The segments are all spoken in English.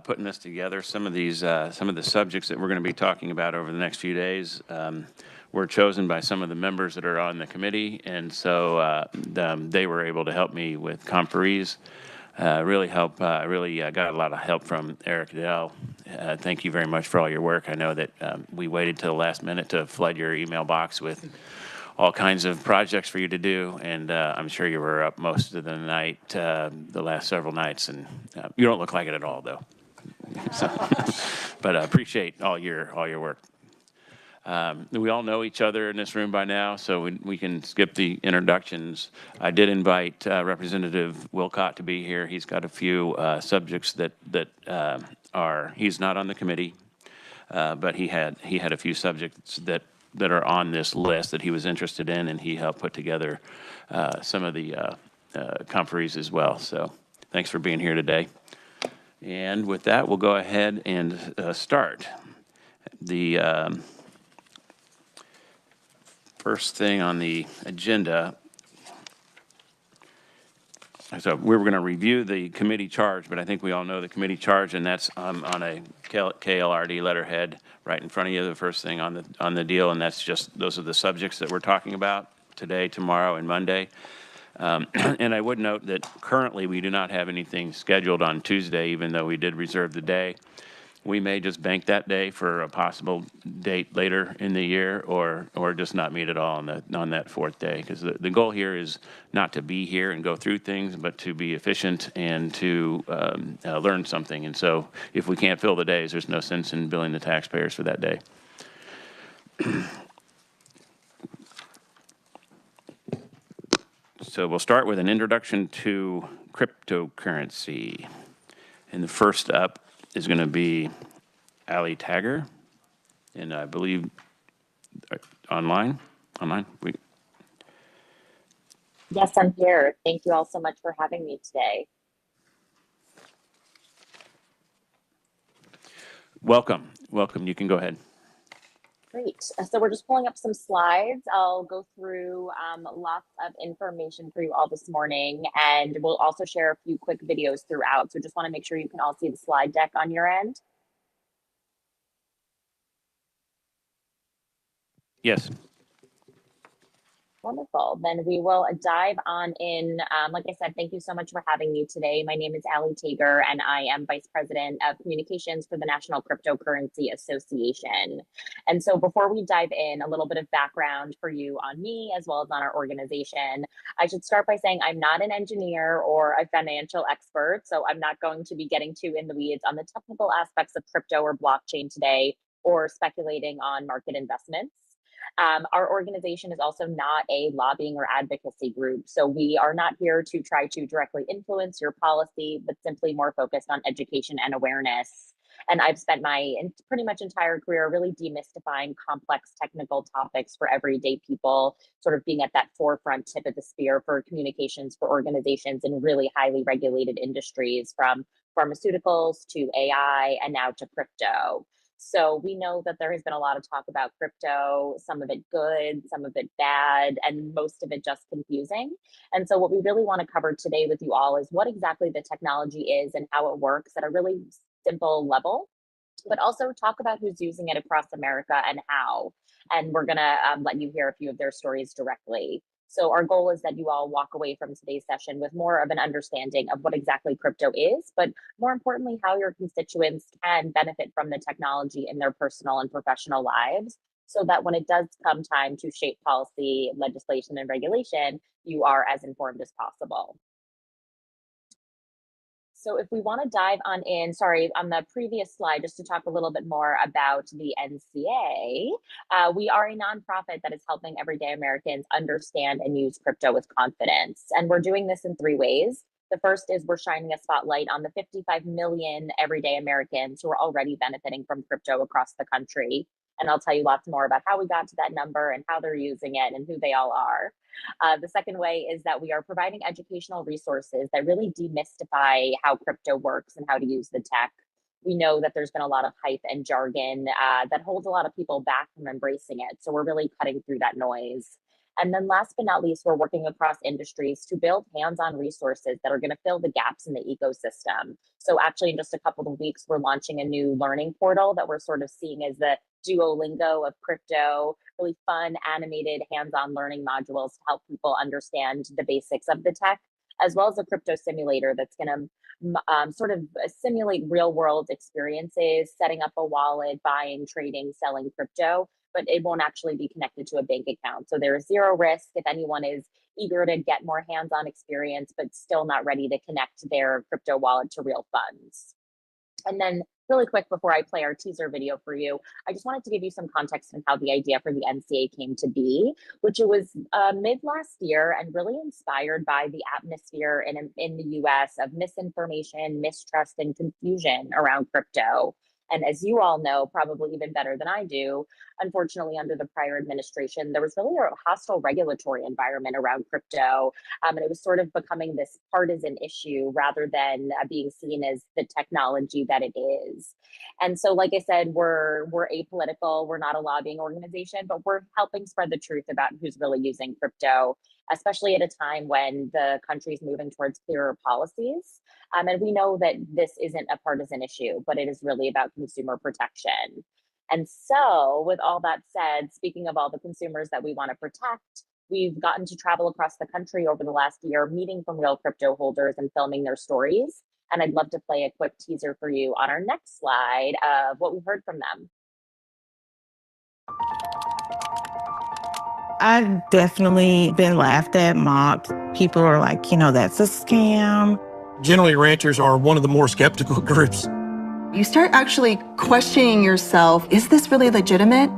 putting this together. Some of the subjects that we're going to be talking about over the next few days were chosen by some of the members that are on the committee, and so they were able to help me with conferees. Really got a lot of help from Eric Dell. Thank you very much for all your work. I know that we waited till the last minute to flood your email box with all kinds of projects for you to do, and I'm sure you were up most of the night, the last several nights, and you don't look like it at all, though. So, but I appreciate all your work. We all know each other in this room by now, so we can skip the introductions. I did invite Representative Wilcott to be here. He's got a few subjects that he's not on the committee, but he had a few subjects that are on this list that he was interested in, and he helped put together some of the conferees as well. So thanks for being here today. And with that, we'll go ahead and start. The first thing on the agenda, so we were going to review the committee charge, but I think we all know the committee charge, and that's on a KLRD letterhead right in front of you, the first thing on the deal, and that's just, those are the subjects that we're talking about today, tomorrow, and Monday. And I would note that currently we do not have anything scheduled on Tuesday, even though we did reserve the day. We may just bank that day for a possible date later in the year, or just not meet at all on that fourth day. Because the goal here is not to be here and go through things, but to be efficient and to learn something. And so if we can't fill the days, there's no sense in billing the taxpayers for that day. So we'll start with an introduction to cryptocurrency. And the first up is going to be Ali Tagger, and I believe online. Yes, I'm here. Thank you all so much for having me today. Welcome. You can go ahead. Great. So we're just pulling up some slides. I'll go through lots of information for you all this morning, and we'll also share a few quick videos throughout. So just want to make sure you can all see the slide deck on your end. Yes. Wonderful. Then we will dive on in. Like I said, thank you so much for having me today. My name is Ali Tager, and I am Vice President of Communications for the National Cryptocurrency Association. And so before we dive in, a little bit of background for you on me as well as on our organization. I should start by saying I'm not an engineer or a financial expert, so I'm not going to be getting too in the weeds on the technical aspects of crypto or blockchain today, or speculating on market investments. Our organization is also not a lobbying or advocacy group, so we are not here to try to directly influence your policy, but simply more focused on education and awareness. And I've spent my pretty much entire career really demystifying complex technical topics for everyday people, sort of being at that forefront tip of the spear for communications for organizations in really highly regulated industries, from pharmaceuticals to AI and now to crypto. So we know that there has been a lot of talk about crypto, some of it good, some of it bad, and most of it just confusing. And so what we really want to cover today with you all is what exactly the technology is and how it works at a really simple level, but also talk about who's using it across America and how. And we're going to let you hear a few of their stories directly. So our goal is that you all walk away from today's session with more of an understanding of what exactly crypto is, but more importantly, how your constituents can benefit from the technology in their personal and professional lives, so that when it does come time to shape policy, legislation, and regulation, you are as informed as possible. So if we want to dive on in, sorry, on the previous slide, just to talk a little bit more about the NCA, we are a nonprofit that is helping everyday Americans understand and use crypto with confidence. And we're doing this in three ways. The first is we're shining a spotlight on the 55 million everyday Americans who are already benefiting from crypto across the country. And I'll tell you lots more about how we got to that number and how they're using it and who they all are. The second way is that we are providing educational resources that really demystify how crypto works and how to use the tech. We know that there's been a lot of hype and jargon that holds a lot of people back from embracing it. So we're really cutting through that noise. And then last but not least, we're working across industries to build hands-on resources that are going to fill the gaps in the ecosystem. So actually in just a couple of weeks, we're launching a new learning portal that we're sort of seeing as the Duolingo of crypto, really fun, animated, hands-on learning modules to help people understand the basics of the tech, as well as a crypto simulator that's going to sort of simulate real world experiences, setting up a wallet, buying, trading, selling crypto, but it won't actually be connected to a bank account. So there is zero risk if anyone is eager to get more hands on experience, but still not ready to connect their crypto wallet to real funds. And then really quick before I play our teaser video for you, I just wanted to give you some context on how the idea for the NCA came to be, which it was mid last year and really inspired by the atmosphere in the US of misinformation, mistrust, and confusion around crypto. And as you all know, probably even better than I do, unfortunately, under the prior administration, there was really a hostile regulatory environment around crypto, and it was sort of becoming this partisan issue rather than being seen as the technology that it is. And so, like I said, we're apolitical. We're not a lobbying organization, but we're helping spread the truth about who's really using crypto, especially at a time when the country's moving towards clearer policies. And we know that this isn't a partisan issue, but it is really about consumer protection. And so, with all that said, speaking of all the consumers that we want to protect, we've gotten to travel across the country over the last year, meeting from real crypto holders and filming their stories. And I'd love to play a quick teaser for you on our next slide of what we heard from them. I've definitely been laughed at, mocked. People are like, that's a scam. Generally, ranchers are one of the more skeptical groups. You start actually questioning yourself, is this really legitimate?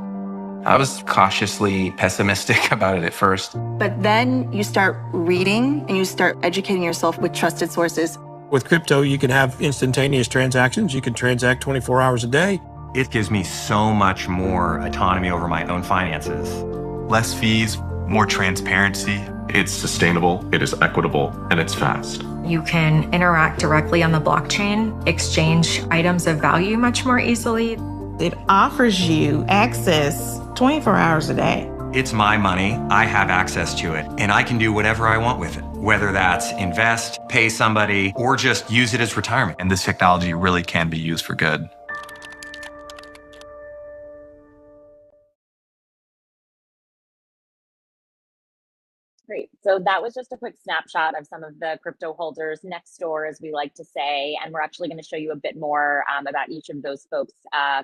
I was cautiously pessimistic about it at first. But then you start reading and you start educating yourself with trusted sources. With crypto, you can have instantaneous transactions. You can transact 24 hours a day. It gives me so much more autonomy over my own finances. Less fees, more transparency. It's sustainable, it is equitable, and it's fast. You can interact directly on the blockchain, exchange items of value much more easily. It offers you access 24 hours a day. It's my money, I have access to it, and I can do whatever I want with it. Whether that's invest, pay somebody, or just use it as retirement. And this technology really can be used for good. Great. So that was just a quick snapshot of some of the crypto holders next door, as we like to say. And we're actually going to show you a bit more about each of those folks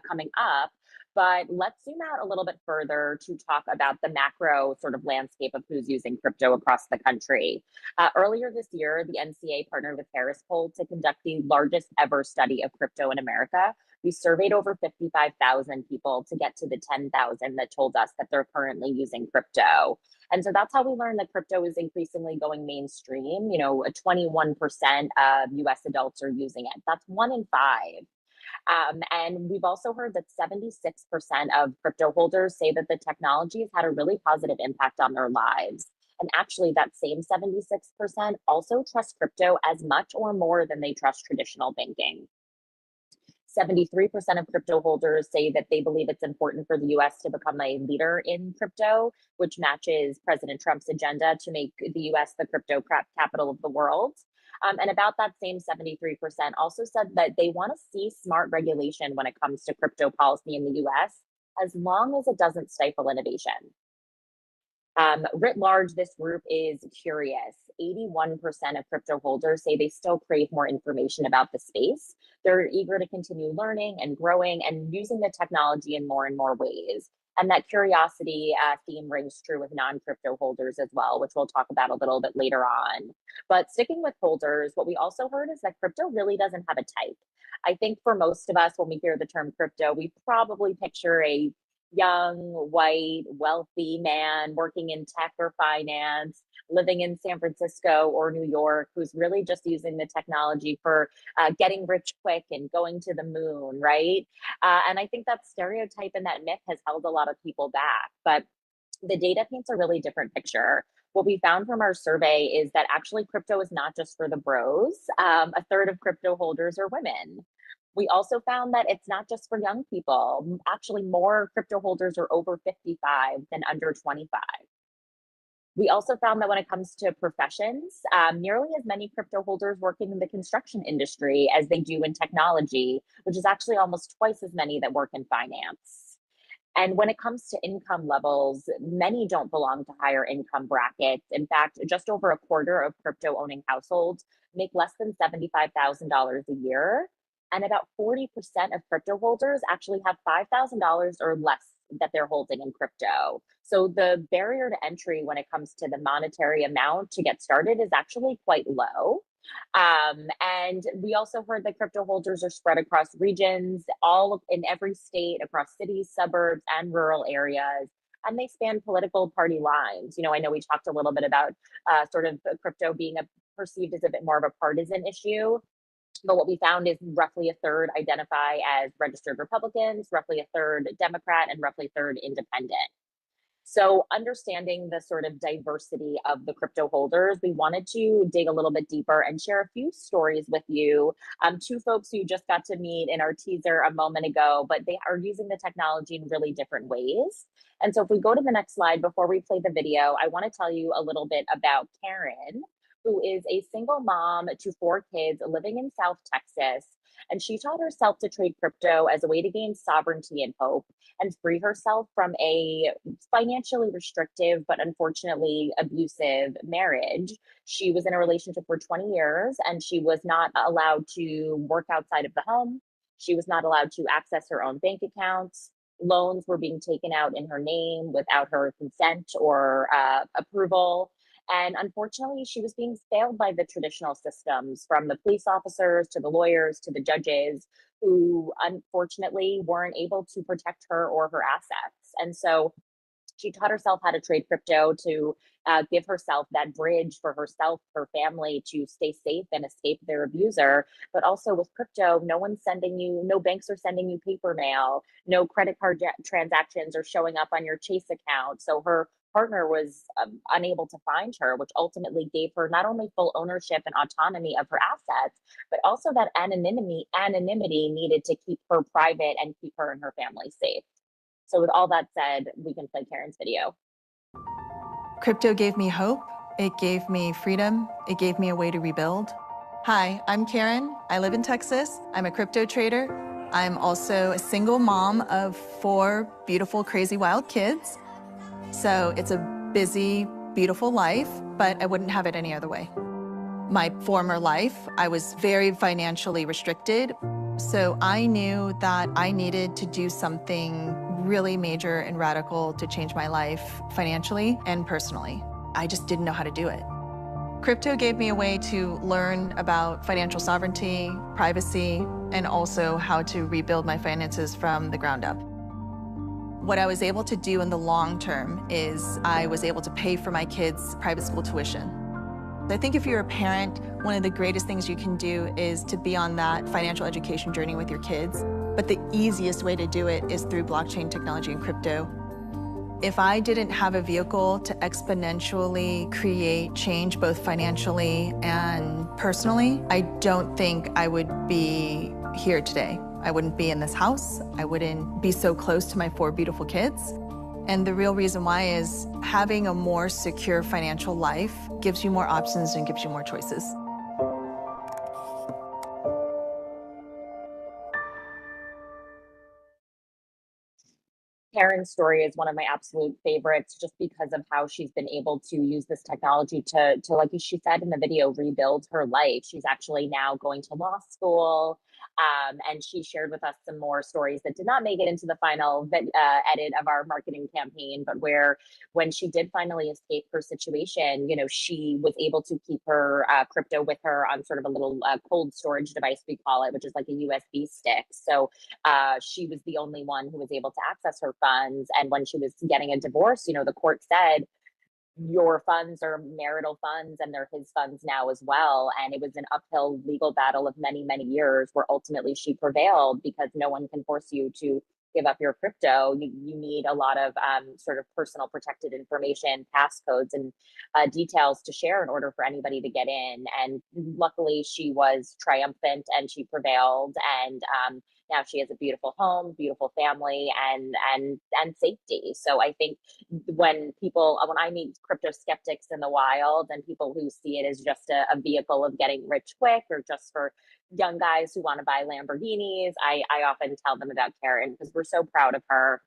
coming up. But let's zoom out a little bit further to talk about the macro sort of landscape of who's using crypto across the country. Earlier this year, the NCA partnered with Harris Poll to conduct the largest ever study of crypto in America. We surveyed over 55,000 people to get to the 10,000 that told us that they're currently using crypto. And so that's how we learned that crypto is increasingly going mainstream. 21% of US adults are using it. That's 1 in 5. And we've also heard that 76% of crypto holders say that the technology has had a really positive impact on their lives. And actually, that same 76% also trust crypto as much or more than they trust traditional banking. 73% of crypto holders say that they believe it's important for the US to become a leader in crypto, which matches President Trump's agenda to make the US the crypto capital of the world. And about that same 73% also said that they want to see smart regulation when it comes to crypto policy in the US, as long as it doesn't stifle innovation. Writ large, this group is curious. 81% of crypto holders say they still crave more information about the space. They're eager to continue learning and growing and using the technology in more and more ways. And that curiosity theme rings true with non-crypto holders as well, which we'll talk about a little bit later on. But sticking with holders, what we also heard is that crypto really doesn't have a type. I think for most of us, when we hear the term crypto, we probably picture a young, white, wealthy man working in tech or finance, living in San Francisco or New York, who's really just using the technology for getting rich quick and going to the moon, right? And I think that stereotype and that myth has held a lot of people back. But the data paints a really different picture. What we found from our survey is that actually crypto is not just for the bros. A third of crypto holders are women. We also found that it's not just for young people. Actually, more crypto holders are over 55 than under 25. We also found that when it comes to professions, nearly as many crypto holders working in the construction industry as they do in technology, which is actually almost twice as many that work in finance. And when it comes to income levels, many don't belong to higher income brackets. In fact, just over a quarter of crypto owning households make less than $75,000 a year. And about 40% of crypto holders actually have $5,000 or less that they're holding in crypto. So the barrier to entry when it comes to the monetary amount to get started is actually quite low. And we also heard that crypto holders are spread across regions, in every state, across cities, suburbs, and rural areas. And they span political party lines. You know, I know we talked a little bit about sort of crypto being perceived as a bit more of a partisan issue. But what we found is roughly a third identify as registered Republicans, roughly a third Democrat, and roughly a third independent. So understanding the sort of diversity of the crypto holders, we wanted to dig a little bit deeper and share a few stories with you. Two folks who you just got to meet in our teaser a moment ago, but they are using the technology in really different ways. And so if we go to the next slide before we play the video, I want to tell you a little bit about Karen, who is a single mom to 4 kids living in South Texas. And she taught herself to trade crypto as a way to gain sovereignty and hope and free herself from a financially restrictive, but unfortunately abusive marriage. She was in a relationship for 20 years and she was not allowed to work outside of the home. She was not allowed to access her own bank accounts. Loans were being taken out in her name without her consent or approval. And unfortunately, she was being failed by the traditional systems, from the police officers to the lawyers to the judges, who unfortunately weren't able to protect her or her assets. And so she taught herself how to trade crypto to give herself that bridge for herself, her family, to stay safe and escape their abuser. But also with crypto, no banks are sending you paper mail, no credit card transactions are showing up on your Chase account. So her partner was unable to find her, which ultimately gave her not only full ownership and autonomy of her assets, but also that anonymity needed to keep her private and keep her and her family safe. So with all that said, we can play Karen's video. Crypto gave me hope. It gave me freedom. It gave me a way to rebuild. Hi, I'm Karen. I live in Texas. I'm a crypto trader. I'm also a single mom of 4 beautiful, crazy, wild kids. So it's a busy, beautiful life, but I wouldn't have it any other way. My former life, I was very financially restricted. So I knew that I needed to do something really major and radical to change my life financially and personally. I just didn't know how to do it. Crypto gave me a way to learn about financial sovereignty, privacy, and also how to rebuild my finances from the ground up. What I was able to do in the long term is I was able to pay for my kids' private school tuition. I think if you're a parent, one of the greatest things you can do is to be on that financial education journey with your kids. But the easiest way to do it is through blockchain technology and crypto. If I didn't have a vehicle to exponentially create change, both financially and personally, I don't think I would be here today. I wouldn't be in this house. I wouldn't be so close to my 4 beautiful kids. And the real reason why is having a more secure financial life gives you more options and gives you more choices. Karen's story is one of my absolute favorites just because of how she's been able to use this technology to like she said in the video, rebuild her life. She's actually now going to law school. And she shared with us some more stories that did not make it into the final edit of our marketing campaign, but where when she did finally escape her situation, you know, she was able to keep her crypto with her on sort of a little cold storage device, we call it, which is like a USB stick. So she was the only one who was able to access her funds. And when she was getting a divorce, you know, the court said, your funds are marital funds and they're his funds now as well. And it was an uphill legal battle of many, many years where ultimately she prevailed, because no one can force you to give up your crypto. You need a lot of sort of personal protected information, passcodes, and details to share in order for anybody to get in. And luckily she was triumphant and she prevailed. And Now she has a beautiful home, beautiful family, and safety. So I think when I meet crypto skeptics in the wild and people who see it as just a vehicle of getting rich quick or just for young guys who want to buy Lamborghinis, I often tell them about Karen because we're so proud of her.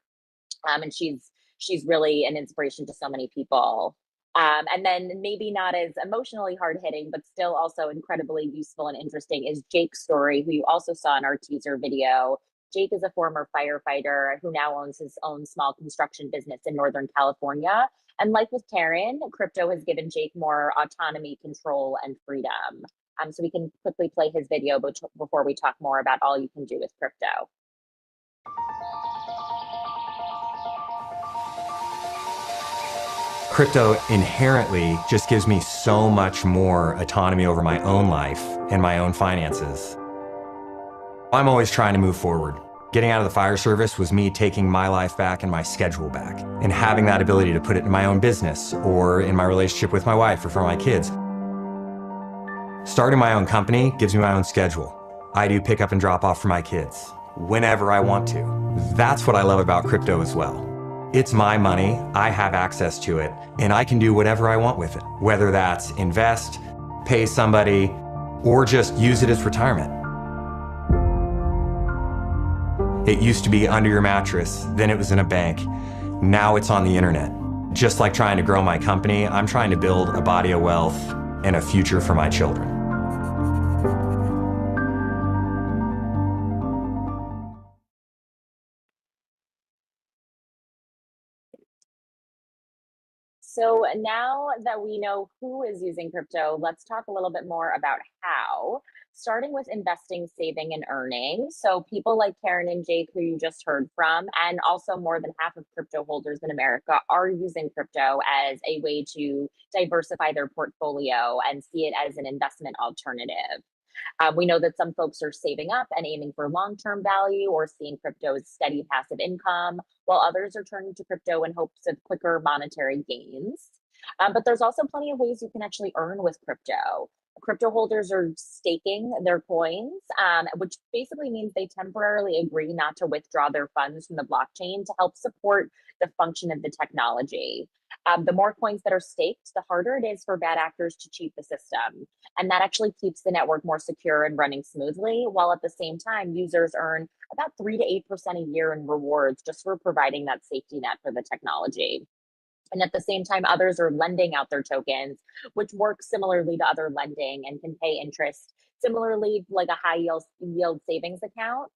And she's really an inspiration to so many people. And then maybe not as emotionally hard hitting, but still also incredibly useful and interesting is Jake's story, who you also saw in our teaser video. Jake is a former firefighter who now owns his own small construction business in Northern California. And like with Karen, crypto has given Jake more autonomy, control, and freedom. So we can quickly play his video before we talk more about all you can do with crypto. Crypto inherently just gives me so much more autonomy over my own life and my own finances. I'm always trying to move forward. Getting out of the fire service was me taking my life back and my schedule back, and having that ability to put it in my own business or in my relationship with my wife or for my kids. Starting my own company gives me my own schedule. I do pick up and drop off for my kids whenever I want to. That's what I love about crypto as well. It's my money, I have access to it, and I can do whatever I want with it, whether that's invest, pay somebody, or just use it as retirement. It used to be under your mattress, then it was in a bank. Now it's on the internet. Just like trying to grow my company, I'm trying to build a body of wealth and a future for my children. So now that we know who is using crypto, let's talk a little bit more about how, starting with investing, saving, and earning. So people like Karen and Jake, who you just heard from, and also more than half of crypto holders in America are using crypto as a way to diversify their portfolio and see it as an investment alternative. We know that some folks are saving up and aiming for long-term value or seeing crypto as steady passive income, while others are turning to crypto in hopes of quicker monetary gains. But there's also plenty of ways you can actually earn with crypto. Crypto holders are staking their coins, which basically means they temporarily agree not to withdraw their funds from the blockchain to help support the function of the technology. The more coins that are staked, the harder it is for bad actors to cheat the system. And that actually keeps the network more secure and running smoothly, while at the same time, users earn about 3 to 8% a year in rewards just for providing that safety net for the technology. And at the same time, others are lending out their tokens, which works similarly to other lending and can pay interest similarly like a high yield savings account.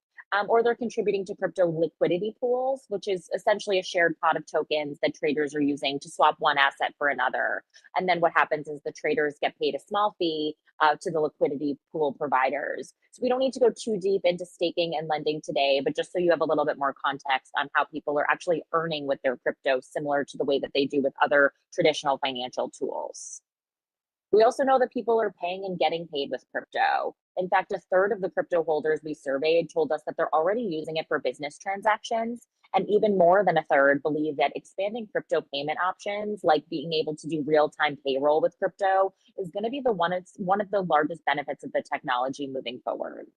Or they're contributing to crypto liquidity pools, which is essentially a shared pot of tokens that traders are using to swap one asset for another. And then what happens is the traders get paid a small fee to the liquidity pool providers. So we don't need to go too deep into staking and lending today, but just so you have a little bit more context on how people are actually earning with their crypto, similar to the way that they do with other traditional financial tools. We also know that people are paying and getting paid with crypto. In fact, a third of the crypto holders we surveyed told us that they're already using it for business transactions. And even more than a third believe that expanding crypto payment options, like being able to do real-time payroll with crypto, is going to be one of the largest benefits of the technology moving forward.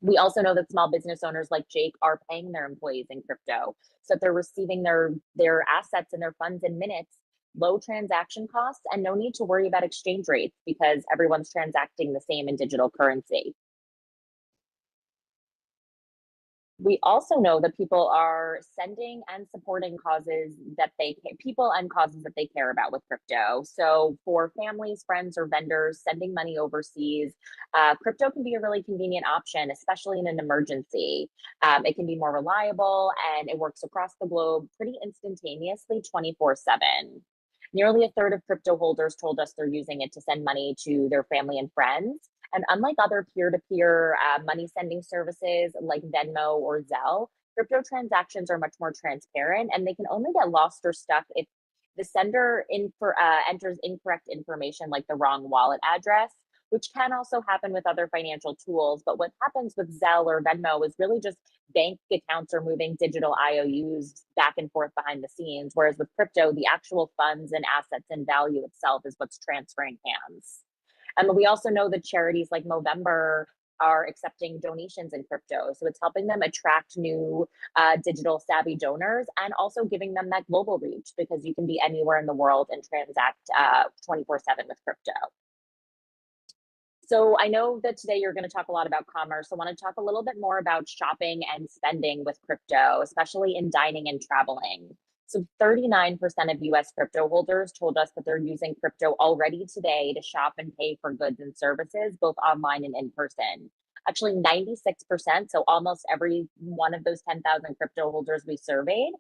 We also know that small business owners like Jake are paying their employees in crypto, so that they're receiving their assets and their funds in minutes, low transaction costs, and no need to worry about exchange rates because everyone's transacting the same in digital currency. We also know that people are sending and supporting causes that people and causes that they care about with crypto. So for families, friends, or vendors sending money overseas, crypto can be a really convenient option, especially in an emergency. It can be more reliable and it works across the globe pretty instantaneously 24/7. Nearly a third of crypto holders told us they're using it to send money to their family and friends. And unlike other peer-to-peer money sending services like Venmo or Zelle, crypto transactions are much more transparent and they can only get lost or stuck if the sender enters incorrect information like the wrong wallet address, which can also happen with other financial tools. But what happens with Zelle or Venmo is really just bank accounts are moving digital IOUs back and forth behind the scenes, whereas with crypto, the actual funds and assets and value itself is what's transferring hands. And we also know that charities like Movember are accepting donations in crypto. So it's helping them attract new digital savvy donors and also giving them that global reach, because you can be anywhere in the world and transact 24/7 with crypto. So I know that today you're going to talk a lot about commerce. I want to talk a little bit more about shopping and spending with crypto, especially in dining and traveling. So 39% of US crypto holders told us that they're using crypto already today to shop and pay for goods and services, both online and in person. Actually, 96%, so almost every one of those 10,000 crypto holders we surveyed,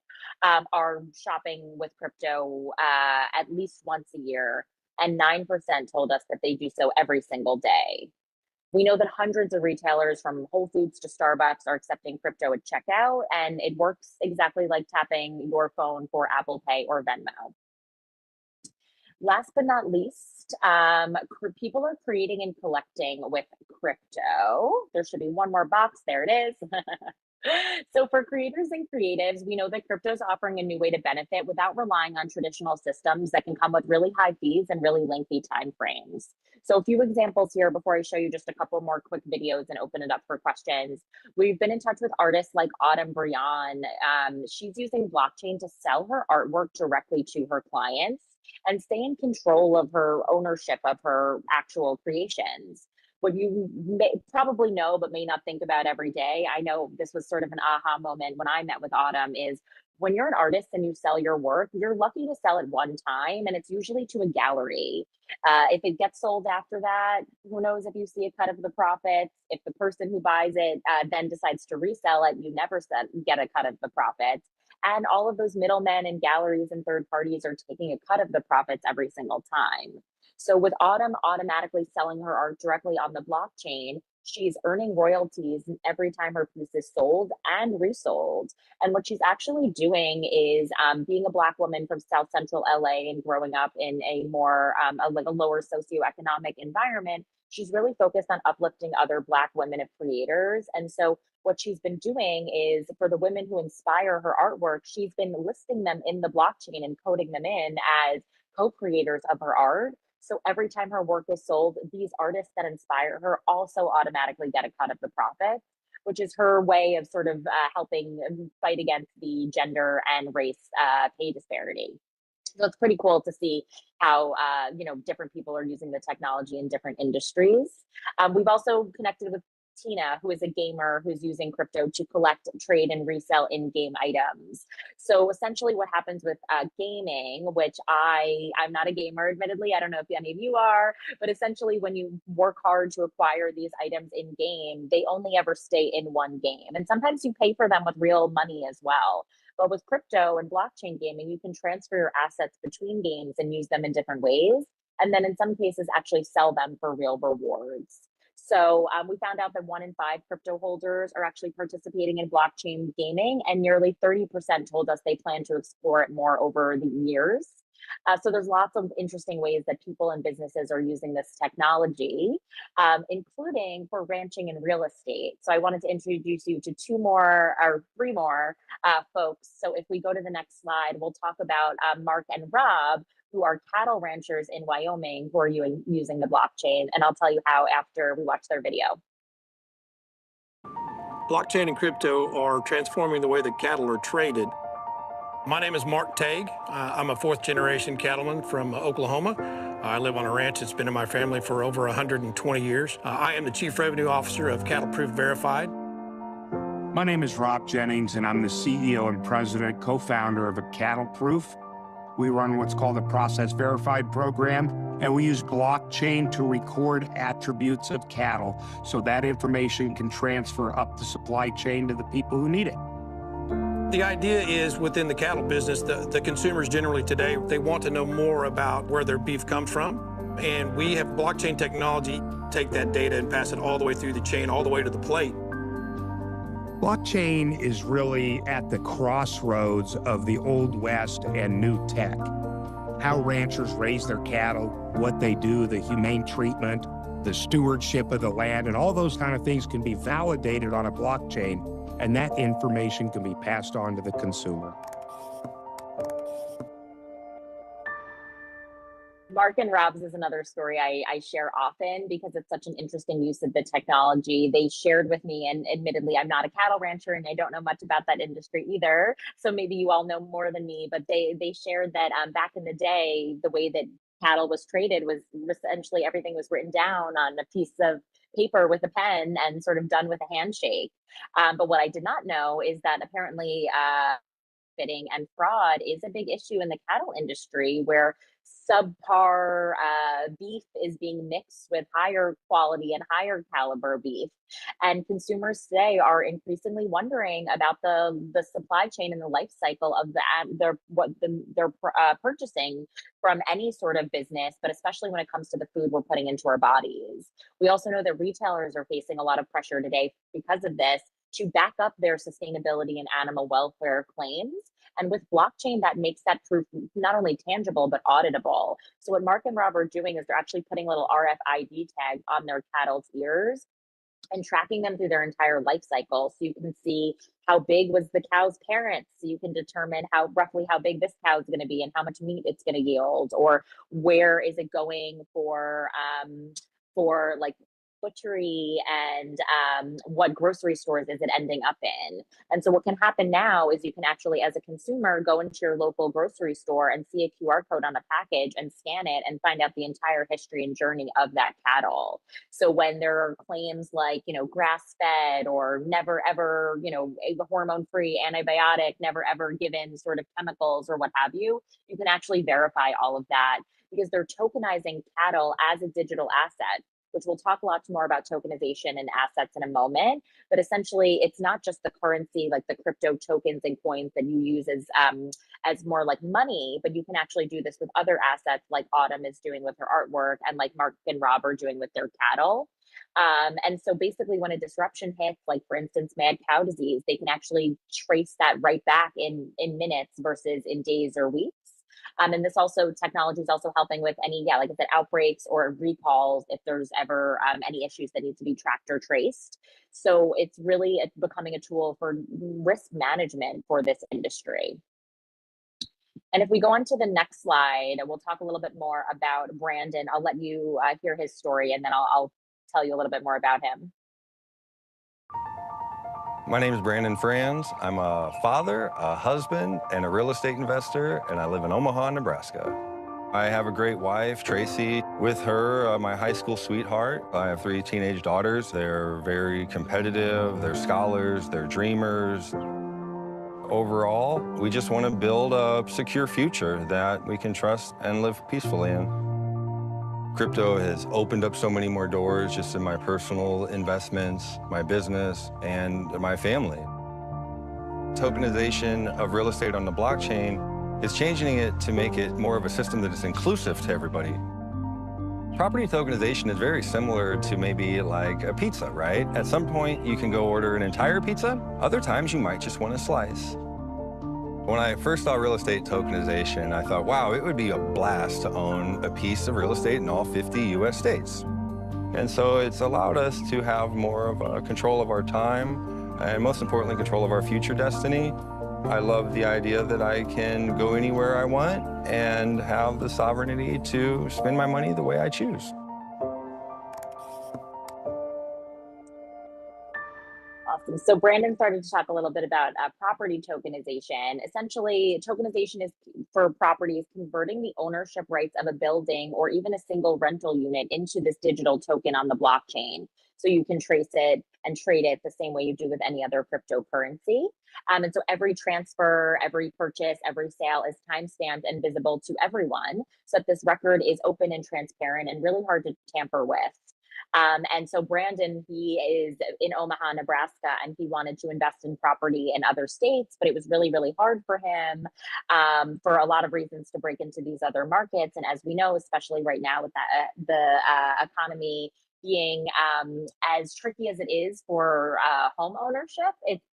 are shopping with crypto at least once a year. And 9% told us that they do so every single day. We know that hundreds of retailers from Whole Foods to Starbucks are accepting crypto at checkout, and it works exactly like tapping your phone for Apple Pay or Venmo. Last but not least, people are creating and collecting with crypto. There should be one more box. There it is. So for creators and creatives, we know that crypto is offering a new way to benefit without relying on traditional systems that can come with really high fees and really lengthy time frames. So a few examples here before I show you just a couple more quick videos and open it up for questions. We've been in touch with artists like Autumn Brian. She's using blockchain to sell her artwork directly to her clients and stay in control of her ownership of her actual creations. What you may probably know but may not think about every day, I know this was sort of an aha moment when I met with Autumn, is when you're an artist and you sell your work, you're lucky to sell it one time, and it's usually to a gallery. If it gets sold after that, who knows if you see a cut of the profits. If the person who buys it then decides to resell it, you never get a cut of the profits. And all of those middlemen and galleries and third parties are taking a cut of the profits every single time. So with Autumn automatically selling her art directly on the blockchain, she's earning royalties every time her piece is sold and resold. And what she's actually doing is being a Black woman from South Central LA and growing up in a more a lower socioeconomic environment, she's really focused on uplifting other Black women of creators. And so what she's been doing is, for the women who inspire her artwork, she's been listing them in the blockchain and coding them in as co-creators of her art. So every time her work is sold, these artists that inspire her also automatically get a cut of the profit, which is her way of sort of helping fight against the gender and race pay disparity. So it's pretty cool to see how different people are using the technology in different industries. We've also connected with Tina, who is a gamer who's using crypto to collect, trade, and resell in-game items. So essentially what happens with gaming, which I'm not a gamer, admittedly, I don't know if any of you are, but essentially when you work hard to acquire these items in-game, they only ever stay in one game. And sometimes you pay for them with real money as well. But with crypto and blockchain gaming, you can transfer your assets between games and use them in different ways. And then in some cases, actually sell them for real rewards. So we found out that 1 in 5 crypto holders are actually participating in blockchain gaming, and nearly 30% told us they plan to explore it more over the years. So there's lots of interesting ways that people and businesses are using this technology, including for ranching and real estate. So I wanted to introduce you to 3 more folks. So if we go to the next slide, we'll talk about Mark and Rob, who are cattle ranchers in Wyoming who are using the blockchain. And I'll tell you how after we watch their video. Blockchain and crypto are transforming the way that cattle are traded. My name is Mark Tague. I'm a 4th generation cattleman from Oklahoma. I live on a ranch that's been in my family for over 120 years. I am the Chief Revenue Officer of Cattle Proof Verified. My name is Rob Jennings, and I'm the CEO and president, co-founder of Cattle Proof. We run what's called a Process Verified program, and we use blockchain to record attributes of cattle so that information can transfer up the supply chain to the people who need it. The idea is, within the cattle business, the consumers generally today, they want to know more about where their beef comes from. And we have blockchain technology take that data and pass it all the way through the chain, all the way to the plate. Blockchain is really at the crossroads of the Old West and new tech. How ranchers raise their cattle, what they do, the humane treatment, the stewardship of the land, and all those kind of things can be validated on a blockchain, and that information can be passed on to the consumer. Mark and Rob's is another story I share often because it's such an interesting use of the technology. They shared with me, and admittedly, I'm not a cattle rancher and I don't know much about that industry either. So maybe you all know more than me, but they shared that back in the day, the way that cattle was traded was essentially everything was written down on a piece of paper with a pen and sort of done with a handshake. But what I did not know is that apparently fitting and fraud is a big issue in the cattle industry where subpar beef is being mixed with higher quality and higher caliber beef, and consumers today are increasingly wondering about the supply chain and the life cycle of they're purchasing from any sort of business, but especially when it comes to the food we're putting into our bodies. We also know that retailers are facing a lot of pressure today because of this to back up their sustainability and animal welfare claims. And with blockchain, that makes that proof not only tangible, but auditable. So what Mark and Rob are doing is they're actually putting little RFID tags on their cattle's ears and tracking them through their entire life cycle. So you can see how big was the cow's parents. So you can determine roughly how big this cow is going to be and how much meat it's going to yield, or where is it going for like butchery, and what grocery stores is it ending up in. And so what can happen now is you can actually, as a consumer, go into your local grocery store and see a QR code on a package and scan it and find out the entire history and journey of that cattle. So when there are claims like, grass fed or never ever, a hormone free antibiotic, never ever given sort of chemicals or what have you, you can actually verify all of that because they're tokenizing cattle as a digital asset, which we'll talk a lot more about tokenization and assets in a moment. But essentially, it's not just the currency, like the crypto tokens and coins that you use as more like money, but you can actually do this with other assets like Autumn is doing with her artwork and like Mark and Rob are doing with their cattle. And so basically when a disruption hits, like for instance, mad cow disease, they can actually trace that right back in minutes versus in days or weeks. And this technology is also helping with any, like I said, outbreaks or recalls if there's ever any issues that need to be tracked or traced. So it's really becoming a tool for risk management for this industry. And if we go on to the next slide, we'll talk a little bit more about Brandon. I'll let you hear his story, and then I'll tell you a little bit more about him. My name is Brandon Franz. I'm a father, a husband, and a real estate investor, and I live in Omaha, Nebraska. I have a great wife, Tracy. With her, my high school sweetheart. I have 3 teenage daughters. They're very competitive, they're scholars, they're dreamers. Overall, we just want to build a secure future that we can trust and live peacefully in. Crypto has opened up so many more doors just in my personal investments, my business, and my family. Tokenization of real estate on the blockchain is changing it to make it more of a system that is inclusive to everybody. Property tokenization is very similar to maybe like a pizza, right? At some point, you can go order an entire pizza. Other times, you might just want a slice. When I first saw real estate tokenization, I thought, wow, it would be a blast to own a piece of real estate in all 50 US states. And so it's allowed us to have more of a control of our time and most importantly, control of our future destiny. I love the idea that I can go anywhere I want and have the sovereignty to spend my money the way I choose. Awesome. So Brandon started to talk a little bit about property tokenization. Essentially, tokenization is for properties converting the ownership rights of a building or even a single rental unit into this digital token on the blockchain. So you can trace it and trade it the same way you do with any other cryptocurrency. And so every transfer, every purchase, every sale is timestamped and visible to everyone, so that this record is open and transparent and really hard to tamper with. And so Brandon, he is in Omaha, Nebraska, and he wanted to invest in property in other states, but it was really, really hard for him for a lot of reasons to break into these other markets. And as we know, especially right now with the economy being as tricky as it is for home ownership, it's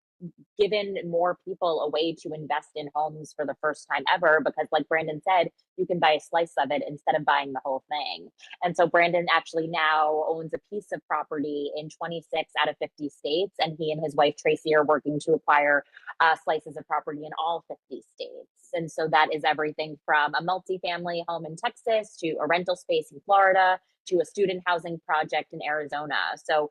given more people a way to invest in homes for the first time ever, because like Brandon said, you can buy a slice of it instead of buying the whole thing. And so Brandon actually now owns a piece of property in 26 out of 50 states, and he and his wife Tracy are working to acquire slices of property in all 50 states. And so that is everything from a multifamily home in Texas to a rental space in Florida to a student housing project in Arizona. So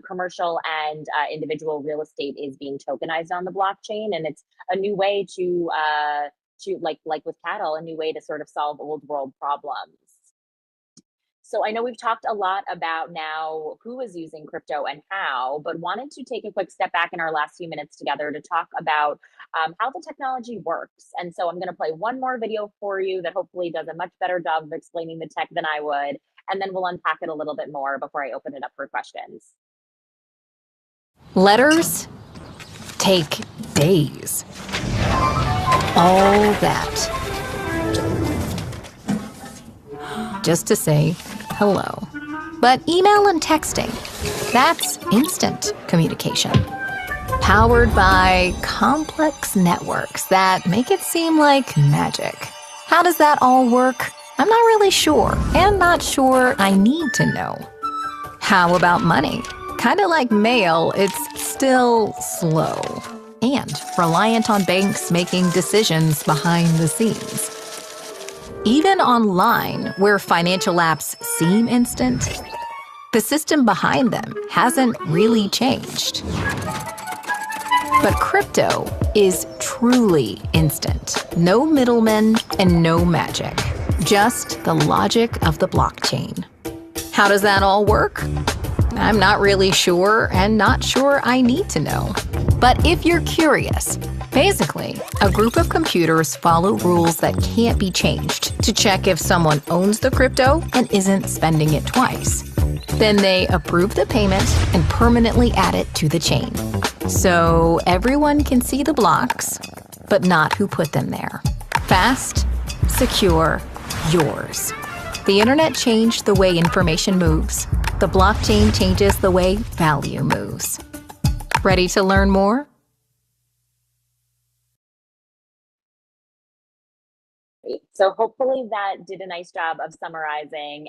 commercial and individual real estate is being tokenized on the blockchain, and it's a new way to like with cattle, a new way to sort of solve old world problems. So I know we've talked a lot about now who is using crypto and how, but wanted to take a quick step back in our last few minutes together to talk about how the technology works. And so I'm going to play one more video for you that hopefully does a much better job of explaining the tech than I would, and then we'll unpack it a little bit more before I open it up for questions. Letters take days. All that just to say hello. But email and texting, that's instant communication. Powered by complex networks that make it seem like magic. How does that all work? I'm not really sure, and not sure I need to know. How about money? Kinda like mail, it's still slow and reliant on banks making decisions behind the scenes. Even online, where financial apps seem instant, the system behind them hasn't really changed. But crypto is truly instant. No middlemen and no magic. Just the logic of the blockchain. How does that all work? I'm not really sure, and not sure I need to know. But if you're curious, basically, a group of computers follow rules that can't be changed to check if someone owns the crypto and isn't spending it twice. Then they approve the payment and permanently add it to the chain. So everyone can see the blocks, but not who put them there. Fast, secure, yours. The internet changed the way information moves. The blockchain changes the way value moves. Ready to learn more? So hopefully that did a nice job of summarizing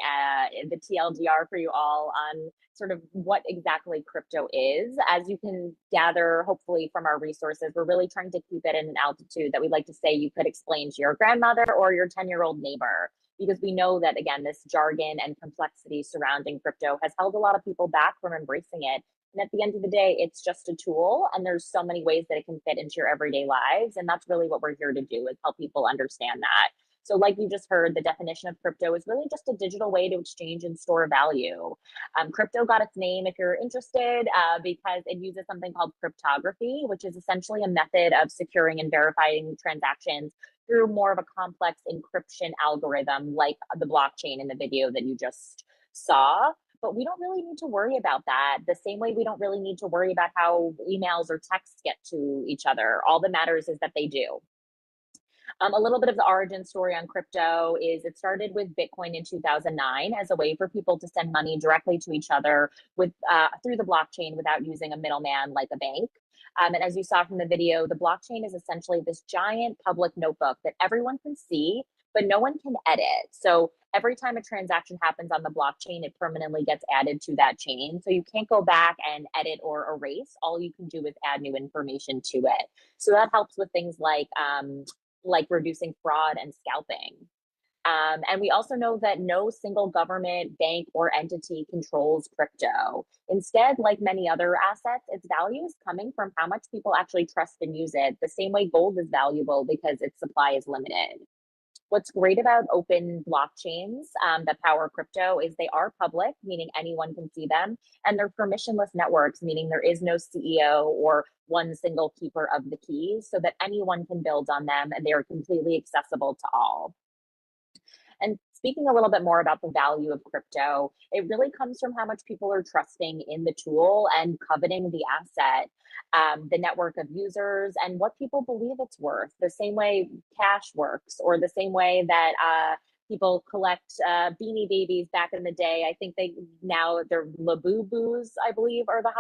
the TLDR for you all on sort of what exactly crypto is. As you can gather, hopefully from our resources, we're really trying to keep it in an altitude that we'd like to say you could explain to your grandmother or your 10-year-old neighbor. Because we know that, again, this jargon and complexity surrounding crypto has held a lot of people back from embracing it. And at the end of the day, it's just a tool, and there's so many ways that it can fit into your everyday lives. And that's really what we're here to do, is help people understand that. So like you just heard, the definition of crypto is really just a digital way to exchange and store value. Crypto got its name, if you're interested, because it uses something called cryptography, which is essentially a method of securing and verifying transactions through more of a complex encryption algorithm like the blockchain in the video that you just saw. But we don't really need to worry about that. The same way we don't really need to worry about how emails or texts get to each other. All that matters is that they do. A little bit of the origin story on crypto is it started with Bitcoin in 2009 as a way for people to send money directly to each other with through the blockchain without using a middleman like a bank. And as you saw from the video, the blockchain is essentially this giant public notebook that everyone can see, but no one can edit. So every time a transaction happens on the blockchain, it permanently gets added to that chain. So you can't go back and edit or erase. All you can do is add new information to it. So that helps with things like reducing fraud and scalping. And we also know that no single government, bank, or entity controls crypto. Instead, like many other assets, its value is coming from how much people actually trust and use it, the same way gold is valuable because its supply is limited. What's great about open blockchains that power crypto is they are public, meaning anyone can see them, and they're permissionless networks, meaning there is no CEO or one single keeper of the keys, so that anyone can build on them and they are completely accessible to all. And speaking a little bit more about the value of crypto, it really comes from how much people are trusting in the tool and coveting the asset, the network of users, and what people believe it's worth. The same way cash works, or the same way that people collect Beanie Babies back in the day. I think they're Labubu's, I believe, are the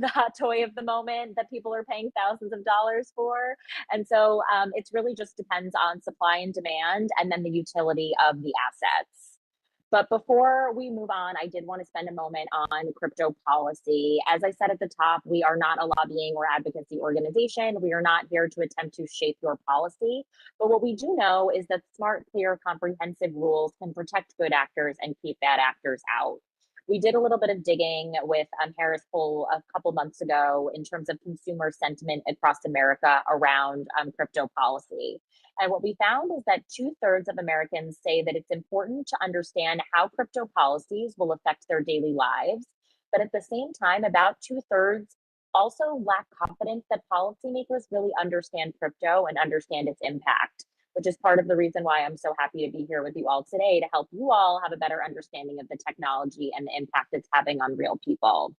hot toy of the moment that people are paying thousands of dollars for. And so it's really just depends on supply and demand, and then the utility of the assets. But before we move on, I did want to spend a moment on crypto policy. As I said at the top, we are not a lobbying or advocacy organization. We are not here to attempt to shape your policy. But what we do know is that smart, clear, comprehensive rules can protect good actors and keep bad actors out. We did a little bit of digging with Harris Poll a couple months ago in terms of consumer sentiment across America around crypto policy. And what we found is that 2/3 of Americans say that it's important to understand how crypto policies will affect their daily lives. But at the same time, about 2/3 also lack confidence that policymakers really understand crypto and understand its impact, which is part of the reason why I'm so happy to be here with you all today to help you all have a better understanding of the technology and the impact it's having on real people.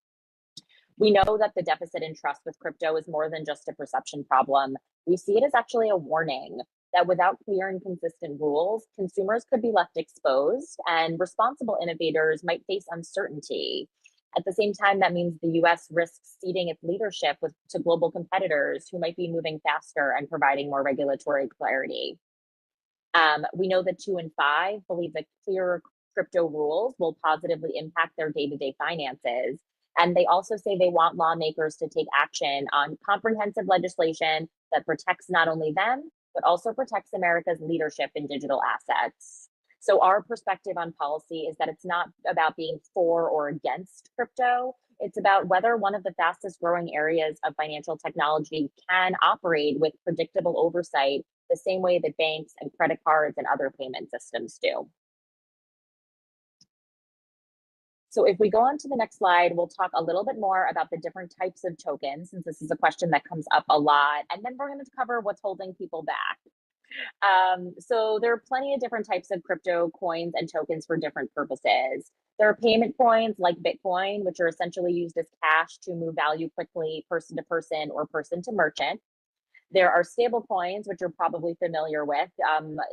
We know that the deficit in trust with crypto is more than just a perception problem. We see it as actually a warning that without clear and consistent rules, consumers could be left exposed and responsible innovators might face uncertainty. At the same time, that means the US risks ceding its leadership to global competitors who might be moving faster and providing more regulatory clarity. We know that 2 in 5 believe that clearer crypto rules will positively impact their day-to-day finances. And they also say they want lawmakers to take action on comprehensive legislation that protects not only them, but also protects America's leadership in digital assets. So our perspective on policy is that it's not about being for or against crypto. It's about whether one of the fastest growing areas of financial technology can operate with predictable oversight the same way that banks and credit cards and other payment systems do. So if we go on to the next slide, we'll talk a little bit more about the different types of tokens, since this is a question that comes up a lot. And then we're going to cover what's holding people back. So there are plenty of different types of crypto coins and tokens for different purposes. There are payment coins like Bitcoin, which are essentially used as cash to move value quickly, person to person or person to merchant. There are stable coins, which you're probably familiar with.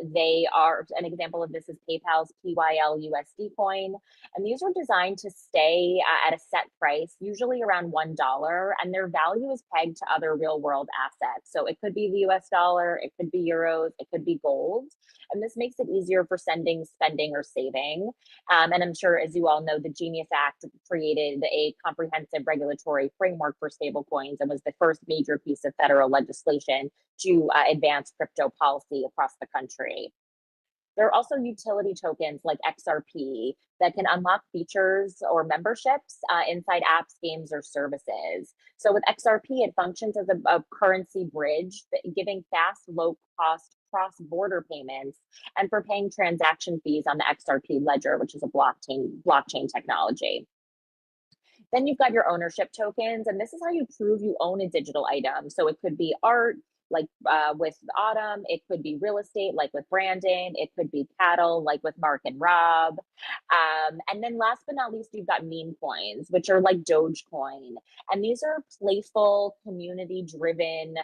They are, an example of this is PayPal's PYL-USD coin. And these are designed to stay at a set price, usually around $1, and their value is pegged to other real world assets. So it could be the US dollar, it could be euros, it could be gold. And this makes it easier for sending, spending, or saving. And I'm sure, as you all know, the Genius Act created a comprehensive regulatory framework for stablecoins and was the first major piece of federal legislation to advance crypto policy across the country. There are also utility tokens like XRP that can unlock features or memberships inside apps, games, or services. So with XRP, it functions as a currency bridge, giving fast, low-cost cross-border payments and for paying transaction fees on the XRP ledger, which is a blockchain technology. Then you've got your ownership tokens, and this is how you prove you own a digital item. So it could be art, like with Autumn, it could be real estate, like with Brandon, it could be cattle, like with Mark and Rob. And then last but not least, you've got meme coins, which are like Dogecoin. And these are playful, community-driven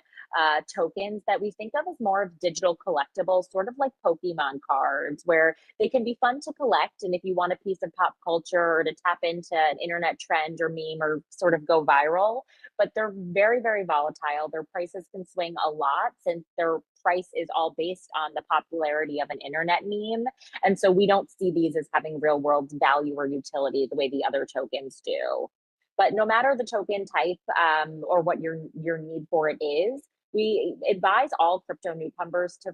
tokens that we think of as more of digital collectibles, sort of like Pokemon cards, where they can be fun to collect. And if you want a piece of pop culture or to tap into an internet trend or meme or sort of go viral, but they're very, very volatile. Their prices can swing a lot since their price is all based on the popularity of an internet meme. And so we don't see these as having real world value or utility the way the other tokens do. But no matter the token type or what your need for it is, we advise all crypto newcomers to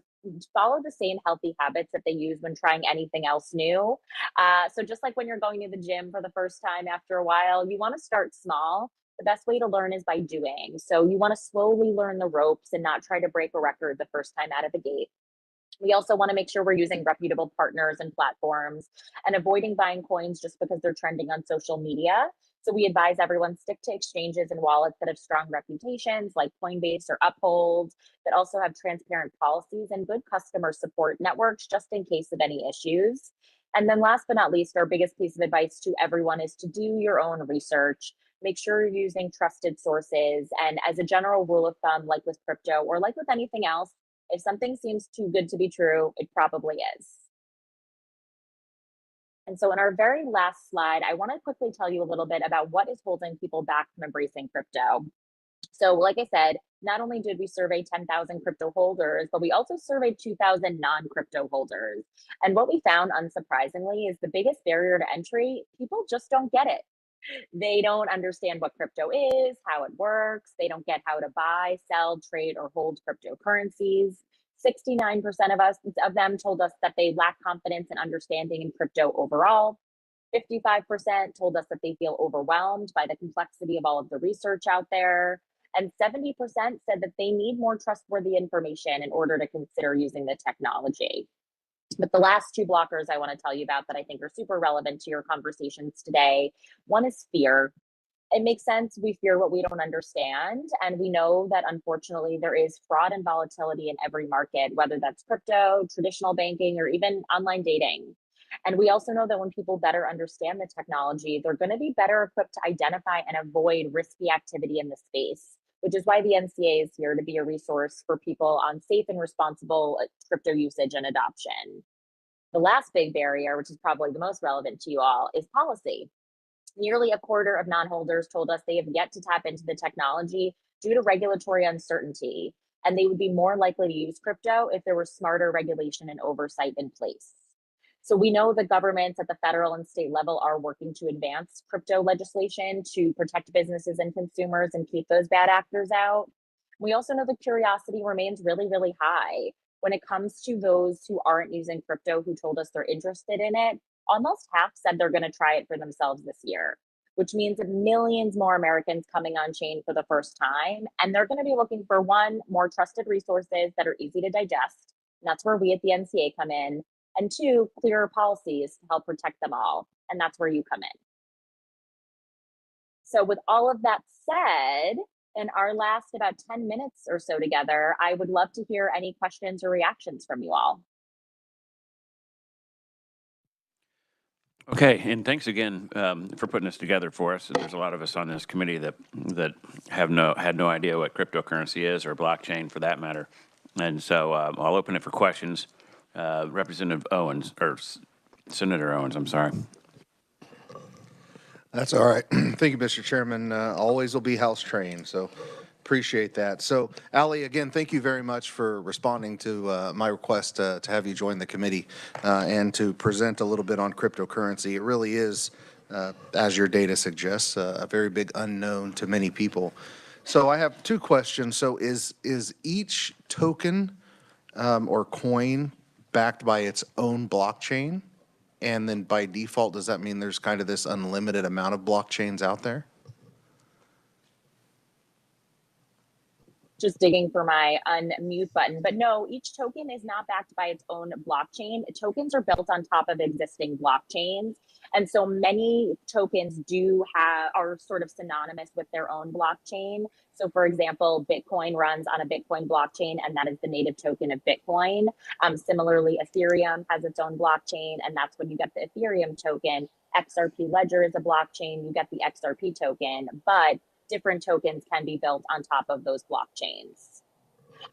follow the same healthy habits that they use when trying anything else new. So just like when you're going to the gym for the first time after a while, you want to start small. The best way to learn is by doing. So you want to slowly learn the ropes and not try to break a record the first time out of the gate. We also want to make sure we're using reputable partners and platforms and avoiding buying coins just because they're trending on social media. So we advise everyone stick to exchanges and wallets that have strong reputations like Coinbase or Uphold, that also have transparent policies and good customer support networks just in case of any issues. And then last but not least, our biggest piece of advice to everyone is to do your own research. Make sure you're using trusted sources. And as a general rule of thumb, like with crypto or like with anything else, if something seems too good to be true, it probably is. And so in our very last slide, I want to quickly tell you a little bit about what is holding people back from embracing crypto. So like I said, not only did we survey 10,000 crypto holders, but we also surveyed 2,000 non-crypto holders. And what we found, unsurprisingly, is the biggest barrier to entry, people just don't get it. They don't understand what crypto is, how it works. They don't get how to buy, sell, trade, or hold cryptocurrencies. 69% of them told us that they lack confidence and understanding in crypto overall. 55% told us that they feel overwhelmed by the complexity of all of the research out there. And 70% said that they need more trustworthy information in order to consider using the technology. But the last two blockers I want to tell you about that I think are super relevant to your conversations today, one is fear. It makes sense. We fear what we don't understand. And we know that unfortunately there is fraud and volatility in every market, whether that's crypto, traditional banking, or even online dating. And we also know that when people better understand the technology, they're going to be better equipped to identify and avoid risky activity in the space, which is why the NCA is here to be a resource for people on safe and responsible crypto usage and adoption. The last big barrier, which is probably the most relevant to you all, is policy. Nearly a quarter of non-holders told us they have yet to tap into the technology due to regulatory uncertainty, and they would be more likely to use crypto if there were smarter regulation and oversight in place. So we know the governments at the federal and state level are working to advance crypto legislation to protect businesses and consumers and keep those bad actors out. We also know the curiosity remains really, really high. When it comes to those who aren't using crypto who told us they're interested in it, almost half said they're going to try it for themselves this year, which means millions more Americans coming on chain for the first time. And they're going to be looking for one, more trusted resources that are easy to digest. And that's where we at the NCA come in. And two, clearer policies to help protect them all. And that's where you come in. So with all of that said, in our last about 10 minutes or so together, I would love to hear any questions or reactions from you all. Okay, and thanks again for putting this together for us. There's a lot of us on this committee that had no idea what cryptocurrency is, or blockchain for that matter. And so I'll open it for questions. Representative Owens, or Senator Owens, I'm sorry. That's all right. Thank you, Mr. Chairman. Always will be house trained, so appreciate that. So, Ali, again, thank you very much for responding to my request to have you join the committee and to present a little bit on cryptocurrency. It really is, as your data suggests, a very big unknown to many people. So I have two questions. So is each token or coin backed by its own blockchain? And then by default, does that mean there's kind of this unlimited amount of blockchains out there? Just digging for my unmute button. But no, each token is not backed by its own blockchain. Tokens are built on top of existing blockchains. And so many tokens are sort of synonymous with their own blockchain. So for example, Bitcoin runs on a Bitcoin blockchain, and that is the native token of Bitcoin. Similarly, Ethereum has its own blockchain, and that's when you get the Ethereum token. XRP Ledger is a blockchain, you get the XRP token, but different tokens can be built on top of those blockchains.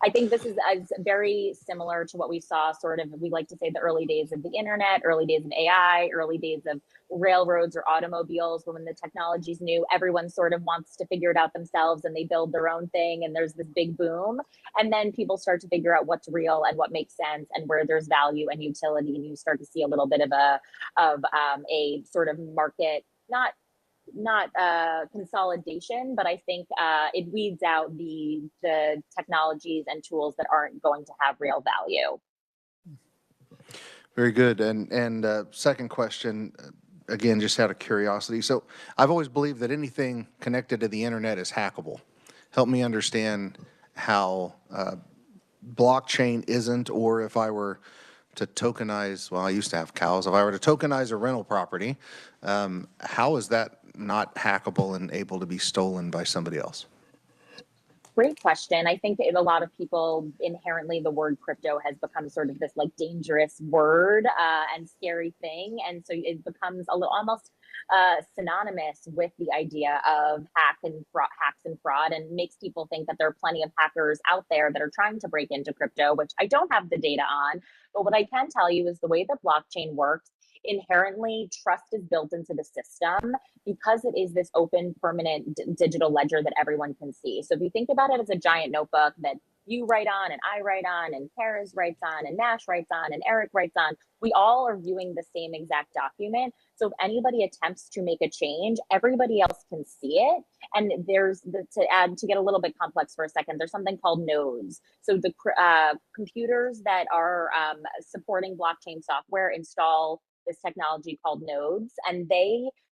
I think this is very similar to what we saw sort of, we like to say, the early days of the internet, early days of AI, early days of railroads or automobiles. When the technology's new, everyone sort of wants to figure it out themselves and they build their own thing, and there's this big boom. And then people start to figure out what's real and what makes sense and where there's value and utility. And you start to see a little bit of a sort of market, not consolidation, but I think it weeds out the technologies and tools that aren't going to have real value. Very good. And second question, again, just out of curiosity. So I've always believed that anything connected to the internet is hackable. Help me understand how blockchain isn't, or if I were to tokenize, well, I used to have cows. If I were to tokenize a rental property, how is that not hackable and able to be stolen by somebody else? Great question. I think a lot of people, inherently, the word crypto has become sort of this like dangerous word and scary thing. And so it becomes a little almost synonymous with the idea of hacks and fraud, and makes people think that there are plenty of hackers out there that are trying to break into crypto, which I don't have the data on. But what I can tell you is the way that blockchain works inherently trust is built into the system because it is this open, permanent digital ledger that everyone can see. So if you think about it as a giant notebook that you write on and I write on and Karis writes on and Nash writes on and Eric writes on, we all are viewing the same exact document. So if anybody attempts to make a change, everybody else can see it. And there's to get a little bit complex for a second, there's something called nodes. So the computers that are supporting blockchain software install this technology called nodes, and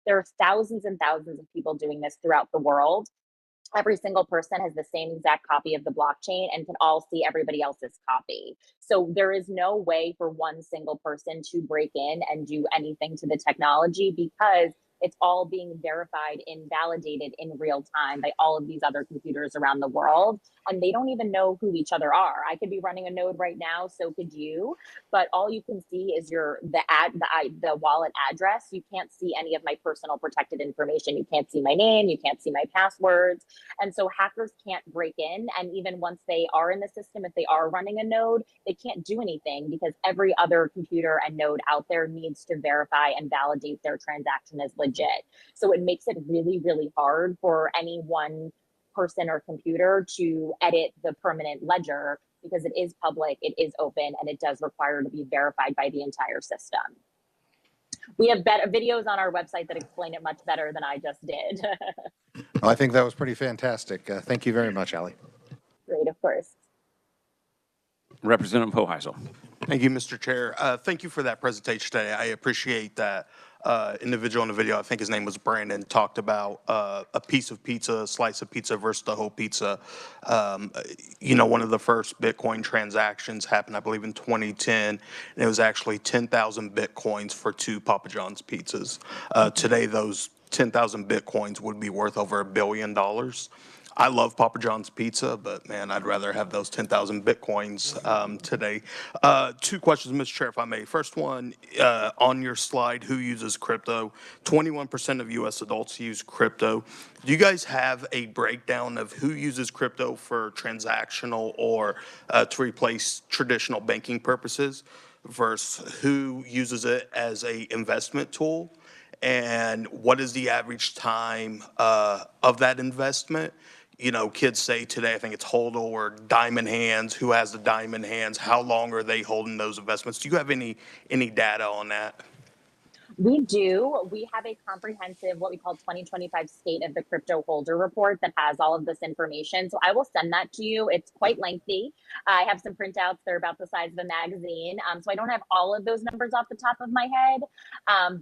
there are thousands and thousands of people doing this throughout the world. Every single person has the same exact copy of the blockchain and can all see everybody else's copy. So there is no way for one single person to break in and do anything to the technology because it's all being verified and validated in real time by all of these other computers around the world. And they don't even know who each other are. I could be running a node right now, so could you, but all you can see is the wallet address. You can't see any of my personal protected information. You can't see my name, you can't see my passwords. And so hackers can't break in. And even once they are in the system, if they are running a node, they can't do anything because every other computer and node out there needs to verify and validate their transaction as legit. So it makes it really, really hard for any one person or computer to edit the permanent ledger because it is public, it is open, and it does require to be verified by the entire system. We have videos on our website that explain it much better than I just did. Well, I think that was pretty fantastic. Thank you very much, Ali. Great, of course. Representative Hoheisel. Thank you, Mr. Chair. Thank you for that presentation today. I appreciate that individual in the video, I think his name was Brandon, talked about a piece of pizza, a slice of pizza versus the whole pizza. One of the first Bitcoin transactions happened, I believe, in 2010, and it was actually 10,000 Bitcoins for 2 Papa John's pizzas. Today, those 10,000 Bitcoins would be worth over $1 billion. I love Papa John's pizza, but man, I'd rather have those 10,000 Bitcoins today. 2 questions, Mr. Chair, if I may. First one, on your slide, who uses crypto? 21% of U.S. adults use crypto. Do you guys have a breakdown of who uses crypto for transactional or to replace traditional banking purposes versus who uses it as a investment tool? And what is the average time of that investment? Kids say today, I think it's HODL or diamond hands. Who has the diamond hands? How long are they holding those investments? Do you have any data on that? We do. We have a comprehensive, what we call 2025 State of the Crypto Holder Report that has all of this information. So I will send that to you. It's quite lengthy. I have some printouts. They're about the size of a magazine. So I don't have all of those numbers off the top of my head.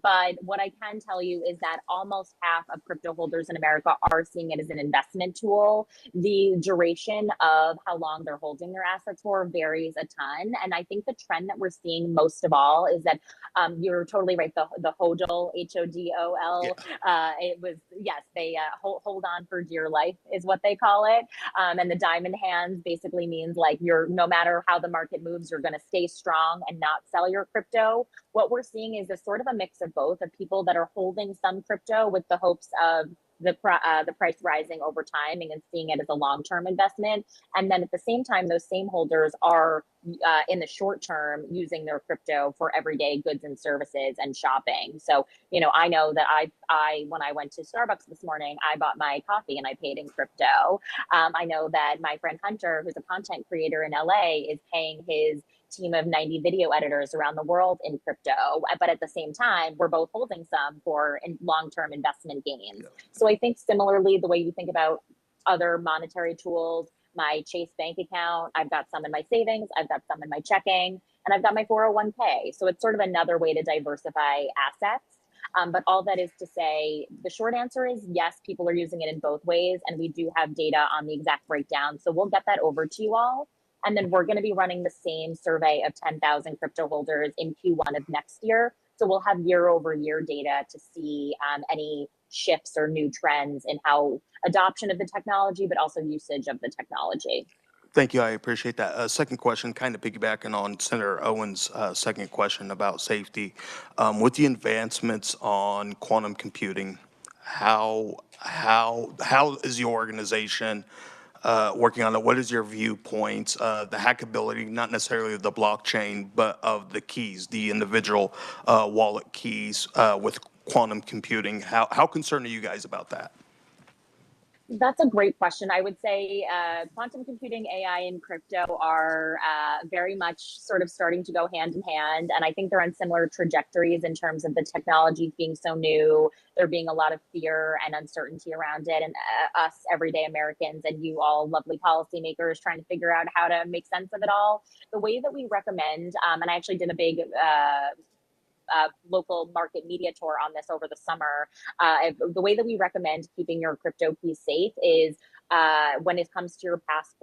But what I can tell you is that almost half of crypto holders in America are seeing it as an investment tool. The duration of how long they're holding their assets for varies a ton. And I think the trend that we're seeing most of all is that you're totally right. The HODL, HODOL. It was, yes, they hold on for dear life is what they call it. And the diamond hands basically means like no matter how the market moves, you're going to stay strong and not sell your crypto. What we're seeing is a sort of a mix of both, of people that are holding some crypto with the hopes of the price rising over time and seeing it as a long-term investment. And then at the same time, those same holders are in the short term using their crypto for everyday goods and services and shopping. So, I know that I when I went to Starbucks this morning, I bought my coffee and I paid in crypto. I know that my friend Hunter, who's a content creator in LA, is paying his team of 90 video editors around the world in crypto. But at the same time, we're both holding some for long-term investment gains. So I think similarly, the way you think about other monetary tools, my Chase bank account, I've got some in my savings, I've got some in my checking, and I've got my 401k. So it's sort of another way to diversify assets. But all that is to say, the short answer is yes, people are using it in both ways, and we do have data on the exact breakdown. So we'll get that over to you all. And then we're going to be running the same survey of 10,000 crypto holders in Q1 of next year. So we'll have year-over-year data to see any shifts or new trends in how adoption of the technology, but also usage of the technology. Thank you. I appreciate that. Second question, kind of piggybacking on Senator Owen's second question about safety. With the advancements on quantum computing, how is your organization working on it. What is your viewpoint, the hackability, not necessarily of the blockchain, but of the keys, the individual wallet keys with quantum computing? How concerned are you guys about that? That's a great question. I would say quantum computing, AI, and crypto are very much sort of starting to go hand in hand. And I think they're on similar trajectories in terms of the technology being so new, there being a lot of fear and uncertainty around it. And us everyday Americans and you all lovely policymakers trying to figure out how to make sense of it all. The way that we recommend, and I actually did a big local market media tour on this over the summer. The way that we recommend keeping your crypto keys safe is when it comes to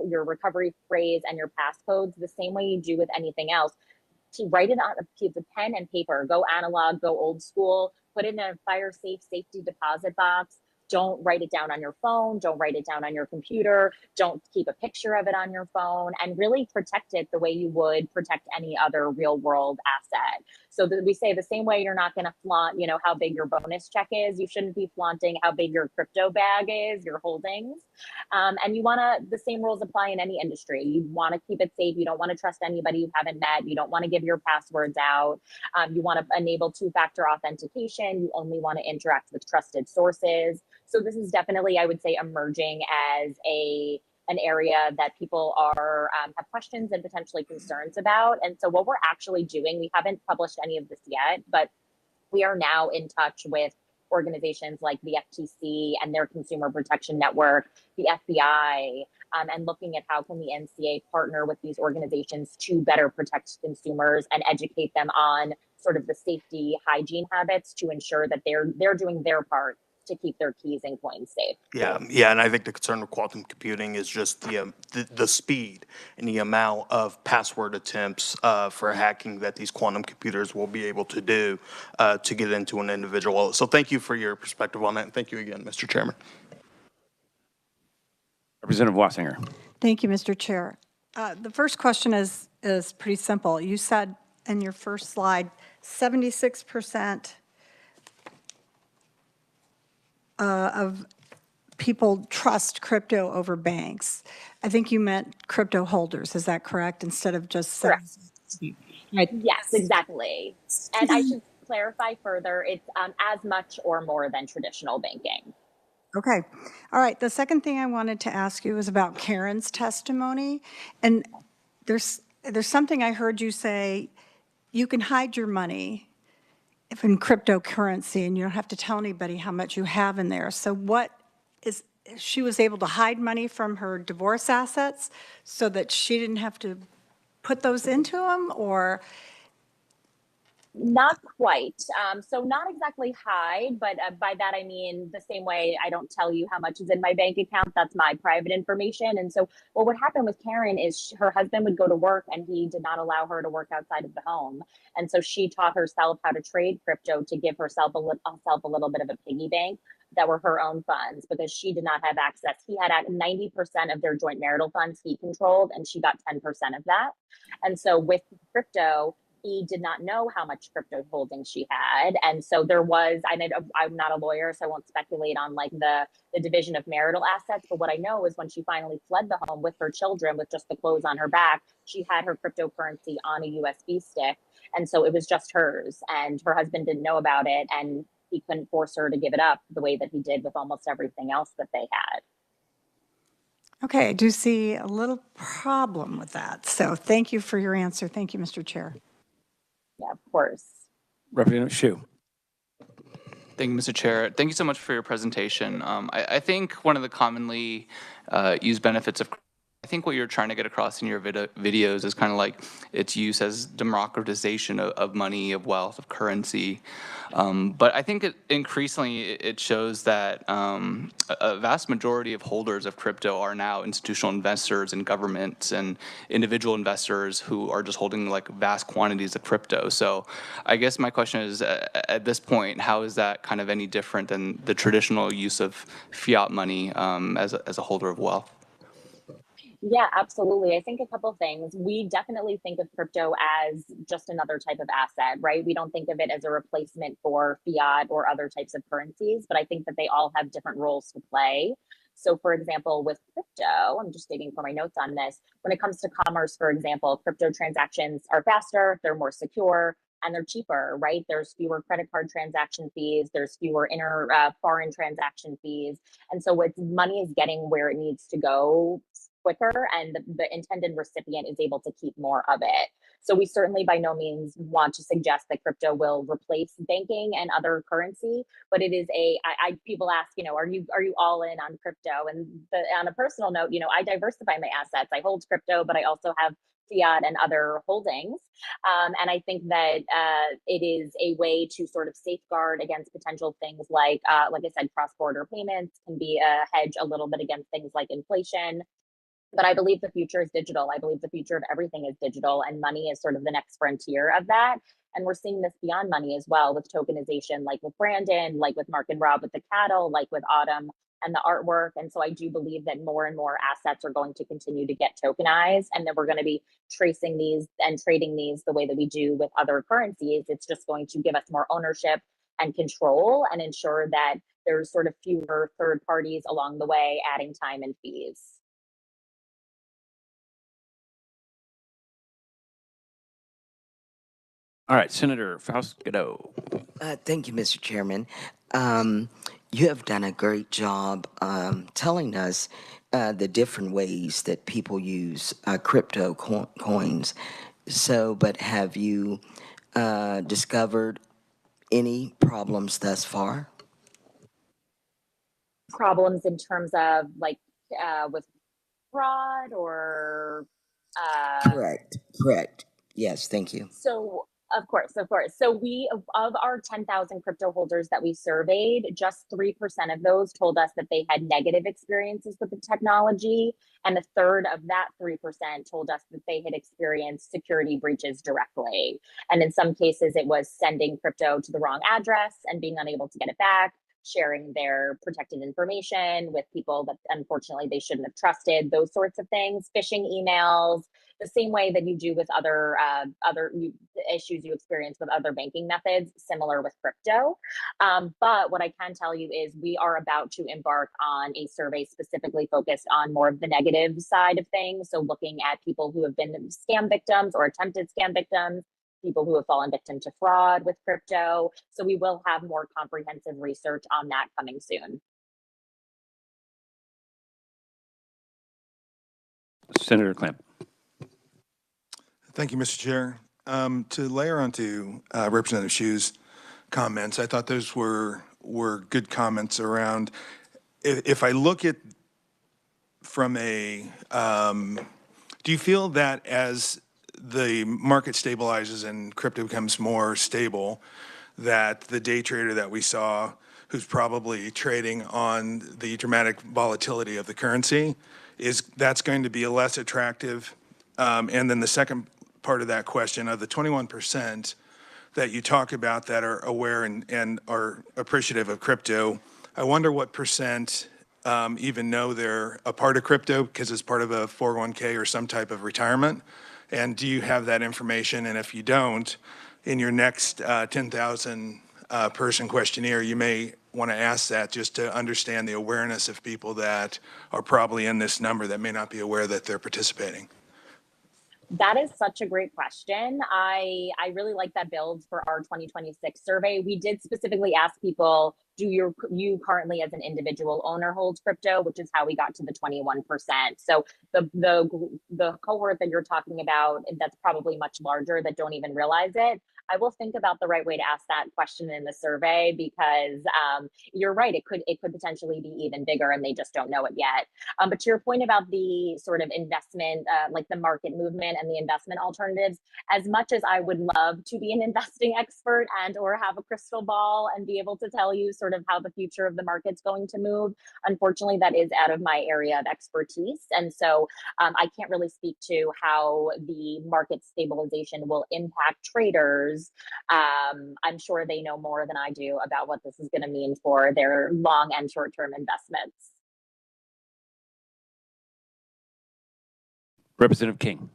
your recovery phrase and your passcodes, the same way you do with anything else. To write it on a piece of pen and paper, go analog, go old school, put it in a fire safe safety deposit box. Don't write it down on your phone. Don't write it down on your computer. Don't keep a picture of it on your phone, and really protect it the way you would protect any other real world asset. So we say the same way you're not going to flaunt, how big your bonus check is. You shouldn't be flaunting how big your crypto bag is, your holdings. And the same rules apply in any industry. You want to keep it safe. You don't want to trust anybody you haven't met. You don't want to give your passwords out. You want to enable two-factor authentication. You only want to interact with trusted sources. So this is definitely, I would say, emerging as an area that people are have questions and potentially concerns about. And so what we're actually doing, we haven't published any of this yet, but we are now in touch with organizations like the FTC and their Consumer Protection Network, the FBI, and looking at how can the NCA partner with these organizations to better protect consumers and educate them on sort of the safety hygiene habits to ensure that they're doing their part to keep their keys and coins safe. Yeah, and I think the concern with quantum computing is just the speed and the amount of password attempts for hacking that these quantum computers will be able to do to get into an individual. So thank you for your perspective on that, and thank you again, Mr. Chairman. Representative Wassinger. Thank you, Mr. Chair. The first question is pretty simple. You said in your first slide, 76% of people trust crypto over banks. I think you meant crypto holders. Is that correct? Instead of just correct. Right. Yes, exactly. And I should clarify further, it's as much or more than traditional banking. Okay. All right. The second thing I wanted to ask you is about Karen's testimony. And there's something I heard you say, you can hide your money if in cryptocurrency and you don't have to tell anybody how much you have in there. So she was able to hide money from her divorce assets so that she didn't have to put those into them, or? Not quite. So not exactly hide, but by that I mean the same way I don't tell you how much is in my bank account. That's my private information. And so what would happen with Karen is her husband would go to work and he did not allow her to work outside of the home. And so she taught herself how to trade crypto to give herself a little bit of a piggy bank that were her own funds, because she did not have access. He had 90% of their joint marital funds he controlled, and she got 10% of that. And so with crypto, he did not know how much crypto holdings she had. And so I'm not a lawyer, so I won't speculate on like the division of marital assets. But what I know is when she finally fled the home with her children, with just the clothes on her back, she had her cryptocurrency on a USB stick. And so it was just hers, and her husband didn't know about it. And he couldn't force her to give it up the way that he did with almost everything else that they had. Okay, I do see a little problem with that. So thank you for your answer. Thank you, Mr. Chair. Yeah, of course. Representative Shu. Thank you, Mr. Chair. Thank you so much for your presentation. I think one of the commonly used benefits of I think what you're trying to get across in your videos is kind of like its use as democratization of money, of wealth, of currency. But I think increasingly it shows that a vast majority of holders of crypto are now institutional investors and governments and individual investors who are just holding like vast quantities of crypto. So I guess my question is, at this point, how is that kind of any different than the traditional use of fiat money as a holder of wealth? Yeah, absolutely. I think a couple things. We definitely think of crypto as just another type of asset, right? We don't think of it as a replacement for fiat or other types of currencies, but I think that they all have different roles to play. So for example, with crypto, I'm just digging for my notes on this. When it comes to commerce, for example, crypto transactions are faster, they're more secure, and they're cheaper, right? There's fewer credit card transaction fees, there's fewer foreign transaction fees. And so what money is getting where it needs to go quicker, and the intended recipient is able to keep more of it. So we certainly by no means want to suggest that crypto will replace banking and other currency, but it is people ask, are you all in on crypto? And on a personal note, I diversify my assets. I hold crypto, but I also have fiat and other holdings. And I think that it is a way to sort of safeguard against potential things like I said, cross-border payments can be a hedge a little bit against things like inflation. But I believe the future is digital. I believe the future of everything is digital, and money is sort of the next frontier of that. And we're seeing this beyond money as well with tokenization, like with Brandon, like with Mark and Rob with the cattle, like with Autumn and the artwork. And so I do believe that more and more assets are going to continue to get tokenized, and that we're going to be tracing these and trading these the way that we do with other currencies. It's just going to give us more ownership and control and ensure that there's sort of fewer third parties along the way adding time and fees. All right, Senator Fausto. Thank you, Mr. Chairman. You have done a great job telling us the different ways that people use crypto coins. So, but have you discovered any problems thus far? Problems in terms of with fraud or Correct. Yes, thank you. So of course. So we, of our 10,000 crypto holders that we surveyed, just 3% of those told us that they had negative experiences with the technology. And a third of that 3% told us that they had experienced security breaches directly. And in some cases, it was sending crypto to the wrong address and being unable to get it back, sharing their protected information with people that unfortunately they shouldn't have trusted, those sorts of things, phishing emails, the same way that you do with other issues you experience with other banking methods, similar with crypto. But what I can tell you is we are about to embark on a survey specifically focused on more of the negative side of things. So looking at people who have been scam victims or attempted scam victims, people who have fallen victim to fraud with crypto. So we will have more comprehensive research on that coming soon. Senator Clamp. Thank you, Mr. Chair. To layer onto Representative Hsu's comments, I thought those were good comments around, if I look at from a, do you feel that as the market stabilizes and crypto becomes more stable, that the day trader that we saw who's probably trading on the dramatic volatility of the currency, that's going to be a less attractive? And then the second part of that question, of the 21% that you talk about that are aware and are appreciative of crypto, I wonder what percent even know they're a part of crypto because it's part of a 401k or some type of retirement. And do you have that information? And if you don't, in your next 10,000 person questionnaire, you may want to ask that just to understand the awareness of people that are probably in this number that may not be aware that they're participating. That is such a great question. I really like that build for our 2026 survey. We did specifically ask people, do you currently as an individual owner hold crypto, which is how we got to the 21%. So the cohort that you're talking about, that's probably much larger that don't even realize it. I will think about the right way to ask that question in the survey, because you're right, it could potentially be even bigger and they just don't know it yet. But to your point about the sort of investment, like the market movement and the investment alternatives, as much as I would love to be an investing expert and or have a crystal ball and be able to tell you sort of how the future of the market's going to move, unfortunately, that is out of my area of expertise. And so I can't really speak to how the market stabilization will impact traders. I'm sure they know more than I do about what this is going to mean for their long and short-term investments. Representative King.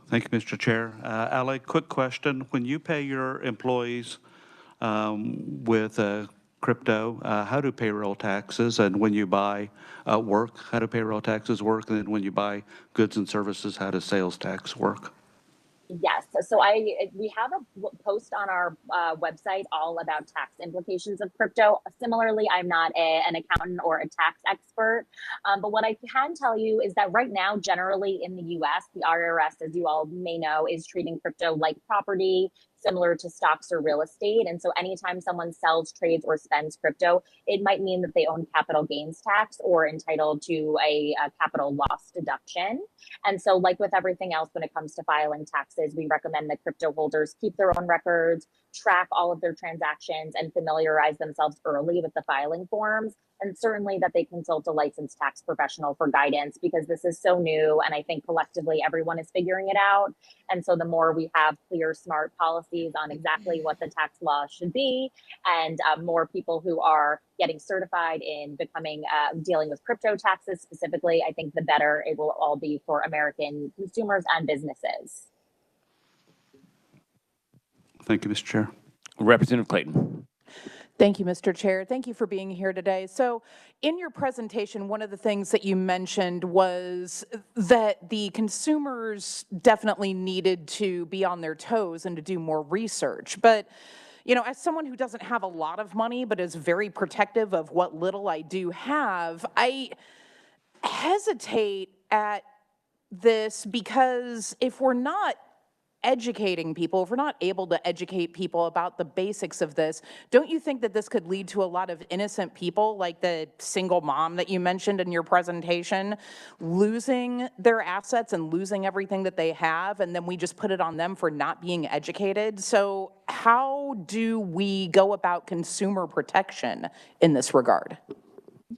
Thank you, Mr. Chair. Ali, quick question. When you pay your employees with crypto, how do payroll taxes, and when you buy work, how do payroll taxes work? And then when you buy goods and services, how does sales tax work? Yes, so we have a post on our website all about tax implications of crypto. Similarly, I'm not an accountant or a tax expert, but what I can tell you is that right now, generally in the US, the IRS, as you all may know, is treating crypto like property, similar to stocks or real estate. And so anytime someone sells, trades, or spends crypto, it might mean that they own capital gains tax or entitled to a capital loss deduction. And so, like with everything else, when it comes to filing taxes, we recommend that crypto holders keep their own records, track all of their transactions, and familiarize themselves early with the filing forms. And certainly that they consult a licensed tax professional for guidance, because this is so new. And I think collectively everyone is figuring it out. And so the more we have clear, smart policies on exactly what the tax law should be, and more people who are getting certified in becoming dealing with crypto taxes specifically, I think the better it will all be for American consumers and businesses. Thank you, Mr. Chair. Representative Clayton. Thank you, Mr. Chair. Thank you for being here today. So in your presentation, one of the things that you mentioned was that the consumers definitely needed to be on their toes and to do more research. But you know, as someone who doesn't have a lot of money but is very protective of what little I do have, I hesitate at this, because if we're not educating people, if we're not able to educate people about the basics of this, don't you think that this could lead to a lot of innocent people, like the single mom that you mentioned in your presentation, losing their assets and losing everything that they have, and then we just put it on them for not being educated? So how do we go about consumer protection in this regard?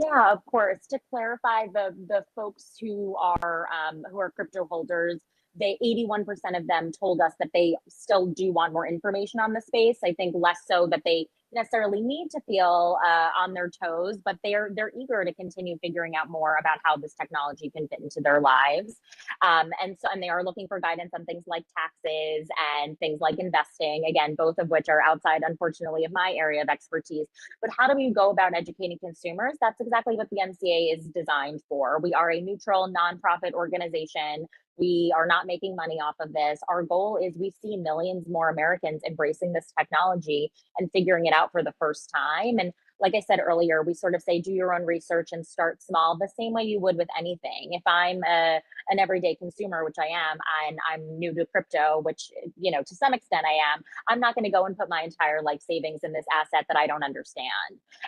Yeah, of course. To clarify, the folks who are crypto holders, 81% of them told us that they still do want more information on the space. I think less so that they necessarily need to feel on their toes, but they're eager to continue figuring out more about how this technology can fit into their lives. And they are looking for guidance on things like taxes and things like investing, again, both of which are outside, unfortunately, of my area of expertise. But how do we go about educating consumers? That's exactly what the NCA is designed for. We are a neutral nonprofit organization. We are not making money off of this. Our goal is we see millions more Americans embracing this technology and figuring it out for the first time. And like I said earlier, we sort of say, do your own research and start small, the same way you would with anything. If I'm an everyday consumer, which I am, and I'm new to crypto, which, you know, to some extent I am, I'm not going to go and put my entire life savings in this asset that I don't understand.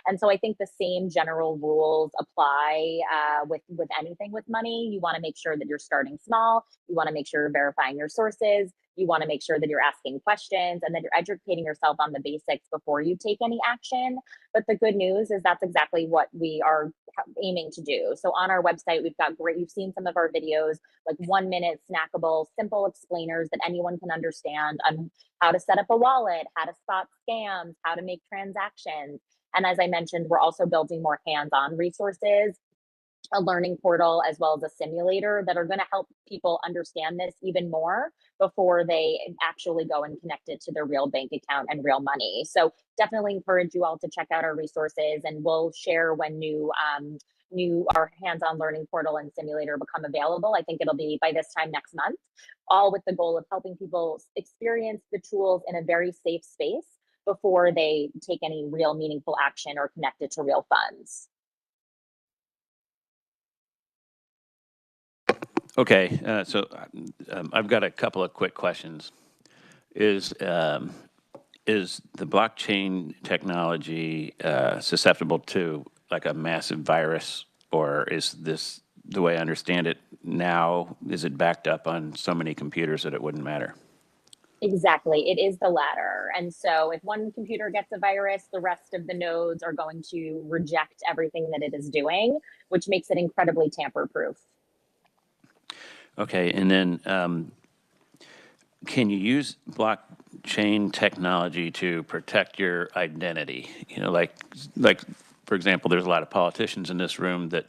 And so I think the same general rules apply with anything with money. You want to make sure that you're starting small. You want to make sure you're verifying your sources. You want to make sure that you're asking questions and that you're educating yourself on the basics before you take any action. But the good news is that's exactly what we are aiming to do. So on our website, we've got you've seen some of our videos, like 1 minute snackable, simple explainers that anyone can understand on how to set up a wallet, how to spot scams, how to make transactions. And as I mentioned, we're also building more hands-on resources, a learning portal, as well as a simulator that are going to help people understand this even more before they actually go and connect it to their real bank account and real money. So definitely encourage you all to check out our resources, and we'll share when our hands-on learning portal and simulator become available. I think it'll be by this time next month, all with the goal of helping people experience the tools in a very safe space before they take any real meaningful action or connect it to real funds. Okay, so I've got a couple of quick questions. Is the blockchain technology susceptible to like a massive virus, or is this, the way I understand it now, is it backed up on so many computers that it wouldn't matter? Exactly, it is the latter. And so if one computer gets a virus, the rest of the nodes are going to reject everything that it is doing, which makes it incredibly tamper-proof. Okay, and then can you use blockchain technology to protect your identity? You know, like for example, there's a lot of politicians in this room that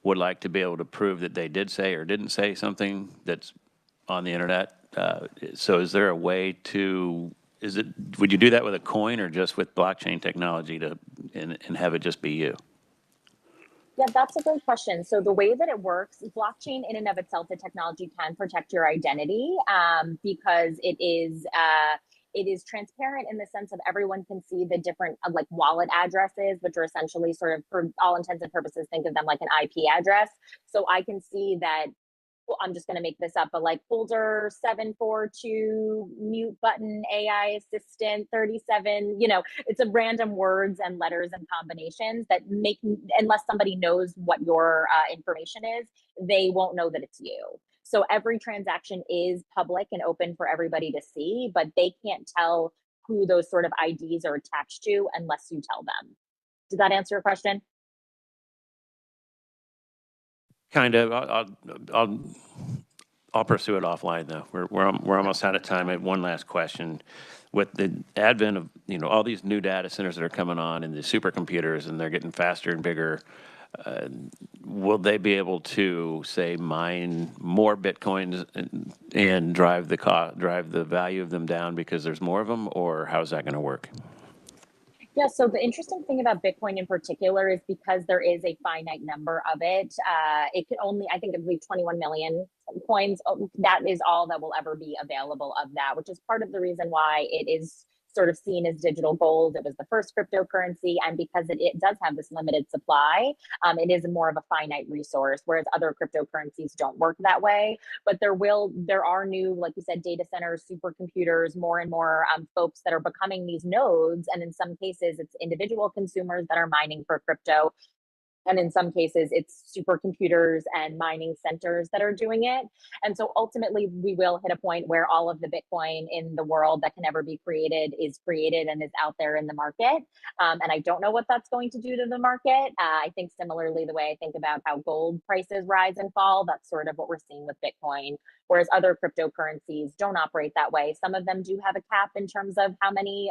would like to be able to prove that they did say or didn't say something that's on the internet. So is there a way to would you do that with a coin or just with blockchain technology and have it just be you? Yeah, that's a great question. So the way that it works, blockchain in and of itself, the technology can protect your identity because it is transparent in the sense of everyone can see the different like wallet addresses, which are essentially sort of, for all intents and purposes, think of them like an IP address. So I can see that, well, I'm just going to make this up, but like folder 742 mute button AI assistant 37, it's a random words and letters and combinations that make, unless somebody knows what your information is, they won't know that it's you. So every transaction is public and open for everybody to see, but they can't tell who those sort of IDs are attached to unless you tell them. Does that answer your question? Kind of. I'll pursue it offline though. We're almost out of time. I have one last question. With the advent of all these new data centers that are coming on and the supercomputers and they're getting faster and bigger, will they be able to say mine more bitcoins and drive the value of them down because there's more of them, or how's that going to work? Yeah, so the interesting thing about Bitcoin in particular is because there is a finite number of it, it could only, I think, I believe 21 million coins. That is all that will ever be available of that, which is part of the reason why it is sort of seen as digital gold. It was the first cryptocurrency, and because it does have this limited supply, it is more of a finite resource, whereas other cryptocurrencies don't work that way. But there are new, like you said, data centers, supercomputers, more and more folks that are becoming these nodes, and in some cases, it's individual consumers that are mining for crypto. And in some cases, it's supercomputers and mining centers that are doing it. And so ultimately, we will hit a point where all of the Bitcoin in the world that can ever be created is created and is out there in the market. And I don't know what that's going to do to the market. I think similarly, the way I think about how gold prices rise and fall, that's sort of what we're seeing with Bitcoin. Whereas other cryptocurrencies don't operate that way. Some of them do have a cap in terms of how many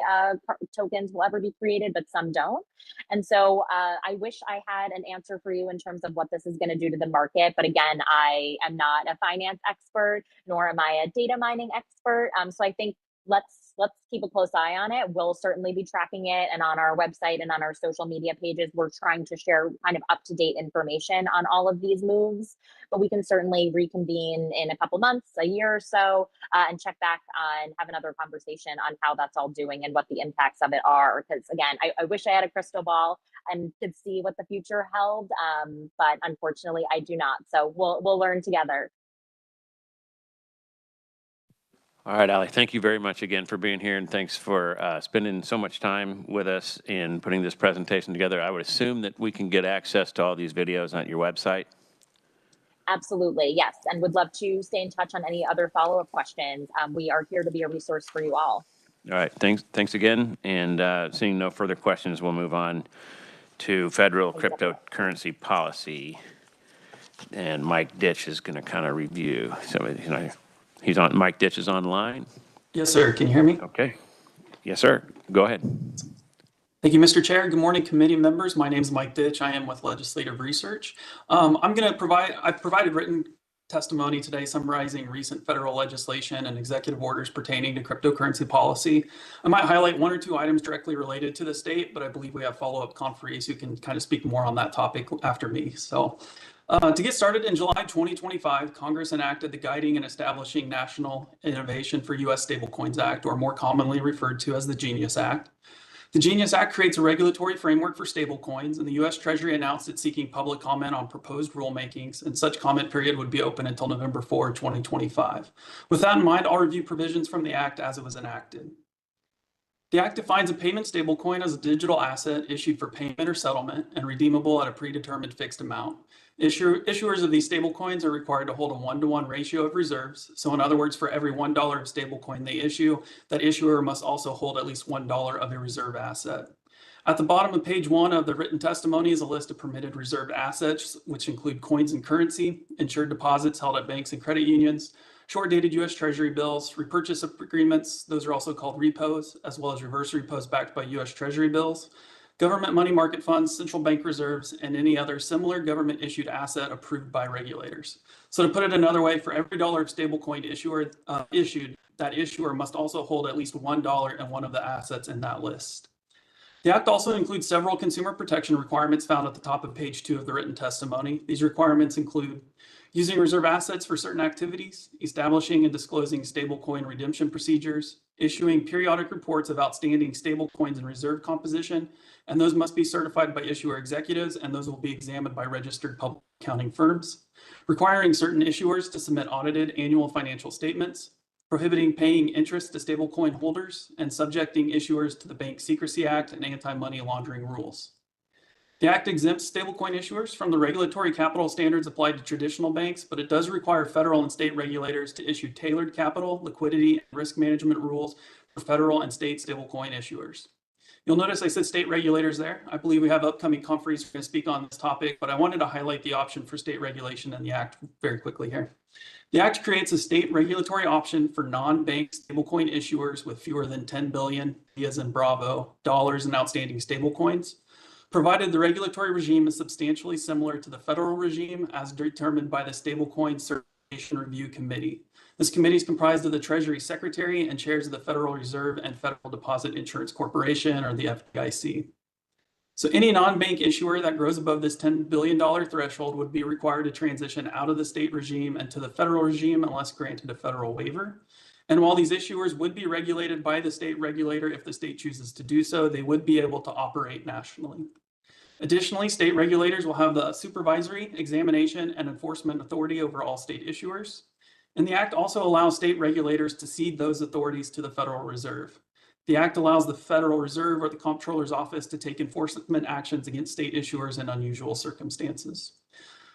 tokens will ever be created, but some don't. And so I wish I had an answer for you in terms of what this is going to do to the market. But again, I am not a finance expert, nor am I a data mining expert. So I think let's keep a close eye on it. We'll certainly be tracking it, and on our website and on our social media pages, we're trying to share kind of up-to-date information on all of these moves. But we can certainly reconvene in a couple months, a year or so, and check back and have another conversation on how that's all doing and what the impacts of it are. Because again, I wish I had a crystal ball and could see what the future held, but unfortunately, I do not. So we'll learn together. All right, Ali, thank you very much again for being here, and thanks for spending so much time with us in putting this presentation together. I would assume that we can get access to all these videos on your website. Absolutely, yes, and would love to stay in touch on any other follow-up questions. We are here to be a resource for you all. All right, thanks again, and seeing no further questions, we'll move on to federal cryptocurrency policy, and Mike Ditch is going to kind of review. So he's on. Mike Ditch is online. Yes, sir. Can you hear me? Okay. Yes, sir. Go ahead. Thank you, Mr. Chair. Good morning, committee members. My name is Mike Ditch. I am with Legislative Research. I've provided written testimony today summarizing recent federal legislation and executive orders pertaining to cryptocurrency policy. I might highlight one or two items directly related to the state, but I believe we have follow-up conferees who can kind of speak more on that topic after me. So to get started, in July 2025, Congress enacted the Guiding and Establishing National Innovation for U.S. Stablecoins Act, or more commonly referred to as the GENIUS Act. The GENIUS Act creates a regulatory framework for stablecoins, and the U.S. Treasury announced it's seeking public comment on proposed rulemakings, and such comment period would be open until November 4, 2025. With that in mind, I'll review provisions from the Act as it was enacted. The Act defines a payment stablecoin as a digital asset issued for payment or settlement and redeemable at a predetermined fixed amount. Issuers of these stablecoins are required to hold a 1-to-1 ratio of reserves. So in other words, for every $1 of stablecoin they issue, that issuer must also hold at least $1 of a reserve asset. At the bottom of page 1 of the written testimony is a list of permitted reserved assets, which include coins and currency, insured deposits held at banks and credit unions, short-dated U.S. Treasury bills, repurchase agreements, those are also called repos, as well as reverse repos backed by U.S. Treasury bills, government money market funds, central bank reserves, and any other similar government-issued asset approved by regulators. So to put it another way, for every dollar of stablecoin issued, that issuer must also hold at least $1 in one of the assets in that list. The Act also includes several consumer protection requirements found at the top of page 2 of the written testimony. These requirements include using reserve assets for certain activities, establishing and disclosing stablecoin redemption procedures, issuing periodic reports of outstanding stablecoins and reserve composition, and those must be certified by issuer executives, and those will be examined by registered public accounting firms, requiring certain issuers to submit audited annual financial statements, prohibiting paying interest to stablecoin holders, and subjecting issuers to the Bank Secrecy Act and anti-money laundering rules. The Act exempts stablecoin issuers from the regulatory capital standards applied to traditional banks, but it does require federal and state regulators to issue tailored capital, liquidity, and risk management rules for federal and state stablecoin issuers. You'll notice I said state regulators there. I believe we have upcoming conferences going to speak on this topic, but I wanted to highlight the option for state regulation in the Act very quickly here. The Act creates a state regulatory option for non-bank stablecoin issuers with fewer than 10 billion, B as in Bravo, dollars in outstanding stablecoins, provided the regulatory regime is substantially similar to the federal regime as determined by the Stablecoin Certification Review Committee. This committee is comprised of the Treasury Secretary and chairs of the Federal Reserve and Federal Deposit Insurance Corporation, or the FDIC. So any non-bank issuer that grows above this $10 billion threshold would be required to transition out of the state regime and to the federal regime unless granted a federal waiver. And while these issuers would be regulated by the state regulator if the state chooses to do so, they would be able to operate nationally. Additionally, state regulators will have the supervisory, examination, and enforcement authority over all state issuers. And the Act also allows state regulators to cede those authorities to the Federal Reserve. The Act allows the Federal Reserve or the Comptroller's Office to take enforcement actions against state issuers in unusual circumstances.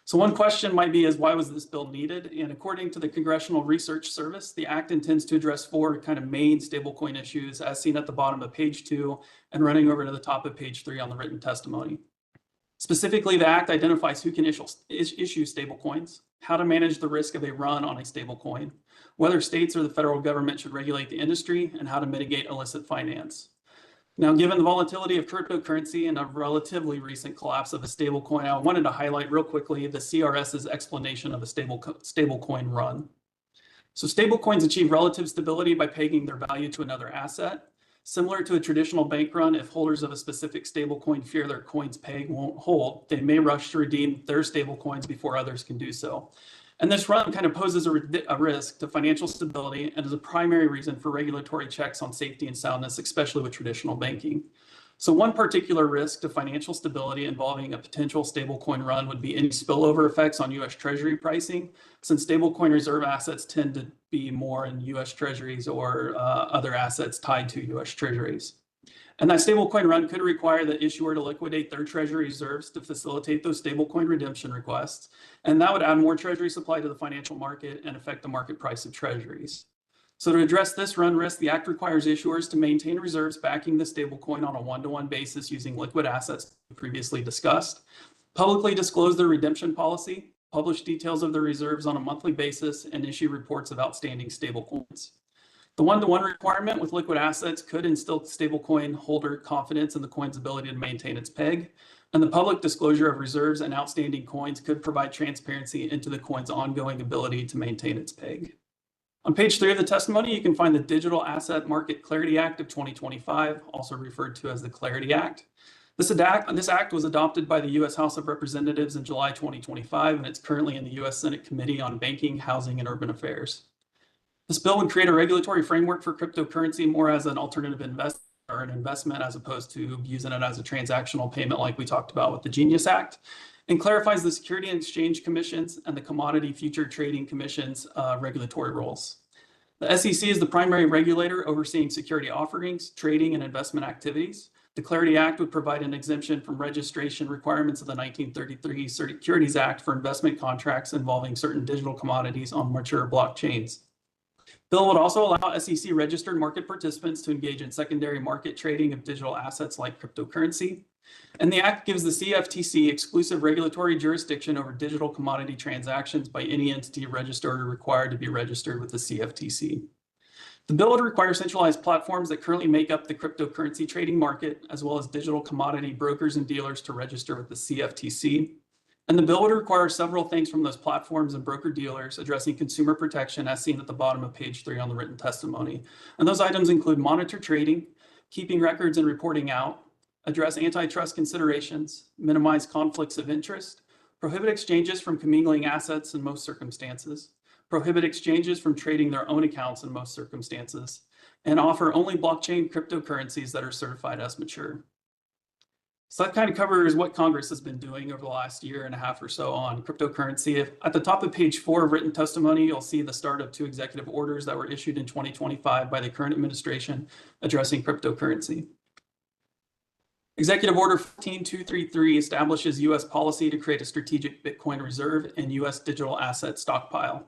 So one question might be why was this bill needed? And according to the Congressional Research Service, the Act intends to address 4 kind of main stablecoin issues as seen at the bottom of page 2 and running over to the top of page 3 on the written testimony. Specifically, the Act identifies who can issue stablecoins, how to manage the risk of a run on a stablecoin, whether states or the federal government should regulate the industry, and how to mitigate illicit finance. Now, given the volatility of cryptocurrency and a relatively recent collapse of a stablecoin, I wanted to highlight real quickly the CRS's explanation of a stablecoin run. So stablecoins achieve relative stability by pegging their value to another asset. Similar to a traditional bank run, if holders of a specific stablecoin fear their coin's peg won't hold, they may rush to redeem their stablecoins before others can do so. And this run kind of poses a risk to financial stability and is a primary reason for regulatory checks on safety and soundness, especially with traditional banking. So one particular risk to financial stability involving a potential stablecoin run would be any spillover effects on U.S. Treasury pricing, since stablecoin reserve assets tend to be more in U.S. Treasuries or other assets tied to U.S. Treasuries. And that stablecoin run could require the issuer to liquidate their Treasury reserves to facilitate those stablecoin redemption requests. And that would add more Treasury supply to the financial market and affect the market price of Treasuries. So to address this run risk, the Act requires issuers to maintain reserves backing the stablecoin on a one-to-one basis using liquid assets previously discussed, publicly disclose their redemption policy, publish details of their reserves on a monthly basis, and issue reports of outstanding stablecoins. The one-to-one requirement with liquid assets could instill stablecoin holder confidence in the coin's ability to maintain its peg, and the public disclosure of reserves and outstanding coins could provide transparency into the coin's ongoing ability to maintain its peg. On page 3 of the testimony, you can find the Digital Asset Market Clarity Act of 2025, also referred to as the Clarity Act. This act was adopted by the U.S. House of Representatives in July 2025, and it's currently in the U.S. Senate Committee on Banking, Housing, and Urban Affairs. This bill would create a regulatory framework for cryptocurrency more as an alternative investment or an investment as opposed to using it as a transactional payment like we talked about with the Genius Act, and clarifies the Security and Exchange Commission's and the Commodity Future Trading Commission's regulatory roles. The SEC is the primary regulator overseeing security offerings, trading, and investment activities. The Clarity Act would provide an exemption from registration requirements of the 1933 Securities Act for investment contracts involving certain digital commodities on mature blockchains. Bill would also allow SEC registered market participants to engage in secondary market trading of digital assets like cryptocurrency. And the Act gives the CFTC exclusive regulatory jurisdiction over digital commodity transactions by any entity registered or required to be registered with the CFTC. The bill would require centralized platforms that currently make up the cryptocurrency trading market, as well as digital commodity brokers and dealers to register with the CFTC. And the bill would require several things from those platforms and broker dealers addressing consumer protection, as seen at the bottom of page 3 on the written testimony. And those items include monitor trading, keeping records and reporting out, address antitrust considerations, minimize conflicts of interest, prohibit exchanges from commingling assets in most circumstances, prohibit exchanges from trading their own accounts in most circumstances, and offer only blockchain cryptocurrencies that are certified as mature. So that kind of covers what Congress has been doing over the last year and a half or so on cryptocurrency. At the top of page 4 of written testimony, you'll see the start of 2 executive orders that were issued in 2025 by the current administration addressing cryptocurrency. Executive Order 14233 establishes U.S. policy to create a strategic Bitcoin reserve and U.S. digital asset stockpile.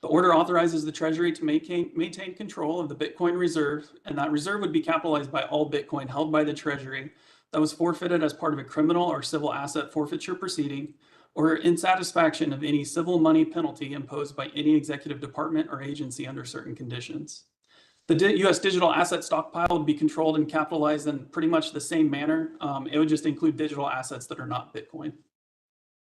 The order authorizes the Treasury to maintain control of the Bitcoin reserve, and that reserve would be capitalized by all Bitcoin held by the Treasury that was forfeited as part of a criminal or civil asset forfeiture proceeding, or in satisfaction of any civil money penalty imposed by any executive department or agency under certain conditions. The U.S. digital asset stockpile would be controlled and capitalized in pretty much the same manner. It would just include digital assets that are not Bitcoin.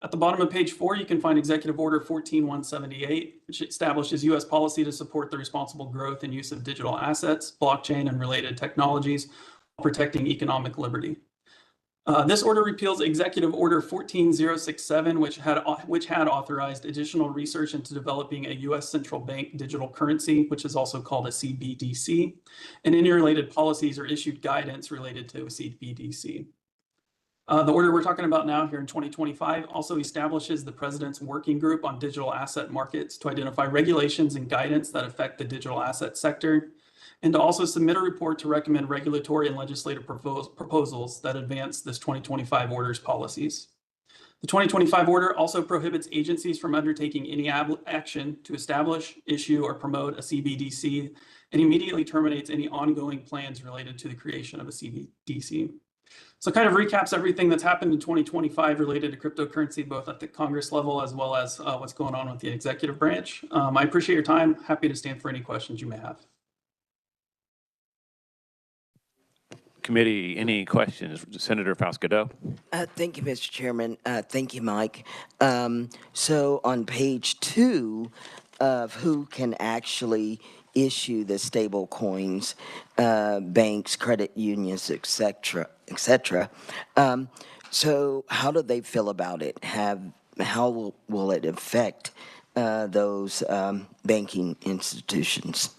At the bottom of page 4, you can find Executive Order 14178, which establishes U.S. policy to support the responsible growth and use of digital assets, blockchain, and related technologies, while protecting economic liberty. This order repeals Executive Order 14067, which had authorized additional research into developing a U.S. central bank digital currency, which is also called a CBDC, and any related policies or issued guidance related to a CBDC. The order we're talking about now here in 2025 also establishes the President's Working Group on Digital Asset Markets to identify regulations and guidance that affect the digital asset sector, and to also submit a report to recommend regulatory and legislative proposals that advance this 2025 order's policies. The 2025 order also prohibits agencies from undertaking any action to establish, issue, or promote a CBDC, and immediately terminates any ongoing plans related to the creation of a CBDC. So it kind of recaps everything that's happened in 2025 related to cryptocurrency, both at the Congress level as well as what's going on with the executive branch. I appreciate your time. Happy to stand for any questions you may have. Committee, any questions? Senator Falscadeau. Thank you, Mr. Chairman. Thank you, Mike. So on page 2 of who can actually issue the stable coins, banks, credit unions, etc., etc. So how do they feel about it? How will it affect those banking institutions?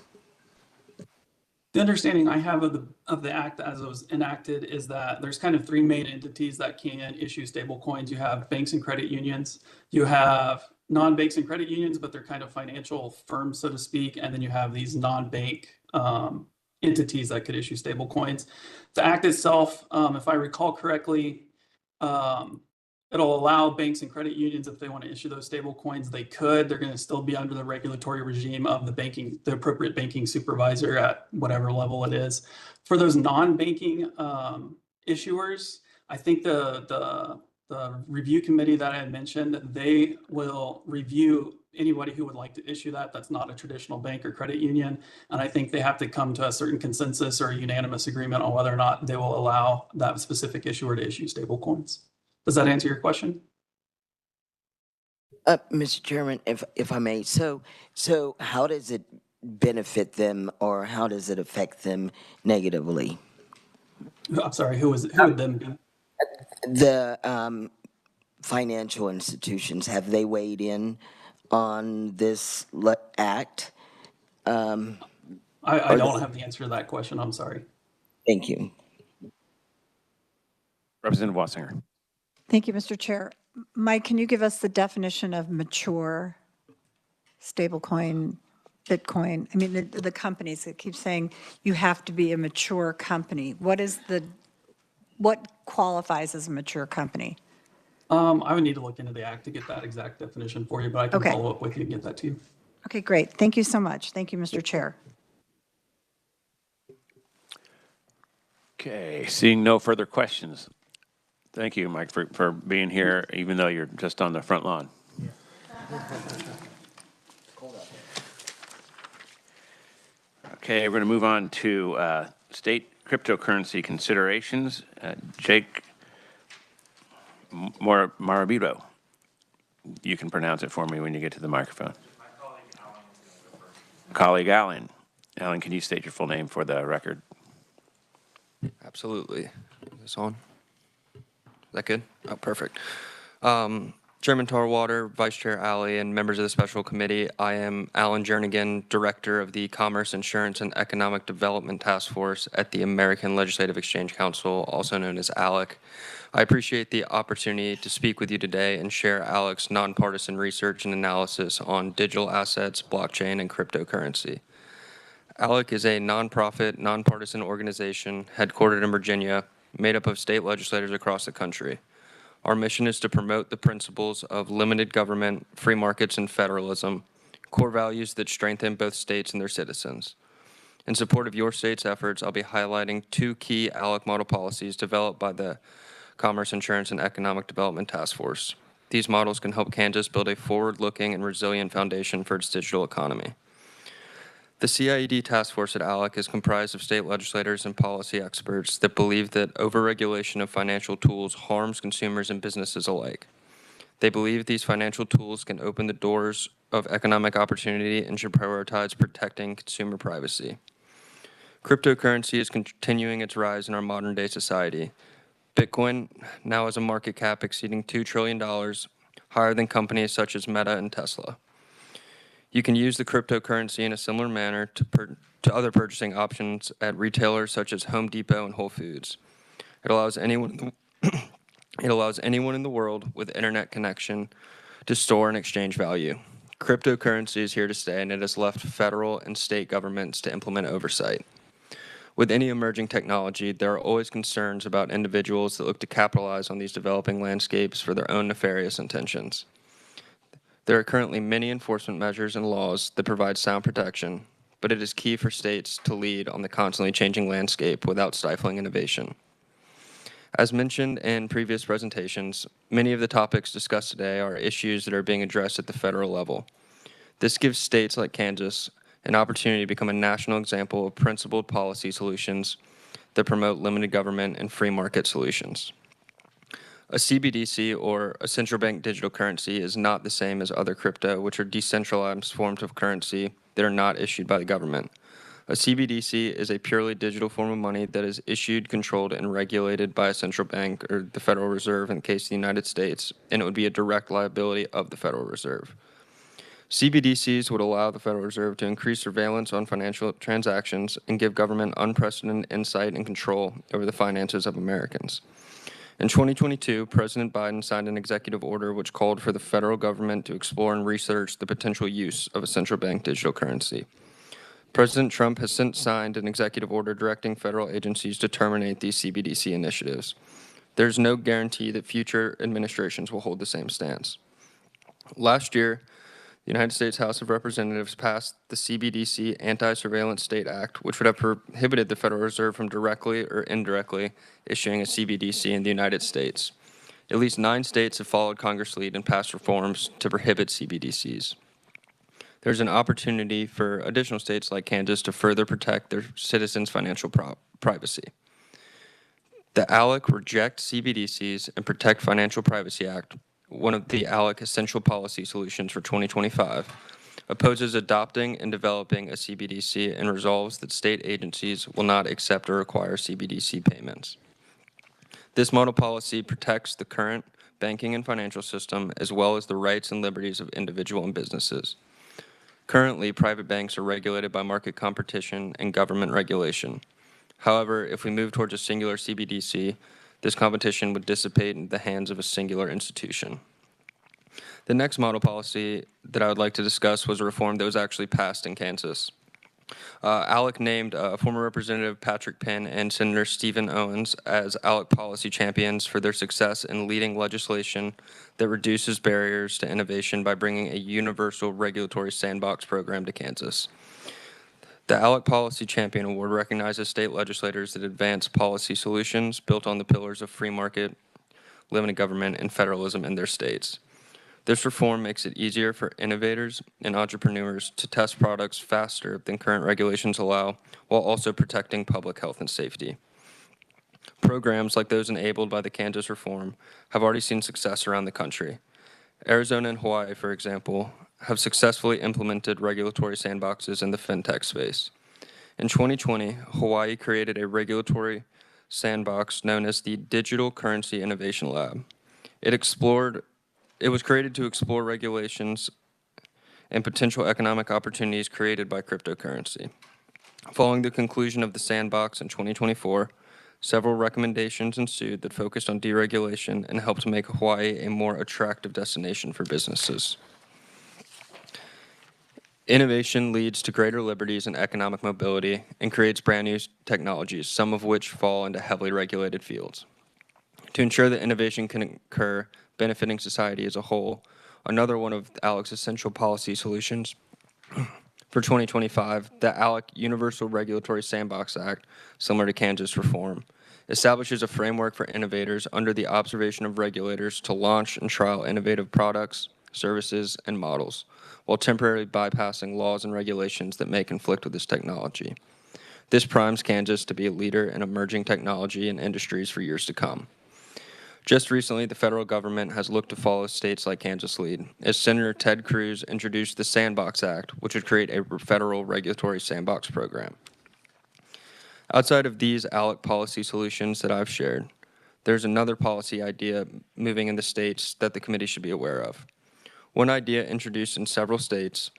The understanding I have of the act as it was enacted is that there's kind of 3 main entities that can issue stable coins. You have banks and credit unions. You have non-banks and credit unions, but they're kind of financial firms, so to speak. And then you have these non-bank entities that could issue stable coins. The act itself, if I recall correctly, it'll allow banks and credit unions, if they want to issue those stable coins, they could. They're going to still be under the regulatory regime of the appropriate banking supervisor at whatever level it is. For those non-banking issuers, I think the review committee that I had mentioned, they will review anybody who would like to issue that's not a traditional bank or credit union. And I think they have to come to a certain consensus or a unanimous agreement on whether or not they will allow that specific issuer to issue stable coins. Does that answer your question? Mr. Chairman, if I may, so how does it benefit them, or how does it affect them negatively? I'm sorry, who would them be? The financial institutions, have they weighed in on this act? I don't have the answer to that question. I'm sorry. Thank you. Representative Wassinger. Thank you, Mr. Chair. Mike, can you give us the definition of mature stablecoin, Bitcoin? I mean, the companies that keep saying you have to be a mature company. What qualifies as a mature company? I would need to look into the act to get that exact definition for you, but I can follow up with you and get that to you. Okay, great. Thank you so much. Thank you, Mr. Chair. Okay, seeing no further questions. Thank you, Mike, for being here, even though you're just on the front lawn. Okay, we're going to move on to state cryptocurrency considerations. Jake Marabito, you can pronounce it for me when you get to the microphone. Colleague Allen. Allen, can you state your full name for the record? Absolutely. Is this on? Is that good? Oh, perfect. Chairman Tarwater, Vice Chair Alley, and members of the special committee, I am Alan Jernigan, Director of the Commerce, Insurance, and Economic Development Task Force at the American Legislative Exchange Council, also known as ALEC. I appreciate the opportunity to speak with you today and share ALEC's nonpartisan research and analysis on digital assets, blockchain, and cryptocurrency. ALEC is a nonprofit, nonpartisan organization headquartered in Virginia, made up of state legislators across the country. Our mission is to promote the principles of limited government, free markets, and federalism, core values that strengthen both states and their citizens. In support of your state's efforts, I'll be highlighting two key ALEC model policies developed by the Commerce, Insurance, and Economic Development Task Force. These models can help Kansas build a forward-looking and resilient foundation for its digital economy. The CIED task force at ALEC is comprised of state legislators and policy experts that believe that overregulation of financial tools harms consumers and businesses alike. They believe these financial tools can open the doors of economic opportunity and should prioritize protecting consumer privacy. Cryptocurrency is continuing its rise in our modern-day society. Bitcoin now has a market cap exceeding $2 trillion, higher than companies such as Meta and Tesla. You can use the cryptocurrency in a similar manner to other purchasing options at retailers such as Home Depot and Whole Foods. It allows anyone in the world with internet connection to store and exchange value. Cryptocurrency is here to stay, and it has left federal and state governments to implement oversight. With any emerging technology, there are always concerns about individuals that look to capitalize on these developing landscapes for their own nefarious intentions. There are currently many enforcement measures and laws that provide sound protection, but it is key for states to lead on the constantly changing landscape without stifling innovation. As mentioned in previous presentations, many of the topics discussed today are issues that are being addressed at the federal level. This gives states like Kansas an opportunity to become a national example of principled policy solutions that promote limited government and free market solutions. A CBDC, or a central bank digital currency, is not the same as other crypto, which are decentralized forms of currency that are not issued by the government. A CBDC is a purely digital form of money that is issued, controlled, and regulated by a central bank, or the Federal Reserve in the case of the United States, and it would be a direct liability of the Federal Reserve. CBDCs would allow the Federal Reserve to increase surveillance on financial transactions and give government unprecedented insight and control over the finances of Americans. In 2022, President Biden signed an executive order which called for the federal government to explore and research the potential use of a central bank digital currency. President Trump has since signed an executive order directing federal agencies to terminate these CBDC initiatives. There's no guarantee that future administrations will hold the same stance. Last year, the United States House of Representatives passed the CBDC Anti-Surveillance State Act, which would have prohibited the Federal Reserve from directly or indirectly issuing a CBDC in the United States. At least 9 states have followed Congress' lead and passed reforms to prohibit CBDCs. There's an opportunity for additional states like Kansas to further protect their citizens' financial privacy. The ALEC Reject CBDCs and Protect Financial Privacy Act, one of the ALEC essential policy solutions for 2025, opposes adopting and developing a CBDC and resolves that state agencies will not accept or require CBDC payments. This model policy protects the current banking and financial system as well as the rights and liberties of individuals and businesses. Currently, private banks are regulated by market competition and government regulation. However, if we move towards a singular CBDC, this competition would dissipate in the hands of a singular institution. The next model policy that I would like to discuss was a reform that was actually passed in Kansas. ALEC named former Representative Patrick Penn and Senator Stephen Owens as ALEC policy champions for their success in leading legislation that reduces barriers to innovation by bringing a universal regulatory sandbox program to Kansas. The ALEC Policy Champion Award recognizes state legislators that advance policy solutions built on the pillars of free market, limited government, and federalism in their states. This reform makes it easier for innovators and entrepreneurs to test products faster than current regulations allow, while also protecting public health and safety. Programs like those enabled by the Kansas reform have already seen success around the country. Arizona and Hawaii, for example, have successfully implemented regulatory sandboxes in the fintech space. In 2020, Hawaii created a regulatory sandbox known as the Digital Currency Innovation Lab. It was created to explore regulations and potential economic opportunities created by cryptocurrency. Following the conclusion of the sandbox in 2024, several recommendations ensued that focused on deregulation and helped make Hawaii a more attractive destination for businesses. Innovation leads to greater liberties and economic mobility and creates brand new technologies, some of which fall into heavily regulated fields. To ensure that innovation can occur, benefiting society as a whole, another one of ALEC's essential policy solutions for 2025, the ALEC Universal Regulatory Sandbox Act, similar to Kansas reform, establishes a framework for innovators under the observation of regulators to launch and trial innovative products, services, and models, while temporarily bypassing laws and regulations that may conflict with this technology. This primes Kansas to be a leader in emerging technology and industries for years to come. Just recently, the federal government has looked to follow states like Kansas' lead, as Senator Ted Cruz introduced the Sandbox Act, which would create a federal regulatory sandbox program. Outside of these ALEC policy solutions that I've shared, there's another policy idea moving in the states that the committee should be aware of. One idea introduced in several states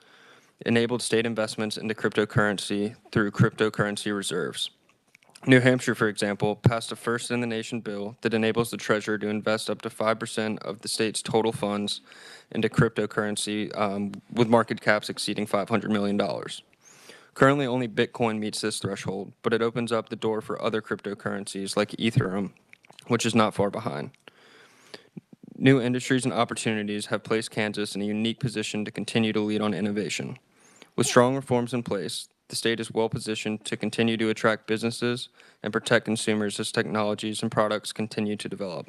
enabled state investments into cryptocurrency through cryptocurrency reserves. New Hampshire, for example, passed a first-in-the-nation bill that enables the treasurer to invest up to 5% of the state's total funds into cryptocurrency with market caps exceeding $500 million. Currently, only Bitcoin meets this threshold, but it opens up the door for other cryptocurrencies like Ethereum, which is not far behind. New industries and opportunities have placed Kansas in a unique position to continue to lead on innovation. With strong reforms in place, the state is well positioned to continue to attract businesses and protect consumers as technologies and products continue to develop.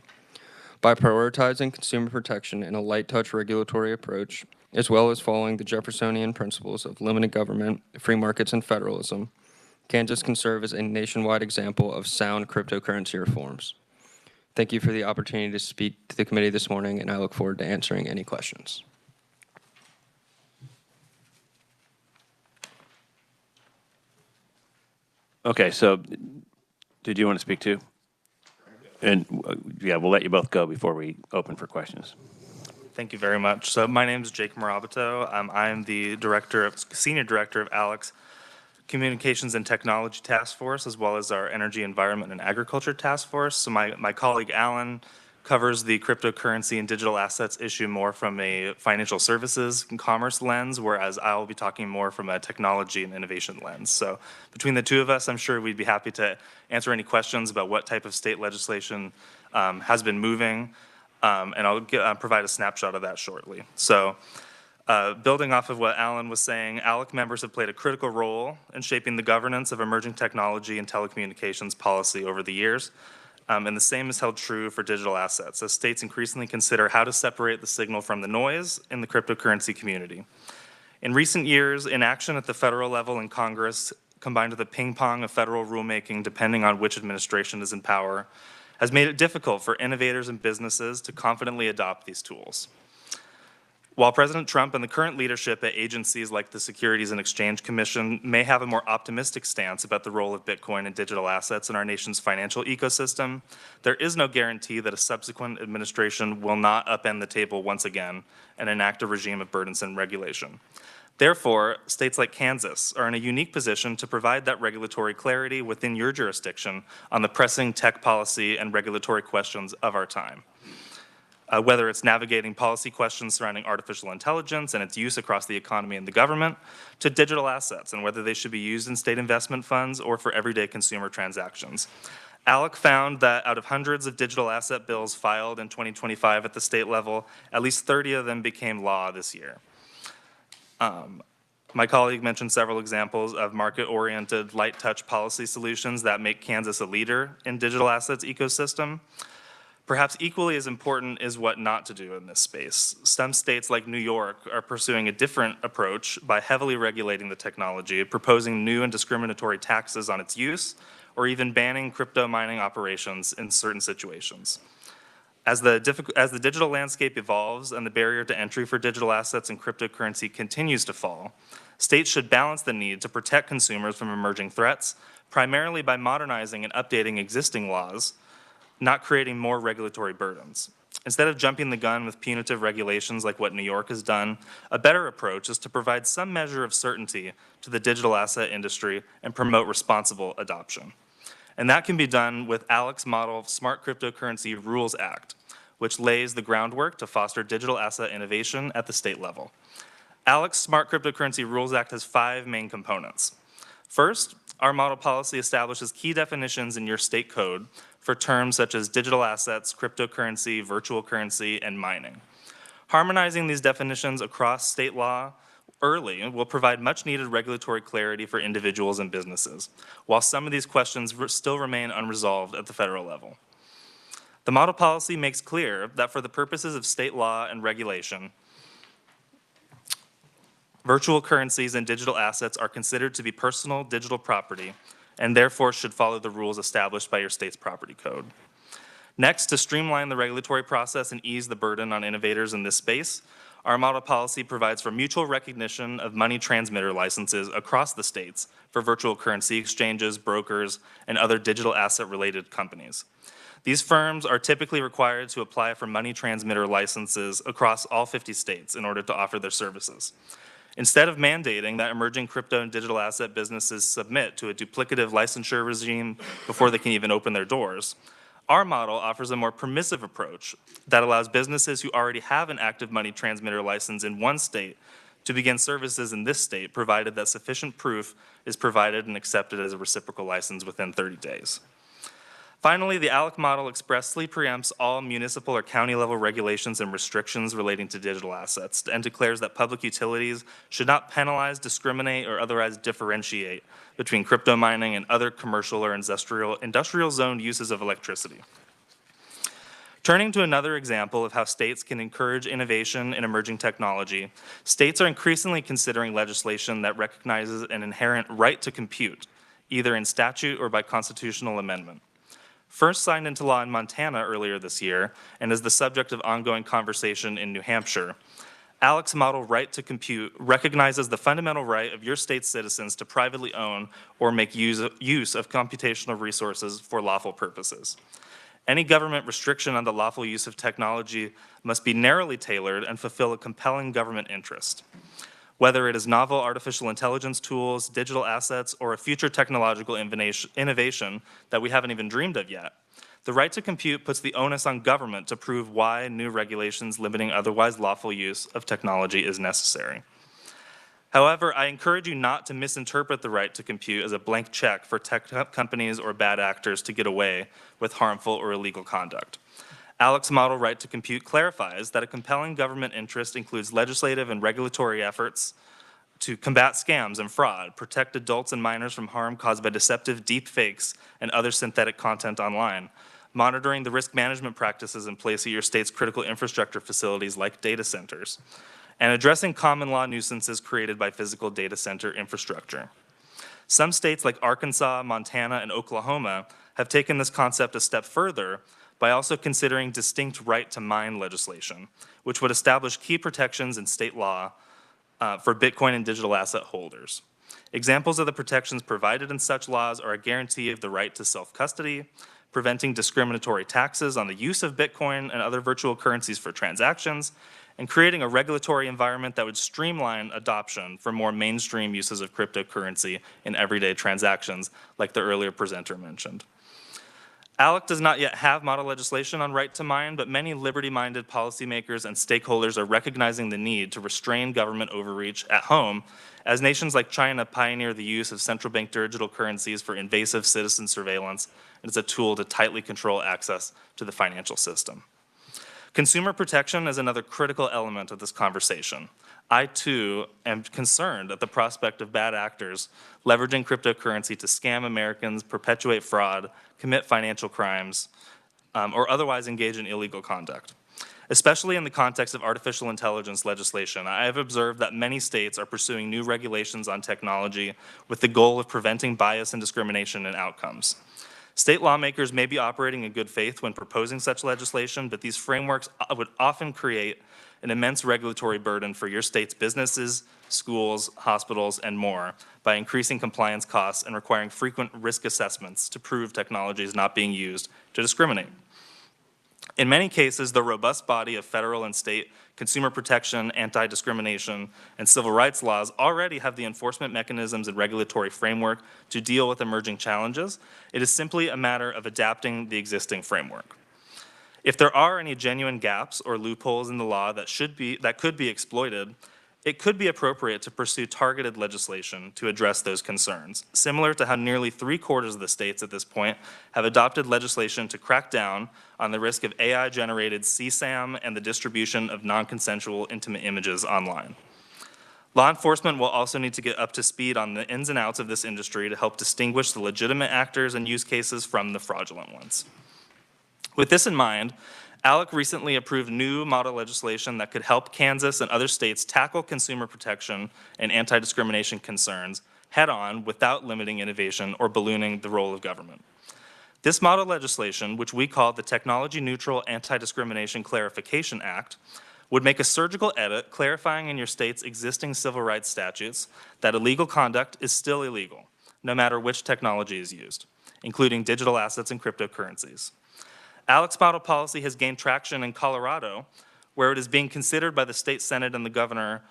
By prioritizing consumer protection and a light touch regulatory approach, as well as following the Jeffersonian principles of limited government, free markets, and federalism, Kansas can serve as a nationwide example of sound cryptocurrency reforms. Thank you for the opportunity to speak to the committee this morning, and I look forward to answering any questions. Okay, so did you want to speak too? And yeah, we'll let you both go before we open for questions. Thank you very much. So my name is Jake Marabato. I'm the senior director of ALEC's Communications and Technology Task Force, as well as our Energy, Environment, and Agriculture Task Force. So my colleague Alan covers the cryptocurrency and digital assets issue more from a financial services and commerce lens, whereas I'll be talking more from a technology and innovation lens. So between the two of us, I'm sure we'd be happy to answer any questions about what type of state legislation has been moving, and I'll provide a snapshot of that shortly. So building off of what Alan was saying, ALEC members have played a critical role in shaping the governance of emerging technology and telecommunications policy over the years. And the same is held true for digital assets, as states increasingly consider how to separate the signal from the noise in the cryptocurrency community. In recent years, inaction at the federal level in Congress, combined with a ping pong of federal rulemaking depending on which administration is in power, has made it difficult for innovators and businesses to confidently adopt these tools. While President Trump and the current leadership at agencies like the Securities and Exchange Commission may have a more optimistic stance about the role of Bitcoin and digital assets in our nation's financial ecosystem, there is no guarantee that a subsequent administration will not upend the table once again and enact a regime of burdensome regulation. Therefore, states like Kansas are in a unique position to provide that regulatory clarity within your jurisdiction on the pressing tech policy and regulatory questions of our time. Whether it's navigating policy questions surrounding artificial intelligence and its use across the economy and the government, to digital assets and whether they should be used in state investment funds or for everyday consumer transactions. ALEC found that out of hundreds of digital asset bills filed in 2025 at the state level, at least 30 of them became law this year. My colleague mentioned several examples of market-oriented, light-touch policy solutions that make Kansas a leader in digital assets ecosystem. Perhaps equally as important is what not to do in this space. Some states like New York are pursuing a different approach by heavily regulating the technology, proposing new and discriminatory taxes on its use, or even banning crypto mining operations in certain situations. As the digital landscape evolves and the barrier to entry for digital assets and cryptocurrency continues to fall, states should balance the need to protect consumers from emerging threats, primarily by modernizing and updating existing laws, not creating more regulatory burdens. Instead of jumping the gun with punitive regulations like what New York has done, a better approach is to provide some measure of certainty to the digital asset industry and promote responsible adoption. And that can be done with ALEC's model of Smart Cryptocurrency Rules Act, which lays the groundwork to foster digital asset innovation at the state level. ALEC's Smart Cryptocurrency Rules Act has 5 main components. First, our model policy establishes key definitions in your state code for terms such as digital assets, cryptocurrency, virtual currency, and mining. Harmonizing these definitions across state law early will provide much needed regulatory clarity for individuals and businesses, while some of these questions still remain unresolved at the federal level. The model policy makes clear that for the purposes of state law and regulation, virtual currencies and digital assets are considered to be personal digital property and therefore should follow the rules established by your state's property code. Next, to streamline the regulatory process and ease the burden on innovators in this space, our model policy provides for mutual recognition of money transmitter licenses across the states for virtual currency exchanges, brokers, and other digital asset-related companies. These firms are typically required to apply for money transmitter licenses across all 50 states in order to offer their services. Instead of mandating that emerging crypto and digital asset businesses submit to a duplicative licensure regime before they can even open their doors, our model offers a more permissive approach that allows businesses who already have an active money transmitter license in one state to begin services in this state, provided that sufficient proof is provided and accepted as a reciprocal license within 30 days. Finally, the ALEC model expressly preempts all municipal or county-level regulations and restrictions relating to digital assets and declares that public utilities should not penalize, discriminate, or otherwise differentiate between crypto mining and other commercial or industrial zoned uses of electricity. Turning to another example of how states can encourage innovation in emerging technology, states are increasingly considering legislation that recognizes an inherent right to compute, either in statute or by constitutional amendment. First signed into law in Montana earlier this year, and is the subject of ongoing conversation in New Hampshire, ALEC's model right to compute recognizes the fundamental right of your state's citizens to privately own or make use of computational resources for lawful purposes. Any government restriction on the lawful use of technology must be narrowly tailored and fulfill a compelling government interest. Whether it is novel artificial intelligence tools, digital assets, or a future technological innovation that we haven't even dreamed of yet, the right to compute puts the onus on government to prove why new regulations limiting otherwise lawful use of technology is necessary. However, I encourage you not to misinterpret the right to compute as a blank check for tech companies or bad actors to get away with harmful or illegal conduct. ALEC's model right to compute clarifies that a compelling government interest includes legislative and regulatory efforts to combat scams and fraud, protect adults and minors from harm caused by deceptive deep fakes and other synthetic content online, monitoring the risk management practices in place at your state's critical infrastructure facilities like data centers, and addressing common law nuisances created by physical data center infrastructure. Some states like Arkansas, Montana, and Oklahoma have taken this concept a step further by also considering distinct right to mine legislation, which would establish key protections in state law for Bitcoin and digital asset holders. Examples of the protections provided in such laws are a guarantee of the right to self-custody, preventing discriminatory taxes on the use of Bitcoin and other virtual currencies for transactions, and creating a regulatory environment that would streamline adoption for more mainstream uses of cryptocurrency in everyday transactions, like the earlier presenter mentioned. ALEC does not yet have model legislation on right to mine, but many liberty-minded policymakers and stakeholders are recognizing the need to restrain government overreach at home as nations like China pioneer the use of central bank digital currencies for invasive citizen surveillance and as a tool to tightly control access to the financial system. Consumer protection is another critical element of this conversation. I, too, am concerned at the prospect of bad actors leveraging cryptocurrency to scam Americans, perpetuate fraud, commit financial crimes, or otherwise engage in illegal conduct. Especially in the context of artificial intelligence legislation, I have observed that many states are pursuing new regulations on technology with the goal of preventing bias and discrimination in outcomes. State lawmakers may be operating in good faith when proposing such legislation, but these frameworks would often create an immense regulatory burden for your state's businesses, schools, hospitals, and more by increasing compliance costs and requiring frequent risk assessments to prove technology is not being used to discriminate. In many cases, the robust body of federal and state consumer protection, anti-discrimination, and civil rights laws already have the enforcement mechanisms and regulatory framework to deal with emerging challenges. It is simply a matter of adapting the existing framework. If there are any genuine gaps or loopholes in the law that could be exploited, it could be appropriate to pursue targeted legislation to address those concerns, similar to how nearly 3/4 of the states at this point have adopted legislation to crack down on the risk of AI-generated CSAM and the distribution of non-consensual intimate images online. Law enforcement will also need to get up to speed on the ins and outs of this industry to help distinguish the legitimate actors and use cases from the fraudulent ones. With this in mind, ALEC recently approved new model legislation that could help Kansas and other states tackle consumer protection and anti-discrimination concerns head-on without limiting innovation or ballooning the role of government. This model legislation, which we call the Technology Neutral Anti-Discrimination Clarification Act, would make a surgical edit clarifying in your state's existing civil rights statutes that illegal conduct is still illegal, no matter which technology is used, including digital assets and cryptocurrencies. ALEC's model policy has gained traction in Colorado, where it is being considered by the state senate and the governor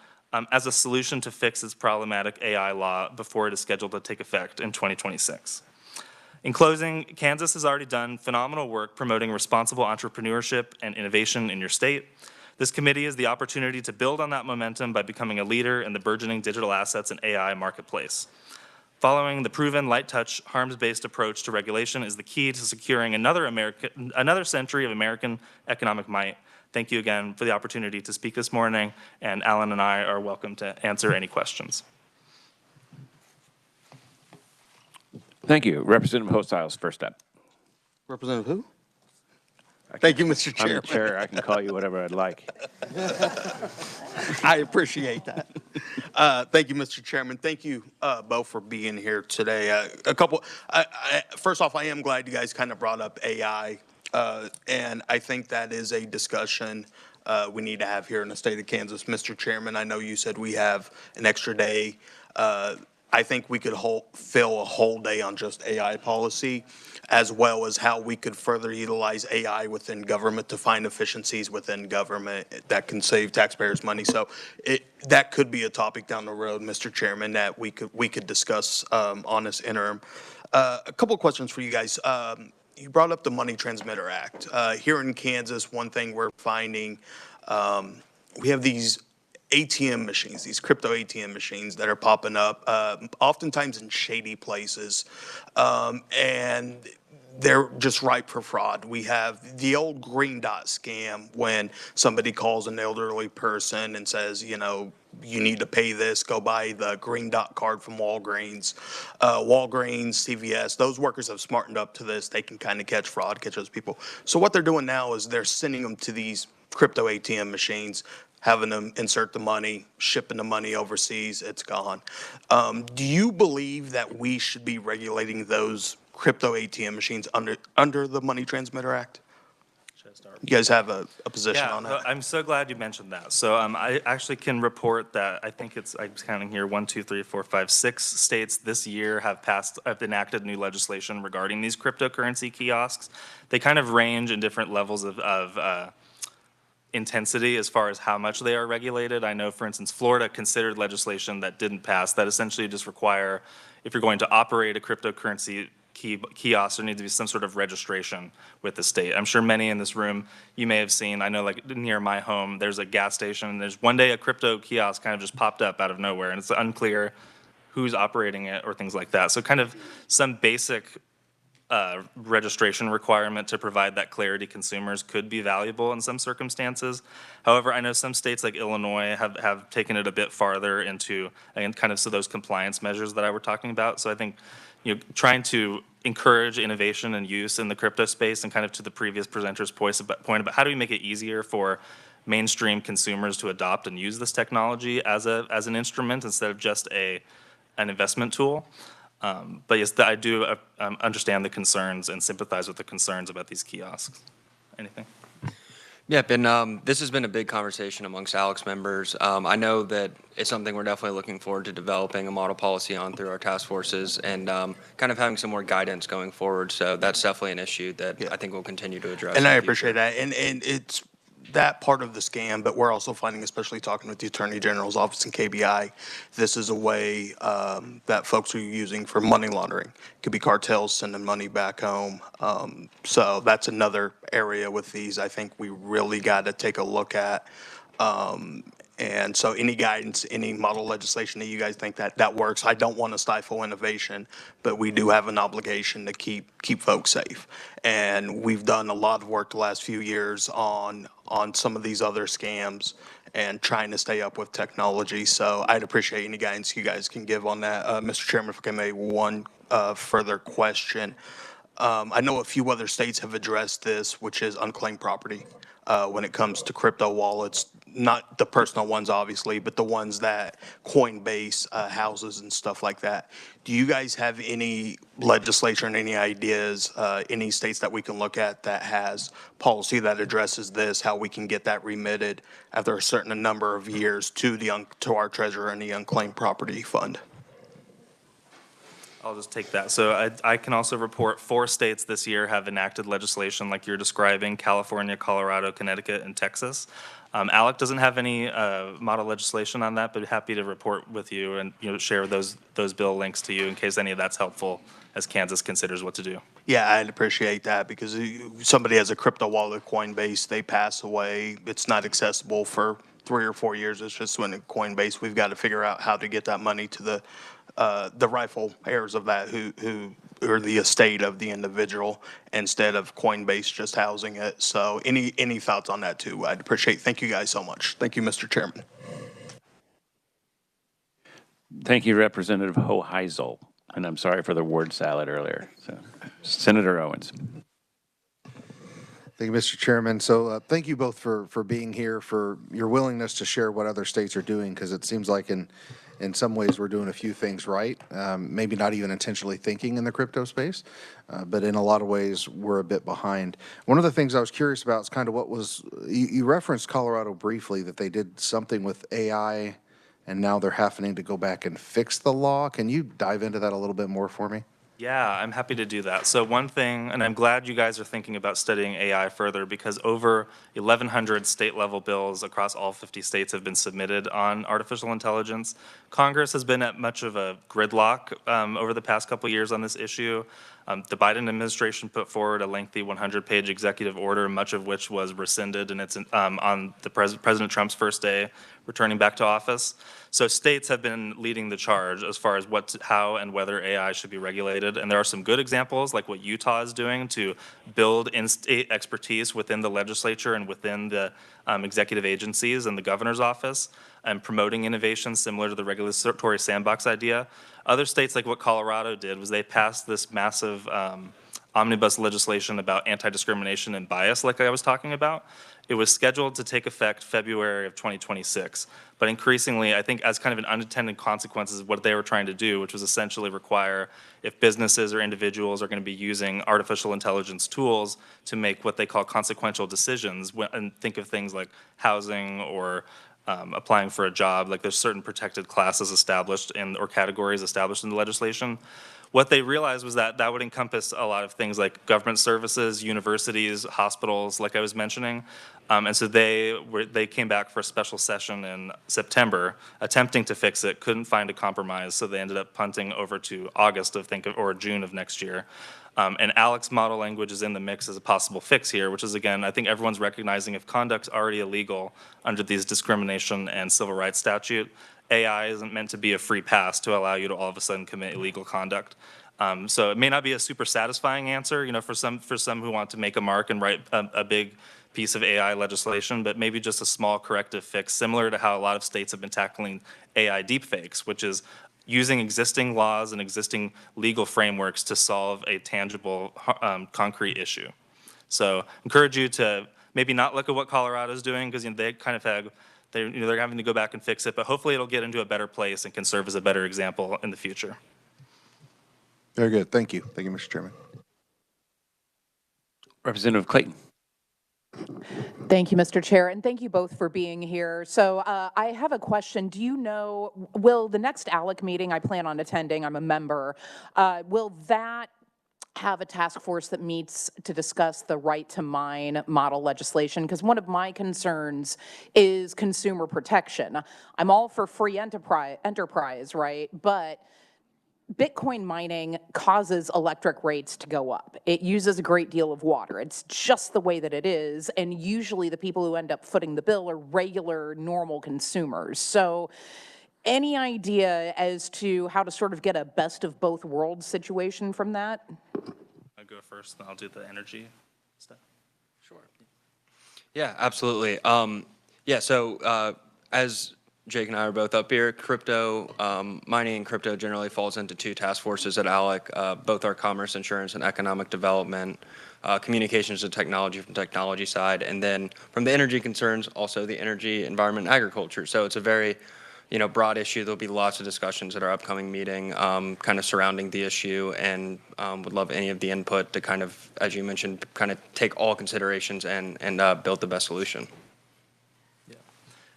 as a solution to fix its problematic AI law before it is scheduled to take effect in 2026. In closing, Kansas has already done phenomenal work promoting responsible entrepreneurship and innovation in your state. This committee has the opportunity to build on that momentum by becoming a leader in the burgeoning digital assets and AI marketplace. Following the proven light-touch, harms-based approach to regulation is the key to securing another century of American economic might. Thank you again for the opportunity to speak this morning, and Alan and I are welcome to answer any questions. Thank you. Representative Hostiles, first up. Representative who? Thank you, Mr. I'm Chairman. the chair. I can call you whatever I'd like. I appreciate that. Thank you, Mr. Chairman. Thank you both for being here today. First off, I am glad you guys kind of brought up AI, and I think that is a discussion we need to have here in the state of Kansas. Mr. Chairman, I know you said we have an extra day. I think we could fill a whole day on just AI policy, as well as how we could further utilize AI within government to find efficiencies within government that can save taxpayers money. So that could be a topic down the road, Mr. Chairman, that we could discuss on this interim. A couple of questions for you guys. You brought up the Money Transmitter Act. Here in Kansas, one thing we're finding, we have these ATM machines, these crypto ATM machines that are popping up, oftentimes in shady places, and they're just ripe for fraud. We have the old green dot scam when somebody calls an elderly person and says, you know, you need to pay this, go buy the green dot card from Walgreens. Walgreens, CVS, those workers have smartened up to this. They can kind of catch fraud, catch those people. So what they're doing now is they're sending them to these crypto ATM machines, having them insert the money, shipping the money overseas, it's gone. Do you believe that we should be regulating those crypto ATM machines under the Money Transmitter Act? You guys have a position on that? I'm so glad you mentioned that. So I actually can report that I think I'm counting here, 1, 2, 3, 4, 5, 6 states this year have enacted new legislation regarding these cryptocurrency kiosks. They kind of range in different levels of intensity as far as how much they are regulated. I know, for instance, Florida considered legislation that didn't pass that essentially just require, if you're going to operate a cryptocurrency kiosk, there needs to be some sort of registration with the state. I'm sure many in this room, you may have seen, I know like near my home, there's a gas station, and there's one day a crypto kiosk kind of just popped up out of nowhere, and it's unclear who's operating it or things like that. So kind of some basic registration requirement to provide that clarity consumers could be valuable in some circumstances. However, I know some states like Illinois have taken it a bit farther into, and kind of so those compliance measures that I were talking about. So I think, you know, trying to encourage innovation and use in the crypto space, and kind of to the previous presenter's point about how do we make it easier for mainstream consumers to adopt and use this technology as an instrument instead of just an investment tool. But yes, I do understand the concerns and sympathize with the concerns about these kiosks. Anything? Yep, and this has been a big conversation amongst ALEC members. I know that it's something we're definitely looking forward to developing a model policy on through our task forces and kind of having some more guidance going forward. So that's definitely an issue that I think we'll continue to address. And I appreciate that. And it's that part of the scam, but we're also finding, especially talking with the Attorney General's office and KBI, this is a way that folks are using for money laundering. It could be cartels sending money back home. So that's another area with these I think we really got to take a look at. And so any guidance, any model legislation that you guys think that works, I don't want to stifle innovation, but we do have an obligation to keep folks safe. And we've done a lot of work the last few years on some of these other scams and trying to stay up with technology. So I'd appreciate any guidance you guys can give on that. Mr. Chairman, if I may, one further question. I know a few other states have addressed this, which is unclaimed property when it comes to crypto wallets. Not the personal ones, obviously, but the ones that Coinbase houses and stuff like that. Do you guys have any legislation and any ideas, any states that we can look at that has policy that addresses this, how we can get that remitted after a certain number of years to our treasurer and the unclaimed property fund? I'll just take that. So I can also report 4 states this year have enacted legislation like you're describing: California, Colorado, Connecticut, and Texas. ALEC doesn't have any model legislation on that, but happy to report with you and share those bill links to you in case any of that's helpful as Kansas considers what to do. Yeah, I'd appreciate that because somebody has a crypto wallet, Coinbase, they pass away, it's not accessible for 3 or 4 years. It's just when Coinbase, we've got to figure out how to get that money to the rightful heirs of that who or the estate of the individual instead of Coinbase just housing it. So any thoughts on that too, I'd appreciate. Thank you guys so much. Thank you, Mr. Chairman. Thank you, Representative Hoheisel. And I'm sorry for the word salad earlier. So, Senator Owens. Thank you, Mr. Chairman. So thank you both for being here, for your willingness to share what other states are doing, because it seems like in some ways we're doing a few things right, maybe not even intentionally thinking in the crypto space, but in a lot of ways we're a bit behind. One of the things I was curious about is kind of what was, you referenced Colorado briefly, that they did something with AI and now they're having to go back and fix the law. Can you dive into that a little bit more for me? Yeah, I'm happy to do that. So one thing, and I'm glad you guys are thinking about studying AI further, because over 1,100 state-level bills across all 50 states have been submitted on artificial intelligence. Congress has been at much of a gridlock over the past couple years on this issue. The Biden administration put forward a lengthy 100-page executive order, much of which was rescinded, and it's on the President Trump's first day returning back to office. So states have been leading the charge as far as how and whether AI should be regulated. And there are some good examples, like what Utah is doing to build in-state expertise within the legislature and within the executive agencies and the governor's office, and promoting innovation similar to the regulatory sandbox idea. Other states, like what Colorado did, was they passed this massive omnibus legislation about anti-discrimination and bias, like I was talking about. It was scheduled to take effect February of 2026. But increasingly, I think as kind of an unintended consequences of what they were trying to do, which was essentially require, if businesses or individuals are going to be using artificial intelligence tools to make what they call consequential decisions, and think of things like housing or applying for a job, like there's certain protected classes established or categories established in the legislation. What they realized was that would encompass a lot of things like government services, universities, hospitals, like I was mentioning. And so they came back for a special session in September, attempting to fix it, couldn't find a compromise, so they ended up punting over to August or June of next year. And ALEC's model language is in the mix as a possible fix here, which is, again, I think everyone's recognizing if conduct's already illegal under these discrimination and civil rights statute, AI isn't meant to be a free pass to allow you to all of a sudden commit illegal conduct. So it may not be a super satisfying answer, for some who want to make a mark and write a big piece of AI legislation, but maybe just a small corrective fix, similar to how a lot of states have been tackling AI deepfakes, which is using existing laws and existing legal frameworks to solve a tangible, concrete issue. So encourage you to maybe not look at what Colorado's doing, because they kind of have, they're having to go back and fix it, but hopefully it'll get into a better place and can serve as a better example in the future. Very good. Thank you. Thank you, Mr. Chairman. Representative Clayton. Thank you, Mr. Chair, and thank you both for being here. So I have a question. Do you know, will the next ALEC meeting I plan on attending, I'm a member, will that have a task force that meets to discuss the right to mine model legislation? Because one of my concerns is consumer protection. I'm all for free enterprise, right? But Bitcoin mining causes electric rates to go up. It uses a great deal of water. It's just the way that it is. And usually the people who end up footing the bill are regular, normal consumers. So any idea as to how to sort of get a best of both worlds situation from that? I'll go first, then I'll do the energy stuff. Sure. Yeah, absolutely. So as Jake and I are both up here, crypto, mining and crypto generally falls into two task forces at ALEC. Both are commerce, insurance, and economic development, communications and technology from technology side, and then from the energy concerns, also the energy, environment, and agriculture. So it's a very broad issue. There'll be lots of discussions at our upcoming meeting kind of surrounding the issue, and would love any of the input to kind of, as you mentioned, kind of take all considerations and build the best solution.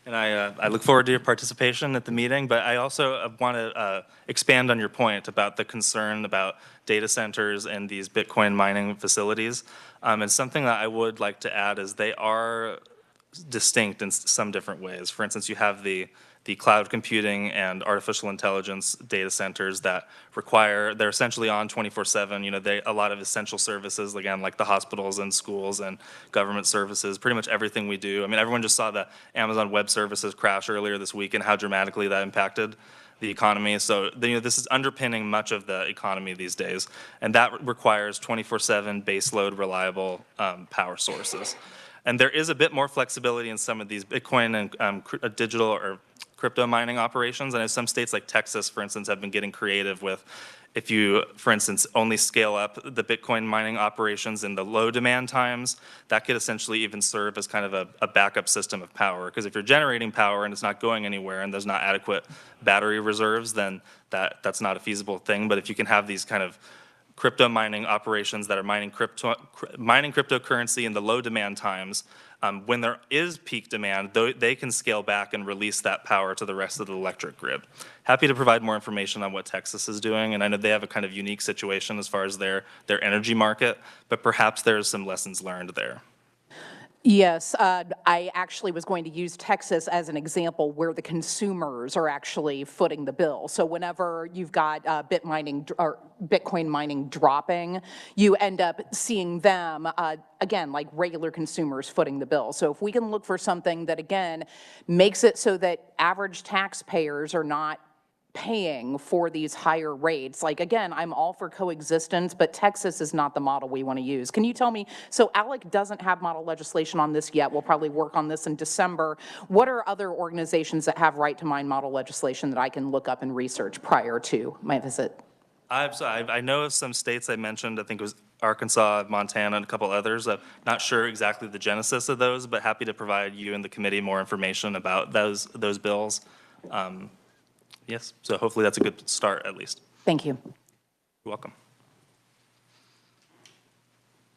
And I look forward to your participation at the meeting, but I also want to expand on your point about the concern about data centers and these Bitcoin mining facilities. And something that I would like to add is they are distinct in some different ways. For instance, you have the cloud computing and artificial intelligence data centers that they're essentially on 24/7. A lot of essential services, again, like the hospitals and schools and government services, pretty much everything we do. I mean, everyone just saw the Amazon Web Services crash earlier this week and how dramatically that impacted the economy. So this is underpinning much of the economy these days, and that requires 24/7 baseload reliable power sources. And there is a bit more flexibility in some of these Bitcoin and digital or crypto mining operations. I know some states like Texas, for instance, have been getting creative with, if you, for instance, only scale up the Bitcoin mining operations in the low demand times, that could essentially even serve as kind of a backup system of power. Because if you're generating power and it's not going anywhere and there's not adequate battery reserves, then that's not a feasible thing. But if you can have these kind of crypto mining operations that are mining cryptocurrency in the low demand times, when there is peak demand, they can scale back and release that power to the rest of the electric grid. Happy to provide more information on what Texas is doing, and I know they have a kind of unique situation as far as their energy market, but perhaps there's some lessons learned there. Yes, I actually was going to use Texas as an example where the consumers are actually footing the bill. So whenever you've got Bitcoin mining dropping, you end up seeing them, again, like regular consumers footing the bill. So if we can look for something that, again, makes it so that average taxpayers are not paying for these higher rates. Like, again, I'm all for coexistence, but Texas is not the model we want to use. Can you tell me, so ALEC doesn't have model legislation on this yet. We'll probably work on this in December. What are other organizations that have right to mine model legislation that I can look up and research prior to my visit? I know of some states I mentioned. I think it was Arkansas, Montana, and a couple others. I'm not sure exactly the genesis of those, but happy to provide you and the committee more information about those bills. Yes, so hopefully that's a good start at least. Thank you. You're welcome.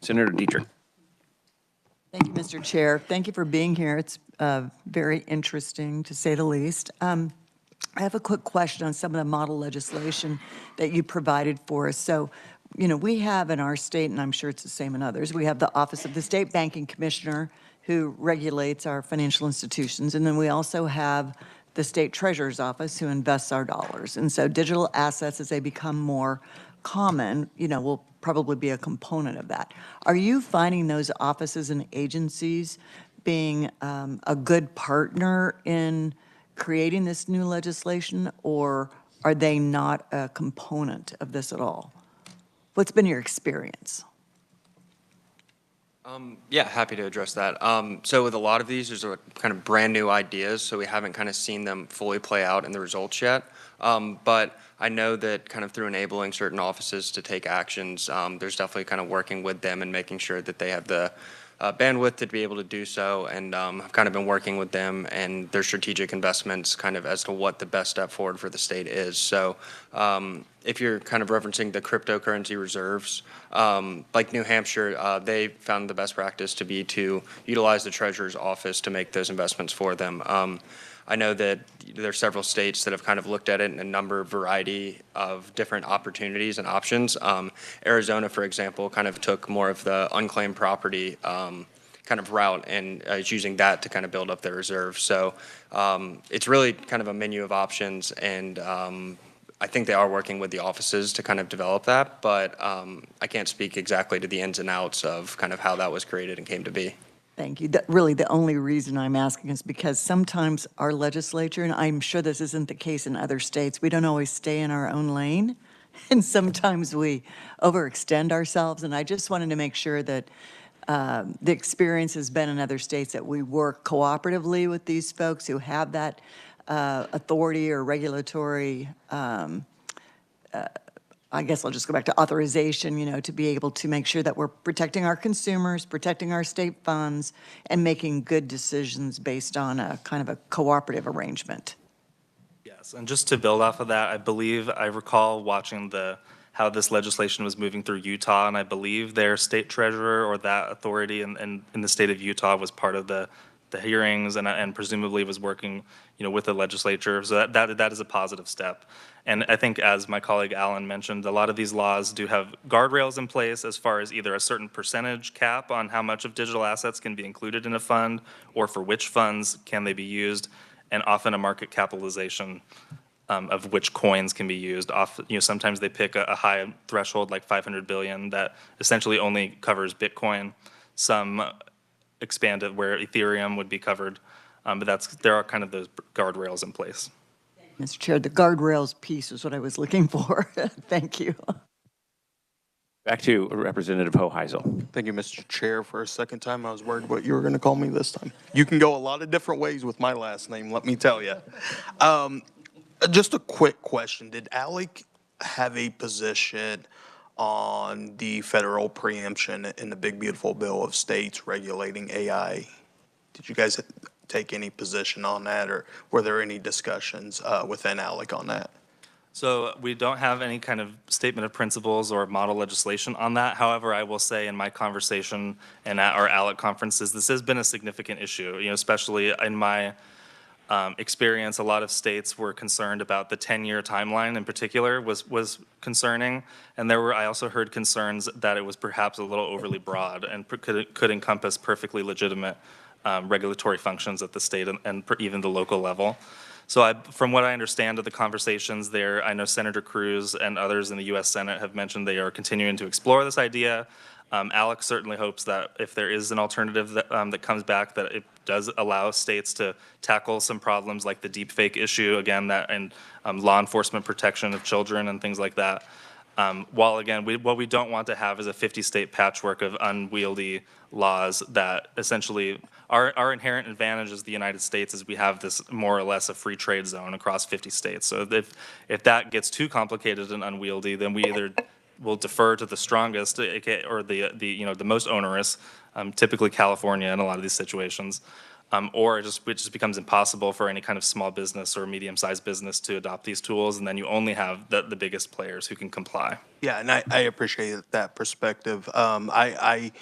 Senator Dietrich. Thank you, Mr. Chair. Thank you for being here. It's very interesting, to say the least. I have a quick question on some of the model legislation that you provided for us. So, we have in our state, and I'm sure it's the same in others, we have the Office of the State Banking Commissioner who regulates our financial institutions, and then we also have the State Treasurer's Office who invests our dollars. And so digital assets, as they become more common, will probably be a component of that. Are you finding those offices and agencies being a good partner in creating this new legislation, or are they not a component of this at all? What's been your experience? Yeah, happy to address that. So with a lot of these, there's kind of brand new ideas, so we haven't kind of seen them fully play out in the results yet. But I know that kind of through enabling certain offices to take actions, there's definitely kind of working with them and making sure that they have the bandwidth to be able to do so. And I've kind of been working with them and their strategic investments kind of as to what the best step forward for the state is. So if you're kind of referencing the cryptocurrency reserves, like New Hampshire, they found the best practice to be to utilize the treasurer's office to make those investments for them. I know that there are several states that have kind of looked at it in a variety of different opportunities and options. Arizona, for example, kind of took more of the unclaimed property kind of route and is using that to kind of build up their reserve. So it's really kind of a menu of options, and I think they are working with the offices to kind of develop that, but I can't speak exactly to the ins and outs of kind of how that was created and came to be. Thank you. Really, the only reason I'm asking is because sometimes our legislature, and I'm sure this isn't the case in other states, we don't always stay in our own lane, and sometimes we overextend ourselves, and I just wanted to make sure that the experience has been in other states that we work cooperatively with these folks who have that authority or regulatory I guess I'll just go back to authorization, you know, to be able to make sure that we're protecting our consumers, protecting our state funds, and making good decisions based on a kind of a cooperative arrangement. Yes, and just to build off of that, I recall watching how this legislation was moving through Utah, and I believe their state treasurer or that authority in the state of Utah was part of the hearings and presumably was working, you know, with the legislature. So that is a positive step. And I think, as my colleague Alan mentioned, a lot of these laws do have guardrails in place as far as either a certain percentage cap on how much of digital assets can be included in a fund, or for which funds can they be used, and often a market capitalization of which coins can be used. Sometimes they pick a high threshold like 500 billion that essentially only covers Bitcoin. Some expand it where Ethereum would be covered, but there are kind of those guardrails in place. Mr. Chair, the guardrails piece is what I was looking for. Thank you. Back to Representative Hoheisel. Thank you, Mr. Chair. For a second time, I was worried what you were going to call me this time. You can go a lot of different ways with my last name, let me tell you. Just a quick question. Did Alec have a position on the federal preemption in the big beautiful bill of states regulating AI? Did you guys take any position on that, or were there any discussions within Alec on that? So we don't have any kind of statement of principles or model legislation on that. However, I will say in my conversation and at our ALEC conferences, this has been a significant issue, you know, especially in my experience. A lot of states were concerned about the 10-year timeline in particular was concerning. And I also heard concerns that it was perhaps a little overly broad and could encompass perfectly legitimate regulatory functions at the state and even the local level. So from what I understand of the conversations there, I know Senator Cruz and others in the U.S. Senate have mentioned they are continuing to explore this idea. Alex certainly hopes that if there is an alternative that comes back, that it does allow states to tackle some problems like the deepfake issue, again, and law enforcement protection of children and things like that. While again, what we don't want to have is a 50-state patchwork of unwieldy laws that essentially our inherent advantage as the United States is we have this more or less a free trade zone across 50 states. So if that gets too complicated and unwieldy, then we either will defer to the strongest or the most onerous, typically California in a lot of these situations, or it just becomes impossible for any kind of small business or medium-sized business to adopt these tools, and then you only have the biggest players who can comply. Yeah, and I appreciate that perspective. I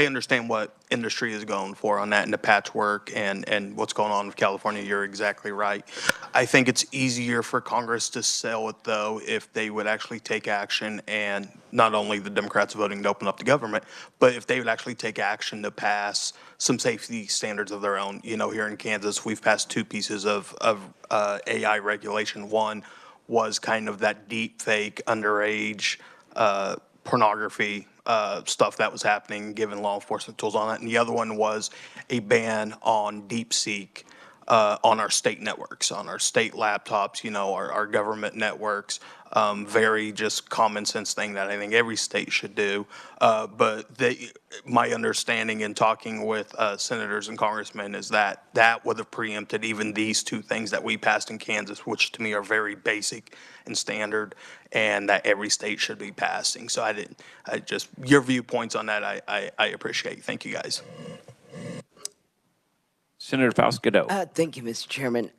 understand what industry is going for on that and the patchwork and what's going on with California. You're exactly right. I think it's easier for Congress to sell it, though, if they would actually take action, and not only the Democrats voting to open up the government, but if they would actually take action to pass some safety standards of their own. You know, here in Kansas, we've passed two pieces of AI regulation. One was kind of that deep fake underage pornography stuff that was happening, giving law enforcement tools on that. And the other one was a ban on DeepSeek on our state networks, on our state laptops, our government networks. Very just common sense thing that I think every state should do. But my understanding in talking with senators and congressmen is that that would have preempted even these two things that we passed in Kansas, which to me are very basic and standard, and that every state should be passing. So your viewpoints on that, I appreciate. Thank you, guys. Senator Falscadeau. Thank you, Mr. Chairman.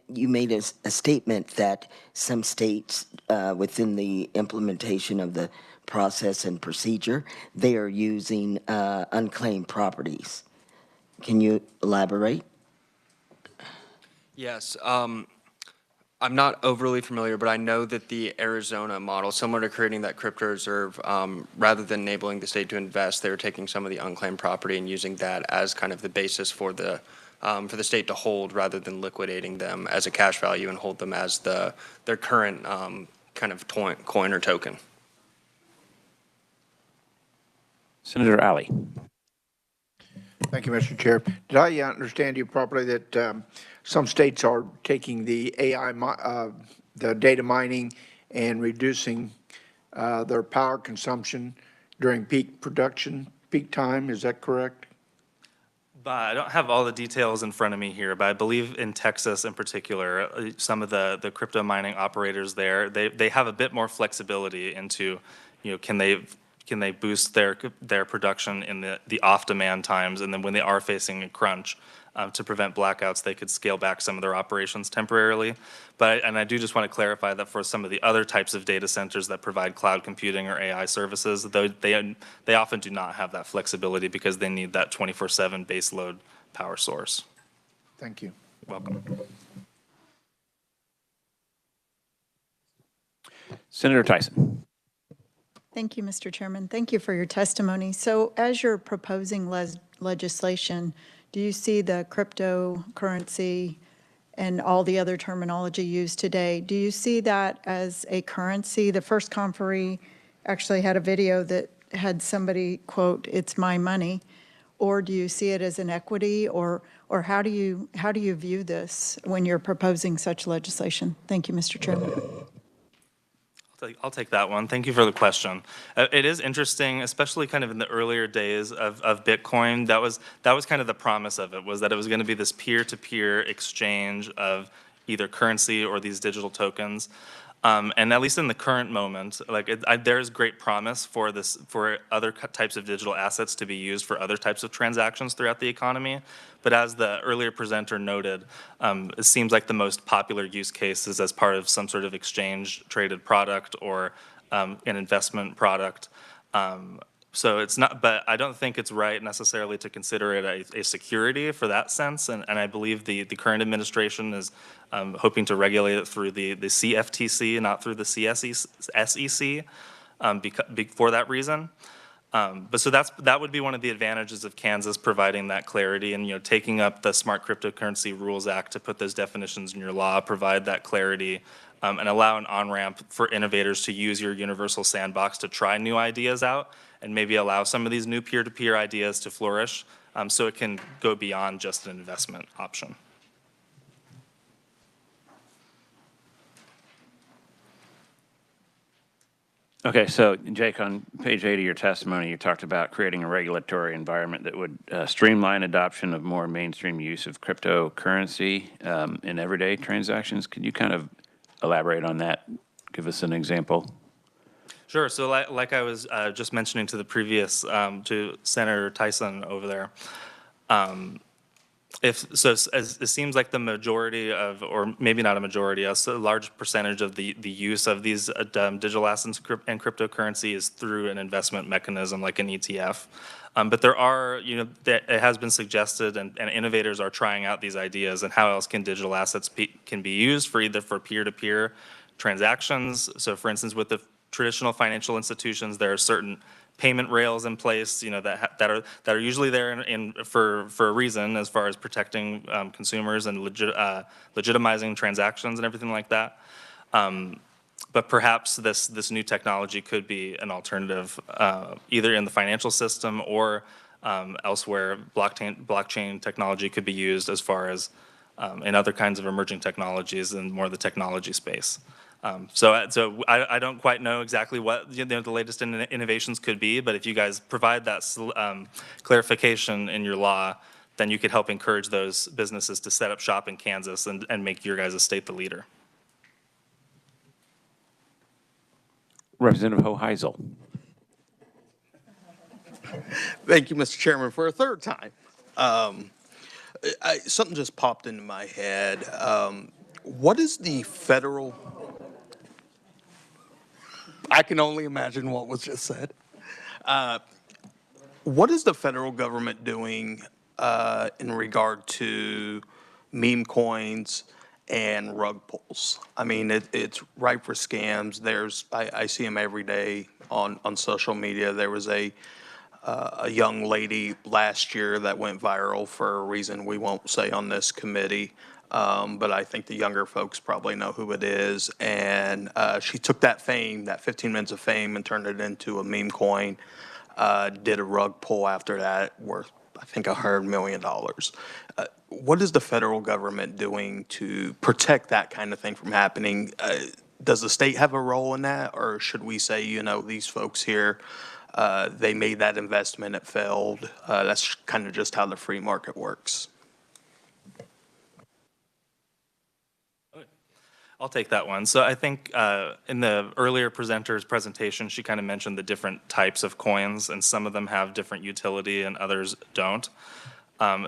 You made a statement that some states, within the implementation of the process and procedure, they are using unclaimed properties. Can you elaborate? Yes. I'm not overly familiar, but I know that the Arizona model, similar to creating that crypto reserve, rather than enabling the state to invest, they were taking some of the unclaimed property and using that as kind of the basis for the state to hold, rather than liquidating them as a cash value and hold them as their current kind of coin or token. Senator Alley. Thank you, Mr. Chair. Did I understand you properly that some states are taking the AI, the data mining, and reducing their power consumption during peak production, peak time? Is that correct? I don't have all the details in front of me here, but I believe in Texas in particular, some of the crypto mining operators there, they have a bit more flexibility into, can they boost their production in the off-demand times, and then when they are facing a crunch, to prevent blackouts, they could scale back some of their operations temporarily. And I do just want to clarify that for some of the other types of data centers that provide cloud computing or AI services, they often do not have that flexibility because they need that 24/7 base load power source. Thank you. Welcome. Senator Tyson. Thank you, Mr. Chairman. Thank you for your testimony. So as you're proposing legislation, do you see the cryptocurrency and all the other terminology used today, do you see that as a currency? The first conferee actually had a video that had somebody quote, "It's my money," or do you see it as an equity, or how do you view this when you're proposing such legislation? Thank you, Mr. Chairman. I'll take that one. Thank you for the question. It is interesting, especially kind of in the earlier days of Bitcoin. That was kind of the promise of it, was that it was going to be this peer-to-peer exchange of either currency or these digital tokens. And at least in the current moment, there is great promise for other types of digital assets to be used for other types of transactions throughout the economy. But as the earlier presenter noted, it seems like the most popular use case is as part of some sort of exchange-traded product or an investment product. So it's not, but I don't think it's right necessarily to consider it a security for that sense. And I believe the current administration is hoping to regulate it through the CFTC, not through the SEC, for that reason. So that would be one of the advantages of Kansas providing that clarity and taking up the Smart Cryptocurrency Rules Act to put those definitions in your law, provide that clarity, and allow an on-ramp for innovators to use your universal sandbox to try new ideas out and maybe allow some of these new peer-to-peer ideas to flourish, so it can go beyond just an investment option. Okay, so Jake, on page 8 of your testimony, you talked about creating a regulatory environment that would streamline adoption of more mainstream use of cryptocurrency in everyday transactions. Could you kind of elaborate on that? Give us an example. Sure. So like I was just mentioning to the previous, to Senator Tyson over there, it seems like the majority of, or maybe not a majority, a large percentage of the use of these digital assets and cryptocurrency is through an investment mechanism like an ETF. But there are, it has been suggested, and innovators are trying out these ideas, and how else can digital assets can be used for either for peer-to-peer transactions. So for instance, with the traditional financial institutions, there are certain payment rails in place, that are usually there for a reason, as far as protecting consumers and legitimizing transactions and everything like that. But perhaps this new technology could be an alternative, either in the financial system or Elsewhere, blockchain technology could be used as far as in other kinds of emerging technologies and more the technology space. So I don't quite know exactly what the latest innovations could be, but if you guys provide that clarification in your law, then you could help encourage those businesses to set up shop in Kansas and make your guys' state the leader. Representative Hoheisel. Thank you, Mr. Chairman, for a third time. Something just popped into my head. What is the federal? I can only imagine what was just said. What is the federal government doing in regard to meme coins and rug pulls? I mean, it's ripe for scams. I see them every day on social media. There was a young lady last year that went viral for a reason we won't say on this committee. But I think the younger folks probably know who it is. And she took that fame, that 15 minutes of fame, and turned it into a meme coin. Did a rug pull after that worth, I think, $100 million. What is the federal government doing to protect that kind of thing from happening? Does the state have a role in that? Or should we say, you know, these folks here, they made that investment, it failed. That's kind of just how the free market works. I'll take that one. So I think in the earlier presenter's presentation, she kind of mentioned the different types of coins, and some of them have different utility and others don't.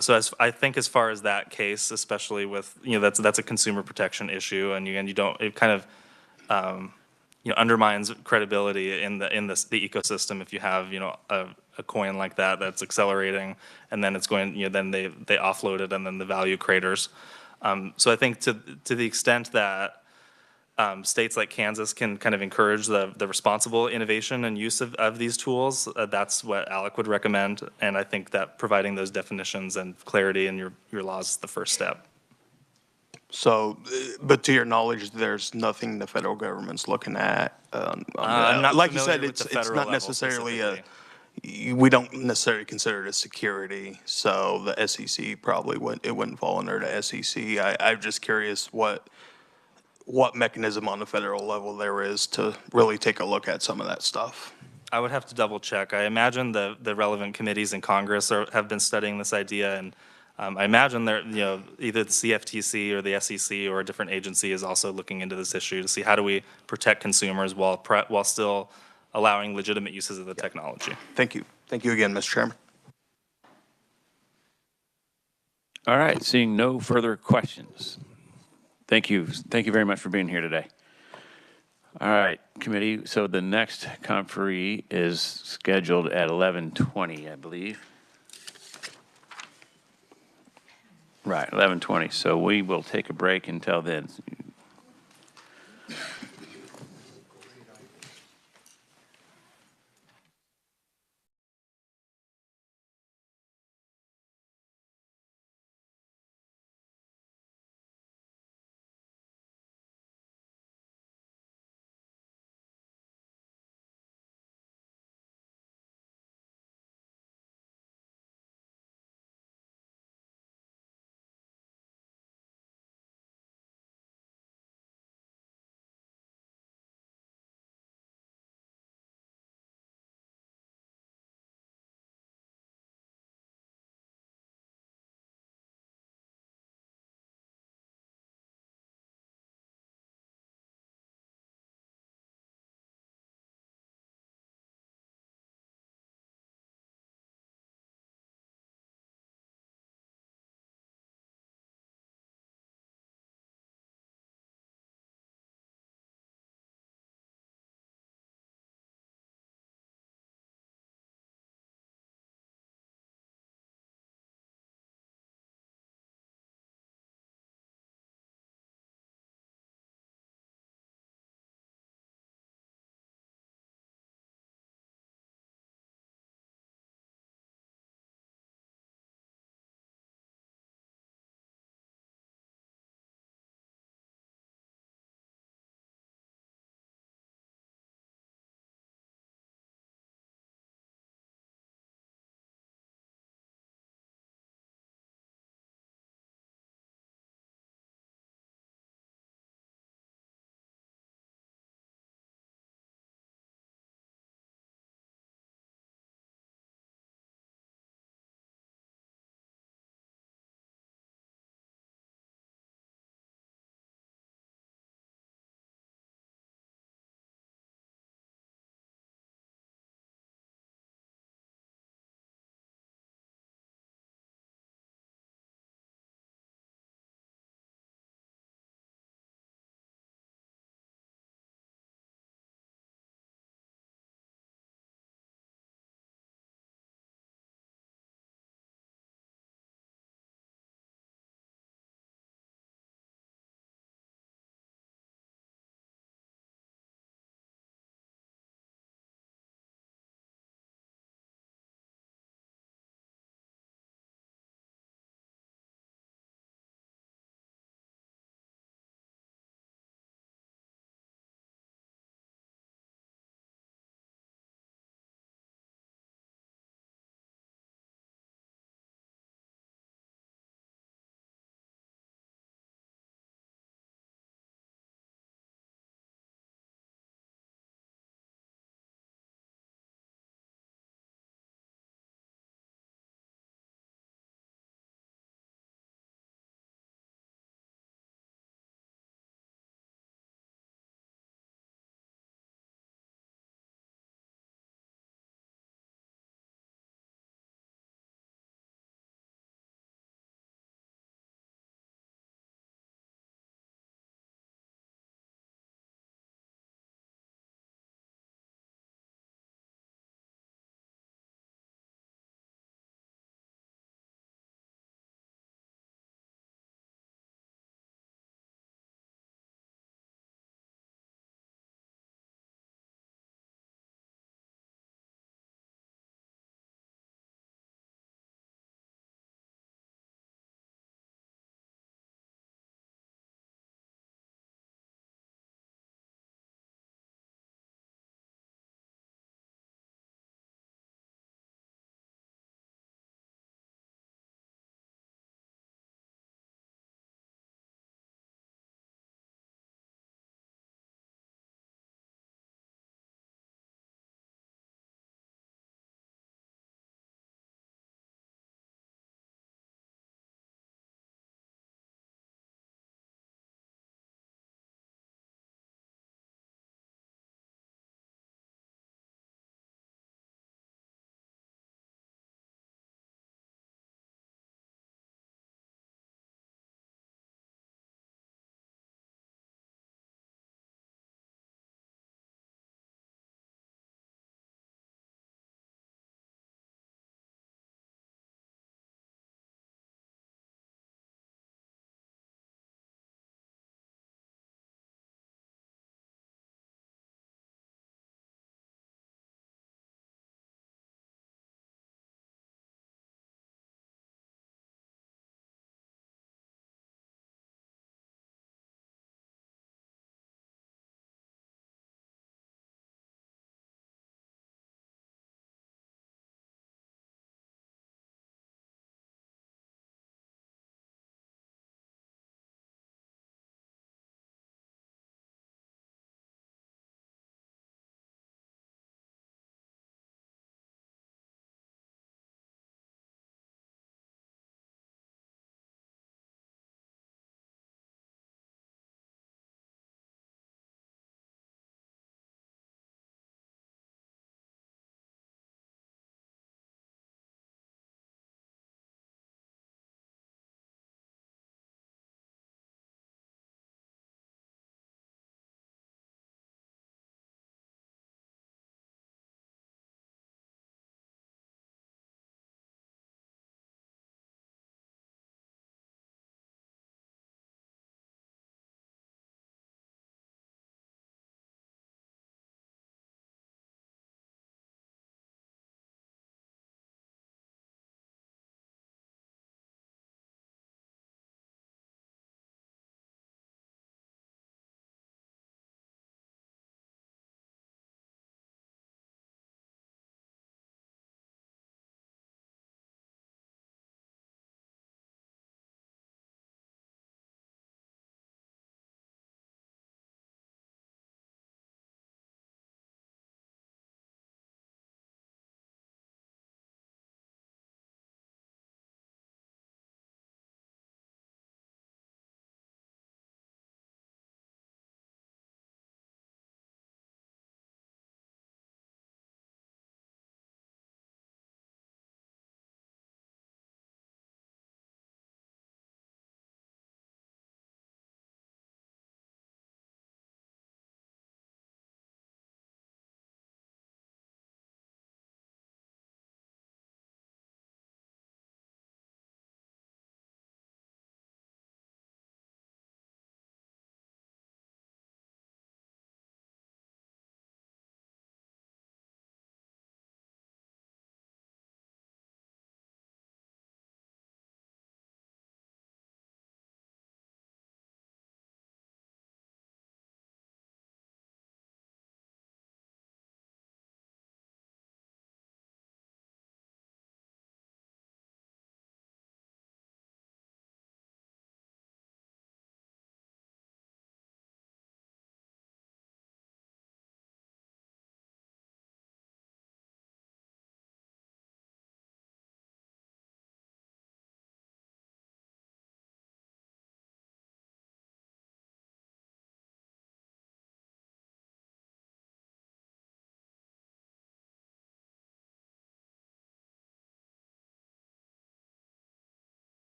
So I think as far as that case, especially with, you know, that's a consumer protection issue, and you don't, it kind of you know, undermines credibility in the ecosystem if you have, you know, a coin like that that's accelerating, and then it's going, you know, then they offload it, and then the value craters. So I think to the extent that states like Kansas can kind of encourage the responsible innovation and use of these tools, that's what ALEC would recommend. And I think that providing those definitions and clarity in your laws is the first step. So, but to your knowledge, there's nothing the federal government's looking at. I'm not like you familiar said, with the it's federal not level necessarily we don't necessarily consider it a security. So the SEC probably wouldn't fall under the SEC. I'm just curious what mechanism on the federal level there is to really take a look at some of that stuff. I would have to double check. I imagine the relevant committees in Congress have been studying this idea, and I imagine they're, you know, either the CFTC or the SEC or a different agency is also looking into this issue to see how do we protect consumers while still allowing legitimate uses of the technology. Thank you. Thank you again, Mr. Chairman. All right, seeing no further questions. Thank you. Thank you very much for being here today. All right, committee. So the next conferee is scheduled at 11:20, I believe. Right, 11:20. So we will take a break until then.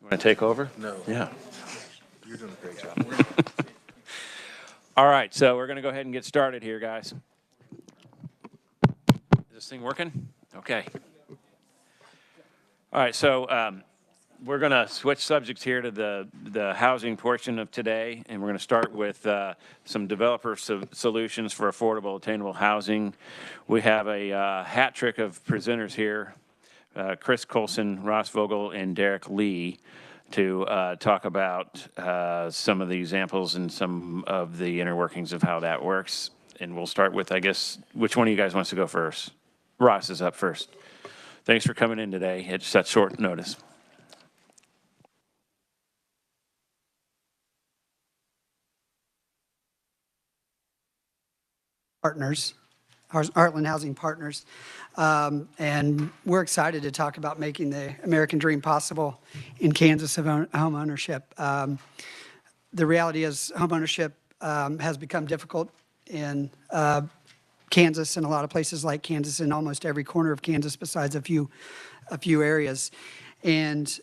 Want to take over? No. Yeah. You're doing a great job. All right, so we're going to go ahead and get started here, guys. Is this thing working? Okay. All right, so we're going to switch subjects here to the housing portion of today, and we're going to start with some developer solutions for affordable, attainable housing. We have a hat trick of presenters here, Chris Colson, Ross Vogel, and Derek Lee, to talk about some of the examples and some of the inner workings of how that works. And we'll start with, I guess, which one of you guys wants to go first? Ross is up first. Thanks for coming in today at such short notice. Partners, Heartland Housing Partners, and we're excited to talk about making the American dream possible in Kansas of home ownership. The reality is home ownership has become difficult in Kansas and a lot of places like Kansas, in almost every corner of Kansas besides a few areas. And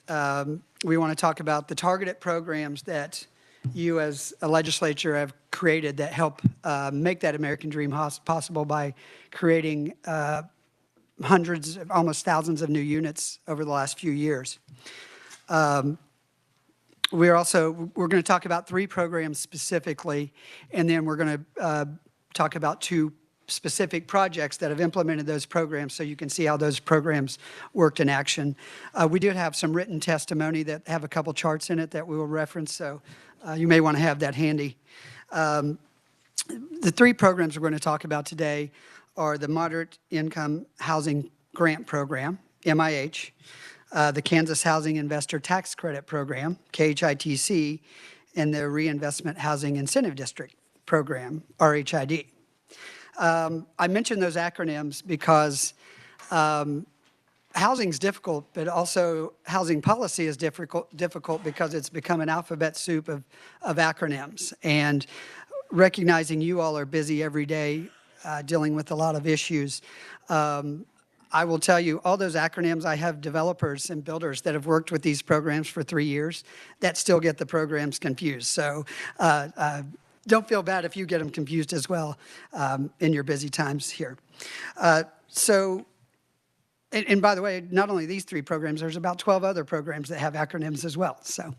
we want to talk about the targeted programs that you as a legislature have created that help make that American dream possible by creating hundreds, almost thousands of new units over the last few years. We're going to talk about 3 programs specifically, and then we're going to talk about 2 specific projects that have implemented those programs so you can see how those programs worked in action. We did have some written testimony that have a couple charts in it that we will reference, so you may want to have that handy. The 3 programs we're going to talk about today are the Moderate Income Housing Grant Program, MIH, the Kansas Housing Investor Tax Credit Program, KHITC, and the Reinvestment Housing Incentive District Program, RHID. I mention those acronyms because housing is difficult, but also housing policy is difficult because it's become an alphabet soup of acronyms. And recognizing you all are busy every day dealing with a lot of issues, I will tell you, all those acronyms, I have developers and builders that have worked with these programs for 3 years that still get the programs confused. So don't feel bad if you get them confused as well in your busy times here. And by the way, not only these 3 programs, there's about 12 other programs that have acronyms as well. So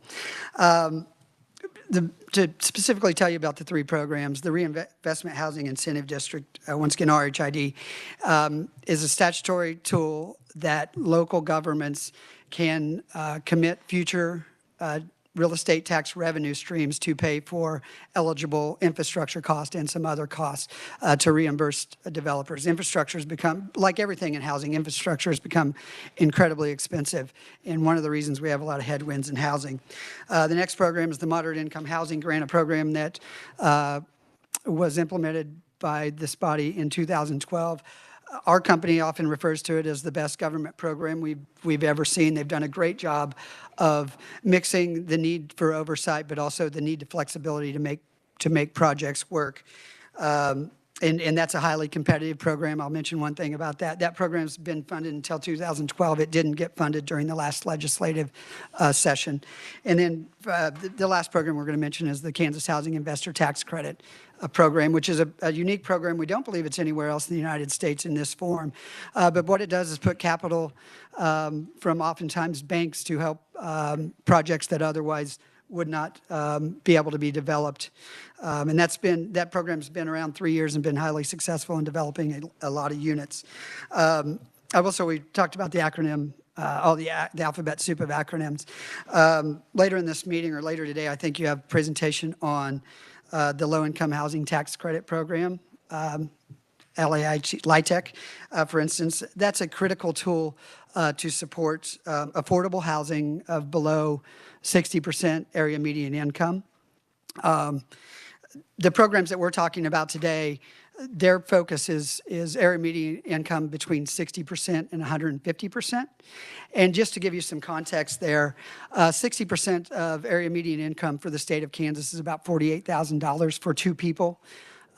to specifically tell you about the 3 programs, the Reinvestment Housing Incentive District, once again RHID, is a statutory tool that local governments can commit future real estate tax revenue streams to pay for eligible infrastructure costs and some other costs to reimburse developers. Infrastructure has become, like everything in housing, infrastructure has become incredibly expensive, and one of the reasons we have a lot of headwinds in housing. The next program is the Moderate Income Housing Grant, a program that was implemented by this body in 2012. Our company often refers to it as the best government program we've ever seen. They've done a great job of mixing the need for oversight, but also the need to flexibility to make projects work. And that's a highly competitive program. I'll mention one thing about that. That program's been funded until 2012. It didn't get funded during the last legislative session. And then the last program we're going to mention is the Kansas Housing Investor Tax Credit program, which is a unique program. We don't believe it's anywhere else in the United States in this form. But what it does is put capital from oftentimes banks to help projects that otherwise would not be able to be developed. And that program's been around 3 years and been highly successful in developing a lot of units. We talked about the acronym, all the alphabet soup of acronyms. Later in this meeting or later today, I think you have a presentation on the Low-Income Housing Tax Credit Program, LITEC, for instance. That's a critical tool to support affordable housing of below 60% area median income. The programs that we're talking about today, their focus is area median income between 60% and 150%. And just to give you some context there, 60% of area median income for the state of Kansas is about $48,000 for 2 people.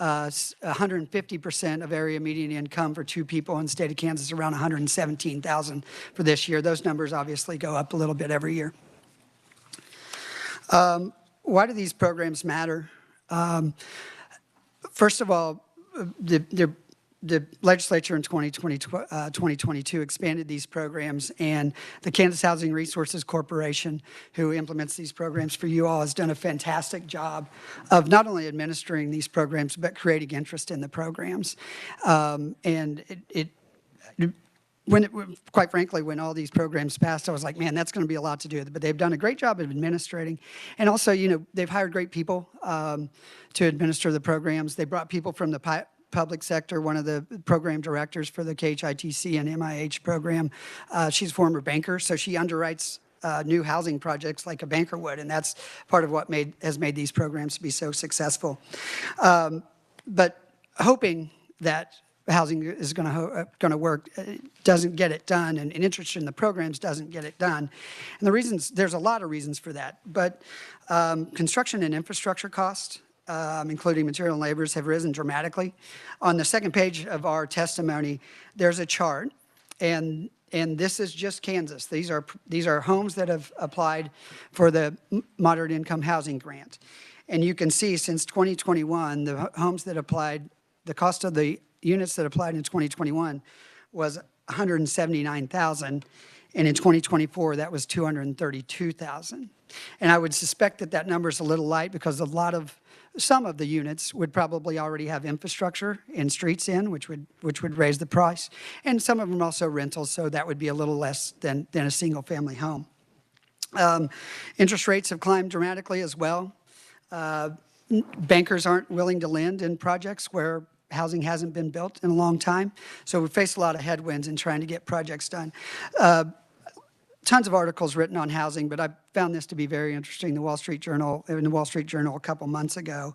150% of area median income for 2 people in the state of Kansas, around $117,000 for this year. Those numbers obviously go up a little bit every year. Why do these programs matter? First of all, the legislature in 2022 expanded these programs, and the Kansas Housing Resources Corporation, who implements these programs for you all, has done a fantastic job of not only administering these programs, but creating interest in the programs. Quite frankly, when all these programs passed, I was like, man, that's going to be a lot to do. But they've done a great job of administrating. And also, you know, they've hired great people to administer the programs. They brought people from the public sector. One of the program directors for the KHITC and MIH program, she's a former banker, so she underwrites new housing projects like a banker would, and that's part of what has made these programs to be so successful. But hoping that housing is going to work doesn't get it done, and interest in the programs doesn't get it done. And the reasons, there's a lot of reasons for that, but construction and infrastructure costs, including material and labors, have risen dramatically. On the second page of our testimony, there's a chart, and this is just Kansas. These are homes that have applied for the Moderate Income Housing Grant. And you can see since 2021, the homes that applied, the cost of the units that applied in 2021 was $179,000, and in 2024 that was $232,000. And I would suspect that that number is a little light because some of the units would probably already have infrastructure and streets in, which would raise the price, and some of them also rentals, so that would be a little less than a single family home. Interest rates have climbed dramatically as well. Bankers aren't willing to lend in projects where housing hasn't been built in a long time. So we face a lot of headwinds in trying to get projects done. Tons of articles written on housing, but I found this to be very interesting. In the Wall Street Journal a couple months ago.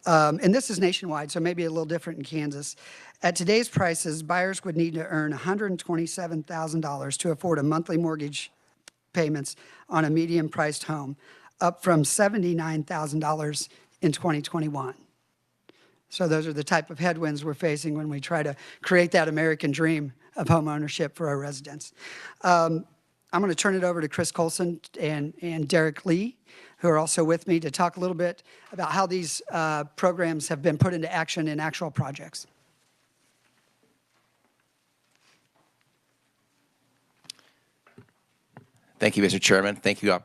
And this is nationwide, so maybe a little different in Kansas. At today's prices, buyers would need to earn $127,000 to afford a monthly mortgage payments on a medium-priced home, up from $79,000 in 2021. So those are the type of headwinds we're facing when we try to create that American dream of home ownership for our residents. I'm going to turn it over to Chris Colson and Derek Lee, who are also with me, to talk a little bit about how these programs have been put into action in actual projects. Thank you, Mr. Chairman. Thank you,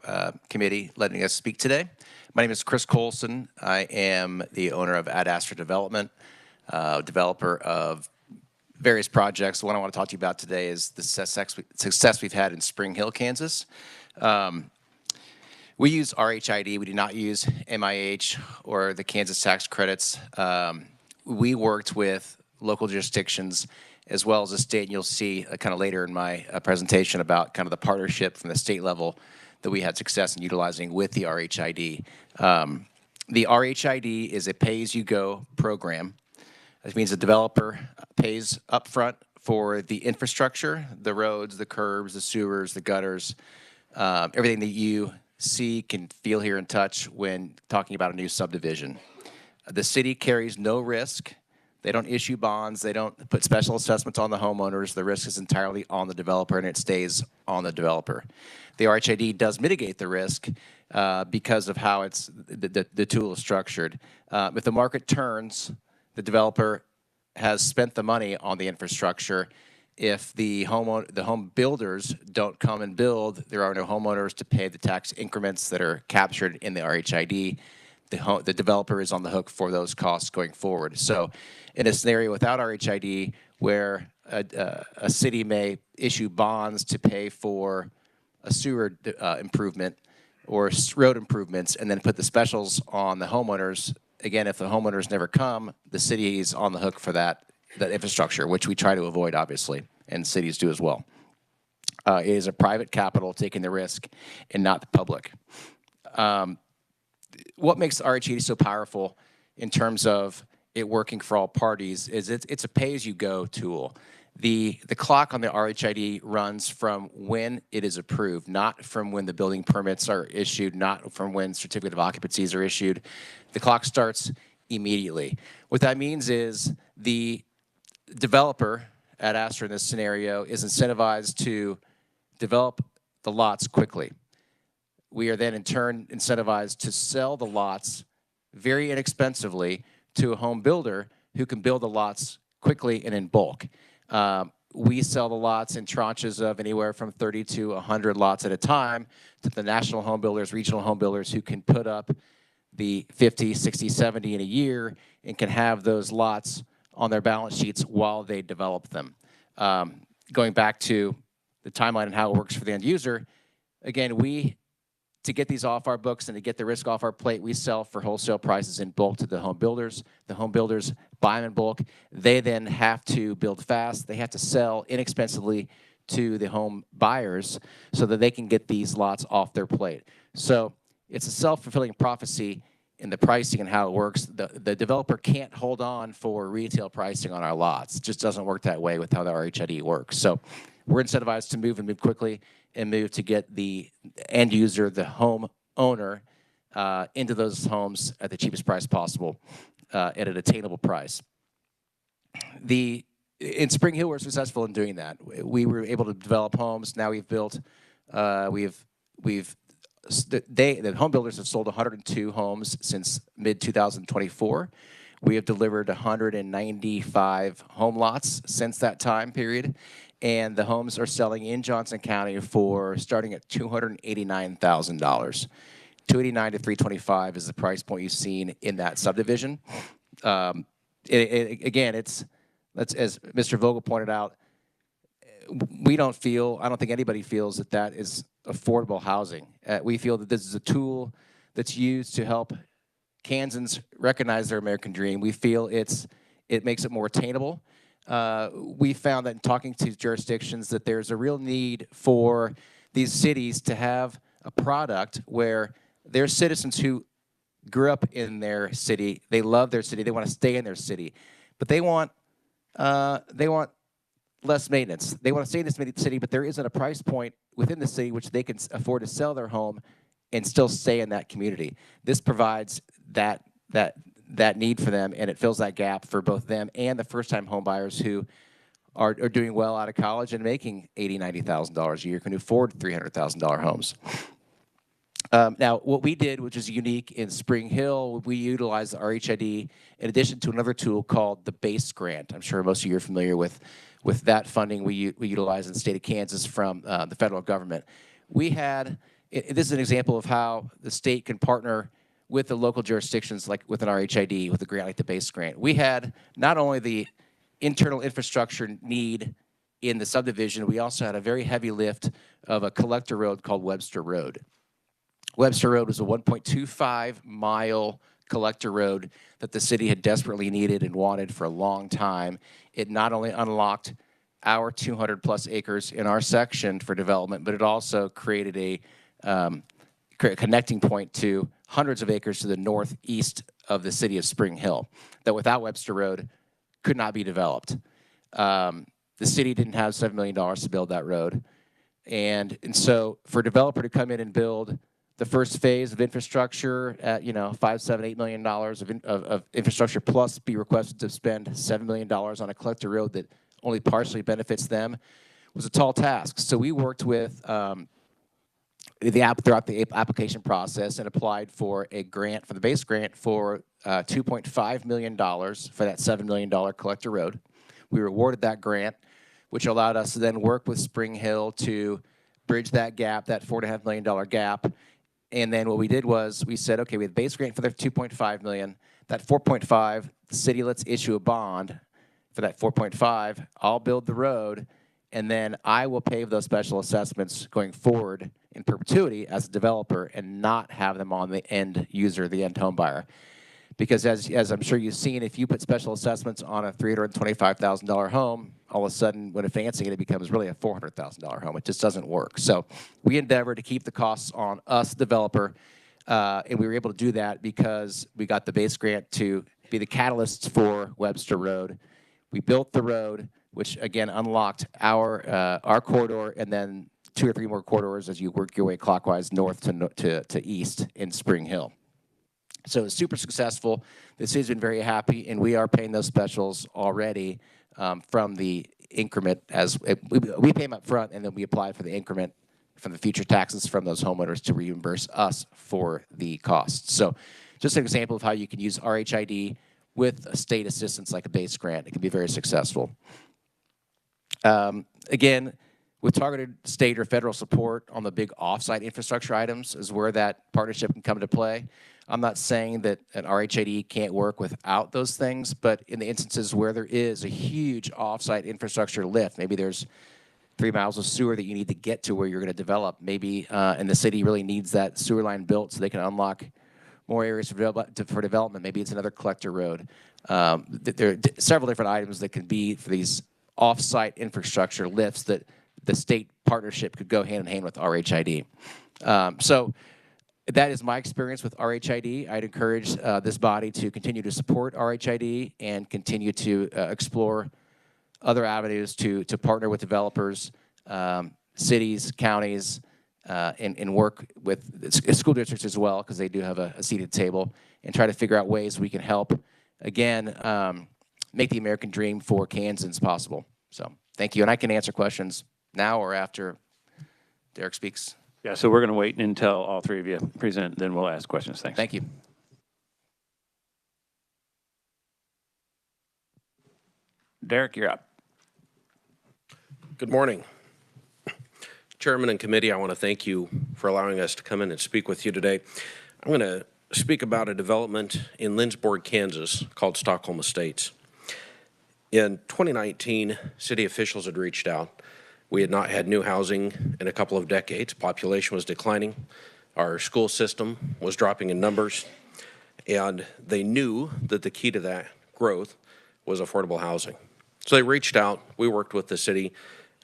committee, letting us speak today. My name is Chris Colson. I am the owner of Ad Astra Development, developer of various projects. The one I want to talk to you about today is the success we've had in Spring Hill, Kansas. We use RHID. We do not use MIH or the Kansas tax credits. We worked with local jurisdictions as well as the state, and you'll see kind of later in my presentation about kind of the partnership from the state level that we had success in utilizing with the RHID. The RHID is a pay-as-you-go program. This means the developer pays upfront for the infrastructure, the roads, the curbs, the sewers, the gutters, everything that you see, can feel, hear, and touch when talking about a new subdivision. The city carries no risk. They don't issue bonds. They don't put special assessments on the homeowners. The risk is entirely on the developer, and it stays on the developer. The RHID does mitigate the risk because of how the tool is structured. If the market turns, the developer has spent the money on the infrastructure. If the home builders don't come and build, there are no homeowners to pay the tax increments that are captured in the RHID. The developer is on the hook for those costs going forward. So in a scenario without RHID, where a city may issue bonds to pay for a sewer improvement or road improvements and then put the specials on the homeowners, again, if the homeowners never come, the city is on the hook for that infrastructure, which we try to avoid, obviously, and cities do as well. It is a private capital taking the risk and not the public. What makes RHID so powerful in terms of it working for all parties is it's a pay-as-you-go tool. The clock on the RHID runs from when it is approved, not from when the building permits are issued, not from when certificate of occupancies are issued. The clock starts immediately. What that means is the developer at Astra in this scenario is incentivized to develop the lots quickly. we are then in turn incentivized to sell the lots very inexpensively to a home builder who can build the lots quickly and in bulk. We sell the lots in tranches of anywhere from 30 to 100 lots at a time to the national home builders, regional home builders who can put up the 50, 60, 70 in a year and can have those lots on their balance sheets while they develop them. Going back to the timeline and how it works for the end user, again, to get these off our books and to get the risk off our plate, we sell for wholesale prices in bulk to the home builders. The home builders buy them in bulk. They then have to build fast. They have to sell inexpensively to the home buyers so that they can get these lots off their plate. So it's a self-fulfilling prophecy in the pricing and how it works. The developer can't hold on for retail pricing on our lots. It just doesn't work that way with how the RHID works. So we're incentivized to move quickly and move to get the end user, the home owner, into those homes at the cheapest price possible at an attainable price. In Spring Hill, we're successful in doing that. We were able to develop homes. Now we've built, the home builders have sold 102 homes since mid-2024. We have delivered 195 home lots since that time period. And the homes are selling in Johnson County for starting at $289,000. $289 to $325 is the price point you've seen in that subdivision. Again, that's as Mr. Vogel pointed out, I don't think anybody feels that that is affordable housing. We feel that this is a tool that's used to help Kansans recognize their American dream. We feel it makes it more attainable. We found that in talking to jurisdictions that there's a real need for these cities to have a product where their citizens who grew up in their city, they love their city, they want to stay in their city, but they want less maintenance. They want to stay in this city, but there isn't a price point within the city which they can afford to sell their home and still stay in that community. This provides that need for them, and it fills that gap for both them and the first-time home buyers who are doing well out of college and making $80,000, $90,000 a year, can afford $300,000 homes. Now, what we did, which is unique in Spring Hill, we utilized the RHID in addition to another tool called the BASE grant. I'm sure most of you are familiar with that funding we utilize in the state of Kansas from the federal government. This is an example of how the state can partner with the local jurisdictions, like with an RHID, with a grant like the BASE grant. We had not only the internal infrastructure need in the subdivision, we also had a very heavy lift of a collector road called Webster Road. Webster Road was a 1.25-mile collector road that the city had desperately needed and wanted for a long time. It not only unlocked our 200-plus acres in our section for development, but it also created a connecting point to hundreds of acres to the northeast of the city of Spring Hill that without Webster Road could not be developed. The city didn't have $7 million to build that road. And so for a developer to come in and build the first phase of infrastructure at, $5, $7, $8 million of infrastructure plus be requested to spend $7 million on a collector road that only partially benefits them was a tall task. So we worked with throughout the application process and applied for a grant, for the BASE grant, for $2.5 million for that $7 million collector road. We were awarded that grant, which allowed us to then work with Spring Hill to bridge that gap, that $4.5 million gap. And then what we did was we said, okay, we had BASE grant for the $2.5 million. That $4.5, the city lets issue a bond for that $4.5. I'll build the road, and then I will pay those special assessments going forward in perpetuity as a developer and not have them on the end user, the end home buyer. Because as I'm sure you've seen, if you put special assessments on a $325,000 home, all of a sudden when financing it, it becomes really a $400,000 home. It just doesn't work. So we endeavor to keep the costs on us, developer, and we were able to do that because we got the BASE grant to be the catalyst for Webster Road. We built the road, which again unlocked our corridor, and then 2 or 3 more corridors as you work your way clockwise north to east in Spring Hill. So it's super successful. The city's been very happy, and we are paying those specials already from the increment. As we pay them up front, and then we apply for the increment from the future taxes from those homeowners to reimburse us for the costs. So just an example of how you can use RHID with a state assistance like a base grant. It can be very successful. Again, with targeted state or federal support on the big offsite infrastructure items is where that partnership can come into play. I'm not saying that an RHID can't work without those things, but in the instances where there is a huge offsite infrastructure lift, maybe there's 3 miles of sewer that you need to get to where you're going to develop, maybe, and the city really needs that sewer line built so they can unlock more areas for development. Maybe it's another collector road. There are several different items that can be for these off-site infrastructure lifts that the state partnership could go hand in hand with RHID. So that is my experience with RHID. I'd encourage this body to continue to support RHID and continue to explore other avenues to partner with developers, cities, counties, and work with school districts as well, because they do have a seated table, and try to figure out ways we can help, again, make the American dream for Kansans possible. So thank you, and I can answer questions now or after Derek speaks. Yeah, so we're going to wait until all three of you present, then we'll ask questions. Thanks. Thank you. Derek, you're up. Good morning. Chairman and committee, I want to thank you for allowing us to come in and speak with you today. I'm going to speak about a development in Lindsborg, Kansas called Stockholm Estates. In 2019, city officials had reached out. We had not had new housing in a couple of decades. Population was declining. Our school system was dropping in numbers. And they knew that the key to that growth was affordable housing. So they reached out. We worked with the city.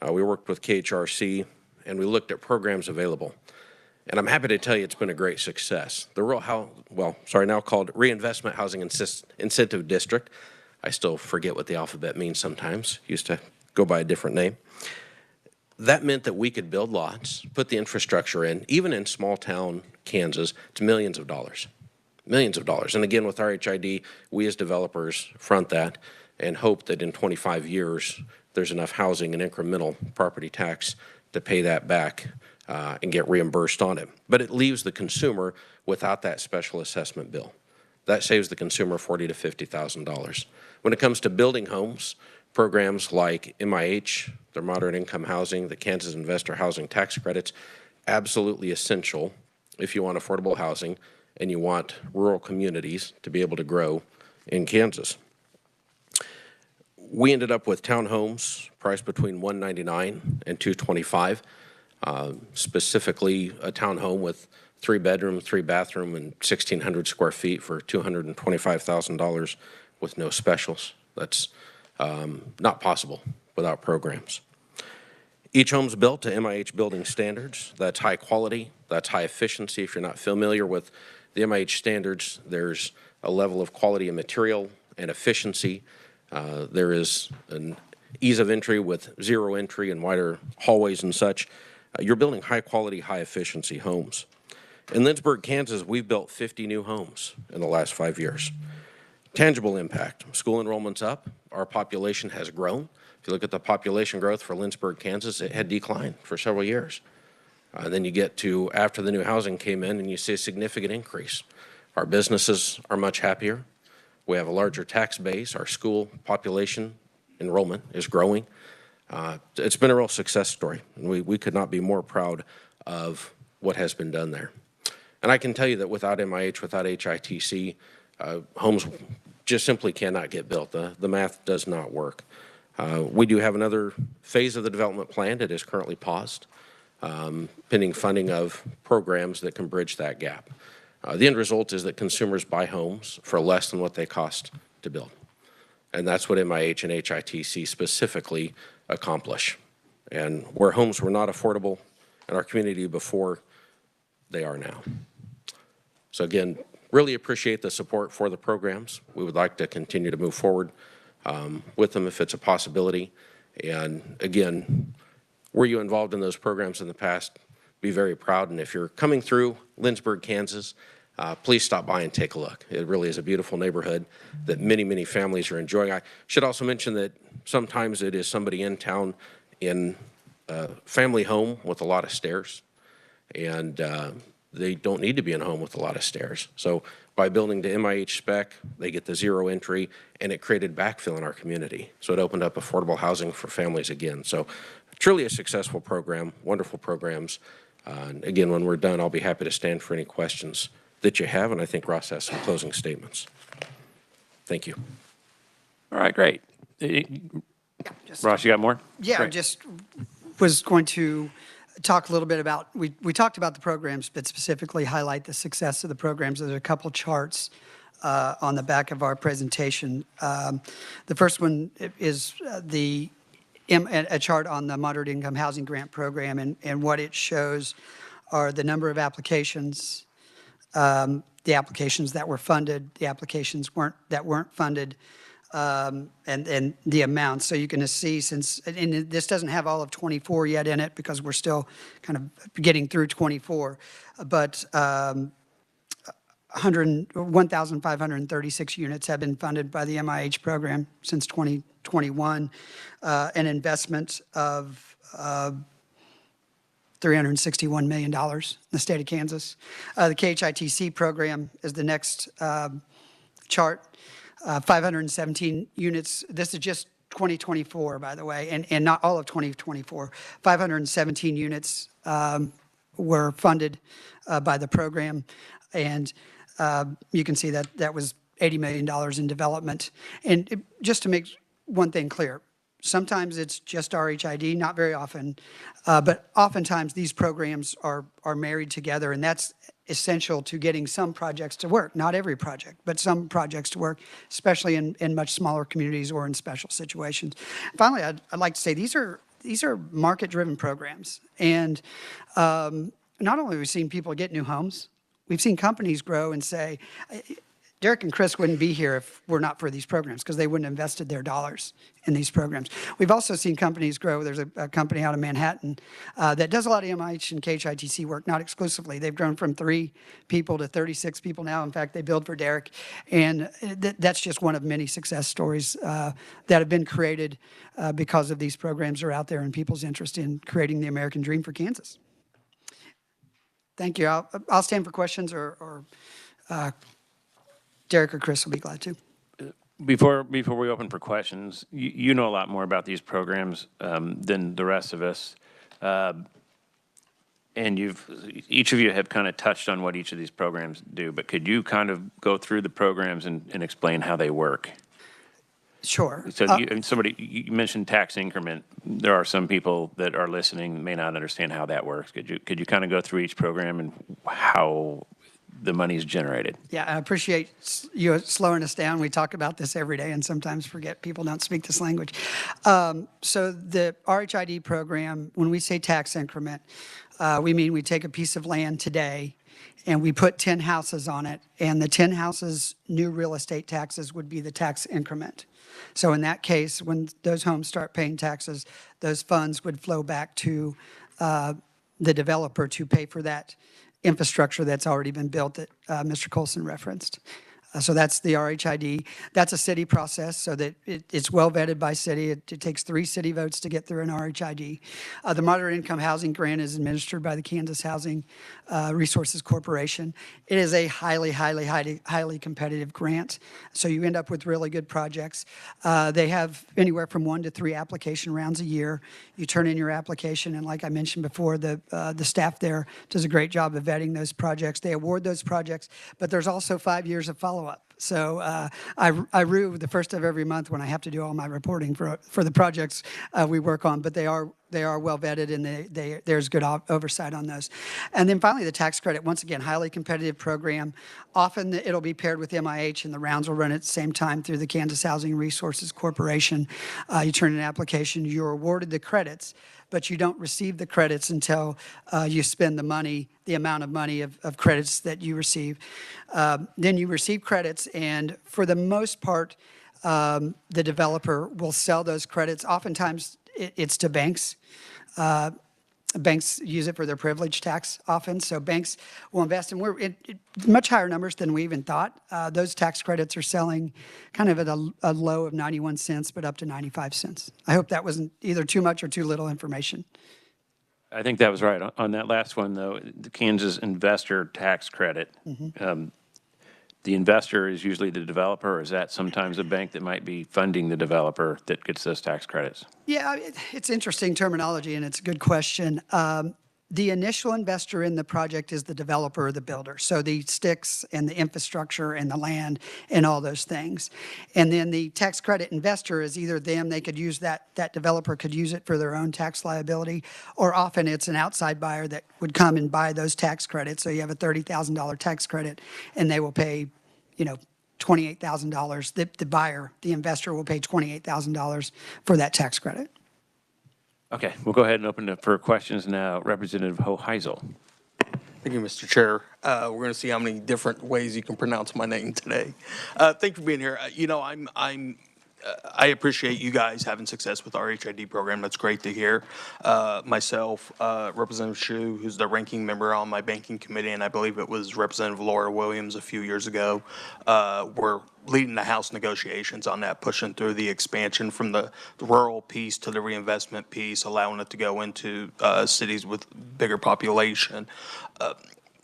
We worked with KHRC, and we looked at programs available. And I'm happy to tell you it's been a great success. The now called Reinvestment Housing Incentive District. I still forget what the alphabet means sometimes. Used to go by a different name. That meant that we could build lots, put the infrastructure in, even in small town Kansas, to millions of dollars. Millions of dollars. And again, with RHID, we as developers front that and hope that in 25 years, there's enough housing and incremental property tax to pay that back and get reimbursed on it. But it leaves the consumer without that special assessment bill. That saves the consumer $40,000 to $50,000. When it comes to building homes, programs like MIH, their moderate income housing, the Kansas Investor Housing Tax Credits, absolutely essential if you want affordable housing and you want rural communities to be able to grow in Kansas. We ended up with townhomes priced between $199 and $225, specifically a townhome with 3 bedroom, 3 bathroom, and 1,600 square feet for $225,000 with no specials. That's not possible without programs. Each home's built to MIH building standards. That's high quality, that's high efficiency. If you're not familiar with the MIH standards, there's a level of quality and material and efficiency. There is an ease of entry with zero entry and wider hallways and such. You're building high quality, high efficiency homes. In Lindsborg, Kansas, we've built 50 new homes in the last 5 years. Tangible impact. School enrollment's up. Our population has grown. If you look at the population growth for Lindsborg, Kansas, it had declined for several years. Then you get to after the new housing came in and you see a significant increase. Our businesses are much happier. We have a larger tax base. Our school population enrollment is growing. It's been a real success story, and we could not be more proud of what has been done there. And I can tell you that without MIH, without HITC, homes just simply cannot get built. The math does not work. We do have another phase of the development plan that is currently paused, pending funding of programs that can bridge that gap. The end result is that consumers buy homes for less than what they cost to build. And that's what MIH and HITC specifically accomplish. And where homes were not affordable in our community before, they are now. So again, really appreciate the support for the programs. We would like to continue to move forward with them if it's a possibility. And again, were you involved in those programs in the past? Be very proud. And if you're coming through Lindsborg, Kansas, please stop by and take a look. It really is a beautiful neighborhood that many, many families are enjoying. I should also mention that sometimes it is somebody in town in a family home with a lot of stairs and they don't need to be in a home with a lot of stairs. So by building to MIH spec, they get the zero entry, and it created backfill in our community. So it opened up affordable housing for families again. So truly a successful program, wonderful programs. And again, when we're done, I'll be happy to stand for any questions that you have, and I think Ross has some closing statements. Thank you. All right, great. Ross, you got more? Yeah, Great. just was going to talk a little bit about, we talked about the programs, but specifically highlight the success of the programs. There's a couple charts on the back of our presentation. The first one is a chart on the Moderate Income Housing Grant Program, and what it shows are the number of applications, the applications that were funded, the applications that weren't funded, and the amount. So you can see, since, and this doesn't have all of 24 yet in it because we're still kind of getting through 24, but 1,536 units have been funded by the MIH program since 2021, an investment of $361 million in the state of Kansas. The KHITC program is the next chart. 517 units. This is just 2024, by the way, and not all of 2024. 517 units were funded by the program, and you can see that that was $80 million in development. And just to make one thing clear, sometimes it's just RHID, not very often, but oftentimes these programs are married together, and that's essential to getting some projects to work. Not every project, but some projects to work, especially in much smaller communities or in special situations. Finally, I'd like to say these are market-driven programs, and not only have we seen people get new homes, we've seen companies grow and say, Derek and Chris wouldn't be here if we're not for these programs, because they wouldn't have invested their dollars in these programs. We've also seen companies grow. There's a company out of Manhattan that does a lot of MIH and KHITC work, not exclusively. They've grown from 3 people to 36 people now. In fact, they build for Derek. And that's just one of many success stories that have been created because of these programs are out there and people's interest in creating the American dream for Kansas. Thank you. I'll stand for questions, or Derek or Chris will be glad to. Before we open for questions, you know a lot more about these programs than the rest of us. And each of you have kind of touched on what each of these programs do, but could you kind of go through the programs and explain how they work? Sure. So you mentioned tax increment. There are some people that are listening may not understand how that works. Could you kind of go through each program and how the money is generated? Yeah, I appreciate you slowing us down. We talk about this every day and sometimes forget people don't speak this language. So the RHID program, when we say tax increment, we mean we take a piece of land today and we put 10 houses on it, and the 10 houses' new real estate taxes would be the tax increment. So in that case, when those homes start paying taxes, those funds would flow back to the developer to pay for that infrastructure that's already been built that Mr. Colson referenced. So that's the RHID. That's a city process, so that it's well vetted by city. It takes 3 city votes to get through an RHID. The Moderate Income Housing Grant is administered by the Kansas Housing Resources Corporation. It is a highly competitive grant, so you end up with really good projects. They have anywhere from 1 to 3 application rounds a year. You turn in your application, and like I mentioned before, the staff there does a great job of vetting those projects. They award those projects, but there's also 5 years of follow-up. So I rue the first of every month when I have to do all my reporting for the projects we work on, but they are well vetted, and there's good oversight on those. And then finally, the tax credit, once again, highly competitive program. Often it'll be paired with MIH, and the rounds will run at the same time through the Kansas Housing Resources Corporation. You turn in an application, you're awarded the credits, but you don't receive the credits until you spend the money, the amount of money of credits that you receive. Then you receive credits, and for the most part, the developer will sell those credits. Oftentimes, it's to banks. Banks use it for their privilege tax often, so banks will invest, and we're in much higher numbers than we even thought. Those tax credits are selling kind of at a low of 91 cents, but up to 95 cents. I hope that wasn't either too much or too little information. I think that was right. On that last one, though, the Kansas investor tax credit, the investor is usually the developer, or is that sometimes a bank that might be funding the developer that gets those tax credits? Yeah, it's interesting terminology, and it's a good question. The initial investor in the project is the developer or the builder. So the sticks and the infrastructure and the land and all those things. And then the tax credit investor is either them, they could use that developer could use it for their own tax liability, or often it's an outside buyer that would come and buy those tax credits. So you have a $30,000 tax credit and they will pay, $28,000. The buyer, the investor will pay $28,000 for that tax credit. Okay, we'll go ahead and open it for questions now. Representative Hoheisel. Thank you, Mr. Chair. We're going to see how many different ways you can pronounce my name today. Thank you for being here. I appreciate you guys having success with our HID program. That's great to hear. Myself, Representative Hsu, who's the ranking member on my banking committee, and I believe it was Representative Laura Williams a few years ago, were leading the House negotiations on that, pushing through the expansion from the rural piece to the reinvestment piece, allowing it to go into cities with bigger population.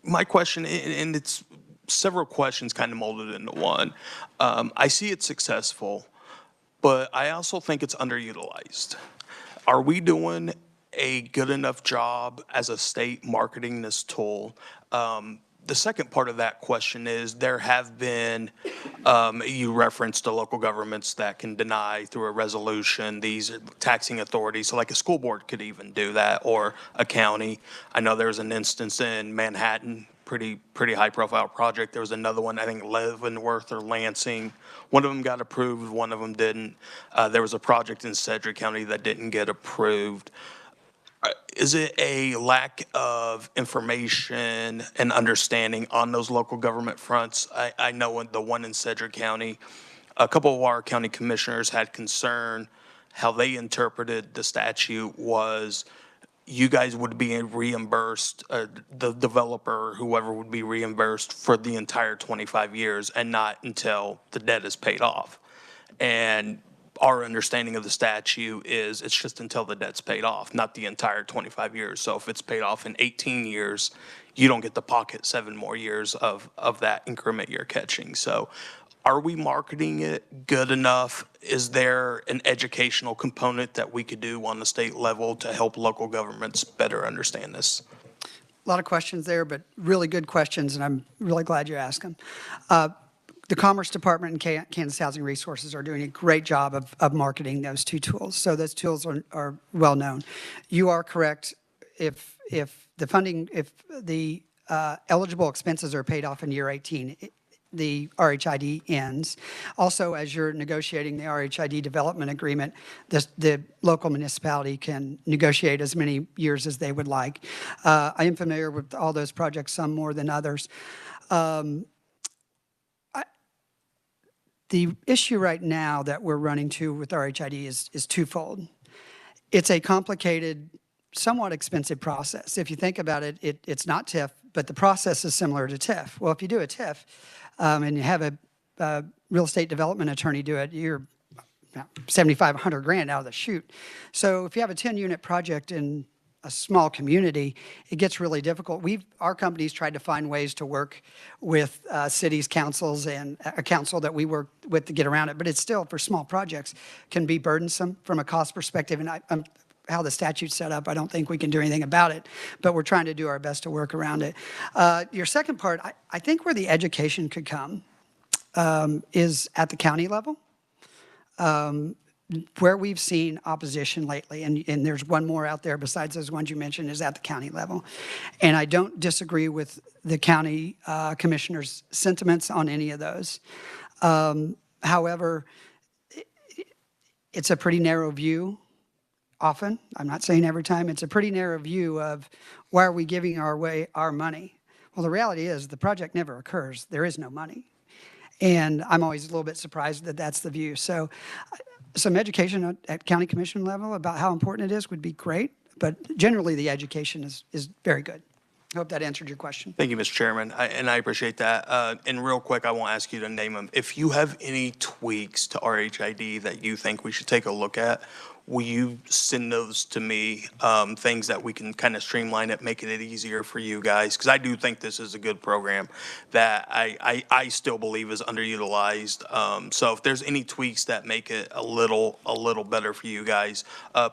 My question, and it's several questions kind of molded into one. I see it successful, but I also think it's underutilized. Are we doing a good enough job as a state marketing this tool? The second part of that question is there have been, you referenced the local governments that can deny through a resolution these taxing authorities. So like a school board could even do that, or a county. I know there's an instance in Manhattan, pretty high profile project. There was another one, I think Leavenworth or Lansing. One of them got approved, one of them didn't. There was a project in Sedgwick County that didn't get approved. Is it a lack of information and understanding on those local government fronts? I know the one in Sedgwick County, a couple of our county commissioners had concern how they interpreted the statute was you guys would be reimbursed, the developer, whoever would be reimbursed for the entire 25 years and not until the debt is paid off. And our understanding of the statute is it's just until the debt's paid off, not the entire 25 years. So if it's paid off in 18 years, you don't get to pocket 7 more years of that increment you're catching. So are we marketing it good enough? Is there an educational component that we could do on the state level to help local governments better understand this? A lot of questions there, but really good questions, and I'm really glad you asked them. The Commerce Department and Kansas Housing Resources are doing a great job of marketing those two tools. So those tools are well known. You are correct. If the eligible expenses are paid off in year 18, the RHID ends. Also, as you're negotiating the RHID development agreement, the local municipality can negotiate as many years as they would like. I am familiar with all those projects, some more than others. The issue right now that we're running to with RHID is twofold. It's a complicated, somewhat expensive process. If you think about it, it's not TIF, but the process is similar to TIF. Well, if you do a TIF and you have a real estate development attorney do it, you're $75,000, $100,000 out of the chute. So if you have a 10-unit project in a small community, it gets really difficult. Our company's tried to find ways to work with cities, councils, and a council that we work with to get around it. But it's still, for small projects, can be burdensome from a cost perspective. And how the statute's set up, I don't think we can do anything about it. But we're trying to do our best to work around it. Your second part, I think where the education could come is at the county level. Where we've seen opposition lately, and there's one more out there besides those ones you mentioned, is at the county level. And I don't disagree with the county commissioner's sentiments on any of those. However, it's a pretty narrow view often. I'm not saying every time. It's a pretty narrow view of why are we giving our money? Well, the reality is the project never occurs. There is no money. And I'm always a little bit surprised that that's the view. So some education at county commission level about how important it is would be great, but generally the education is very good. Hope that answered your question. Thank you, Mr. Chairman, and I appreciate that. And real quick, I won't ask you to name them. If you have any tweaks to RHID that you think we should take a look at, will you send those to me, things that we can kind of streamline it, making it easier for you guys? Because I do think this is a good program that I still believe is underutilized. So if there's any tweaks that make it a little better for you guys,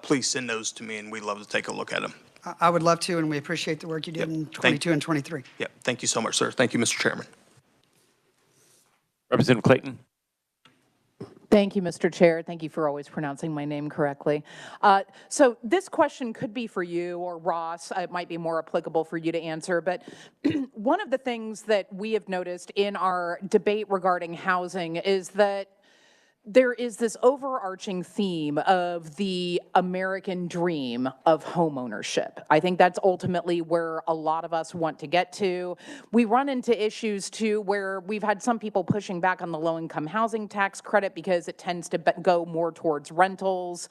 please send those to me, and we'd love to take a look at them. I would love to, and we appreciate the work you did in 22 and 23. Yeah, thank you so much, sir. Thank you, Mr. Chairman. Representative Clayton. Thank you, Mr. Chair. Thank you for always pronouncing my name correctly. So this question could be for you or Ross. It might be more applicable for you to answer. But one of the things that we have noticed in our debate regarding housing is that there is this overarching theme of the American dream of homeownership. I think that's ultimately where a lot of us want to get to. We run into issues too where we've had some people pushing back on the low-income housing tax credit because it tends to go more towards rentals.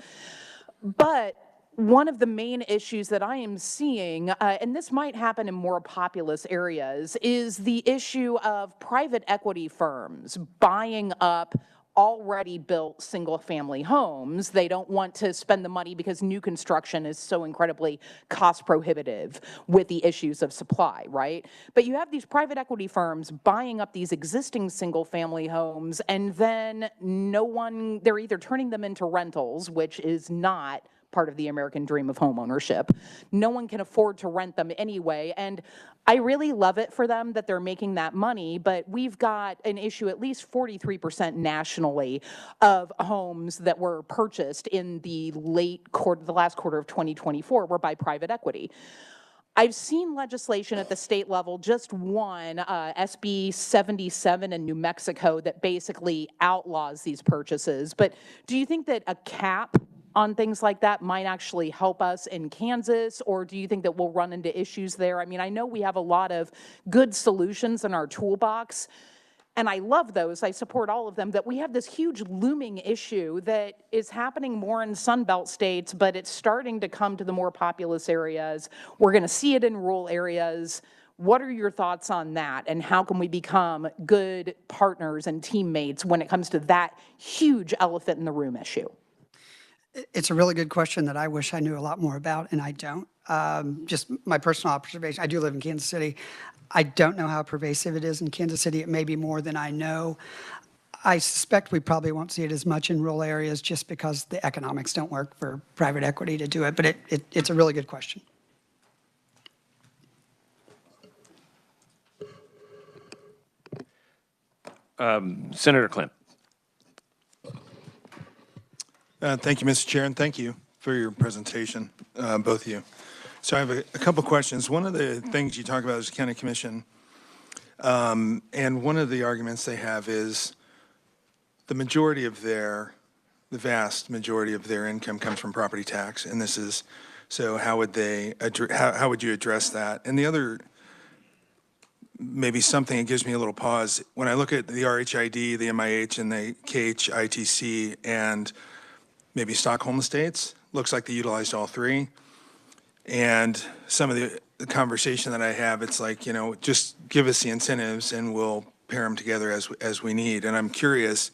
But one of the main issues that I am seeing, and this might happen in more populous areas, is the issue of private equity firms buying up already built single-family homes. They don't want to spend the money because new construction is so incredibly cost prohibitive with the issues of supply, right? But you have these private equity firms buying up these existing single-family homes, and then they're either turning them into rentals, which is not part of the American dream of homeownership. No one can afford to rent them anyway, and I really love it for them that they're making that money, but we've got an issue, at least 43% nationally, of homes that were purchased in the last quarter of 2024 were by private equity. I've seen legislation at the state level, just one, SB 77 in New Mexico, that basically outlaws these purchases. But do you think that a cap on things like that might actually help us in Kansas, or do you think that we'll run into issues there? I mean, I know we have a lot of good solutions in our toolbox, and I love those. I support all of them. That we have this huge looming issue that is happening more in Sunbelt states, but it's starting to come to the more populous areas. We're going to see it in rural areas. What are your thoughts on that, and how can we become good partners and teammates when it comes to that huge elephant in the room issue? It's a really good question that I wish I knew a lot more about, and I don't. Just my personal observation, I do live in Kansas City. I don't know how pervasive it is in Kansas City. It may be more than I know. I suspect we probably won't see it as much in rural areas just because the economics don't work for private equity to do it, but it's a really good question. Senator Clint. Thank you, Mr. Chair, and thank you for your presentation, both of you. So I have a couple questions. One of the things you talk about is the county commission, and one of the arguments they have is the vast majority of their income comes from property tax, and this is, so how would you address that? And the other, maybe something that gives me a little pause, when I look at the RHID, the MIH, and the KHITC, and maybe Stockholm Estates, looks like they utilized all three. And some of the conversation that I have, it's like, you know, just give us the incentives and we'll pair them together as we need. And I'm curious,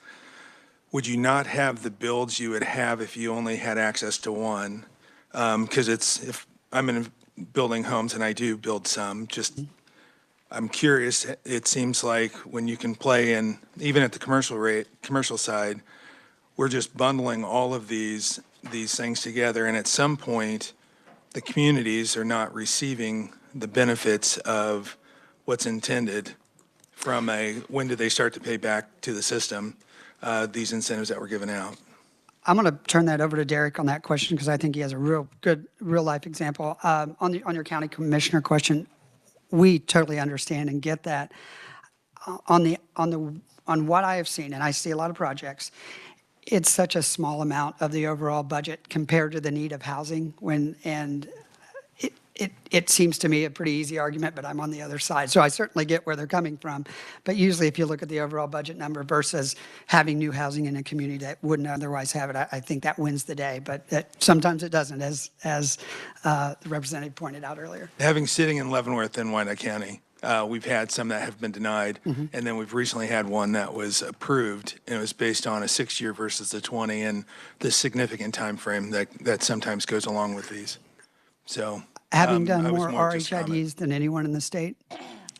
would you not have the builds you would have if you only had access to one? Because if I'm in building homes, and I do build some, I'm curious, it seems like when you can play in, even at the commercial side, we're just bundling all of these things together, and at some point, the communities are not receiving the benefits of what's intended from when do they start to pay back to the system these incentives that were given out? I'm going to turn that over to Derek on that question because I think he has a real good real-life example. On your county commissioner question, we totally understand and get that. On what I have seen, and I see a lot of projects, it's such a small amount of the overall budget compared to the need of housing. it seems to me a pretty easy argument, but I'm on the other side. So I certainly get where they're coming from. But usually if you look at the overall budget number versus having new housing in a community that wouldn't otherwise have it, I think that wins the day. But sometimes it doesn't, as the representative pointed out earlier. Having sitting in Leavenworth and Wyandotte County, we've had some that have been denied, and then we've recently had one that was approved, and it was based on a 6-year versus the 20, and the significant time frame that sometimes goes along with these. So Having done I was more just comment. RHIDs than anyone in the state,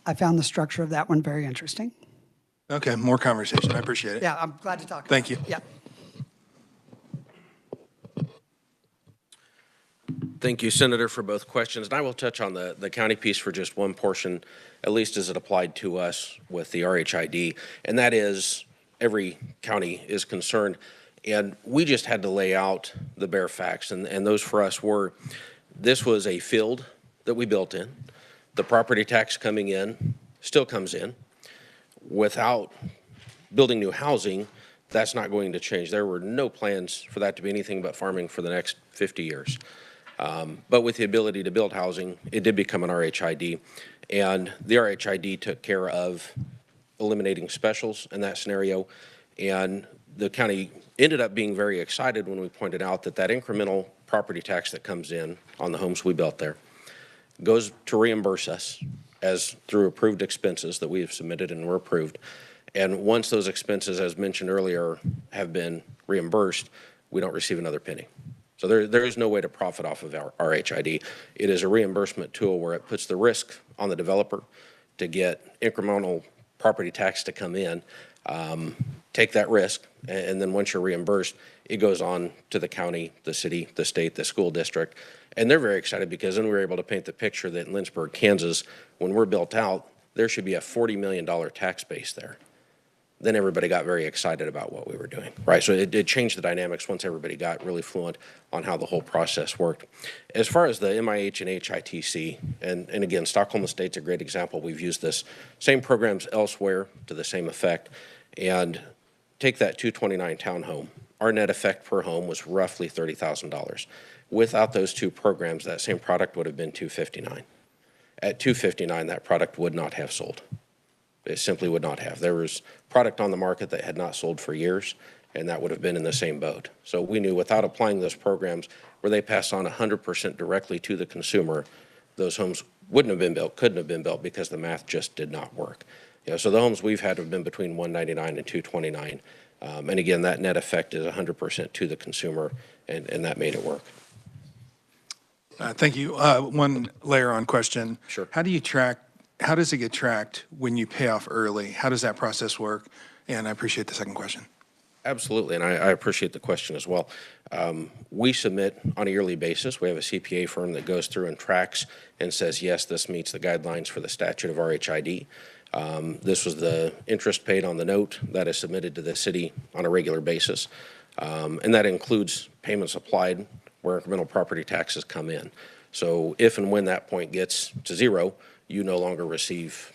I found the structure of that one very interesting. Okay, more conversation. I appreciate it. Yeah, I'm glad to talk. Thank you. Yeah. Thank you, Senator, for both questions. And I will touch on the county piece for just one portion, at least as it applied to us with the RHID. And that is every county is concerned. And we just had to lay out the bare facts. And those for us were, this was a field that we built in. The property tax coming in still comes in. Without building new housing, that's not going to change. There were no plans for that to be anything but farming for the next 50 years. But with the ability to build housing, it did become an RHID. And the RHID took care of eliminating specials in that scenario. And the county ended up being very excited when we pointed out that incremental property tax that comes in on the homes we built there goes to reimburse us as through approved expenses that we have submitted and were approved. And once those expenses, as mentioned earlier, have been reimbursed, we don't receive another penny. So there is no way to profit off of our RHID. It is a reimbursement tool where it puts the risk on the developer to get incremental property tax to come in, take that risk, and then once you're reimbursed, it goes on to the county, the city, the state, the school district. And they're very excited because then we were able to paint the picture that in Lynchburg, Kansas, when we're built out, there should be a $40 million tax base there. Then everybody got very excited about what we were doing, right? So it changed the dynamics once everybody got really fluent on how the whole process worked. As far as the MIH and HITC, and again, Stockholm Estate's a great example. We've used this same programs elsewhere to the same effect. And take that 229 townhome. Our net effect per home was roughly $30,000. Without those two programs, that same product would have been $259,000. At $259,000, that product would not have sold. It simply would not have. There was product on the market that had not sold for years, and that would have been in the same boat. So we knew without applying those programs where they pass on 100% directly to the consumer, those homes wouldn't have been built, couldn't have been built because the math just did not work. So the homes we've had have been between $199,000 and $229,000. And again, that net effect is 100% to the consumer, and that made it work. Thank you. One layer on question. Sure. How does it get tracked when you pay off early? How does that process work? And I appreciate the second question. Absolutely, and I appreciate the question as well. We submit on a yearly basis. We have a CPA firm that goes through and tracks and says, yes, this meets the guidelines for the statute of RHID. This was the interest paid on the note that is submitted to the city on a regular basis. And that includes payments applied where incremental property taxes come in. So if and when that point gets to zero, you no longer receive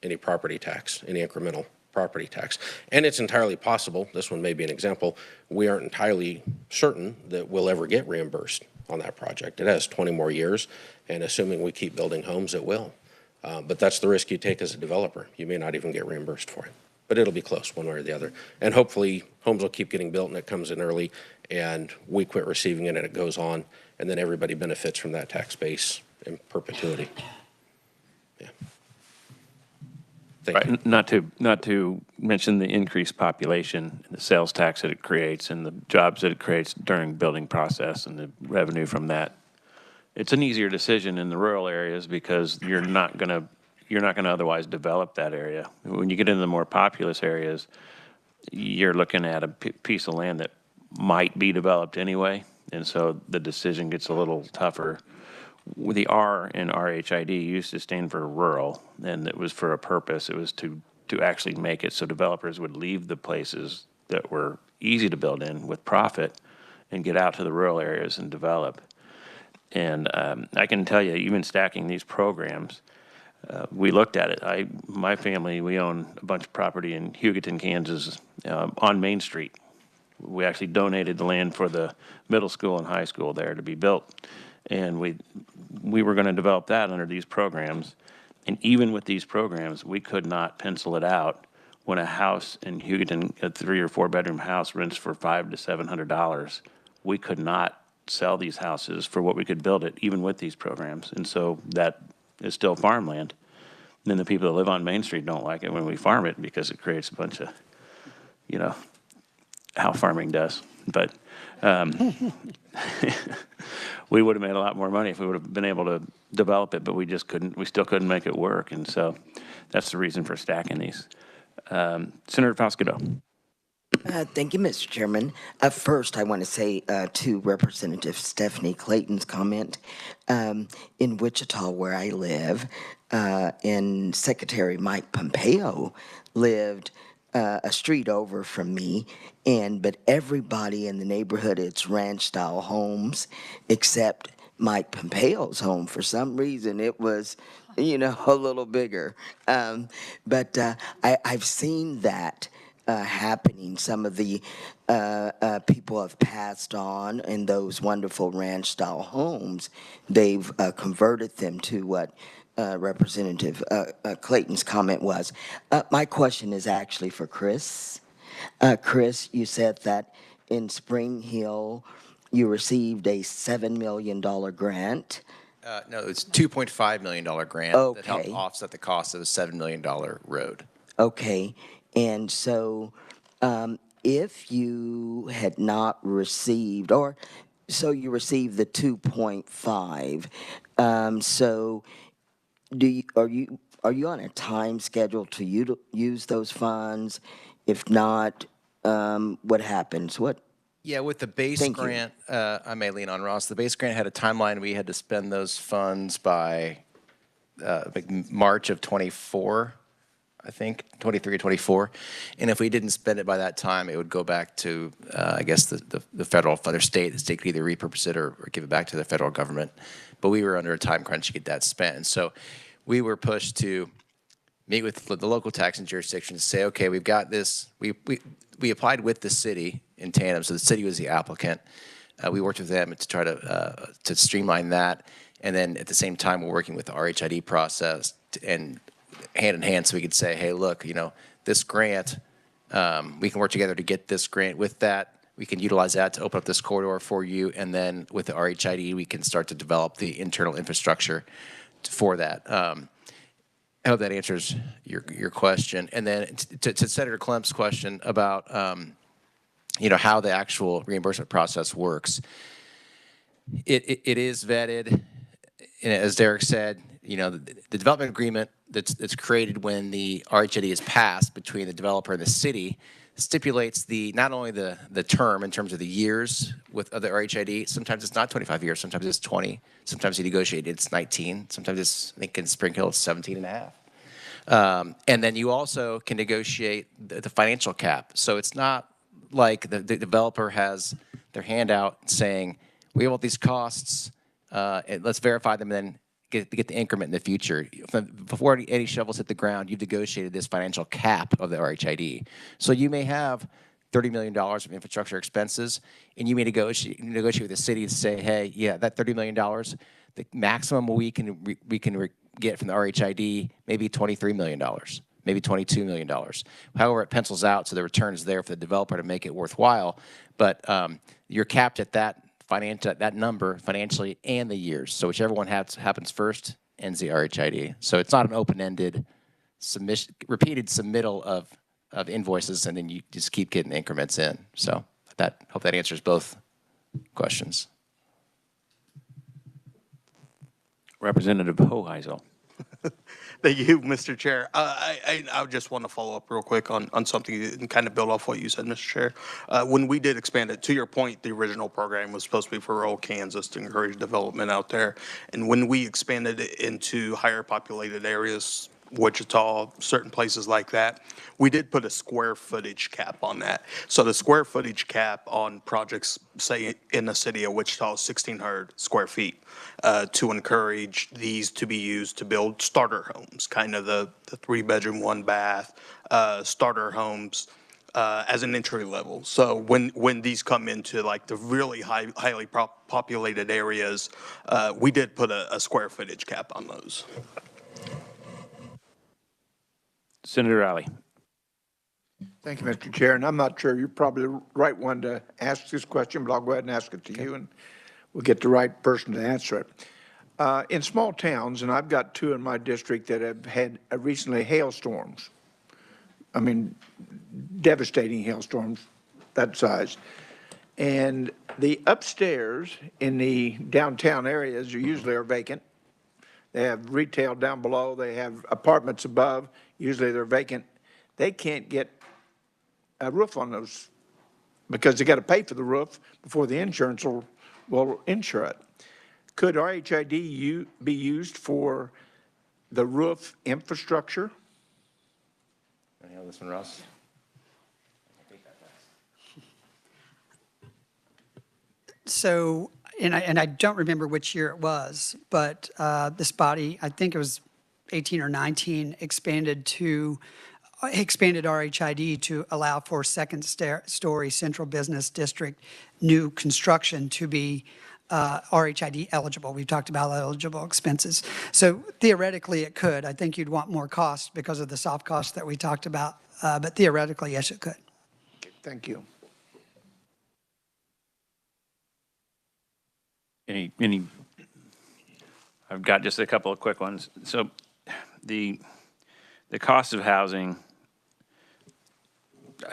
any property tax, any incremental property tax. And it's entirely possible, this one may be an example, we aren't entirely certain that we'll ever get reimbursed on that project. It has 20 more years, and assuming we keep building homes, it will. But that's the risk you take as a developer. You may not even get reimbursed for it, but it'll be close one way or the other. And hopefully homes will keep getting built and it comes in early and we quit receiving it and it goes on, and then everybody benefits from that tax base in perpetuity. Yeah. Thank you. Not to mention the increased population, the sales tax that it creates, and the jobs that it creates during building process, and the revenue from that. It's an easier decision in the rural areas because you're not going to otherwise develop that area. When you get into the more populous areas, you're looking at a piece of land that might be developed anyway, and so the decision gets a little tougher. The R in RHID used to stand for rural, and it was for a purpose. It was to actually make it so developers would leave the places that were easy to build in with profit and get out to the rural areas and develop. And I can tell you, even stacking these programs, we looked at it. My family, we own a bunch of property in Hugoton, Kansas, on Main Street. We actually donated the land for the middle school and high school there to be built. And we were going to develop that under these programs. And even with these programs, we could not pencil it out when a house in Hugoton, a 3 or 4 bedroom house, rents for $500 to $700. We could not sell these houses for what we could build it, even with these programs. And so that is still farmland. And then the people that live on Main Street don't like it when we farm it because it creates a bunch of, you know, how farming does. But we would have made a lot more money if we would have been able to develop it, but we just couldn't. We still couldn't make it work. And so that's the reason for stacking these. Senator Faustido. Thank you, Mr. Chairman. First, I want to say to Representative Stephanie Clayton's comment, in Wichita, where I live, and Secretary Mike Pompeo lived a street over from me, but everybody in the neighborhood, it's ranch-style homes, except Mike Pompeo's home. For some reason, it was, you know, a little bigger. But I've seen that happening. Some of the people have passed on in those wonderful ranch-style homes. They've converted them to what Representative Clayton's comment was. My question is actually for Chris. Chris, you said that in Spring Hill, you received a $7 million grant. No, it's $2.5 million grant that helped offset the cost of a $7 million road. Okay. And so if you had not received, or so you received the 2.5, so are you on a time schedule to use those funds? If not, what happens? Yeah, with the base grant, I may lean on Ross. The base grant had a timeline. We had to spend those funds by like March of 24. I think, 23 or 24. And if we didn't spend it by that time, it would go back to, I guess, the federal, the state. The state could either repurpose it or give it back to the federal government. But we were under a time crunch to get that spent. And so we were pushed to meet with the local taxing jurisdictions to say, okay, we've got this. We applied with the city in tandem. So the city was the applicant. We worked with them to try to streamline that. And then at the same time, we're working with the RHID process and hand in hand, so we could say, hey, look, you know, this grant, we can work together to get this grant. With that, we can utilize that to open up this corridor for you, and then with the RHID, we can start to develop the internal infrastructure for that. I hope that answers your question. And then to Senator Klemp's question about, you know, how the actual reimbursement process works, it is vetted, and as Derek said, you know, the development agreement that's created when the RHID is passed between the developer and the city stipulates not only the term in terms of the years with the RHID. Sometimes it's not 25 years. Sometimes it's 20. Sometimes you negotiate it's 19. Sometimes it's, I think in Spring Hill, it's 17 and a half. And then you also can negotiate the financial cap. So it's not like the developer has their hand out saying, we want these costs, and let's verify them, and then get the increment in the future. Before any shovels hit the ground, you've negotiated this financial cap of the RHID. So you may have $30 million of infrastructure expenses, and you may negotiate with the city to say, hey, yeah, that $30 million, the maximum we can get from the RHID, maybe $23 million, maybe $22 million. However, it pencils out, so the return is there for the developer to make it worthwhile. But you're capped at that number financially and the years. So whichever one happens first ends the RHID. So it's not an open-ended repeated submittal of invoices, and then you just keep getting increments in. So hope that answers both questions. Representative Hoheisel. Thank you, Mr. Chair. I just want to follow up real quick on something and kind of build off what you said, Mr. Chair. When we did expand it, to your point, the original program was supposed to be for rural Kansas to encourage development out there. And when we expanded it into higher populated areas, Wichita, certain places like that, we did put a square footage cap on that. So the square footage cap on projects, say in the city of Wichita, is 1,600 square feet, to encourage these to be used to build starter homes, kind of the 3-bedroom, 1-bath starter homes. as an entry level. So when these come into like the really highly populated areas, we did put a square footage cap on those. Senator Raleigh. Thank you, Mr. Chair. And I'm not sure you're probably the right one to ask this question, but I'll go ahead and ask it to you, and we'll get the right person to answer it. In small towns, and I've got 2 in my district that have had recently hailstorms. I mean, devastating hailstorms that size. And the upstairs in the downtown areas usually are vacant. They have retail down below. They have apartments above. Usually they're vacant. They can't get a roof on those because they got to pay for the roof before the insurance will insure it. Could RHID be used for the roof infrastructure? Any other this one, Ross? So, and I don't remember which year it was, but this body, I think it was 18 or 19, expanded RHID to allow for second-story central business district new construction to be RHID eligible. We've talked about eligible expenses. So theoretically, it could. I think you'd want more cost because of the soft costs that we talked about, but theoretically, yes, it could. Thank you. I've got just a couple of quick ones. So the cost of housing,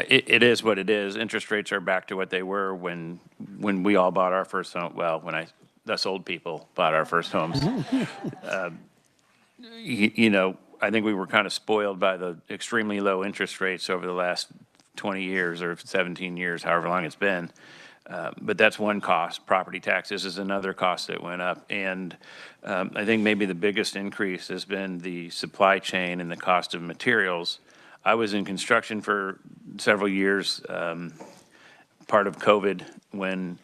it is what it is. Interest rates are back to what they were when we all bought our first home. Well, us old people bought our first homes. You know, I think we were kind of spoiled by the extremely low interest rates over the last 20 years or 17 years, however long it's been. But that's one cost. Property taxes is another cost that went up. And I think maybe the biggest increase has been the supply chain and the cost of materials. I was in construction for several years, part of COVID, when,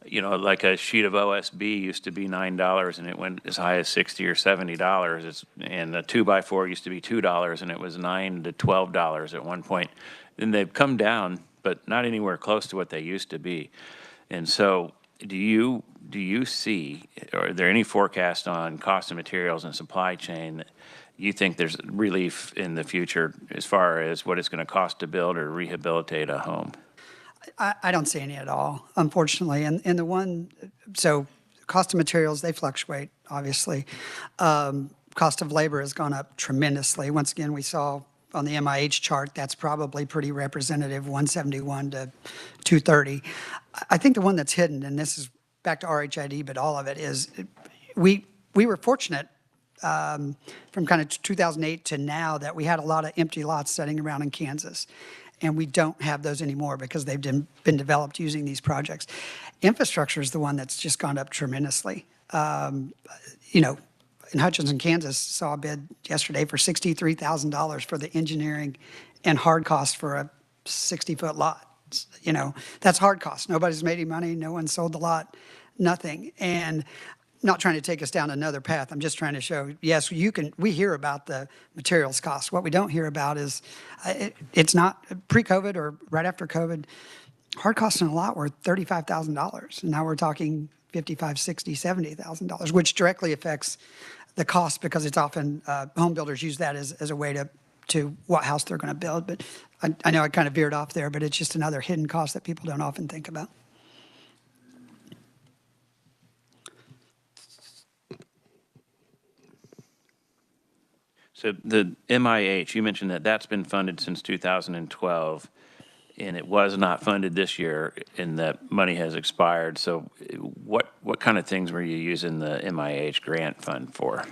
you know, like a sheet of OSB used to be $9 and it went as high as $60 or $70. And a 2x4 used to be $2 and it was $9 to $12 at one point. And they've come down, but not anywhere close to what they used to be. And so do you see, or are there any forecast on cost of materials and supply chain that you think there's relief in the future as far as what it's going to cost to build or rehabilitate a home? I don't see any at all, unfortunately. And so cost of materials, they fluctuate, obviously. Cost of labor has gone up tremendously. Once again, we saw on the MIH chart, that's probably pretty representative, 171 to 230. I think the one that's hidden, and this is back to RHID, but all of it is, we were fortunate from kind of 2008 to now that we had a lot of empty lots sitting around in Kansas. And we don't have those anymore because they've been developed using these projects. Infrastructure is the one that's just gone up tremendously. You know, in Hutchinson, Kansas, saw a bid yesterday for $63,000 for the engineering and hard cost for a 60-foot lot. You know, that's hard cost. Nobody's made any money. No one sold the lot, nothing. And not trying to take us down another path. I'm just trying to show, yes, we hear about the materials cost. What we don't hear about is, it's not pre-COVID or right after COVID, hard costs in a lot were $35,000. And now we're talking $55,000, $60,000, $70,000, which directly affects the cost because it's often, home builders use that as a way to what house they're going to build. But I know I kind of veered off there, but it's just another hidden cost that people don't often think about. So the MIH, you mentioned that that's been funded since 2012, and it was not funded this year, and that money has expired. So what kind of things were you using the MIH grant fund for?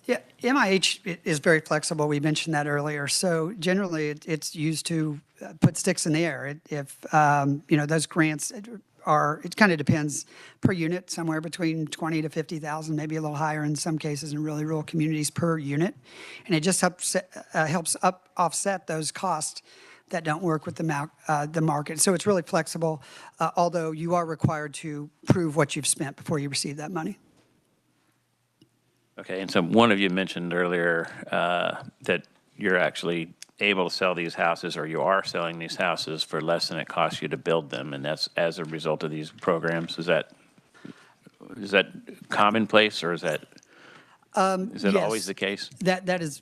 Yeah, MIH is very flexible. We mentioned that earlier. So generally, it's used to put sticks in the air. If you know, those grants it kind of depends per unit, somewhere between 20 to 50,000, maybe a little higher in some cases in really rural communities per unit, and it just helps offset those costs that don't work with the market. So it's really flexible, although you are required to prove what you've spent before you receive that money. Okay, and so one of you mentioned earlier that you're actually able to sell these houses, or you are selling these houses for less than it costs you to build them, and that's as a result of these programs. Is that commonplace, or is that always Yes, the case? that is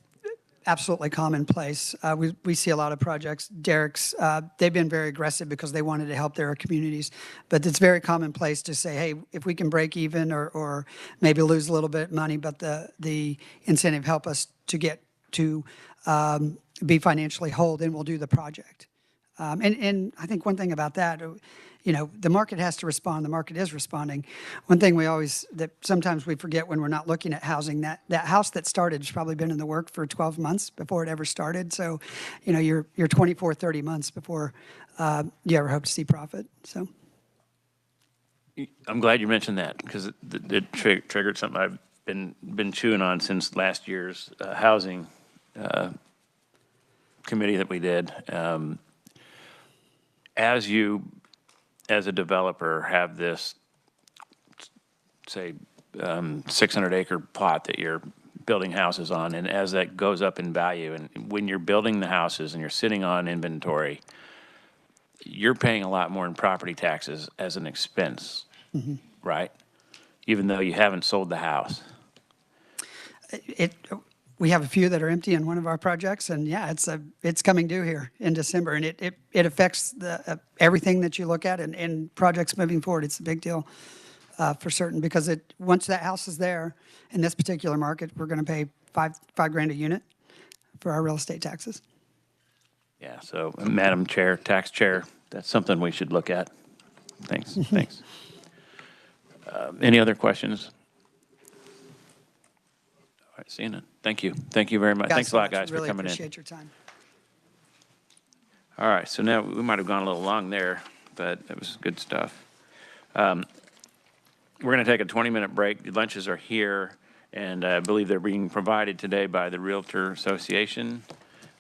absolutely commonplace. We see a lot of projects. Derek's, they've been very aggressive because they wanted to help their communities. But it's very commonplace to say, hey, if we can break even or maybe lose a little bit of money, but the incentive help us to get to be financially whole, then we'll do the project. And I think one thing about that, the market has to respond. The market is responding. One thing that sometimes we forget when we're not looking at housing, that house that started has probably been in the work for 12 months before it ever started. So, you're 24, 30 months before you ever hope to see profit. So. I'm glad you mentioned that, because it triggered something I've been chewing on since last year's housing committee that we did. As you, as a developer, have this, say, 600-acre plot that you're building houses on, and as that goes up in value, and when you're building the houses and you're sitting on inventory, you're paying a lot more in property taxes as an expense, right? Even though you haven't sold the house. We have a few that are empty in one of our projects, and yeah, it's coming due here in December, and it affects everything that you look at, and projects moving forward. It's a big deal for certain, because once that house is there in this particular market, we're going to pay $5,000 a unit for our real estate taxes. Yeah. So, Madam Chair, Tax Chair, that's something we should look at. Thanks. Thanks. Any other questions? All right, seeing it. Thank you. Thank you very much. Thanks a lot, guys, really for coming in. Appreciate your time. All right, so now we might have gone a little long there, but it was good stuff. We're going to take a 20-minute break. The lunches are here, and I believe they're being provided today by the Realtor Association.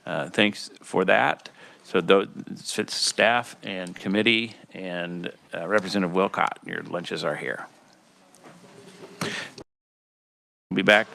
Thanks for that. So it's staff and committee and Representative Wilcott, your lunches are here. We'll be back.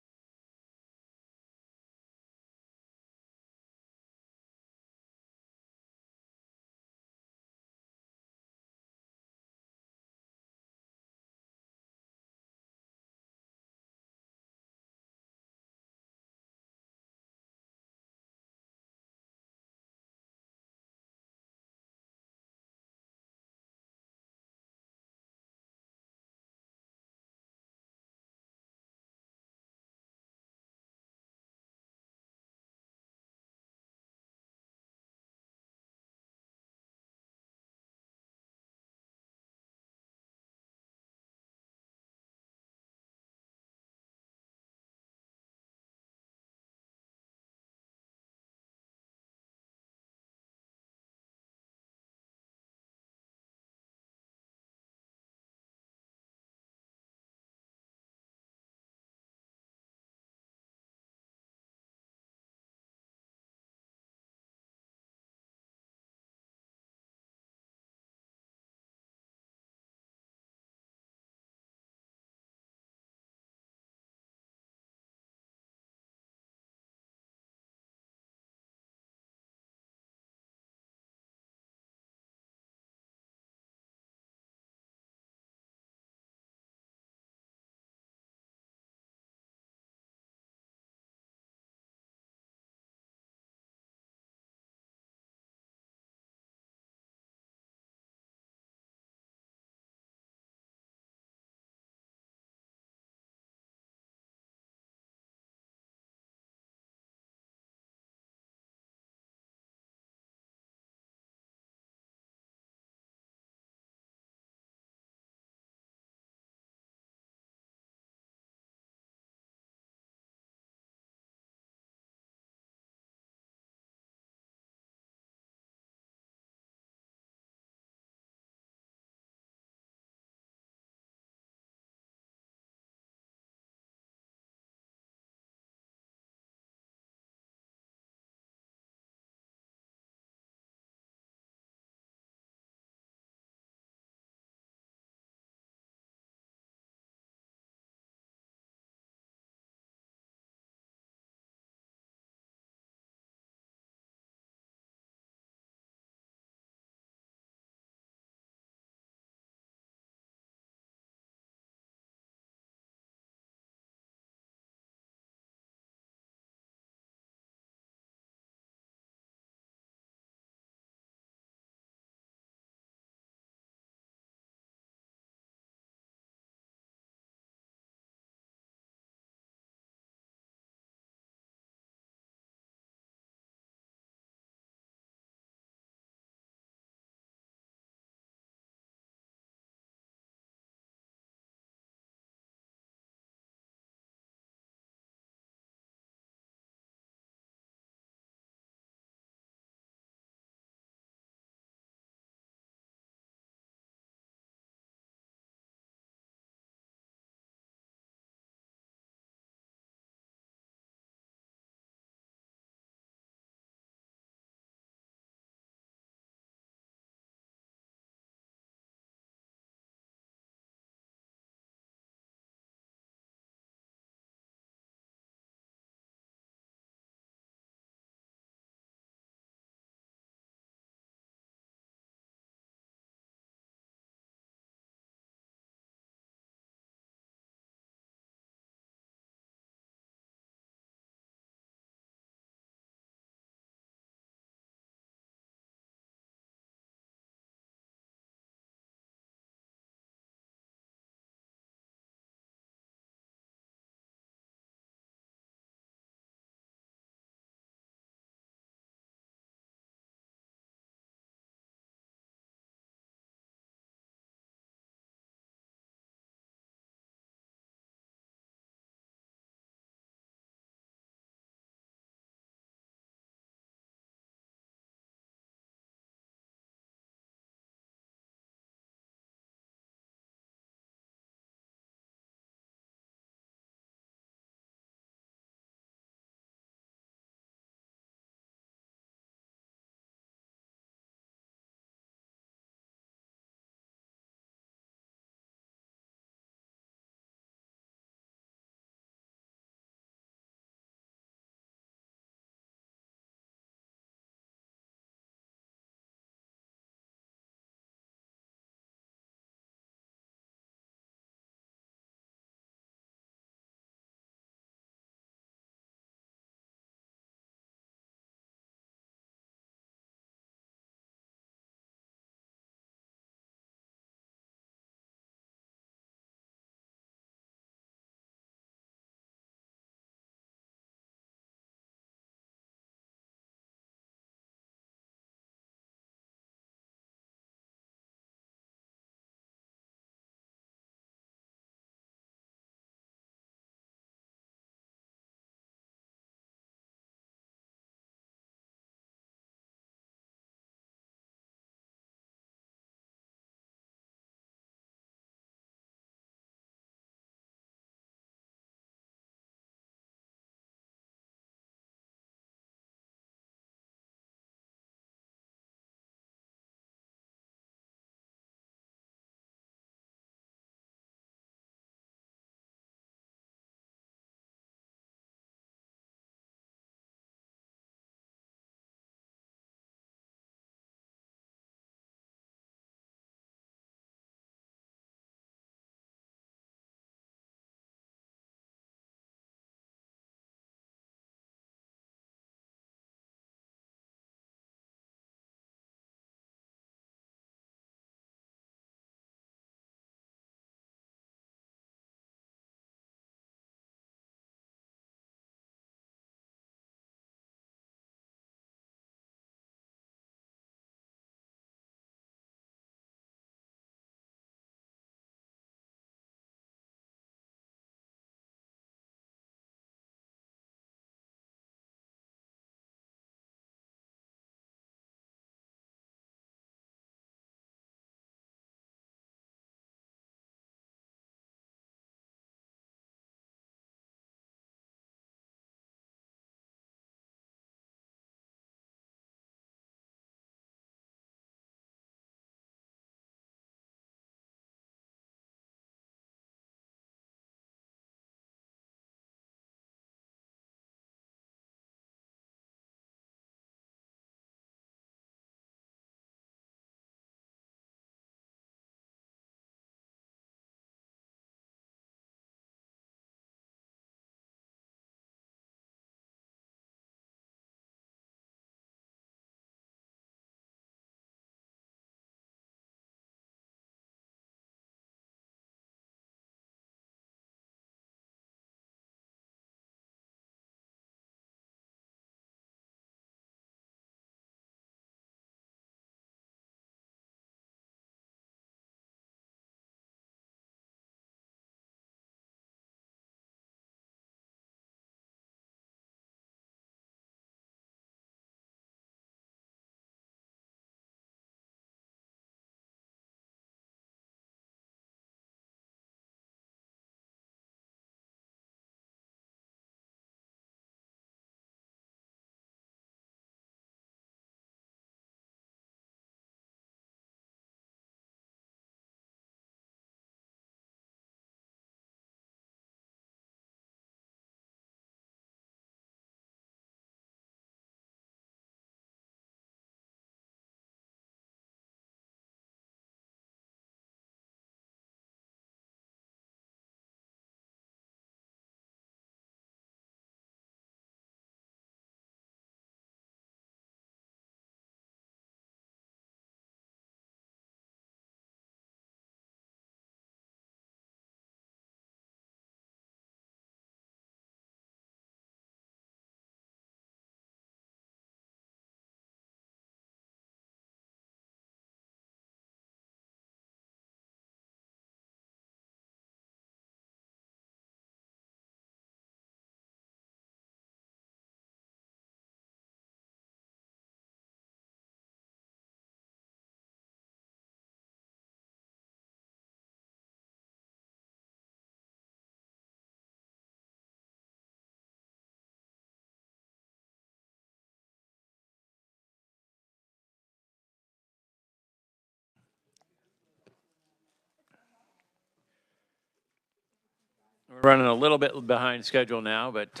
We're running a little bit behind schedule now, but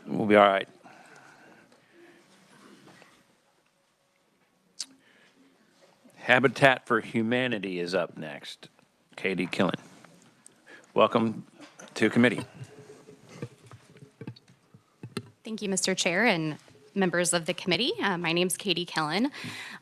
we'll be all right. Habitat for Humanity is up next. Katie Killen. Welcome to committee. Thank you, Mr. Chair and members of the committee. My name is Katie Killen.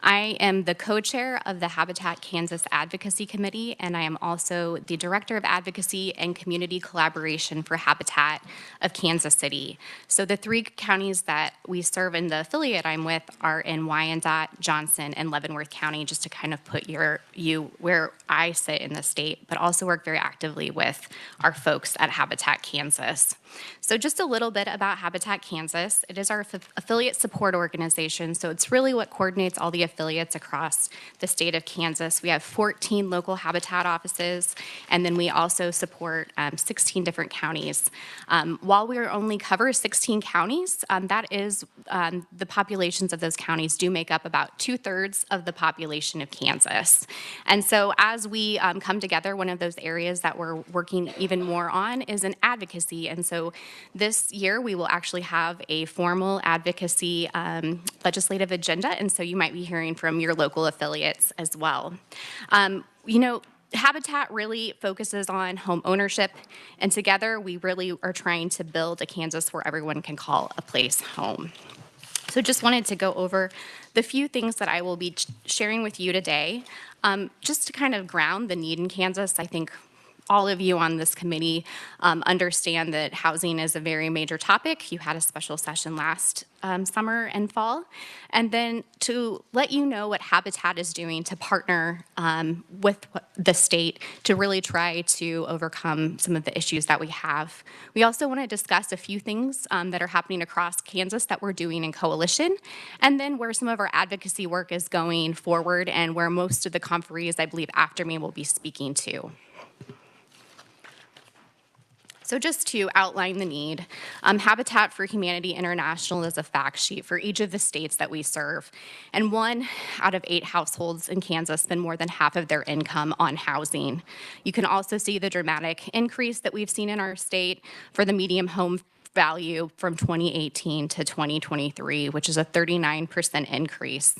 I am the co-chair of the Habitat Kansas Advocacy Committee, and I am also the Director of Advocacy and Community Collaboration for Habitat of Kansas City. So the 3 counties that we serve in the affiliate I'm with are in Wyandotte, Johnson, and Leavenworth County, just to kind of put you where I sit in the state, but also work very actively with our folks at Habitat Kansas. So just a little bit about Habitat Kansas. It is our affiliate support organization, so it's really what coordinates all the affiliates across the state of Kansas. We have 14 local Habitat offices, and then we also support 16 different counties. While we only cover 16 counties, that is, the populations of those counties do make up about 2/3 of the population of Kansas. And so as we come together, one of those areas that we're working even more on is an advocacy. And so this year we will actually have a formal advocacy legislative agenda, and so you might be hearing from your local affiliates as well. You know, Habitat really focuses on home ownership, and together we really are trying to build a Kansas where everyone can call a place home. So just wanted to go over the few things that I will be sharing with you today, just to kind of ground the need in Kansas. I think all of you on this committee understand that housing is a very major topic. You had a special session last summer and fall. And then to let you know what Habitat is doing to partner with the state to really try to overcome some of the issues that we have. We also want to discuss a few things that are happening across Kansas that we're doing in coalition, and then where some of our advocacy work is going forward and where most of the conferees, I believe, after me will be speaking to. So just to outline the need, Habitat for Humanity International is a fact sheet for each of the states that we serve. And 1 out of 8 households in Kansas spend more than half of their income on housing. You can also see the dramatic increase that we've seen in our state for the median home value from 2018 to 2023, which is a 39% increase.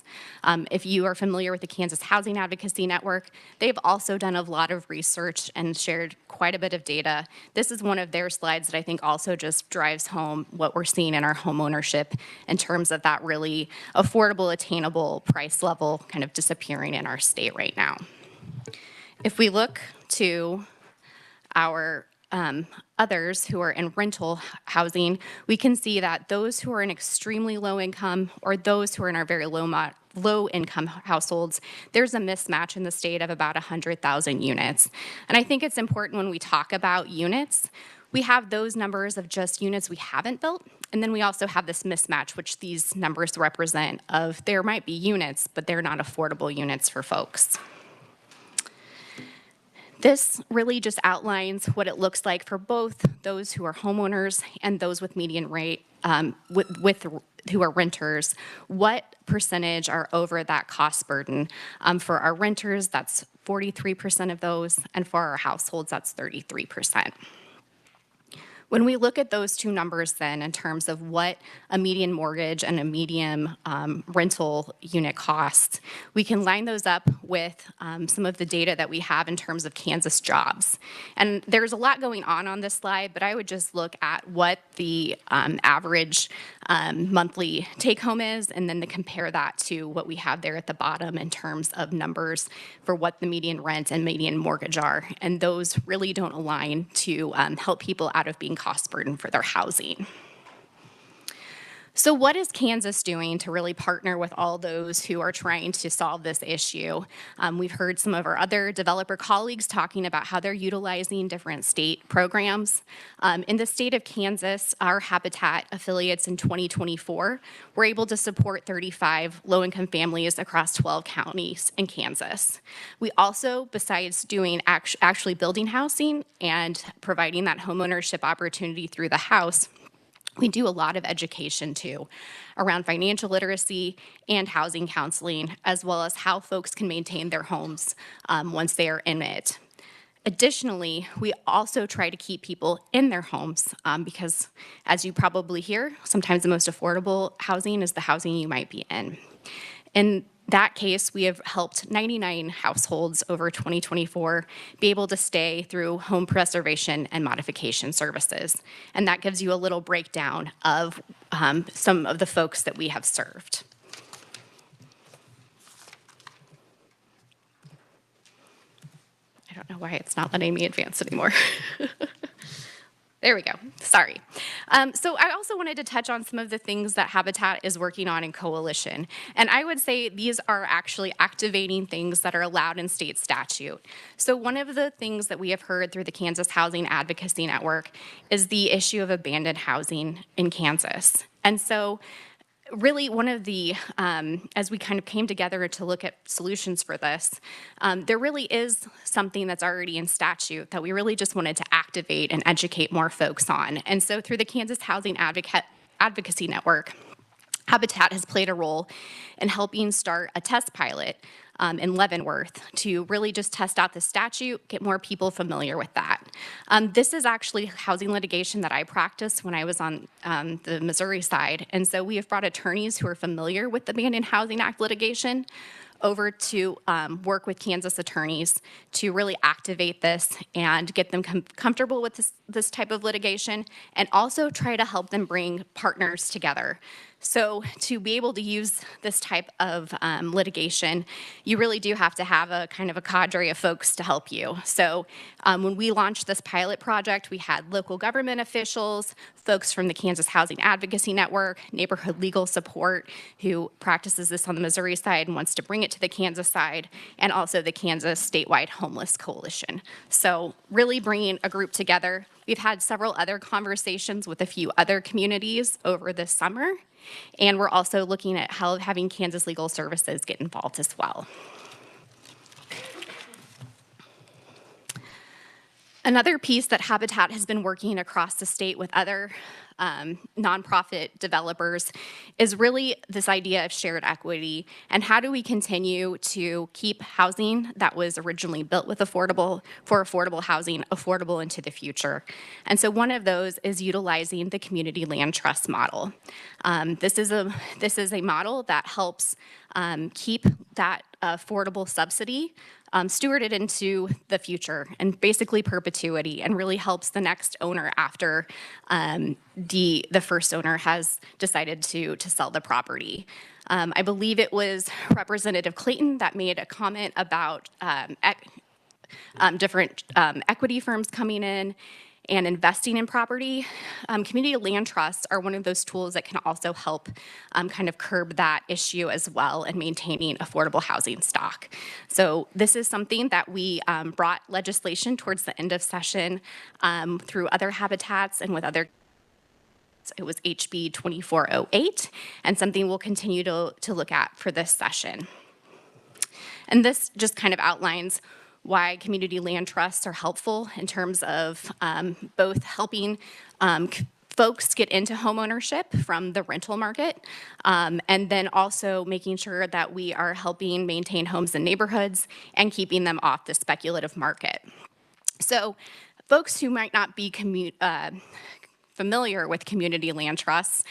If you are familiar with the Kansas Housing Advocacy Network, they've also done a lot of research and shared quite a bit of data. This is one of their slides that I think also just drives home what we're seeing in our home ownership in terms of that really affordable, attainable price level kind of disappearing in our state right now. If we look to our others who are in rental housing, we can see that those who are in extremely low income or those who are in our very low income households, there's a mismatch in the state of about 100,000 units. And I think it's important when we talk about units, we have those numbers of just units we haven't built, and then we also have this mismatch, which these numbers represent of there might be units, but they're not affordable units for folks. This really just outlines what it looks like for both those who are homeowners and those with median rate, who are renters. What percentage are over that cost burden? For our renters, that's 43% of those, and for our households, that's 33%. When we look at those two numbers then in terms of what a median mortgage and a median rental unit costs, we can line those up with some of the data that we have in terms of Kansas jobs. And there's a lot going on this slide, but I would just look at what the average monthly take home is, and then to compare that to what we have there at the bottom in terms of numbers for what the median rent and median mortgage are. And those really don't align to help people out of being cost burden for their housing. So what is Kansas doing to really partner with all those who are trying to solve this issue? We've heard some of our other developer colleagues talking about how they're utilizing different state programs. In the state of Kansas, our Habitat affiliates in 2024 were able to support 35 low-income families across 12 counties in Kansas. We also, besides doing actually building housing and providing that homeownership opportunity through the house, we do a lot of education too around financial literacy and housing counseling, as well as how folks can maintain their homes once they are in it. Additionally, we also try to keep people in their homes because, as you probably hear, sometimes the most affordable housing is the housing you might be in. In that case, we have helped 99 households over 2024 be able to stay through home preservation and modification services. And that gives you a little breakdown of some of the folks that we have served. I don't know why it's not letting me advance anymore. There we go. Sorry. So I also wanted to touch on some of the things that Habitat is working on in coalition. And I would say these are actually activating things that are allowed in state statute. So one of the things that we have heard through the Kansas Housing Advocacy Network is the issue of abandoned housing in Kansas. And so really one of the, as we kind of came together to look at solutions for this, there really is something that's already in statute that we really just wanted to activate and educate more folks on. And so through the Kansas Housing Advocacy Network, Habitat has played a role in helping start a test pilot in Leavenworth to really just test out the statute, get more people familiar with that. This is actually housing litigation that I practiced when I was on the Missouri side. And so we have brought attorneys who are familiar with the Abandoned Housing Act litigation over to work with Kansas attorneys to really activate this and get them comfortable with this type of litigation, and also try to help them bring partners together. So to be able to use this type of litigation, you really do have to have a kind of a cadre of folks to help you. So when we launched this pilot project, we had local government officials, folks from the Kansas Housing Advocacy Network, neighborhood legal support, who practices this on the Missouri side and wants to bring it to the Kansas side, and also the Kansas Statewide Homeless Coalition. So really bringing a group together. We've had several other conversations with a few other communities over this summer. And we're also looking at how having Kansas Legal Services get involved as well. Another piece that Habitat has been working across the state with other nonprofit developers is really this idea of shared equity, and how do we continue to keep housing that was originally built with affordable housing affordable into the future. And so one of those is utilizing the community land trust model. This is a model that helps keep that affordable subsidy stewarded into the future and basically perpetuity, and really helps the next owner after the first owner has decided to sell the property. I believe it was Representative Clayton that made a comment about different equity firms coming in and investing in property. Community land trusts are one of those tools that can also help kind of curb that issue as well, and maintaining affordable housing stock. So this is something that we brought legislation towards the end of session through other habitats and with other. It was HB 2408, and something we'll continue to look at for this session. And this just kind of outlines why community land trusts are helpful in terms of both helping folks get into homeownership from the rental market, and then also making sure that we are helping maintain homes in neighborhoods and keeping them off the speculative market. So folks who might not be familiar with community land trusts,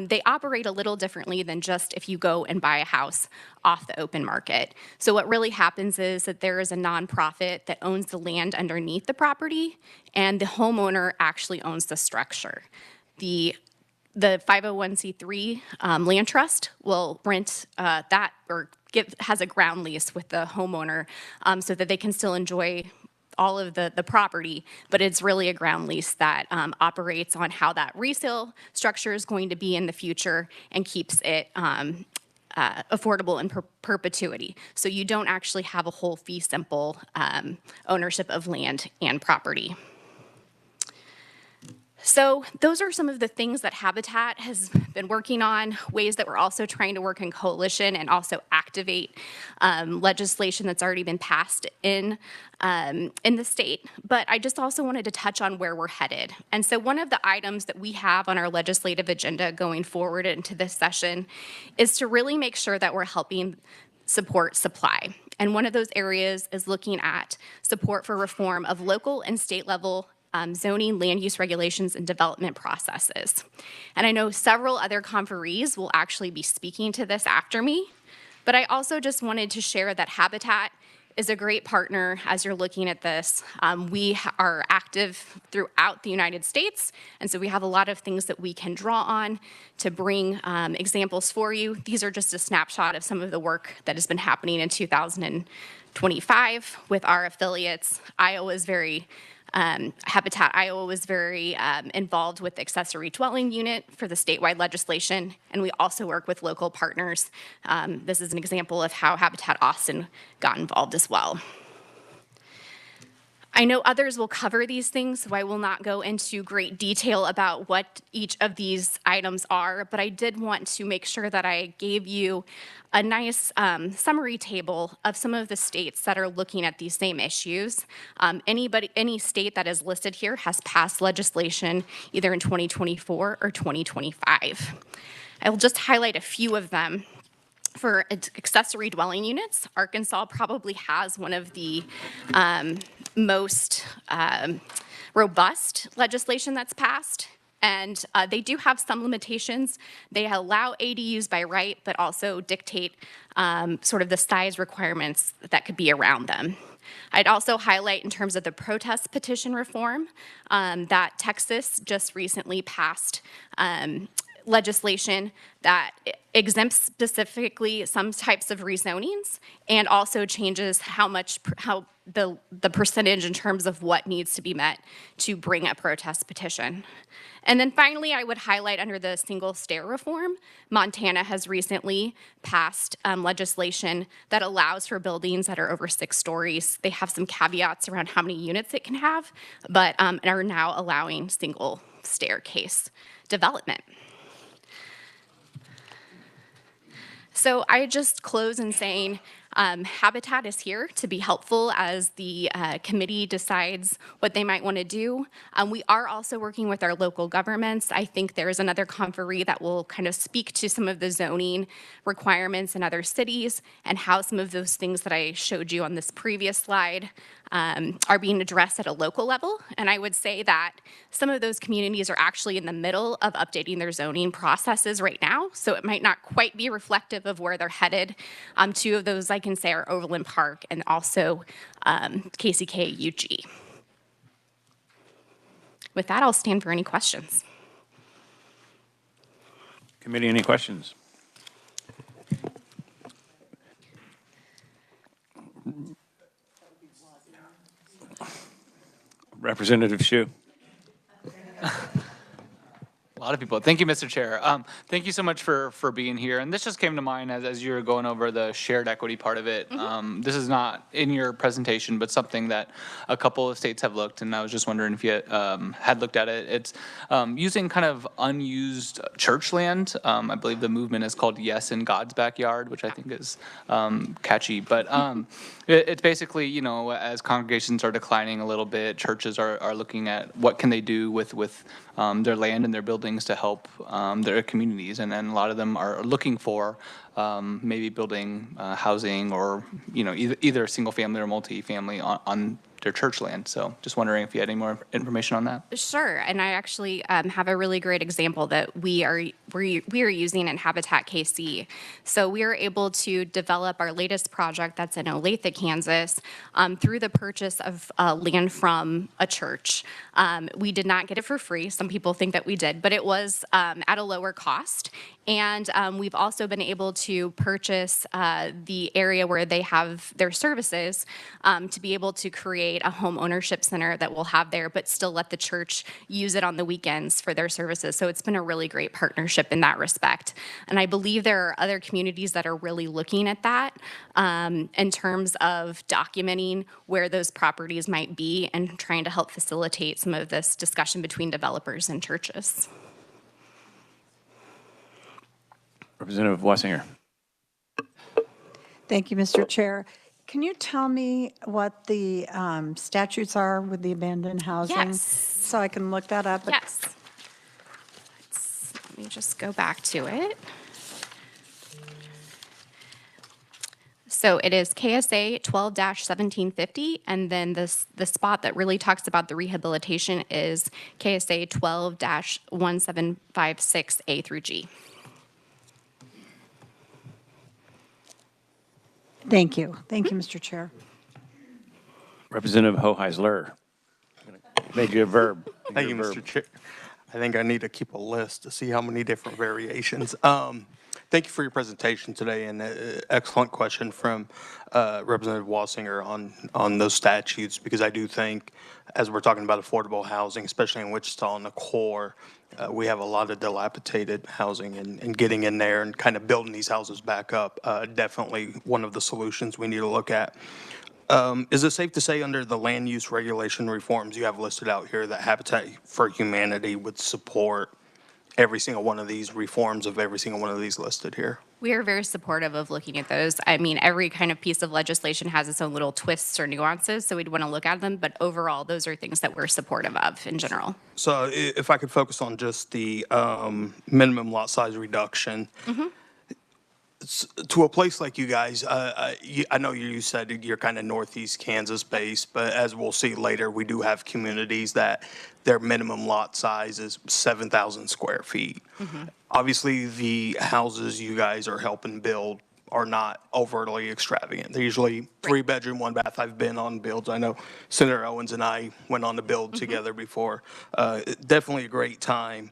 they operate a little differently than just if you go and buy a house off the open market. So what really happens is that there is a nonprofit that owns the land underneath the property, and the homeowner actually owns the structure. The 501c3 land trust will rent that, or has a ground lease with the homeowner so that they can still enjoy all of the property, but it's really a ground lease that operates on how that resale structure is going to be in the future, and keeps it affordable in perpetuity. So you don't actually have a whole fee simple ownership of land and property. So those are some of the things that Habitat has been working on, ways that we're also trying to work in coalition and also activate legislation that's already been passed in the state. But I just also wanted to touch on where we're headed. And so one of the items that we have on our legislative agenda going forward into this session is to really make sure that we're helping support supply. And one of those areas is looking at support for reform of local and state level zoning, land use regulations, and development processes. And I know several other conferees will actually be speaking to this after me, but I also just wanted to share that Habitat is a great partner as you're looking at this. We are active throughout the United States, and so we have a lot of things that we can draw on to bring examples for you. These are just a snapshot of some of the work that has been happening in 2025 with our affiliates. Habitat Iowa was very involved with the accessory dwelling unit for the statewide legislation, and we also work with local partners. This is an example of how Habitat Austin got involved as well. I know others will cover these things, so I will not go into great detail about what each of these items are, but I did want to make sure that I gave you a nice summary table of some of the states that are looking at these same issues. Any state that is listed here has passed legislation either in 2024 or 2025. I will just highlight a few of them. For accessory dwelling units, Arkansas probably has one of the most robust legislation that's passed. And they do have some limitations. They allow ADUs by right, but also dictate sort of the size requirements that could be around them. I'd also highlight in terms of the protest petition reform that Texas just recently passed legislation that exempts specifically some types of rezonings and also changes how the percentage in terms of what needs to be met to bring a protest petition. And then finally, I would highlight under the single stair reform, Montana has recently passed legislation that allows for buildings that are over 6 stories. They have some caveats around how many units it can have, but are now allowing single staircase development. So I just close in saying Habitat is here to be helpful as the committee decides what they might want to do. We are also working with our local governments. I think there is another conferee that will kind of speak to some of the zoning requirements in other cities and how some of those things that I showed you on this previous slide are being addressed at a local level. And I would say that some of those communities are actually in the middle of updating their zoning processes right now. So it might not quite be reflective of where they're headed. 2 of those I can say are Overland Park and also KCK-UG. With that, I'll stand for any questions. Committee, any questions? Representative Hsu. A lot of people. Thank you, Mr. Chair. Thank you so much for being here. And this just came to mind as you were going over the shared equity part of it. This is not in your presentation, but something that a couple of states have looked, and I was just wondering if you had looked at it. It's using kind of unused church land. I believe the movement is called Yes in God's Backyard, which I think is catchy. But it's basically, you know, as congregations are declining a little bit, churches are looking at what can they do with their land and their buildings to help their communities, and then a lot of them are looking for maybe building housing or, you know, either single family or multi-family on their church land. So just wondering if you had any more information on that. Sure, and I actually have a really great example that we are using in Habitat KC. So we are able to develop our latest project that's in Olathe, Kansas, through the purchase of land from a church. We did not get it for free. Some people think that we did, but it was at a lower cost. And we've also been able to purchase the area where they have their services to be able to create a home ownership center that we'll have there, but still let the church use it on the weekends for their services. So it's been a really great partnership in that respect. And I believe there are other communities that are really looking at that in terms of documenting where those properties might be and trying to help facilitate some of this discussion between developers and churches. Representative Wessinger. Thank you, Mr. Chair. Can you tell me what the statutes are with the abandoned housing? Yes. So I can look that up? Yes. Let me just go back to it. So it is KSA 12-1750, and then the spot that really talks about the rehabilitation is KSA 12-1756A through G. Thank you. Thank you, Mr. Chair. Representative Hoheisler. Made you a verb. Thank you, Mr. Chair. I think I need to keep a list to see how many different variations. Thank you for your presentation today, and excellent question from Representative Wassinger on those statutes, because I do think, as we're talking about affordable housing, especially in Wichita and the core, we have a lot of dilapidated housing, and getting in there and kind of building these houses back up, definitely one of the solutions we need to look at. Is it safe to say under the land use regulation reforms you have listed out here that Habitat for Humanity would support every single one of these reforms of every single one of these listed here? We are very supportive of looking at those. I mean, every kind of piece of legislation has its own little twists or nuances, so we'd want to look at them, but overall, those are things that we're supportive of in general. So if I could focus on just the minimum lot size reduction, to a place like you guys, I know you said you're kind of Northeast Kansas based, but as we'll see later, we do have communities that their minimum lot size is 7,000 square feet. Obviously, the houses you guys are helping build are not overtly extravagant. They're usually 3-bedroom, 1-bath. I've been on builds. I know Senator Owens and I went on a build together before. Definitely a great time.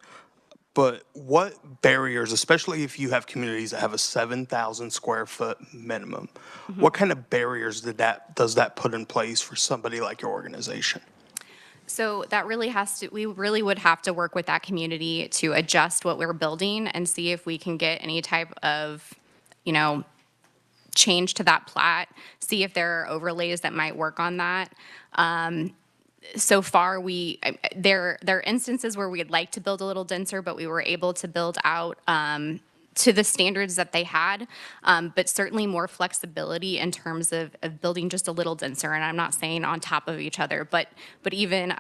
But what barriers, especially if you have communities that have a 7,000 square foot minimum, what kind of barriers does that put in place for somebody like your organization? So that really we really would have to work with that community to adjust what we're building and see if we can get any type of, change to that plat, see if there are overlays that might work on that. So far, there are instances where we'd like to build a little denser, but we were able to build out to the standards that they had, but certainly more flexibility in terms of building just a little denser. And I'm not saying on top of each other, but even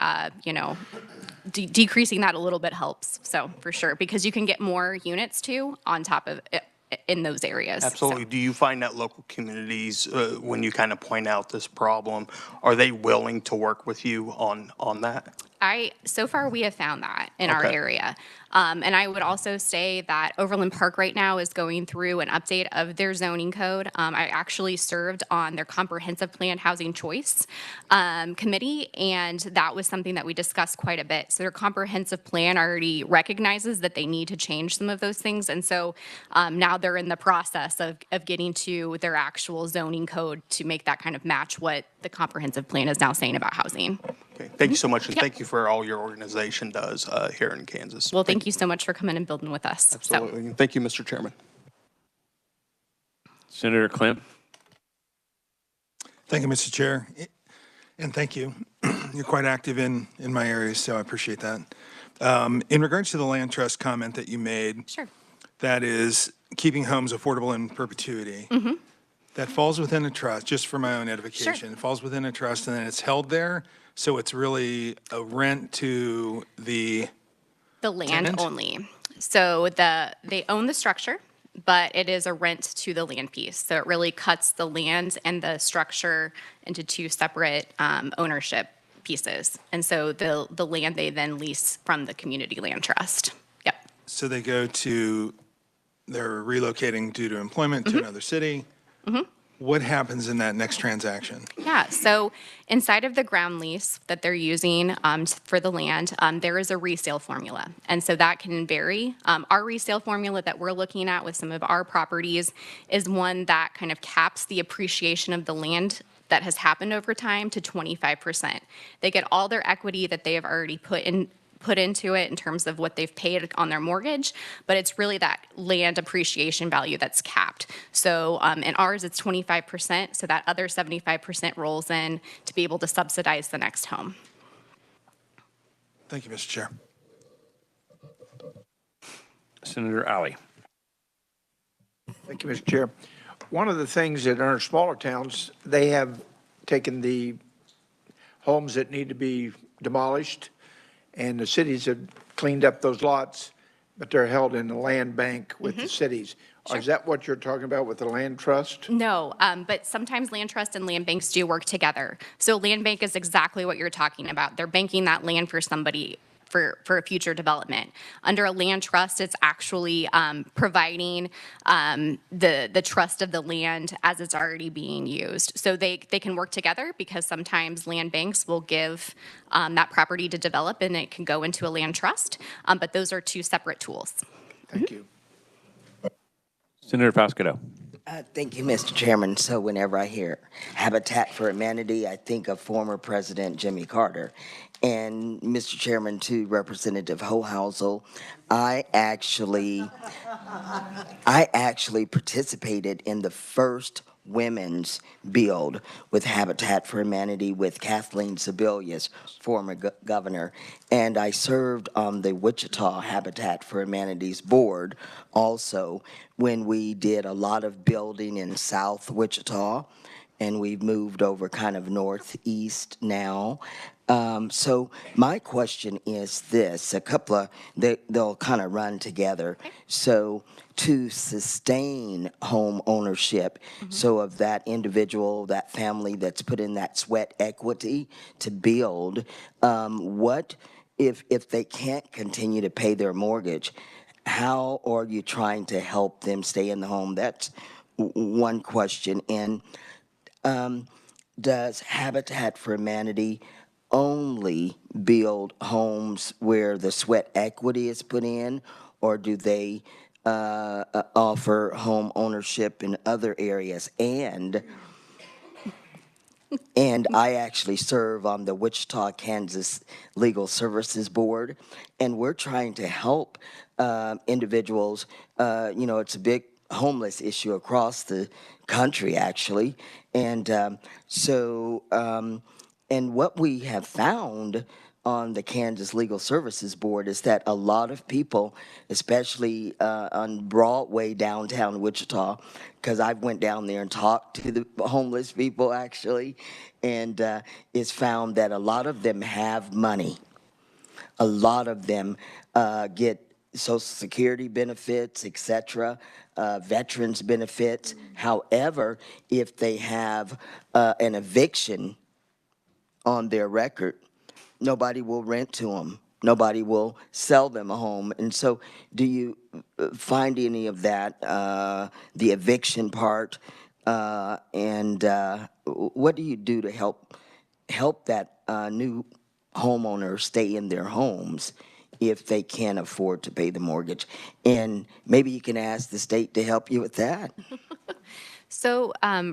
decreasing that a little bit helps. So for sure, because you can get more units too on top of it in those areas. Absolutely. So. Do you find that local communities, when you kind of point out this problem, are they willing to work with you on that? So far we have found that in our area. And I would also say that Overland Park right now is going through an update of their zoning code. I actually served on their comprehensive plan housing choice committee, and that was something that we discussed quite a bit. So their comprehensive plan already recognizes that they need to change some of those things. And so now they're in the process of getting to their actual zoning code to make that kind of match what the comprehensive plan is now saying about housing. Okay. Thank you so much, and thank you for all your organization does here in Kansas. Well, thank you so much for coming and building with us. Absolutely. So. Thank you, Mr. Chairman. Senator Klemp. Thank you, Mr. Chair, and thank you. You're quite active in my area, so I appreciate that. In regards to the land trust comment that you made, sure, that is keeping homes affordable in perpetuity. That falls within a trust, just for my own edification. Sure. It falls within a trust, and then it's held there. So it's really a rent to the land tenant? Only. So they own the structure, but it is a rent to the land piece. So it really cuts the land and the structure into two separate ownership pieces. And so the land they then lease from the community land trust. Yep. So they're relocating due to employment to another city. What happens in that next transaction? Yeah, so inside of the ground lease that they're using for the land, there is a resale formula. And so that can vary. Our resale formula that we're looking at with some of our properties is one that kind of caps the appreciation of the land that has happened over time to 25%. They get all their equity that they have already put into it in terms of what they've paid on their mortgage, but it's really that land appreciation value that's capped. So in ours, it's 25%, so that other 75% rolls in to be able to subsidize the next home. Thank you, Mr. Chair. Senator Ali. Thank you, Mr. Chair. One of the things that in our smaller towns, they have taken the homes that need to be demolished, and the cities have cleaned up those lots, but they're held in the land bank with the cities. Or is that what you're talking about with the land trust? No, but sometimes land trust and land banks do work together. So land bank is exactly what you're talking about. They're banking that land for somebody for a future development. Under a land trust, it's actually providing the trust of the land as it's already being used. So they can work together because sometimes land banks will give that property to develop and it can go into a land trust. But those are two separate tools. Thank you. Senator Pasquito. Thank you, Mr. Chairman. So whenever I hear Habitat for Humanity, I think of former President Jimmy Carter. And Mr. Chairman, to Representative Hohausel, I actually participated in the first women's build with Habitat for Humanity with Kathleen Sebelius, former governor, and I served on the Wichita Habitat for Humanity's board also when we did a lot of building in South Wichita, and we've moved over kind of northeast now. So my question is this, a couple of, they'll kind of run together. So to sustain home ownership, so of that individual, that family that's put in that sweat equity to build, what if they can't continue to pay their mortgage, how are you trying to help them stay in the home? That's one question. And does Habitat for Humanity only build homes where the sweat equity is put in, or do they offer home ownership in other areas? And I actually serve on the Wichita, Kansas Legal Services Board, and we're trying to help individuals. It's a big homeless issue across the country, actually. And and what we have found on the Kansas Legal Services Board is that a lot of people, especially on Broadway downtown Wichita, because I went down there and talked to the homeless people actually, and it's found that a lot of them have money. A lot of them get Social Security benefits, et cetera, veterans benefits. However, if they have an eviction on their record, nobody will rent to them. Nobody will sell them a home. And so do you find any of that, the eviction part, and what do you do to help that new homeowner stay in their homes if they can't afford to pay the mortgage? And maybe you can ask the state to help you with that. So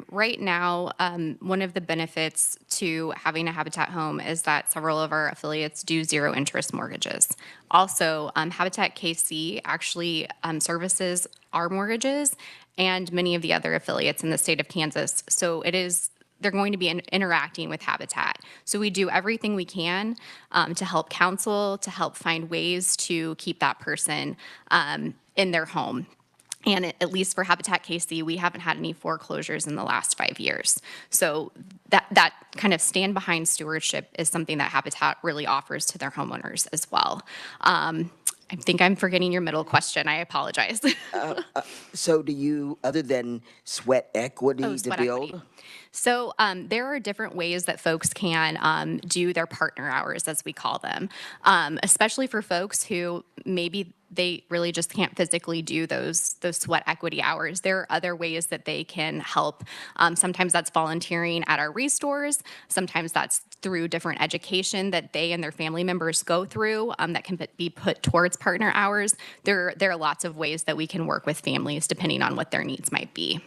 right now, one of the benefits to having a Habitat home is that several of our affiliates do zero interest mortgages. Also, Habitat KC actually services our mortgages and many of the other affiliates in the state of Kansas. So they're going to be interacting with Habitat. So we do everything we can to help counsel, to help find ways to keep that person in their home. And at least for Habitat KC, we haven't had any foreclosures in the last 5 years. So that kind of stand behind stewardship is something that Habitat really offers to their homeowners as well. I think I'm forgetting your middle question. I apologize. So do you, other than sweat equity to build? Equity. So there are different ways that folks can do their partner hours, as we call them, especially for folks who maybe they really just can't physically do those sweat equity hours. There are other ways that they can help. Sometimes that's volunteering at our restores. Sometimes that's through different education that they and their family members go through that can be put towards partner hours. There are lots of ways that we can work with families depending on what their needs might be.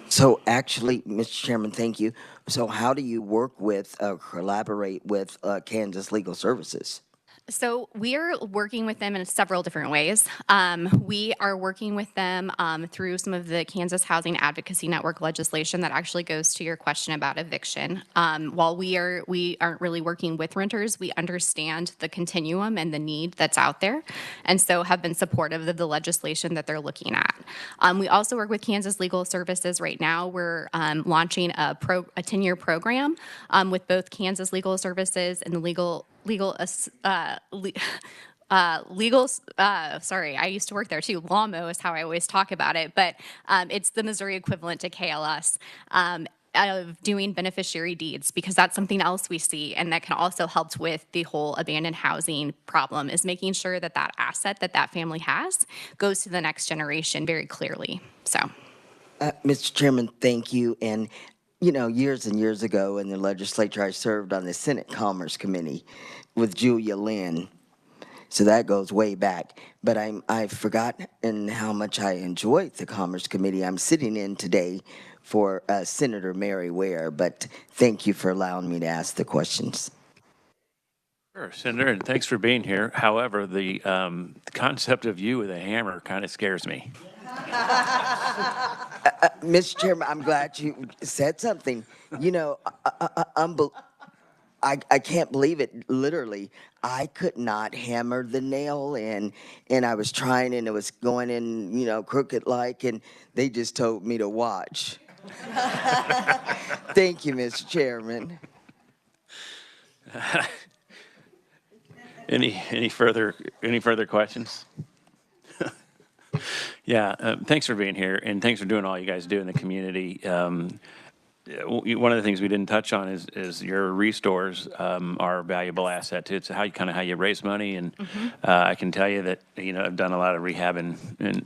So actually, Mr. Chairman, thank you. So how do you work with, collaborate with Kansas Legal Services? So we are working with them in several different ways. We are working with them through some of the Kansas Housing Advocacy Network legislation that actually goes to your question about eviction. While we aren't really working with renters, we understand the continuum and the need that's out there, and so have been supportive of the legislation that they're looking at. We also work with Kansas Legal Services right now. We're launching a 10-year program with both Kansas Legal Services and the sorry, I used to work there too. LAMO is how I always talk about it, but it's the Missouri equivalent to KLS. Of doing beneficiary deeds, because that's something else we see, and that can also help with the whole abandoned housing problem, is making sure that that asset that that family has goes to the next generation very clearly. So, Mr. Chairman, thank you. And, you know, years and years ago in the legislature, I served on the Senate Commerce Committee with Julia Lynn. So that goes way back. But I've forgotten how much I enjoyed the Commerce Committee. I'm sitting in today for Senator Mary Ware, but thank you for allowing me to ask the questions. Sure, Senator, and thanks for being here. However, the concept of you with a hammer kind of scares me. Mr. Chairman, I'm glad you said something. You know, I can't believe it. Literally, I could not hammer the nail in, and I was trying, and it was going in, you know, crooked like, and they just told me to watch. Thank you, Mr. Chairman. Any further questions? Yeah, thanks for being here, and thanks for doing all you guys do in the community. One of the things we didn't touch on is your restores are a valuable asset too. It's how you raise money, and I can tell you that I've done a lot of rehab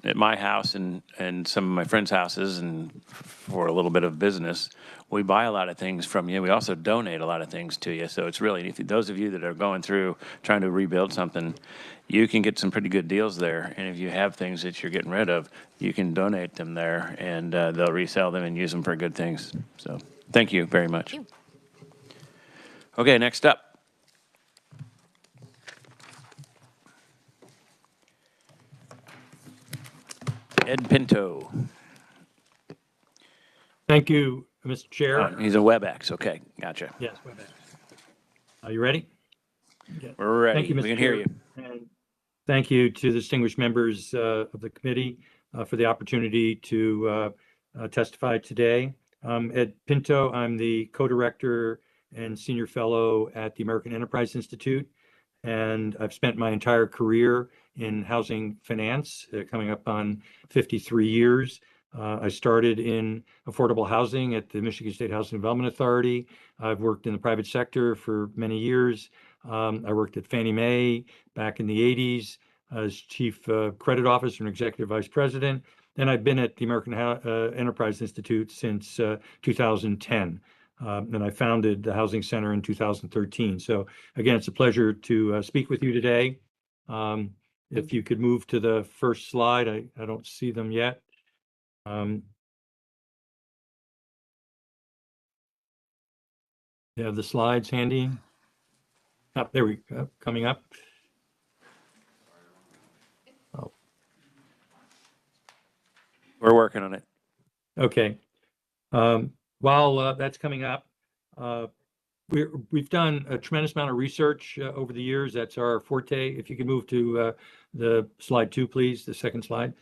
at my house and some of my friends' houses, and for a little bit of business, we buy a lot of things from you. We also donate a lot of things to you. So it's really, those of you that are going through trying to rebuild something, you can get some pretty good deals there. And if you have things that you're getting rid of, you can donate them there, and they'll resell them and use them for good things. So thank you very much. Thank you. Okay, next up. Ed Pinto. Thank you, Mr. Chair. He's a WebEx. Okay, gotcha. Yes, WebEx. Are you ready? Yeah. We're ready. Thank you, Mr. We can Chair. hear you. And thank you to the distinguished members of the committee for the opportunity to testify today. Ed Pinto, I'm the co-director and senior fellow at the American Enterprise Institute, and I've spent my entire career in housing finance, coming up on 53 years. I started in affordable housing at the Michigan State Housing Development Authority. I've worked in the private sector for many years. I worked at Fannie Mae back in the 80s as chief credit officer and executive vice president. And I've been at the American Enterprise Institute since 2010. And I founded the Housing Center in 2013. So again, it's a pleasure to speak with you today. If you could move to the first slide, I don't see them yet. You have the slides handy? Oh, there we go, coming up. Oh. We're working on it. Okay. While that's coming up, we've done a tremendous amount of research over the years. That's our forte. If you can move to the slide 2, please, the second slide.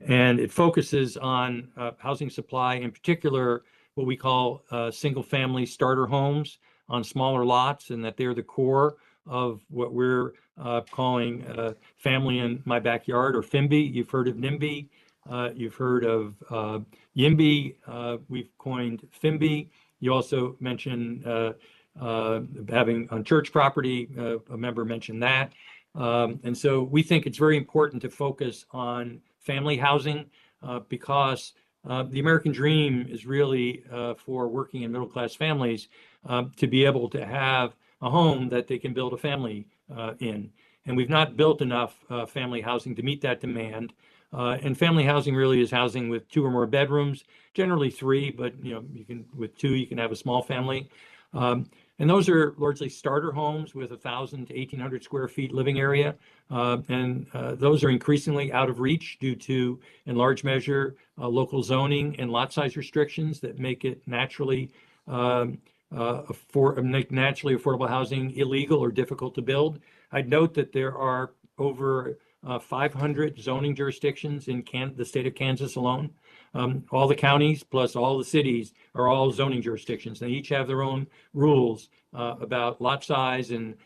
And it focuses on housing supply, in particular, what we call single-family starter homes on smaller lots, and that they're the core of what we're calling family in my backyard, or FIMBY. You've heard of NIMBY. You've heard of YIMBY. We've coined FIMBY. You also mentioned having on church property. A member mentioned that. And so we think it's very important to focus on family housing because the American dream is really for working and middle-class families to be able to have a home that they can build a family in. And we've not built enough family housing to meet that demand. And family housing really is housing with 2 or more bedrooms, generally 3, but with 2 you can have a small family. And those are largely starter homes with 1,000 to 1,800 square feet living area. And those are increasingly out of reach due to, in large measure, local zoning and lot size restrictions that make it naturally affordable housing illegal or difficult to build. I'd note that there are over 500 zoning jurisdictions in the state of Kansas alone. All the counties plus all the cities are all zoning jurisdictions. They each have their own rules about lot size and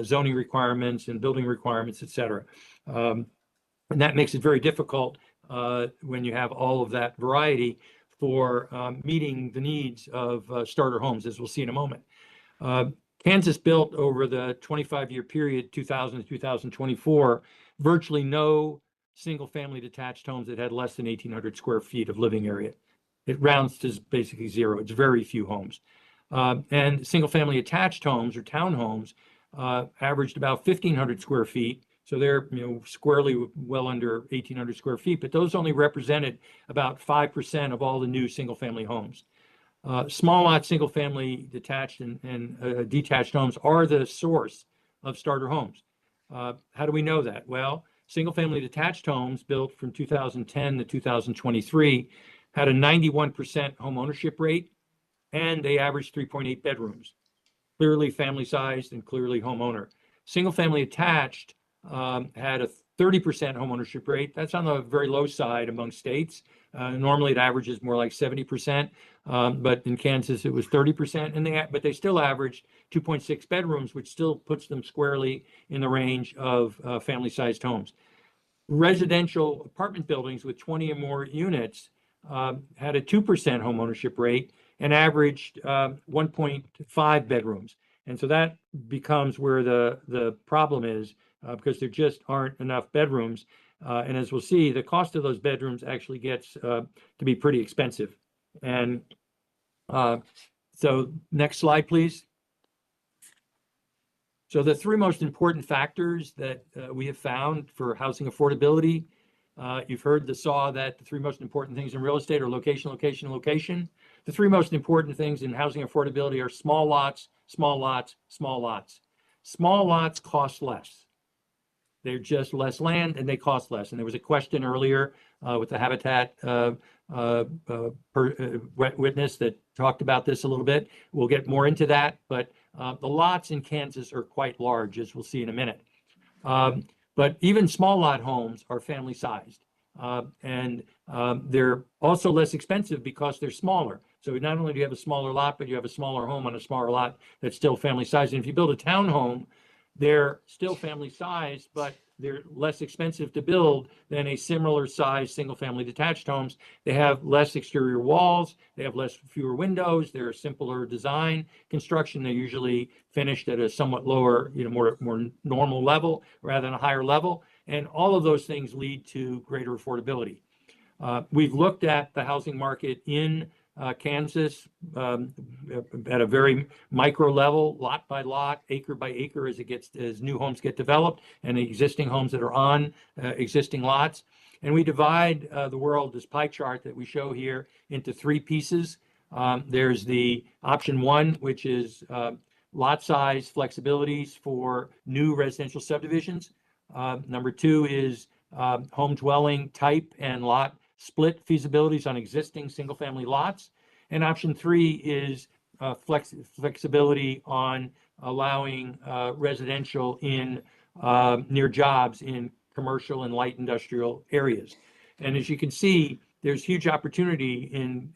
zoning requirements and building requirements, et cetera. And that makes it very difficult when you have all of that variety for meeting the needs of starter homes, as we'll see in a moment. Kansas built over the 25-year period, 2000 to 2024, virtually no single-family detached homes that had less than 1,800 square feet of living area. It rounds to basically zero. It's very few homes. And single-family attached homes or townhomes averaged about 1,500 square feet. So they're squarely well under 1,800 square feet, but those only represented about 5% of all the new single-family homes. Small lot, single-family detached and detached homes are the source of starter homes. How do we know that? Well, single-family detached homes built from 2010 to 2023 had a 91% home ownership rate, and they averaged 3.8 bedrooms, clearly family-sized and clearly homeowner. Single-family attached had a 30% home ownership rate. That's on the very low side among states. Normally it averages more like 70%, but in Kansas it was 30%, but they still averaged 2.6 bedrooms, which still puts them squarely in the range of family-sized homes. Residential apartment buildings with 20 or more units had a 2% home ownership rate and averaged 1.5 bedrooms. And so that becomes where the problem is, because there just aren't enough bedrooms. And as we'll see, the cost of those bedrooms actually gets to be pretty expensive. And so next slide, please. So the three most important factors that we have found for housing affordability, you've heard the saw that the three most important things in real estate are location, location, location. The three most important things in housing affordability are small lots, small lots, small lots. Small lots cost less. They're just less land and they cost less. And there was a question earlier with the Habitat witness that talked about this a little bit. We'll get more into that, but the lots in Kansas are quite large, as we'll see in a minute. But even small lot homes are family sized. And they're also less expensive because they're smaller. So not only do you have a smaller lot, but you have a smaller home on a smaller lot that's still family sized. And if you build a townhome, they're still family sized, but they're less expensive to build than a similar size single-family detached homes. They have less exterior walls, they have fewer windows, they're a simpler design construction. They're usually finished at a somewhat lower, more normal level rather than a higher level. And all of those things lead to greater affordability. We've looked at the housing market in Kansas at a very micro level, lot by lot, acre by acre, as new homes get developed and the existing homes that are on existing lots. And we divide the world, this pie chart that we show here, into three pieces. There's the option one, which is lot size flexibilities for new residential subdivisions. Number two is home dwelling type and lot split feasibilities on existing single-family lots. And option three is flexibility on allowing residential in near jobs in commercial and light industrial areas. And as you can see, there's huge opportunity in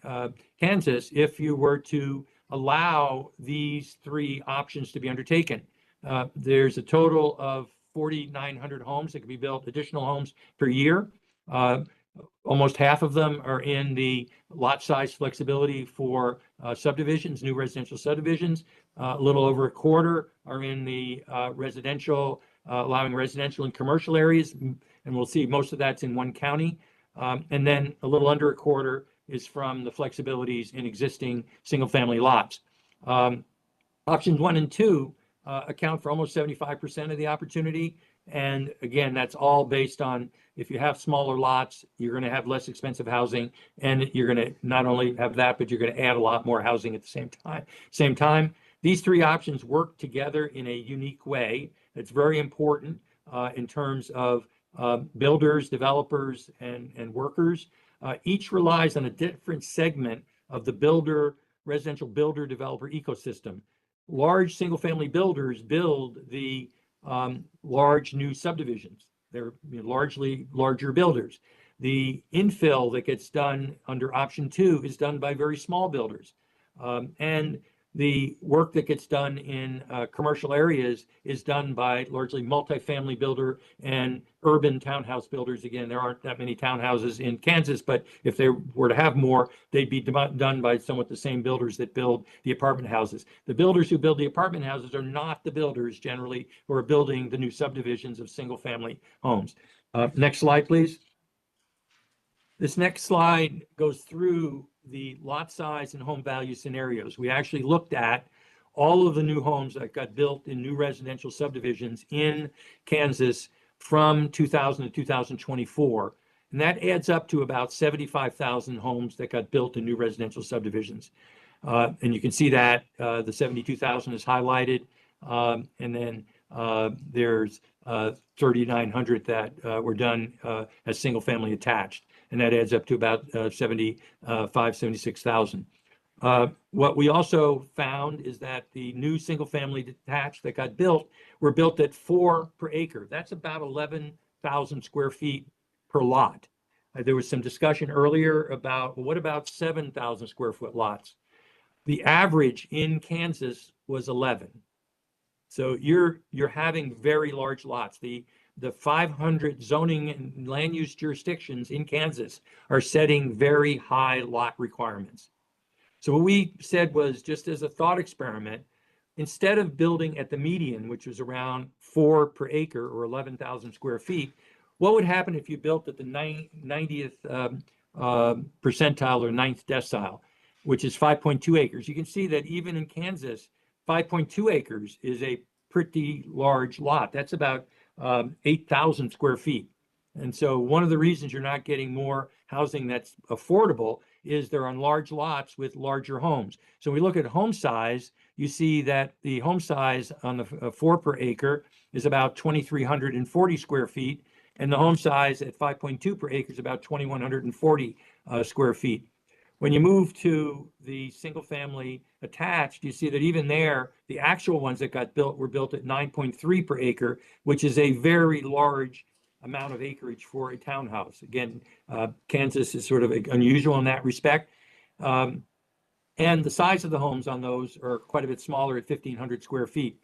Kansas if you were to allow these three options to be undertaken. There's a total of 4,900 homes that can be built, additional homes per year. Almost half of them are in the lot size flexibility for subdivisions, new residential subdivisions. A little over a quarter are in the residential, allowing residential and commercial areas. And we'll see most of that's in one county. And then a little under a quarter is from the flexibilities in existing single-family lots. Options one and two account for almost 75% of the opportunity. And again, that's all based on if you have smaller lots, you're going to have less expensive housing, and you're going to not only have that, but you're going to add a lot more housing at the same time. These three options work together in a unique way. It's very important in terms of builders, developers, and workers. Each relies on a different segment of the residential builder developer ecosystem. Large single-family builders build the large new subdivisions. They're largely larger builders. The infill that gets done under option two is done by very small builders. And The work that gets done in commercial areas is done by largely multifamily builder and urban townhouse builders. Again, there aren't that many townhouses in Kansas, but if they were to have more, they'd be done by somewhat the same builders that build the apartment houses. The builders who build the apartment houses are not the builders generally who are building the new subdivisions of single family homes. Next slide, please. This next slide goes through the lot size and home value scenarios. We actually looked at all of the new homes that got built in new residential subdivisions in Kansas from 2000 to 2024. And that adds up to about 75,000 homes that got built in new residential subdivisions. And you can see that the 72,000 is highlighted. And then there's 3,900 that were done as single family attached. And that adds up to about 76,000. What we also found is that the new single family detached that got built were built at 4 per acre. That's about 11,000 square feet per lot. There was some discussion earlier about, well, what about 7,000 square foot lots? The average in Kansas was 11. So you're having very large lots. The 500 zoning and land use jurisdictions in Kansas are setting very high lot requirements. So what we said was, just as a thought experiment, instead of building at the median, which was around 4 per acre or 11,000 square feet, what would happen if you built at the 90th percentile or 9th decile, which is 5.2 acres? You can see that even in Kansas, 5.2 acres is a pretty large lot. That's about 8,000 square feet. And so one of the reasons you're not getting more housing that's affordable is they're on large lots with larger homes. So we look at home size, you see that the home size on the 4 per acre is about 2,340 square feet, and the home size at 5.2 per acre is about 2,140 square feet. When you move to the single family attached, you see that even there, the actual ones that got built were built at 9.3 per acre, which is a very large amount of acreage for a townhouse. Again, Kansas is sort of unusual in that respect. And the size of the homes on those are quite a bit smaller at 1,500 square feet.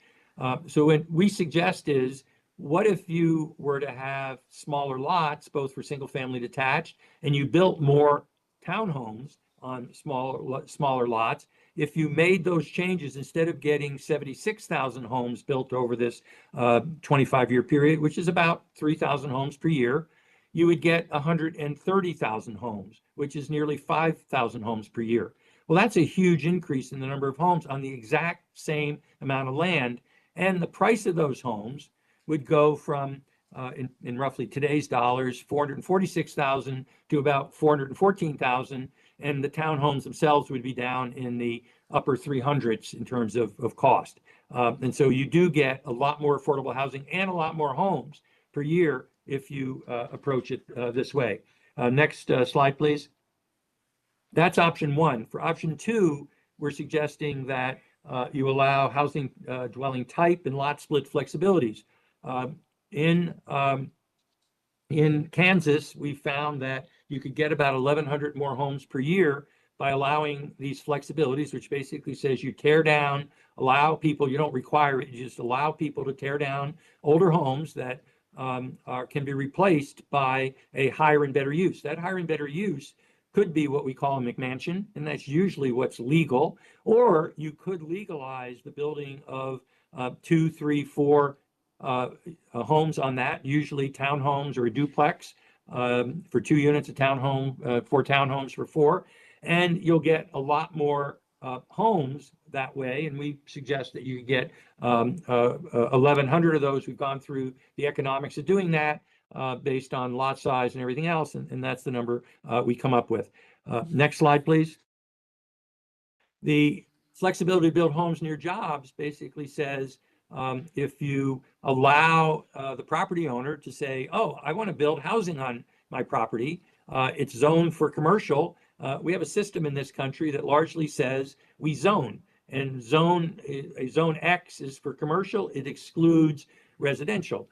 So what we suggest is, what if you were to have smaller lots, both for single family detached, and you built more townhomes on smaller lots? If you made those changes, instead of getting 76,000 homes built over this 25-year period, which is about 3,000 homes per year, you would get 130,000 homes, which is nearly 5,000 homes per year. Well, that's a huge increase in the number of homes on the exact same amount of land. And the price of those homes would go from, in roughly today's dollars, 446,000 to about 414,000. And the townhomes themselves would be down in the upper 300s in terms of cost. And so you do get a lot more affordable housing and a lot more homes per year if you approach it this way. Next slide, please. That's option one. For option two, we're suggesting that you allow housing dwelling type and lot split flexibilities. In Kansas, we found that you could get about 1,100 more homes per year by allowing these flexibilities, which basically says you tear down, allow people, you don't require it, you just allow people to tear down older homes that can be replaced by a higher and better use. That higher and better use could be what we call a McMansion, and that's usually what's legal. Or you could legalize the building of 2, 3, 4 homes on that, usually townhomes or a duplex for 2 units, a townhome, 4 townhomes for 4. And you'll get a lot more homes that way. And we suggest that you get 1,100 of those. We've gone through the economics of doing that based on lot size and everything else. And that's the number we come up with. Next slide, please. The flexibility to build homes near jobs basically says if you allow the property owner to say, oh, I want to build housing on my property, it's zoned for commercial. We have a system in this country that largely says we zone, and zone X is for commercial, it excludes residential.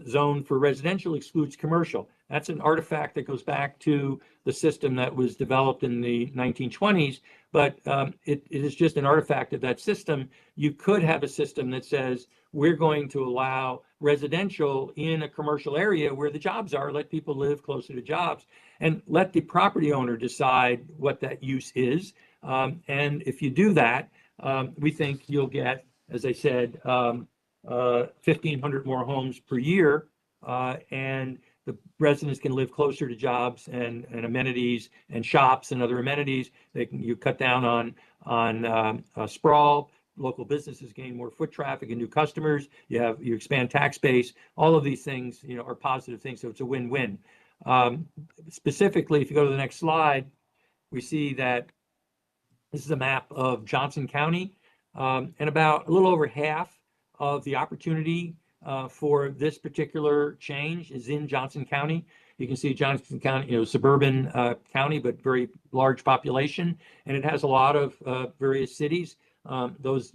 Zone for residential excludes commercial. That's an artifact that goes back to the system that was developed in the 1920s but it is just an artifact of that system. You could have a system that says, we're going to allow residential in a commercial area where the jobs are, let people live closer to jobs, and let the property owner decide what that use is. And if you do that, we think you'll get, as I said, 1,500 more homes per year, and the residents can live closer to jobs and amenities and shops and other amenities. You cut down on sprawl. Local businesses gain more foot traffic and new customers. You expand tax base. All of these things, are positive things. So it's a win-win. Specifically, if you go to the next slide, we see that this is a map of Johnson County, and about a little over half of the opportunity for this particular change is in Johnson County. You can see Johnson County, suburban county, but very large population, and it has a lot of various cities. Those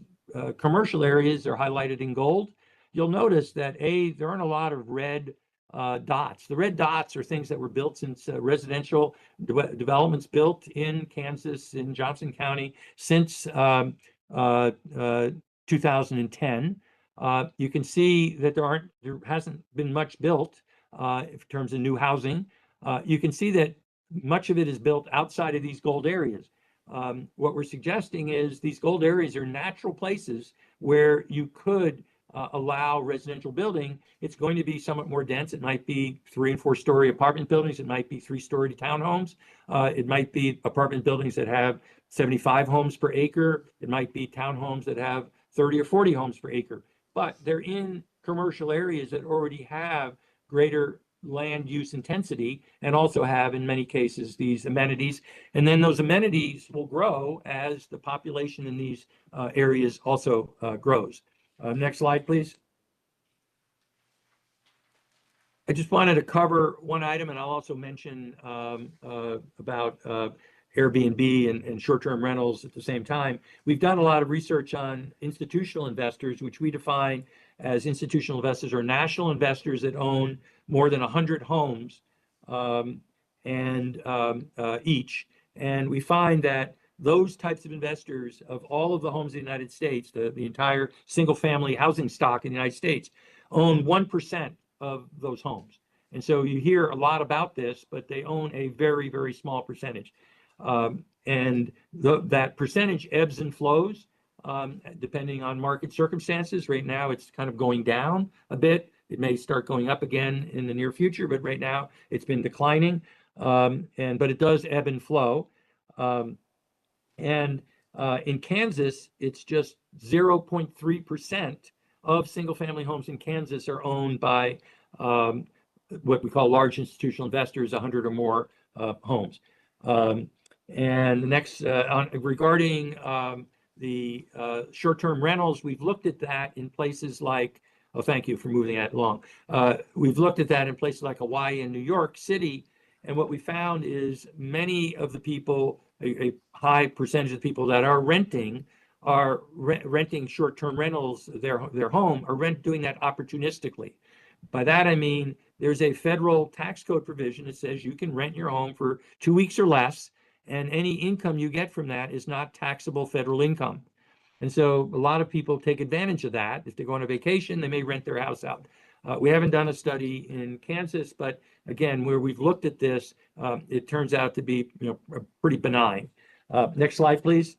commercial areas are highlighted in gold. You'll notice that there aren't a lot of red dots. The red dots are things that were built since residential developments built in Kansas, in Johnson County, since 2010. You can see that there hasn't been much built in terms of new housing. You can see that much of it is built outside of these gold areas. What we're suggesting is these gold areas are natural places where you could allow residential building. It's going to be somewhat more dense. It might be 3- and 4-story apartment buildings. It might be 3-story townhomes. It might be apartment buildings that have 75 homes per acre. It might be townhomes that have 30 or 40 homes per acre. But they're in commercial areas that already have greater land use intensity and also have, in many cases, these amenities. And then those amenities will grow as the population in these areas also grows. Next slide, please. I just wanted to cover one item, and I'll also mention about Airbnb and short-term rentals at the same time. We've done a lot of research on institutional investors, which we define as institutional investors or national investors that own more than 100 homes each. And we find that those types of investors, of all of the homes in the United States, the entire single-family housing stock in the United States, own 1% of those homes. And so you hear a lot about this, but they own a very, very small percentage. And that percentage ebbs and flows depending on market circumstances. Right now, it's kind of going down a bit. It may start going up again in the near future, but right now it's been declining. But it does ebb and flow. In Kansas, it's just 0.3% of single-family homes in Kansas are owned by what we call large institutional investors, 100 or more homes. And the next, regarding the short-term rentals, we've looked at that in places like, oh, thank you for moving that along. We've looked at that in places like Hawaii and New York City, and what we found is many of the people, a high percentage of the people that are renting renting short-term rentals, their home, are doing that opportunistically. By that I mean there's a federal tax code provision that says you can rent your home for 2 weeks or less, and any income you get from that is not taxable federal income. And so a lot of people take advantage of that. If they go on a vacation, they may rent their house out. We haven't done a study in Kansas, but again, where we've looked at this, it turns out to be pretty benign. Next slide, please.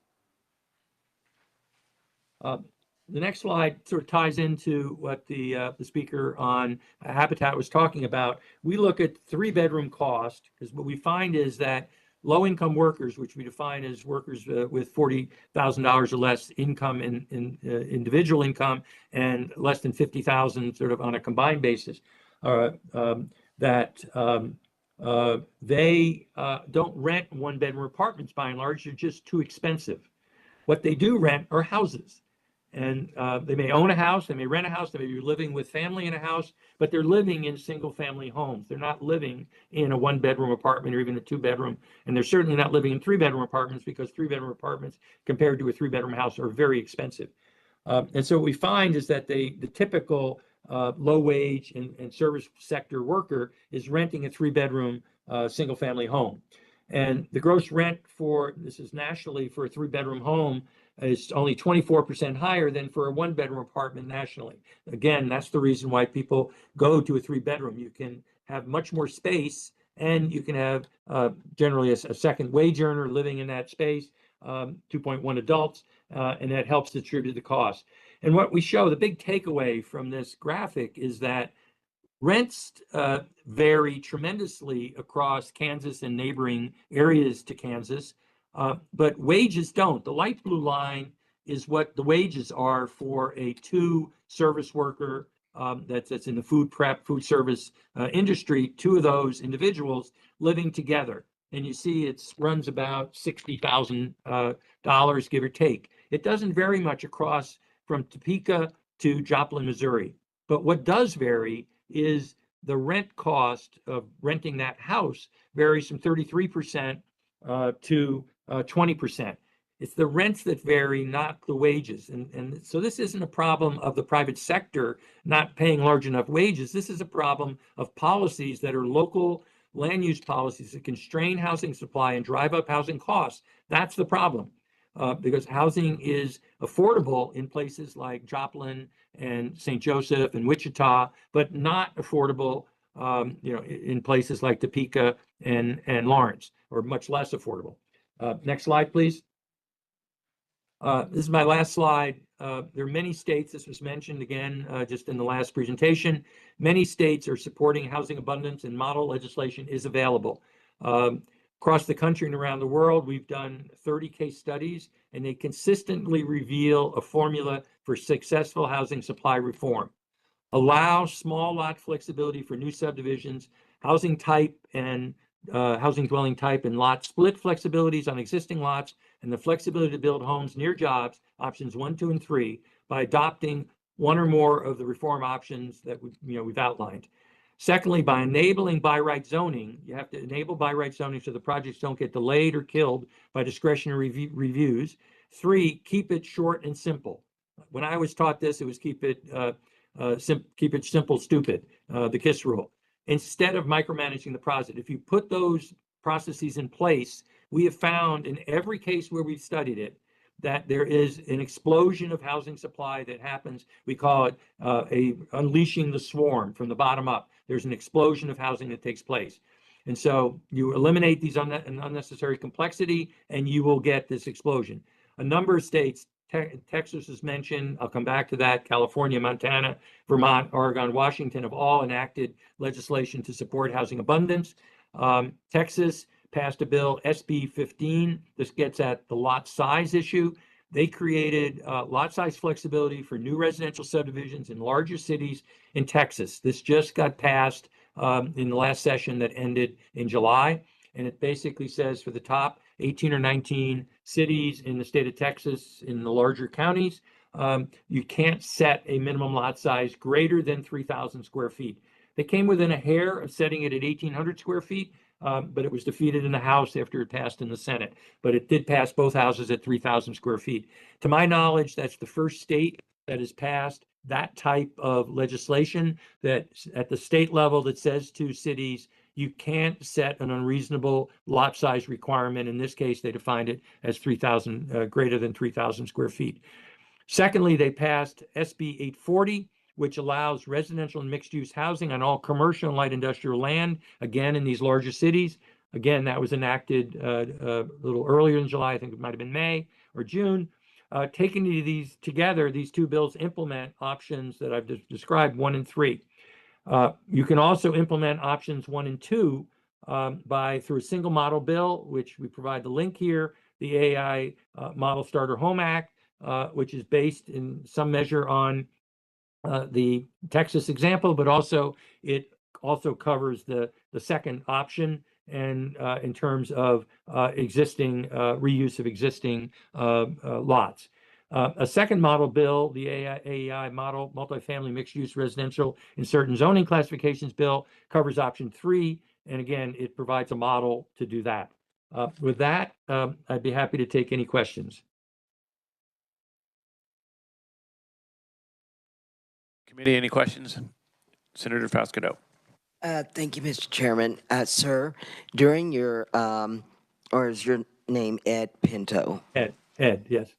The next slide sort of ties into what the speaker on Habitat was talking about. We look at 3-bedroom cost, because what we find is that low-income workers, which we define as workers with $40,000 or less income in individual income and less than $50,000 sort of on a combined basis, they don't rent 1-bedroom apartments by and large. They're just too expensive. What they do rent are houses. And they may own a house, they may rent a house, they may be living with family in a house, but they're living in single-family homes. They're not living in a 1-bedroom apartment or even a 2-bedroom, and they're certainly not living in 3-bedroom apartments, because 3-bedroom apartments compared to a 3-bedroom house are very expensive. And so what we find is that the typical low-wage and service sector worker is renting a 3-bedroom single-family home. And the gross rent for, this is nationally, for a 3-bedroom home is only 24% higher than for a 1-bedroom apartment nationally. Again, that's the reason why people go to a 3-bedroom. You can have much more space, and you can have generally a second wage earner living in that space, 2.1 adults, and that helps distribute the cost. And what we show, the big takeaway from this graphic is that rents vary tremendously across Kansas and neighboring areas to Kansas, but wages don't. The light blue line is what the wages are for a 2-service worker that's in the food service industry, 2 of those individuals living together. And you see it runs about $60,000, give or take. It doesn't vary much across from Topeka to Joplin, Missouri. But what does vary is the rent cost of renting that house varies from 33% to 20%. It's the rents that vary, not the wages. And so this isn't a problem of the private sector not paying large enough wages. This is a problem of policies that are local land use policies that constrain housing supply and drive up housing costs. That's the problem. Because housing is affordable in places like Joplin and St. Joseph and Wichita, but not affordable, in places like Topeka and Lawrence, or much less affordable. Next slide, please. This is my last slide. There are many states, this was mentioned again just in the last presentation, many states are supporting housing abundance, and model legislation is available. Across the country and around the world, we've done 30 case studies, and they consistently reveal a formula for successful housing supply reform. Allow small lot flexibility for new subdivisions, housing type and housing dwelling type and lot split flexibilities on existing lots, and the flexibility to build homes near jobs, options 1, 2, and 3, by adopting one or more of the reform options that we've outlined. Secondly, by enabling by right zoning, you have to enable by right zoning so the projects don't get delayed or killed by discretionary reviews. 3, keep it short and simple. When I was taught this, it was keep it simple, stupid, the KISS rule. Instead of micromanaging the process, if you put those processes in place, we have found in every case where we've studied it, that there is an explosion of housing supply that happens. We call it unleashing the swarm from the bottom up. There's an explosion of housing that takes place. And so you eliminate these unnecessary complexity, and you will get this explosion. A number of states, Texas is mentioned, I'll come back to that, California, Montana, Vermont, Oregon, Washington have all enacted legislation to support housing abundance. Texas passed a bill, SB 15. This gets at the lot size issue. They created lot size flexibility for new residential subdivisions in larger cities in Texas. This just got passed in the last session that ended in July. And it basically says for the top 18 or 19 cities in the state of Texas, in the larger counties, you can't set a minimum lot size greater than 3,000 square feet. They came within a hair of setting it at 1,800 square feet, but it was defeated in the House after it passed in the Senate. But it did pass both houses at 3,000 square feet. To my knowledge, that's the first state that has passed that type of legislation that at the state level that says to cities, you can't set an unreasonable lot size requirement. In this case, they defined it as 3,000, greater than 3,000 square feet. Secondly, they passed SB 840, which allows residential and mixed-use housing on all commercial and light industrial land, again, in these larger cities. Again, that was enacted a little earlier in July. I think it might have been May or June. Taking these together, these two bills implement options that I've described, 1 and 3. You can also implement options 1 and 2 through a single model bill, which we provide the link here, the AI Model Starter Home Act, which is based in some measure on the Texas example, but also it also covers the second option and in terms of existing reuse of existing lots. A second model bill, the AEI model multifamily mixed-use residential in certain zoning classifications bill, covers option 3, and again, it provides a model to do that. With that, I'd be happy to take any questions. Committee, any questions? Senator Fausto. Thank you, Mr. Chairman. Sir, during your Or is your name Ed Pinto? Ed, yes.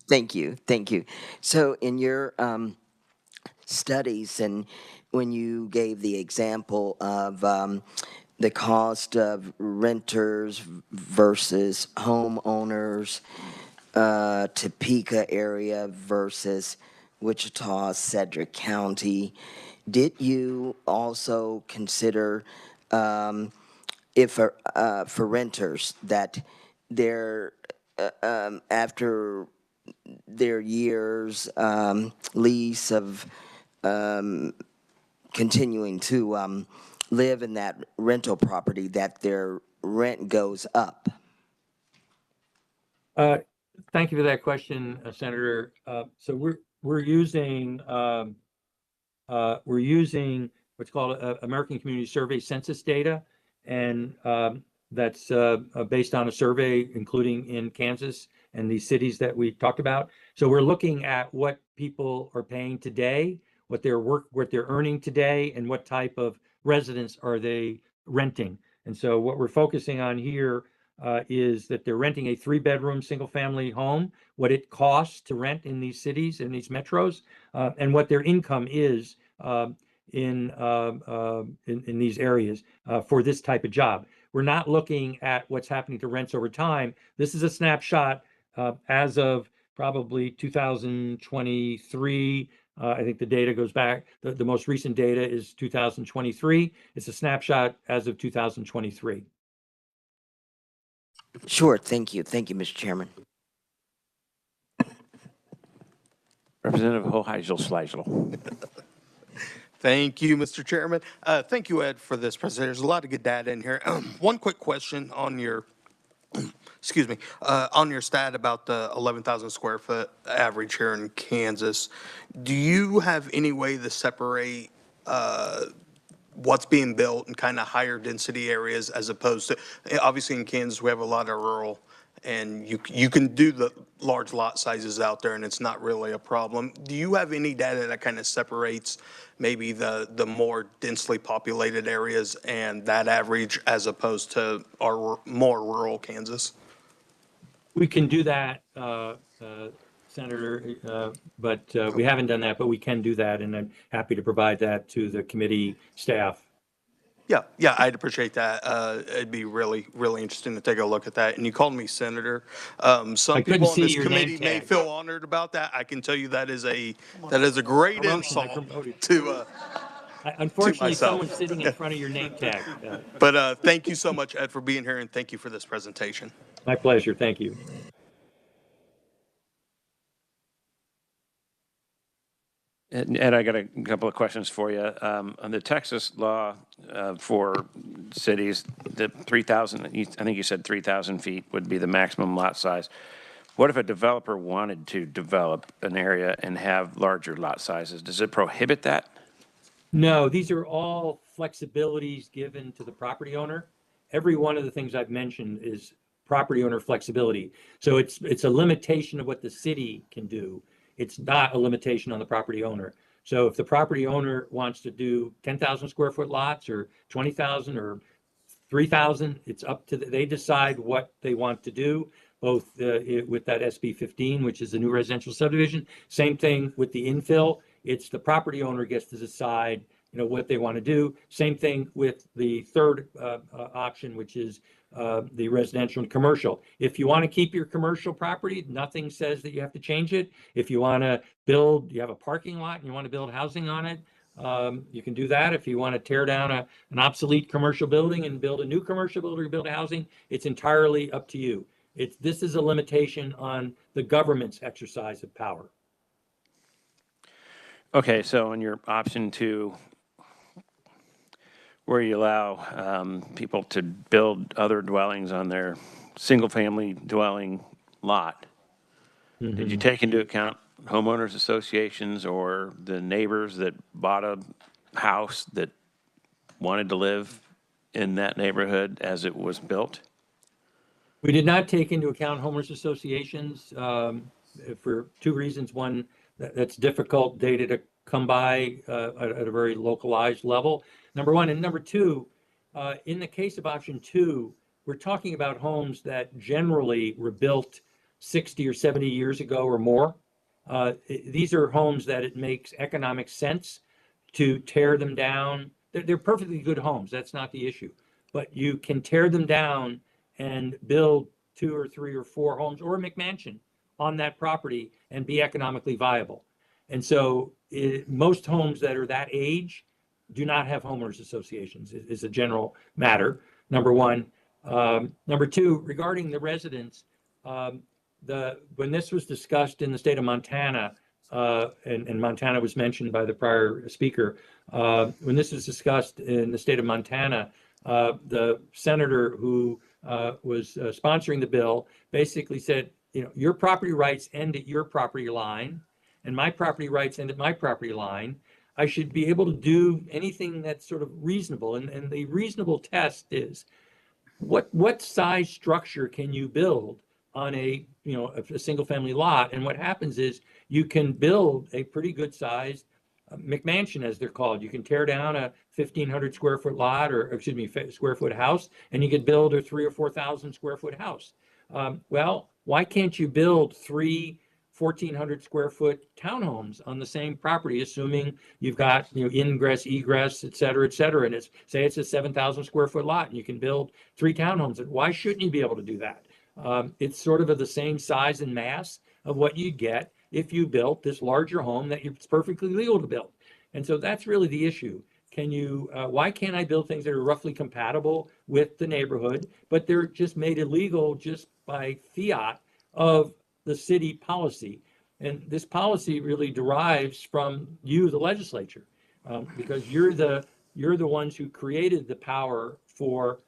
Thank you, thank you. So in your studies and when you gave the example of the cost of renters versus homeowners, Topeka area versus Wichita, Cedric County, did you also consider if for renters that they're after their years lease of continuing to live in that rental property, that their rent goes up? Thank you for that question, Senator. So we're using what's called American Community Survey census data, and that's based on a survey, including in Kansas and these cities that we talked about. So we're looking at what people are paying today, what they're earning today, and what type of residence are they renting. And so what we're focusing on here is that they're renting a 3-bedroom single-family home, what it costs to rent in these cities, in these metros, and what their income is in these areas for this type of job. We're not looking at what's happening to rents over time. This is a snapshot as of probably 2023. I think the data goes back, the most recent data is 2023. It's a snapshot as of 2023. Sure, thank you. Thank you, Mr. Chairman. Representative Hoheisel-Schleisel. Thank you, Mr. Chairman. Thank you, Ed, for this presentation. There's a lot of good data in here. One quick question on your, excuse me, on your stat about the 11,000 square foot average here in Kansas. Do you have any way to separate what's being built in kind of higher density areas as opposed to, obviously in Kansas, we have a lot of rural, and you can do the large lot sizes out there and it's not really a problem. Do you have any data that kind of separates maybe the more densely populated areas and that average as opposed to our more rural Kansas? We can do that, Senator, but we haven't done that, but we can do that, and I'm happy to provide that to the committee staff. Yeah, I'd appreciate that. It'd be really, really interesting to take a look at that. And you called me senator. Some people on this committee may feel honored about that. I can tell you that is a great insult to Unfortunately, someone's sitting in front of your name tag. But thank you so much, Ed, for being here, and thank you for this presentation. My pleasure. Thank you. Ed, I got a couple of questions for you. On the Texas law for cities, the 3,000, I think you said 3,000 feet would be the maximum lot size. What if a developer wanted to develop an area and have larger lot sizes? Does it prohibit that? No, these are all flexibilities given to the property owner. Every one of the things I've mentioned is property owner flexibility. So it's a limitation of what the city can do. It's not a limitation on the property owner. So if the property owner wants to do 10,000 square foot lots or 20,000 or 3,000, it's up to they decide what they want to do, both with that SB 15, which is the new residential subdivision. Same thing with the infill. It's the property owner gets to decide, what they want to do. Same thing with the third option, which is the residential and commercial. If you want to keep your commercial property, nothing says that you have to change it. If you want to build, you have a parking lot and you want to build housing on it, you can do that. If you want to tear down an obsolete commercial building and build a new commercial building or build housing, it's entirely up to you. This is a limitation on the government's exercise of power. Okay, so in your option 2, where you allow people to build other dwellings on their single-family dwelling lot, did you take into account homeowners associations or the neighbors that bought a house that wanted to live in that neighborhood as it was built? We did not take into account homeowners associations for 2 reasons. One, that's difficult data to come by at a very localized level, number 1. And number 2, in the case of option 2, we're talking about homes that generally were built 60 or 70 years ago or more. These are homes that it makes economic sense to tear them down. They're perfectly good homes. That's not the issue. But you can tear them down and build 2 or 3 or 4 homes or a McMansion on that property and be economically viable. And so most homes that are that age do not have homeowners associations is a general matter, number one. Number two, regarding the residents, when this was discussed in the state of Montana, and Montana was mentioned by the prior speaker, when this was discussed in the state of Montana, the senator who was sponsoring the bill basically said, you know, your property rights end at your property line, and my property rights end at my property line. I should be able to do anything that's sort of reasonable. And the reasonable test is what size structure can you build on a single family lot? And what happens is you can build a pretty good sized McMansion, as they're called. You can tear down a 1,500 square foot lot, or excuse me, square foot house, and you could build a 3,000 or 4,000 square foot house. Well, why can't you build 3 1,400 square foot townhomes on the same property, assuming you've got, you know, ingress, egress, et cetera, and it's a 7,000 square foot lot, and you can build 3 townhomes. Why shouldn't you be able to do that? It's sort of the same size and mass of what you get if you built this larger home that it's perfectly legal to build. And so that's really the issue. Can you, why can't I build things that are roughly compatible with the neighborhood, but they're just made illegal just by fiat of the city policy? And this policy really derives from you, the legislature, because you're the ones who created the power for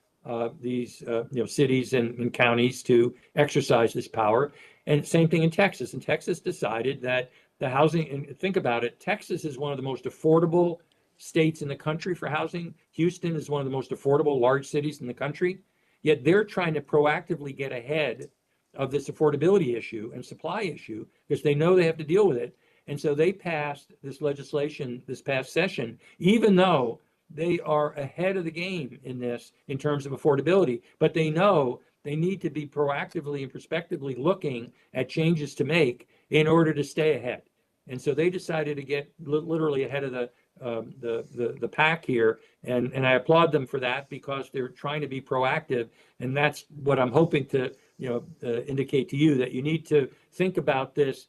these cities and counties to exercise this power. And same thing in Texas. And Texas decided that the housing, and think about it, Texas is one of the most affordable states in the country for housing. Houston is one of the most affordable large cities in the country. Yet they're trying to proactively get ahead of this affordability issue and supply issue because they know they have to deal with it. And so they passed this legislation this past session, even though they are ahead of the game in this in terms of affordability, but they know they need to be proactively and prospectively looking at changes to make in order to stay ahead. And so they decided to get literally ahead of the pack here, and I applaud them for that because they're trying to be proactive, and that's what I'm hoping to indicate to you, that you need to think about this.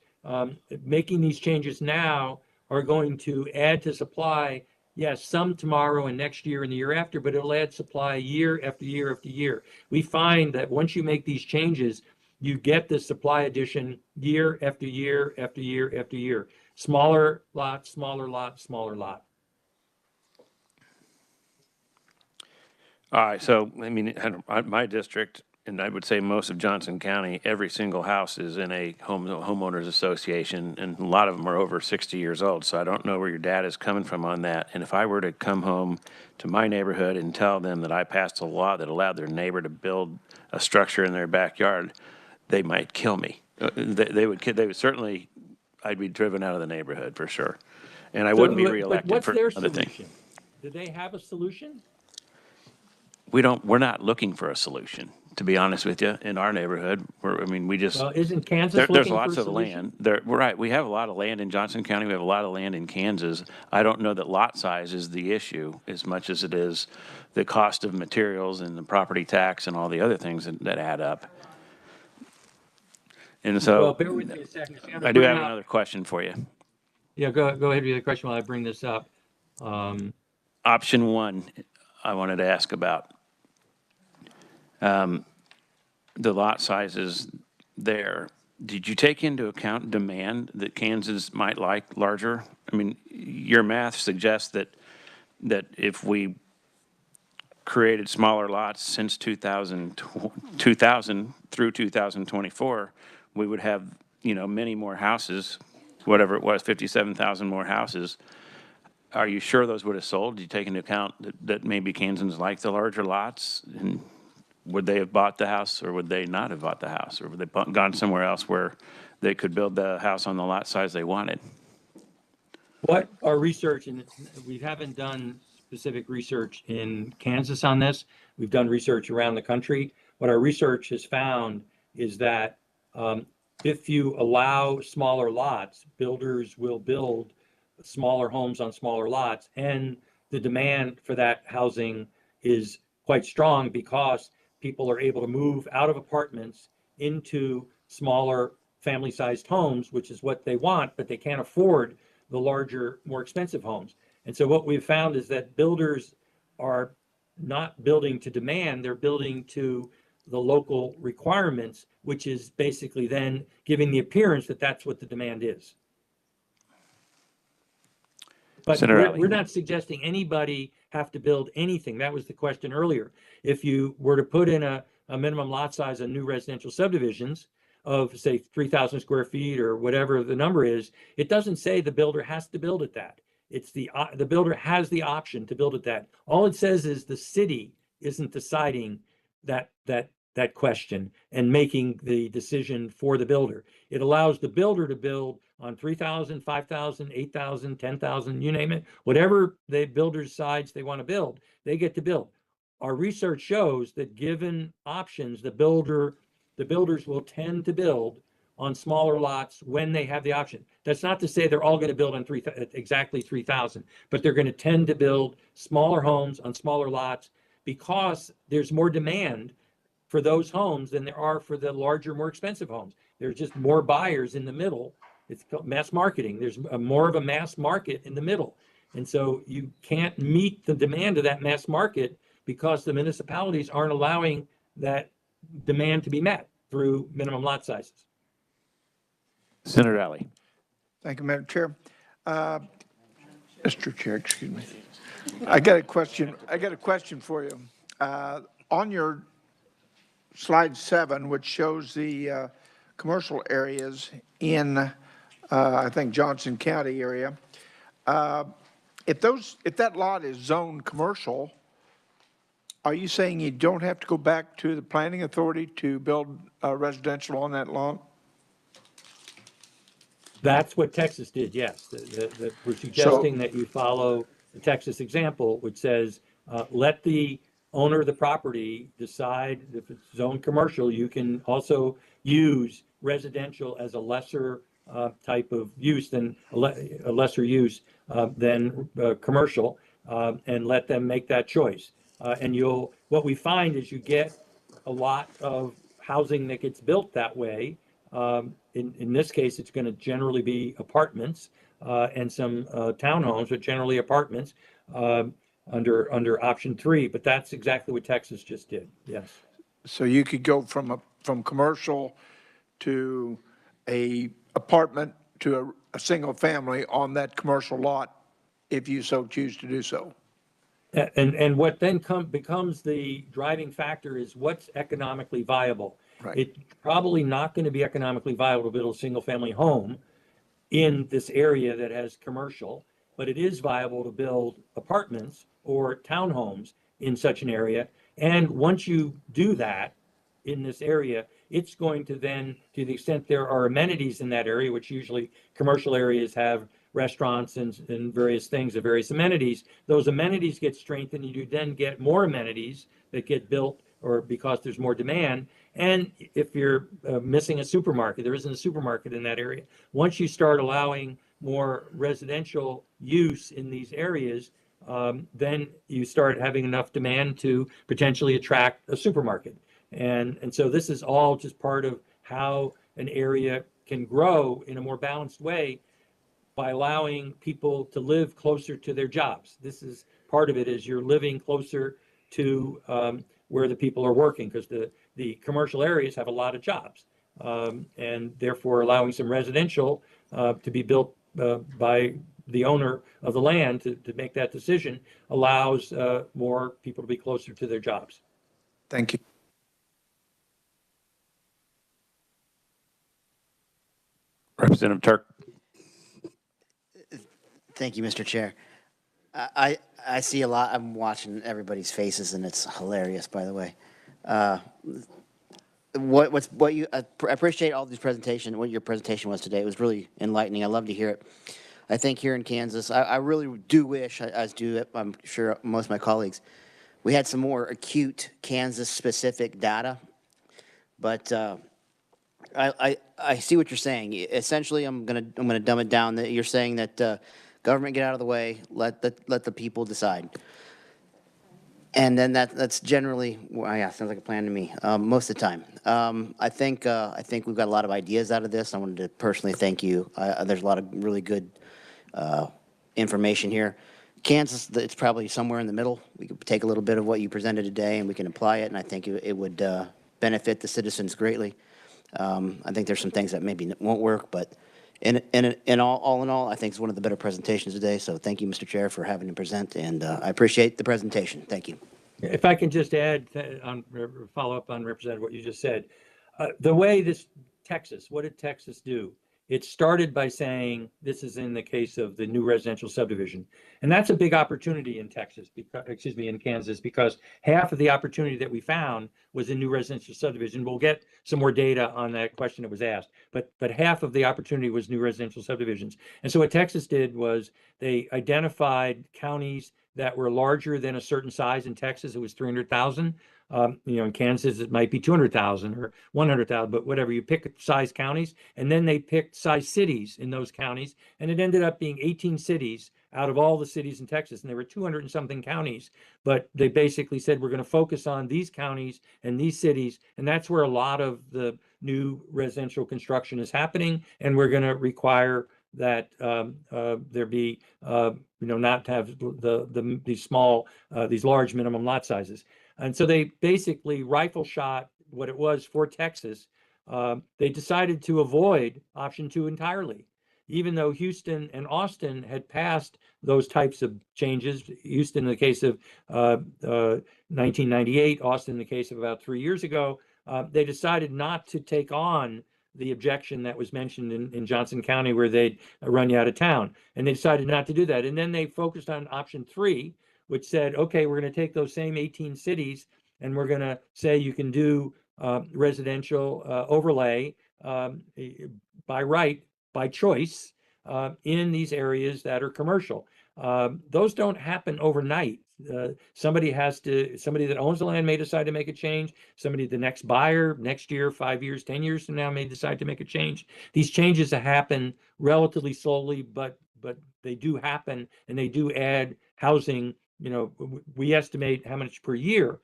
Making these changes now are going to add to supply. Yes, some tomorrow and next year and the year after, but it'll add supply year after year after year. We find that once you make these changes, you get this supply addition year after year after year after year. Smaller lot, smaller lot, smaller lot. All right, so, I mean, my district, and I would say most of Johnson County, every single house is in a homeowners association, and a lot of them are over 60 years old, so I don't know where your data is coming from on that. And if I were to come home to my neighborhood and tell them that I passed a law that allowed their neighbor to build a structure in their backyard, they might kill me. They would certainly, I'd be driven out of the neighborhood for sure. And I wouldn't be reelected for another thing. Do they have a solution? We're not looking for a solution, to be honest with you, in our neighborhood. Well, isn't Kansas there's looking lots for a of solution? land. We're right. We have a lot of land in Johnson County. We have a lot of land in Kansas. I don't know that lot size is the issue as much as it is the cost of materials and the property tax and all the other things that add up. And so, Well, bear with me a second. I do have another question for you. Yeah, go ahead with the question while I bring this up. Option 1, I wanted to ask about. The lot sizes there. Did you take into account demand that Kansas might like larger? I mean, your math suggests that if we created smaller lots since 2000 through 2024, we would have, many more houses, whatever it was, 57,000 more houses. Are you sure those would have sold? Did you take into account that maybe Kansans like the larger lots? And would they have bought the house, or would they not have bought the house? Or would they gone somewhere else where they could build the house on the lot size they wanted? What our research, and we haven't done specific research in Kansas on this. We've done research around the country. What our research has found is that if you allow smaller lots, builders will build smaller homes on smaller lots, and the demand for that housing is quite strong because people are able to move out of apartments into smaller family-sized homes, which is what they want, but they can't afford the larger, more expensive homes. And so what we've found is that builders are not building to demand, they're building to the local requirements, which is basically then giving the appearance that that's what the demand is. But we're not suggesting anybody have to build anything. That was the question earlier. If you were to put in a minimum lot size on new residential subdivisions of, say, 3,000 square feet or whatever the number is, it doesn't say the builder has to build it that. It's the builder has the option to build it that. All it says is the city isn't deciding that question and making the decision for the builder. It allows the builder to build on 3,000, 5,000, 8,000, 10,000, you name it, whatever the builder decides they want to build, they get to build. Our research shows that given options, the builders will tend to build on smaller lots when they have the option. That's not to say they're all going to build on exactly 3,000, but they're going to tend to build smaller homes on smaller lots because there's more demand for those homes than there are for the larger, more expensive homes. There's just more buyers in the middle. It's called mass marketing. There's more of a mass market in the middle. And so you can't meet the demand of that mass market because the municipalities aren't allowing that demand to be met through minimum lot sizes. Senator Alley. Thank you, Madam Chair. Mr. Chair, excuse me. I got a question for you. On your slide 7, which shows the commercial areas in, I think, Johnson County area, if that lot is zoned commercial, are you saying you don't have to go back to the planning authority to build residential on that lot? That's what Texas did, yes. We're suggesting that you follow the Texas example, which says, let the owner of the property decide if it's zoned commercial. You can also use residential as a lesser type of use than a lesser use than commercial, and let them make that choice. And what we find is you get a lot of housing that gets built that way. In this case, it's going to generally be apartments and some townhomes, but generally apartments under option 3. But that's exactly what Texas just did. Yes. So you could go from commercial to a apartment to a single family on that commercial lot if you so choose to do so. And what then becomes the driving factor is what's economically viable. Right. It's probably not going to be economically viable to build a single family home in this area that has commercial, but it is viable to build apartments or townhomes in such an area. And once you do that in this area, it's going to then, to the extent there are amenities in that area, which usually commercial areas have restaurants and various things, and various amenities, those amenities get strengthened, and you then get more amenities that get built or because there's more demand. And if you're missing a supermarket, there isn't a supermarket in that area. Once you start allowing more residential use in these areas, then you start having enough demand to potentially attract a supermarket. And so this is all just part of how an area can grow in a more balanced way by allowing people to live closer to their jobs. This is part of it, is you're living closer to where the people are working, because the commercial areas have a lot of jobs, and therefore allowing some residential to be built by the owner of the land to make that decision allows more people to be closer to their jobs. Thank you. Representative Turk. Thank you, Mr. Chair. I see a lot. I'm watching everybody's faces, and it's hilarious, by the way. I appreciate all these presentation. What your presentation was today, it was really enlightening. I love to hear it. I think here in Kansas, I really do wish, as do I'm sure most of my colleagues, we had some more acute Kansas-specific data. But I see what you're saying. Essentially, I'm gonna dumb it down. That you're saying that government get out of the way, let the people decide. And then that's generally, well, yeah, sounds like a plan to me, most of the time. I think we've got a lot of ideas out of this. I wanted to personally thank you. There's a lot of really good information here. Kansas, it's probably somewhere in the middle. We could take a little bit of what you presented today and we can apply it, and I think it would benefit the citizens greatly. I think there's some things that maybe won't work, but all in all, I think it's one of the better presentations today. So thank you, Mr. Chair, for having to present, and I appreciate the presentation. Thank you. If I can just add, follow up on Representative what you just said, the way what did Texas do? It started by saying, this is in the case of the new residential subdivision. And that's a big opportunity in in Kansas, because half of the opportunity that we found was in new residential subdivision. We'll get some more data on that question that was asked, but half of the opportunity was new residential subdivisions. And so what Texas did was they identified counties that were larger than a certain size. In Texas, it was 300,000. In Kansas, it might be 200,000 or 100,000, but whatever. You pick size counties, and then they picked size cities in those counties, and it ended up being 18 cities out of all the cities in Texas, and there were 200 and something counties. But they basically said, we're going to focus on these counties and these cities, and that's where a lot of the new residential construction is happening, and we're going to require that there be, not to have these large minimum lot sizes. And so they basically rifle shot what it was for Texas. They decided to avoid option 2 entirely, even though Houston and Austin had passed those types of changes. Houston in the case of 1998, Austin in the case of about 3 years ago. They decided not to take on the objection that was mentioned in Johnson County, where they'd run you out of town. And they decided not to do that. And then they focused on option 3, which said, okay, we're going to take those same 18 cities and we're going to say you can do residential overlay by right, by choice, in these areas that are commercial. Those don't happen overnight. Somebody that owns the land may decide to make a change. The next buyer, next year, 5 years, 10 years from now, may decide to make a change. These changes happen relatively slowly, but they do happen, and they do add housing. We estimate how much per year,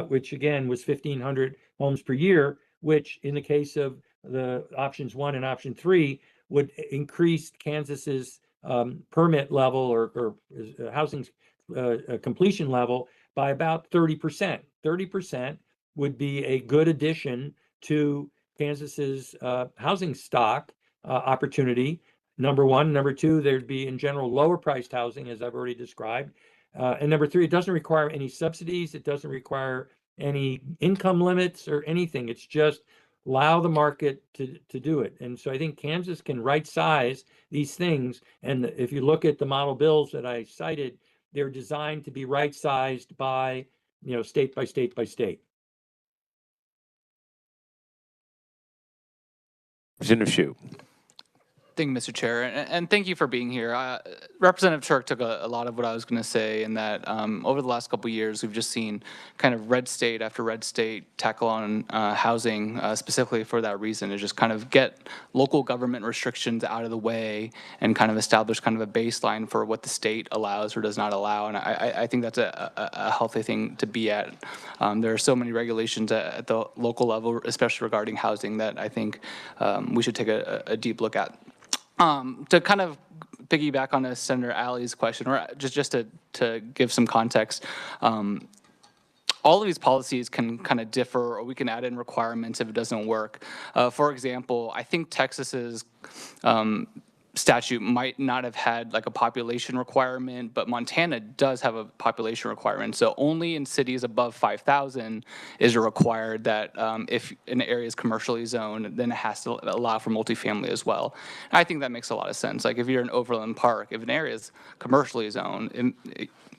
which again was 1,500 homes per year, which in the case of the options 1 and option 3 would increase Kansas's permit level or housing completion level by about 30%. 30% would be a good addition to Kansas's housing stock opportunity, number one. Number two, there'd be in general lower priced housing, as I've already described. And number 3, it doesn't require any subsidies. It doesn't require any income limits or anything. It's just allow the market to do it. And so I think Kansas can right size these things. And if you look at the model bills that I cited, they're designed to be right sized by, state by state by state. Representative Shue. Thank you, Mr. Chair, and thank you for being here. Representative Turk took a lot of what I was going to say, in that over the last couple of years, we've just seen kind of red state after red state tackle on housing, specifically for that reason, to just kind of get local government restrictions out of the way and kind of establish kind of a baseline for what the state allows or does not allow. And I think that's a healthy thing to be at. There are so many regulations at the local level, especially regarding housing, that I think we should take a deep look at. To kind of piggyback on Senator Alley's question, or just to give some context, all of these policies can kind of differ, or we can add in requirements if it doesn't work. For example, I think Texas's statute might not have had like a population requirement, but Montana does have a population requirement. So only in cities above 5,000 is it required that if an area is commercially zoned, then it has to allow for multifamily as well. And I think that makes a lot of sense. Like if you're in Overland Park, if an area is commercially zoned,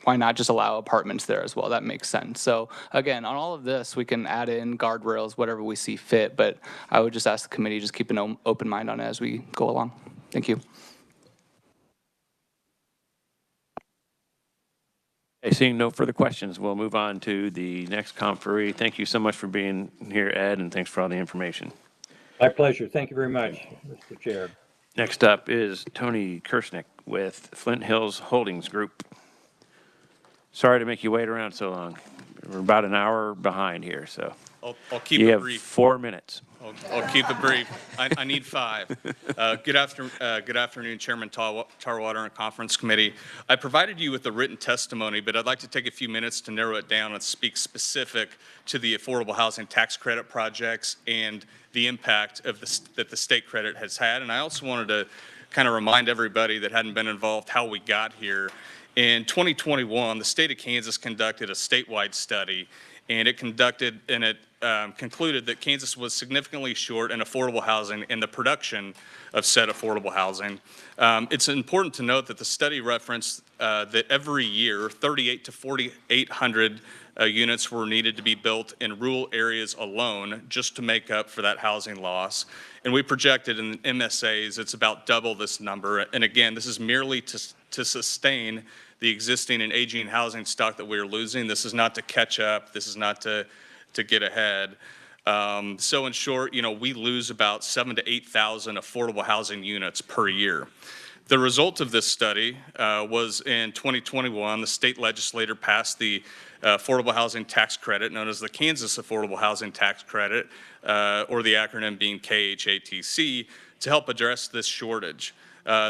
why not just allow apartments there as well? That makes sense. So again, on all of this, we can add in guardrails, whatever we see fit, but I would just ask the committee, just keep an open mind on it as we go along. Thank you. Okay, seeing no further questions, we'll move on to the next conferee. Thank you so much for being here, Ed, and thanks for all the information. My pleasure. Thank you very much, Mr. Chair. Next up is Tony Kersnick with Flint Hills Holdings Group. Sorry to make you wait around so long. We're about an hour behind here, so. I'll keep you it have brief. 4 minutes. I'll keep it brief. I need 5. Good afternoon, Chairman Tarwater and Conference Committee. I provided you with a written testimony, but I'd like to take a few minutes to narrow it down and speak specific to the affordable housing tax credit projects and the impact of that the state credit has had. And I also wanted to kind of remind everybody that hadn't been involved how we got here. In 2021, the state of Kansas conducted a statewide study, and it concluded that Kansas was significantly short in affordable housing and the production of said affordable housing. It's important to note that the study referenced that every year 3,800 to 4,800 units were needed to be built in rural areas alone just to make up for that housing loss. And we projected in MSAs it's about double this number. And again, this is merely to sustain the existing and aging housing stock that we're losing. This is not to catch up. This is not to get ahead. So in short, we lose about 7,000 to 8,000 affordable housing units per year. The result of this study was in 2021, the state legislature passed the Affordable Housing Tax Credit, known as the Kansas Affordable Housing Tax Credit, or the acronym being KHATC, to help address this shortage.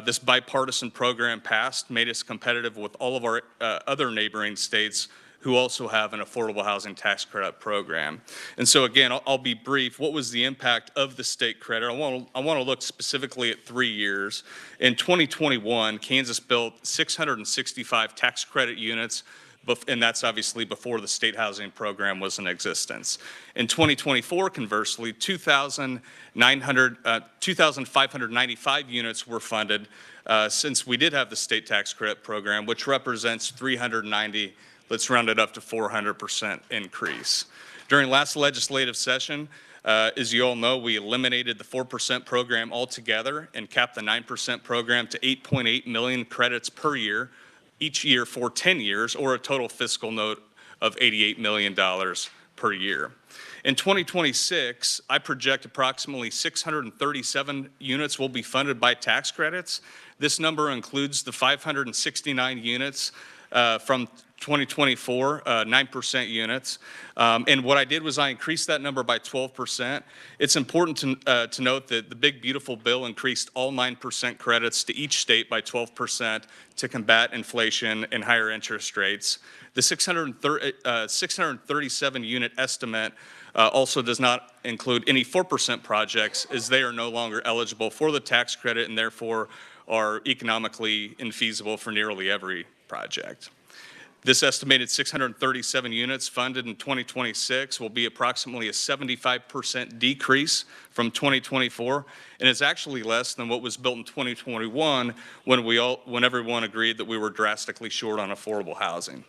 This bipartisan program passed, made us competitive with all of our other neighboring states who also have an affordable housing tax credit program. And so again, I'll be brief. What was the impact of the state credit? I want to look specifically at 3 years. In 2021, Kansas built 665 tax credit units, and that's obviously before the state housing program was in existence. In 2024, conversely, 2,595 units were funded since we did have the state tax credit program, which represents 390, let's round it up to 400% increase. During last legislative session, as you all know, we eliminated the 4% program altogether and capped the 9% program to 8.8 million credits per year, each year for 10 years, or a total fiscal note of $88 million per year. In 2026, I project approximately 637 units will be funded by tax credits. This number includes the 569 units from 2024, 9% units. And what I did was I increased that number by 12%. It's important to note that the Big Beautiful Bill increased all 9% credits to each state by 12% to combat inflation and higher interest rates. The 637 unit estimate also does not include any 4% projects, as they are no longer eligible for the tax credit and therefore are economically infeasible for nearly every project. This estimated 637 units funded in 2026 will be approximately a 75% decrease from 2024, and it's actually less than what was built in 2021 when everyone agreed that we were drastically short on affordable housing.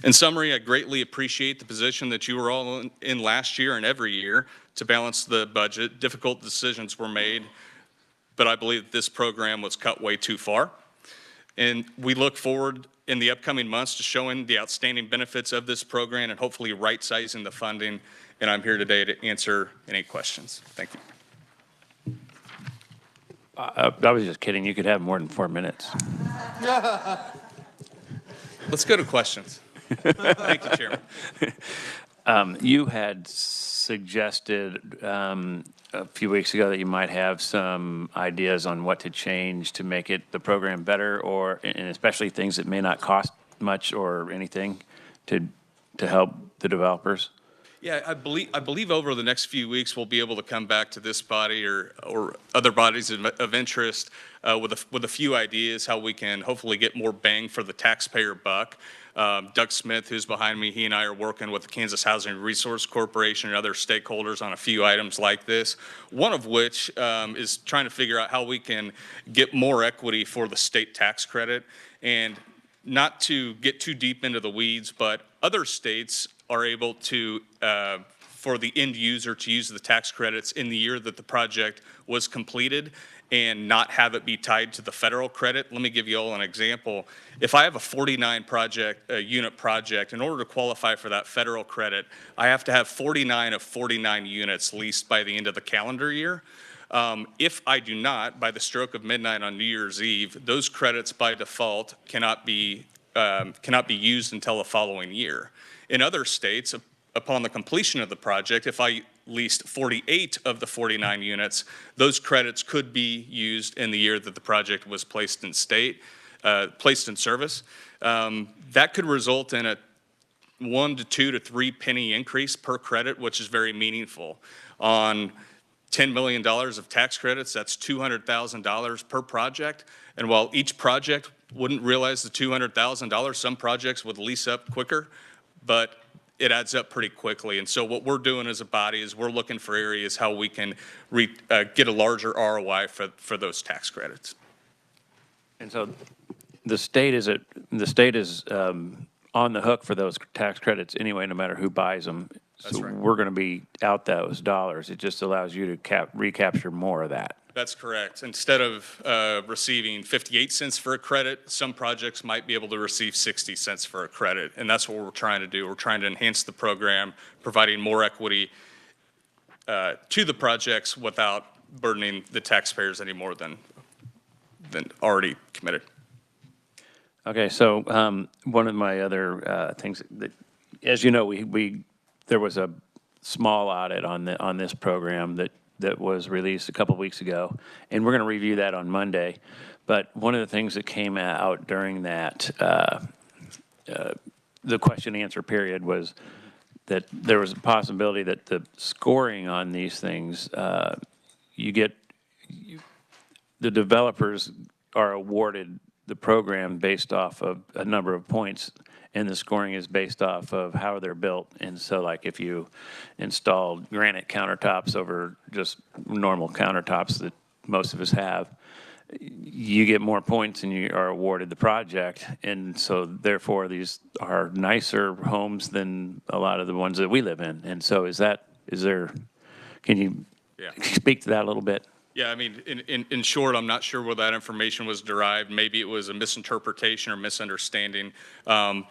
In summary, I greatly appreciate the position that you were all in last year and every year to balance the budget. Difficult decisions were made, but I believe that this program was cut way too far. And we look forward in the upcoming months to showing the outstanding benefits of this program and hopefully right-sizing the funding. And I'm here today to answer any questions. Thank you. I was just kidding. You could have more than 4 minutes. Let's go to questions. Thank you, Chairman. You had suggested a few weeks ago that you might have some ideas on what to change to make the program better, and especially things that may not cost much or anything to help the developers. Yeah, I believe over the next few weeks we'll be able to come back to this body or other bodies of interest with a few ideas how we can hopefully get more bang for the taxpayer buck. Doug Smith, who's behind me, he and I are working with the Kansas Housing Resource Corporation and other stakeholders on a few items like this, one of which is trying to figure out how we can get more equity for the state tax credit. And not to get too deep into the weeds, but other states are able to, for the end user to use the tax credits in the year that the project was completed. and not have it be tied to the federal credit. Let me give you all an example. If I have a 49 unit project, in order to qualify for that federal credit, I have to have 49 of 49 units leased by the end of the calendar year. If I do not, by the stroke of midnight on New Year's Eve, those credits by default cannot be used until the following year. In other states, upon the completion of the project, if I leased 48 of the 49 units, those credits could be used in the year that the project was placed in service. That could result in a 1 to 2 to 3 penny increase per credit, which is very meaningful. On $10 million of tax credits, that's $200,000 per project. And while each project wouldn't realize the $200,000, some projects would lease up quicker, but it adds up pretty quickly. And so what we're doing as a body is we're looking for areas how we can get a larger ROI for those tax credits. And so the state is on the hook for those tax credits anyway, no matter who buys them. So right. We're going to be out those dollars. It just allows you to recapture more of that. That's correct. Instead of receiving 58 cents for a credit, some projects might be able to receive 60 cents for a credit. And that's what we're trying to do. We're trying to enhance the program, providing more equity to the projects without burdening the taxpayers any more than already committed. Okay, so one of my other things that, as you know, there was a small audit on this program that was released a couple of weeks ago, and we're going to review that on Monday. But one of the things that came out during that the question and answer period was that there was a possibility that the scoring on these things, the developers are awarded the program based off of a number of points, and the scoring is based off of how they're built. And so, like, if you installed granite countertops over just normal countertops that most of us have, you get more points and you are awarded the project. And so, therefore, these are nicer homes than a lot of the ones that we live in. And so, can you speak to that a little bit? Yeah, I mean, in short, I'm not sure where that information was derived. Maybe it was a misinterpretation or misunderstanding.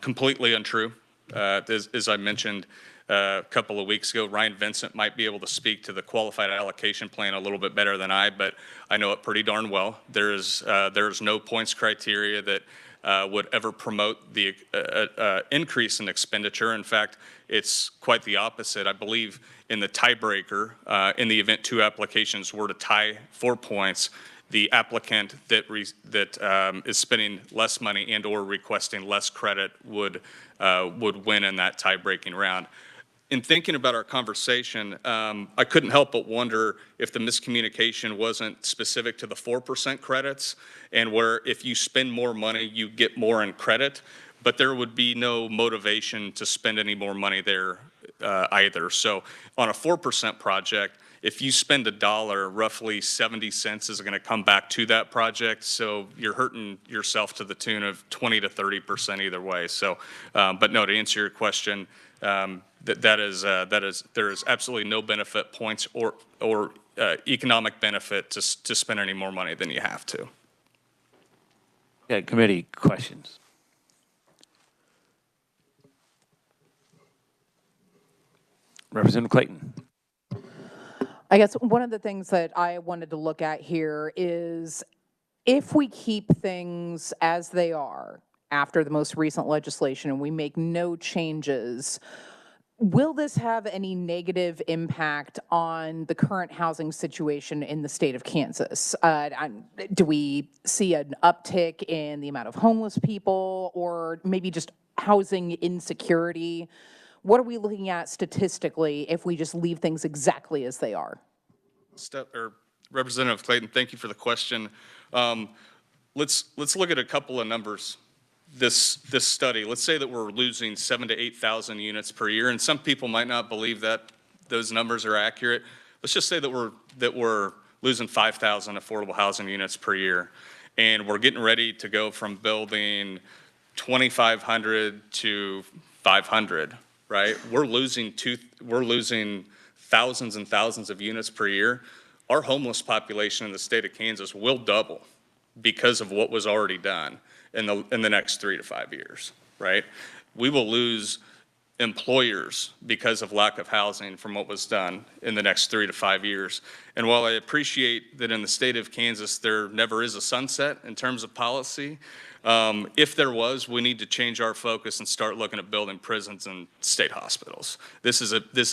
Completely untrue. As I mentioned a couple of weeks ago, Ryan Vincent might be able to speak to the qualified allocation plan a little bit better than I, but I know it pretty darn well. There's no points criteria that would ever promote the increase in expenditure. In fact, it's quite the opposite. I believe in the tiebreaker, in the event two applications were to tie 4 points, the applicant that is spending less money and or requesting less credit would win in that tie-breaking round. In thinking about our conversation, I couldn't help but wonder if the miscommunication wasn't specific to the 4% credits, and where if you spend more money, you get more in credit, but there would be no motivation to spend any more money there either. So on a 4% project, if you spend $1, roughly 70 cents is going to come back to that project. So you're hurting yourself to the tune of 20 to 30% either way. So, but no, to answer your question, there is absolutely no benefit, points or economic benefit to spend any more money than you have to. Yeah, committee questions. Representative Clayton. I guess one of the things that I wanted to look at here is if we keep things as they are after the most recent legislation and we make no changes, will this have any negative impact on the current housing situation in the state of Kansas? Do we see an uptick in the amount of homeless people or maybe just housing insecurity? What are we looking at statistically if we just leave things exactly as they are? Representative Clayton, thank you for the question. Let's look at a couple of numbers. This study, let's say that we're losing 7,000 to 8,000 units per year, and some people might not believe that those numbers are accurate. Let's just say that we're losing 5,000 affordable housing units per year, and we're getting ready to go from building 2,500 to 500. Right? We're losing thousands and thousands of units per year. our homeless population in the state of Kansas will double because of what was already done in the next 3 to 5 years, right? We will lose employers because of lack of housing from what was done in the next 3 to 5 years. And while I appreciate that in the state of Kansas, there never is a sunset in terms of policy, if there was, we need to change our focus and start looking at building prisons and state hospitals. This is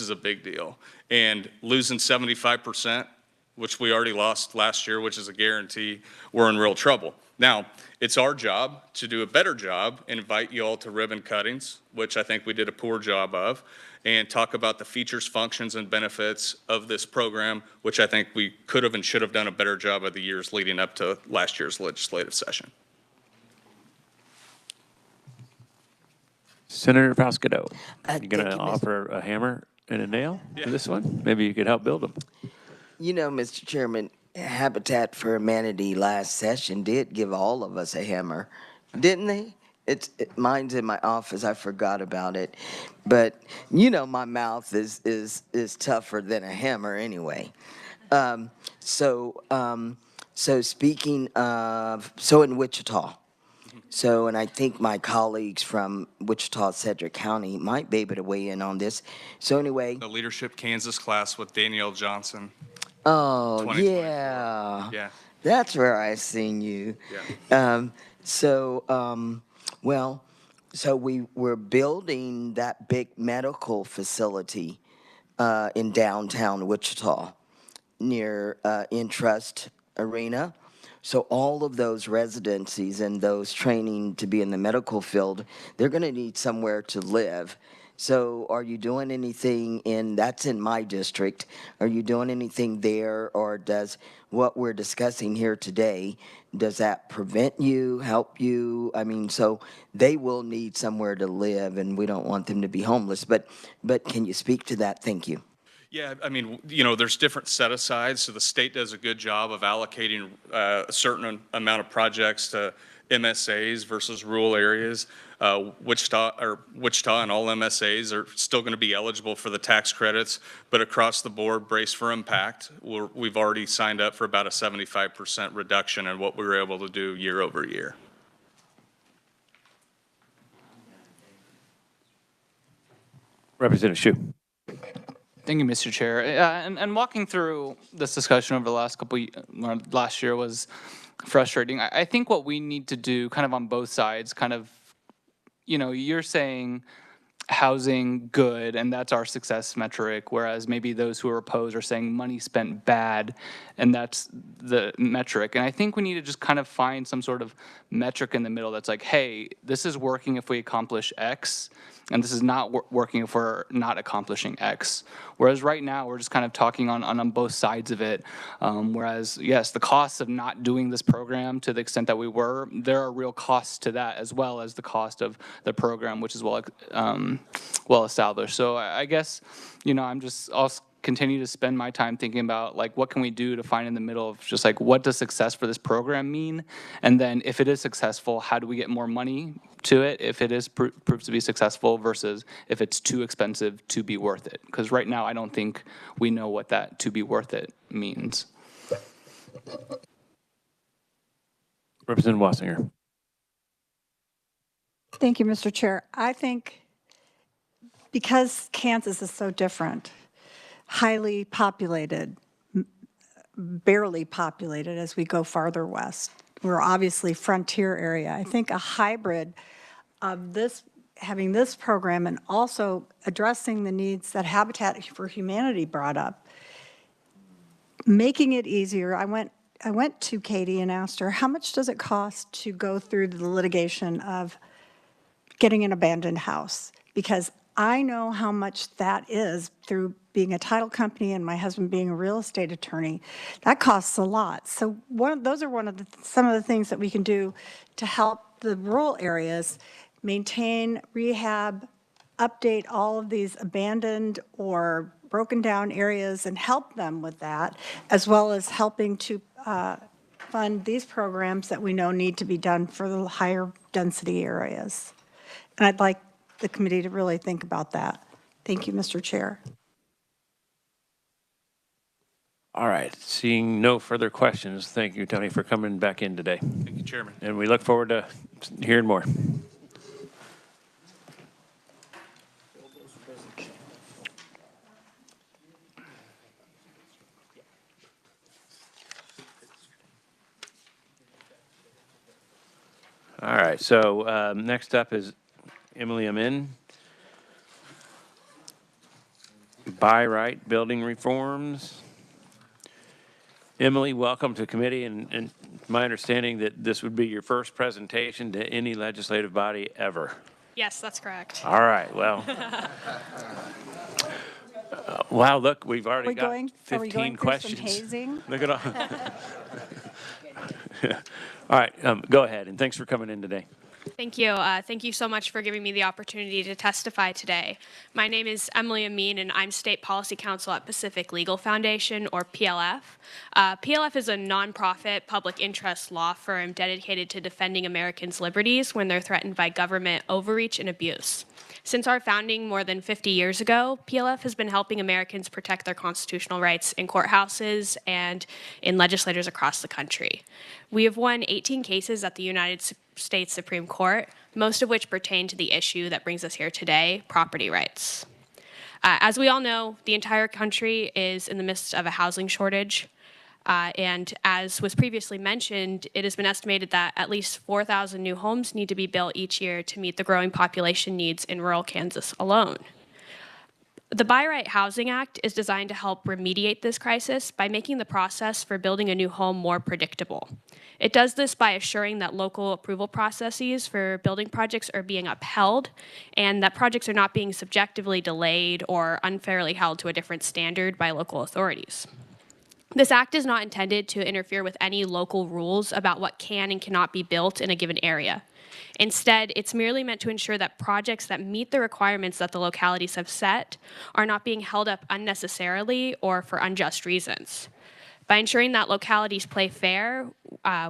a big deal. And losing 75%, which we already lost last year, which is a guarantee, we're in real trouble. Now, it's our job to do a better job and invite you all to ribbon cuttings, which I think we did a poor job of, and talk about the features, functions, and benefits of this program, which I think we could have and should have done a better job of the years leading up to last year's legislative session. Senator Pascadoe, you going thank to you, offer a hammer and a nail for this one? Maybe you could help build them. You know, Mr. Chairman, Habitat for Humanity last session did give all of us a hammer, didn't they? Mine's in my office. I forgot about it, but you know my mouth is tougher than a hammer anyway. So speaking of, in Wichita. So, and I think my colleagues from Wichita, Cedric County might be able to weigh in on this. So anyway. The Leadership Kansas class with Danielle Johnson. Oh, yeah. Yeah. That's where I seen you. Yeah. Well, so we're building that big medical facility in downtown Wichita near Intrust Arena. So all of those residencies and those training to be in the medical field, they're going to need somewhere to live. So are you doing anything that's in my district, are you doing anything there, or does what we're discussing here today, does that prevent you, help you? I mean, so they will need somewhere to live, and we don't want them to be homeless. But can you speak to that? Thank you. Yeah, I mean, you know, there's different set-asides, so the state does a good job of allocating a certain amount of projects to MSAs versus rural areas. Wichita and all MSAs are still going to be eligible for the tax credits, but across the board, Brace for Impact, we've already signed up for about a 75% reduction in what we were able to do year over year. Representative Hsu. Thank you, Mr. Chair. And walking through this discussion over the last year was frustrating. I think what we need to do kind of on both sides, kind of, you know, you're saying housing good, and that's our success metric, whereas maybe those who are opposed are saying money spent bad, and that's the metric. And I think we need to just kind of find some sort of metric in the middle that's like, hey, this is working if we accomplish X, and this is not working if we're not accomplishing X. Whereas right now, we're just kind of talking on both sides of it. Whereas, yes, the costs of not doing this program to the extent that we were, there are real costs to that, as well as the cost of the program, which is well established. So I guess, you know, I'll continue to spend my time thinking about, like, what can we do to find in the middle of just like, what does success for this program mean? And then if it is successful, how do we get more money to it if it is proves to be successful versus if it's too expensive to be worth it? Because right now, I don't think we know what that to be worth it means. Representative Wassinger. Thank you, Mr. Chair. I think because Kansas is so different, highly populated, barely populated as we go farther west. We're obviously frontier area. I think a hybrid of this, having this program and also addressing the needs that Habitat for Humanity brought up, making it easier. I went to Katie and asked her, how much does it cost to go through the litigation of getting an abandoned house? Because I know how much that is through being a title company and my husband being a real estate attorney. That costs a lot. So those are some of the things that we can do to help the rural areas maintain, rehab, update all of these abandoned or broken down areas and help them with that, as well as helping to fund these programs that we know need to be done for the higher density areas. And I'd like the committee to really think about that. Thank you, Mr. Chair. All right, seeing no further questions, thank you, Tony, for coming back in today. Thank you, Chairman. And we look forward to hearing more. All right, so next up is Emily Amin. By right building reforms. Emily, welcome to committee, and my understanding that this would be your first presentation to any legislative body ever. Yes, that's correct. All right, well. Wow, look, we've already got 15 questions. Are we going for some hazing? Look at all. All right, go ahead, and thanks for coming in today. Thank you. Thank you so much for giving me the opportunity to testify today. My name is Emily Amin, and I'm State Policy Counsel at Pacific Legal Foundation, or PLF. PLF is a nonprofit public interest law firm dedicated to defending Americans' liberties when they're threatened by government overreach and abuse. Since our founding more than 50 years ago, PLF has been helping Americans protect their constitutional rights in courthouses and in legislatures across the country. We have won 18 cases at the United States Supreme Court, most of which pertain to the issue that brings us here today, property rights. As we all know, the entire country is in the midst of a housing shortage. And as was previously mentioned, it has been estimated that at least 4,000 new homes need to be built each year to meet the growing population needs in rural Kansas alone. The By Right Housing Act is designed to help remediate this crisis by making the process for building a new home more predictable. It does this by assuring that local approval processes for building projects are being upheld and that projects are not being subjectively delayed or unfairly held to a different standard by local authorities. This act is not intended to interfere with any local rules about what can and cannot be built in a given area. Instead, it's merely meant to ensure that projects that meet the requirements that the localities have set are not being held up unnecessarily or for unjust reasons. By ensuring that localities play fair,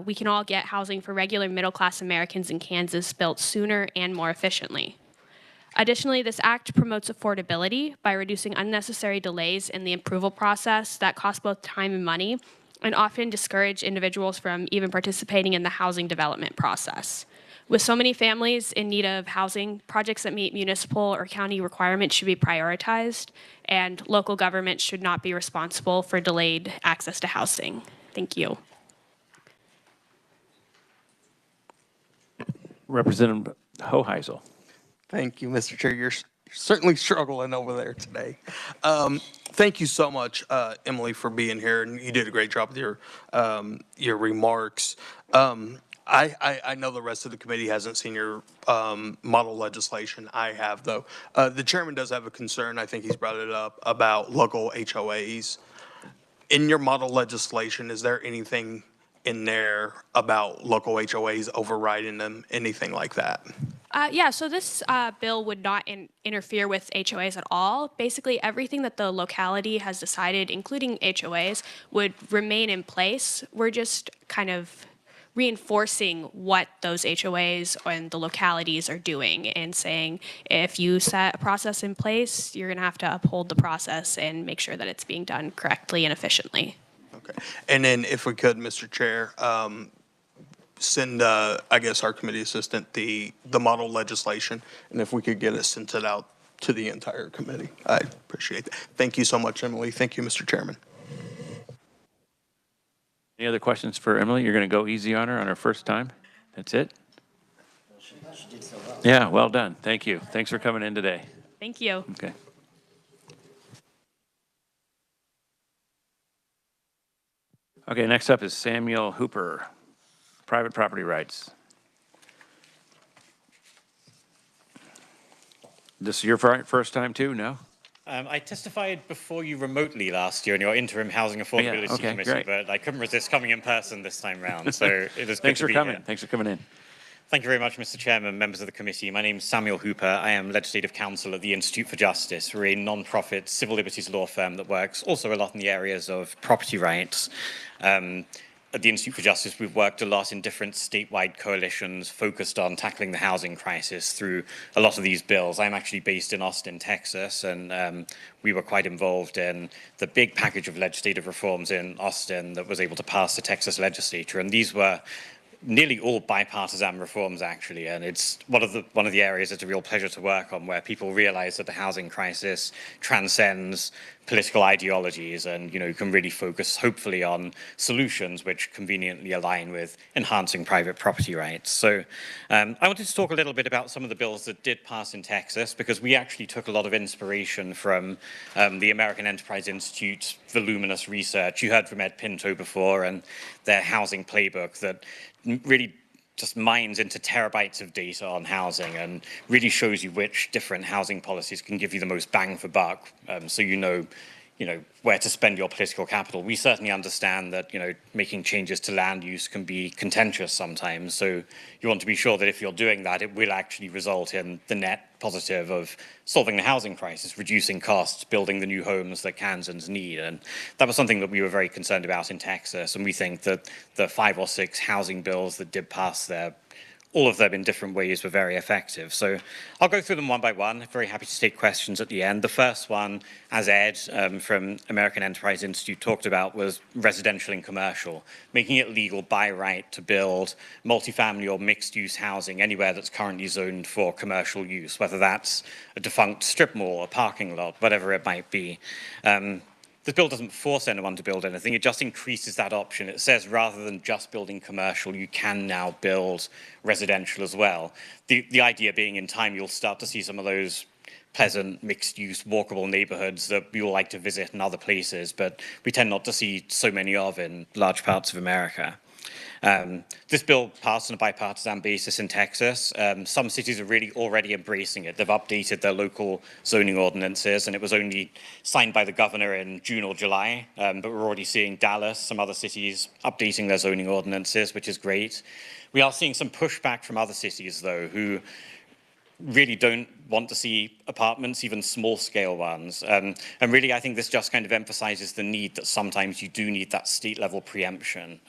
we can all get housing for regular middle-class Americans in Kansas built sooner and more efficiently. Additionally, this act promotes affordability by reducing unnecessary delays in the approval process that cost both time and money and often discourage individuals from even participating in the housing development process. With so many families in need of housing, projects that meet municipal or county requirements should be prioritized, and local governments should not be responsible for delayed access to housing. Thank you. Representative Hoheisel. Thank you, Mr. Chair. You're certainly struggling over there today. Thank you so much, Emily, for being here, and you did a great job with your remarks. I know the rest of the committee hasn't seen your model legislation. I have, though. The chairman does have a concern. I think he's brought it up about local HOAs. In your model legislation, is there anything in there about local HOAs overriding them, anything like that? Yeah, so this bill would not interfere with HOAs at all. Basically, everything that the locality has decided, including HOAs, would remain in place. We're just kind of reinforcing what those HOAs and the localities are doing and saying, if you set a process in place, you're going to have to uphold the process and make sure that it's being done correctly and efficiently. Okay. And then if we could, Mr. Chair, send, I guess, our committee assistant the model legislation, and if we could get it sent it out to the entire committee. I appreciate that. Thank you so much, Emily. Thank you, Mr. Chairman. Any other questions for Emily? You're going to go easy on her on her first time? That's it? She did so well. Yeah, well done. Thank you. Thanks for coming in today. Thank you. Okay. Okay, next up is Samuel Hooper, private property rights. This is your first time too, no? I testified before you remotely last year in your interim housing affordability committee, great. but I couldn't resist coming in person this time round. So it is Thanks good for to be coming. here. Thanks for coming in. Thank you very much, Mr. Chairman, members of the committee. My name is Samuel Hooper. I am Legislative Counsel at the Institute for Justice. We're a non-profit civil liberties law firm that works also a lot in the areas of property rights. at the Institute for Justice, we've worked a lot in different statewide coalitions focused on tackling the housing crisis through a lot of these bills. I'm actually based in Austin, Texas, and we were quite involved in the big package of legislative reforms in Austin that was able to pass the Texas legislature. And these were nearly all bipartisan reforms, actually, and it's one of the areas it's a real pleasure to work on, where people realize that the housing crisis transcends political ideologies, and you can really focus, hopefully, on solutions which conveniently align with enhancing private property rights. So I wanted to talk a little bit about some of the bills that did pass in Texas, because we actually took a lot of inspiration from the American Enterprise Institute's voluminous research. You heard from Ed Pinto before, and their housing playbook that really just mines into terabytes of data on housing and really shows you which different housing policies can give you the most bang for buck, so you know where to spend your political capital. We certainly understand that making changes to land use can be contentious sometimes, so you want to be sure that if you're doing that, it will actually result in the net positive of solving the housing crisis, reducing costs, building the new homes that Kansans need. And that was something that we were very concerned about in Texas, and we think that the 5 or 6 housing bills that did pass there, all of them in different ways, were very effective. So I'll go through them one by one. I'm very happy to take questions at the end. The first one, as Ed from American Enterprise Institute talked about, was residential and commercial, making it legal by right to build multifamily or mixed-use housing anywhere that's currently zoned for commercial use, whether that's a defunct strip mall, a parking lot, whatever it might be. This bill doesn't force anyone to build anything, it just increases that option. It says rather than just building commercial, you can now build residential as well. The idea being in time you'll start to see some of those pleasant, mixed-use, walkable neighborhoods that we all like to visit in other places, but we tend not to see so many of in large parts of America. This bill passed on a bipartisan basis in Texas. Some cities are really already embracing it. They've updated their local zoning ordinances, and it was only signed by the governor in June or July. But we're already seeing Dallas, some other cities, updating their zoning ordinances, which is great. We are seeing some pushback from other cities, though, who really don't want to see apartments, even small-scale ones. And really, I think this just kind of emphasizes the need that sometimes you do need that state-level preemption.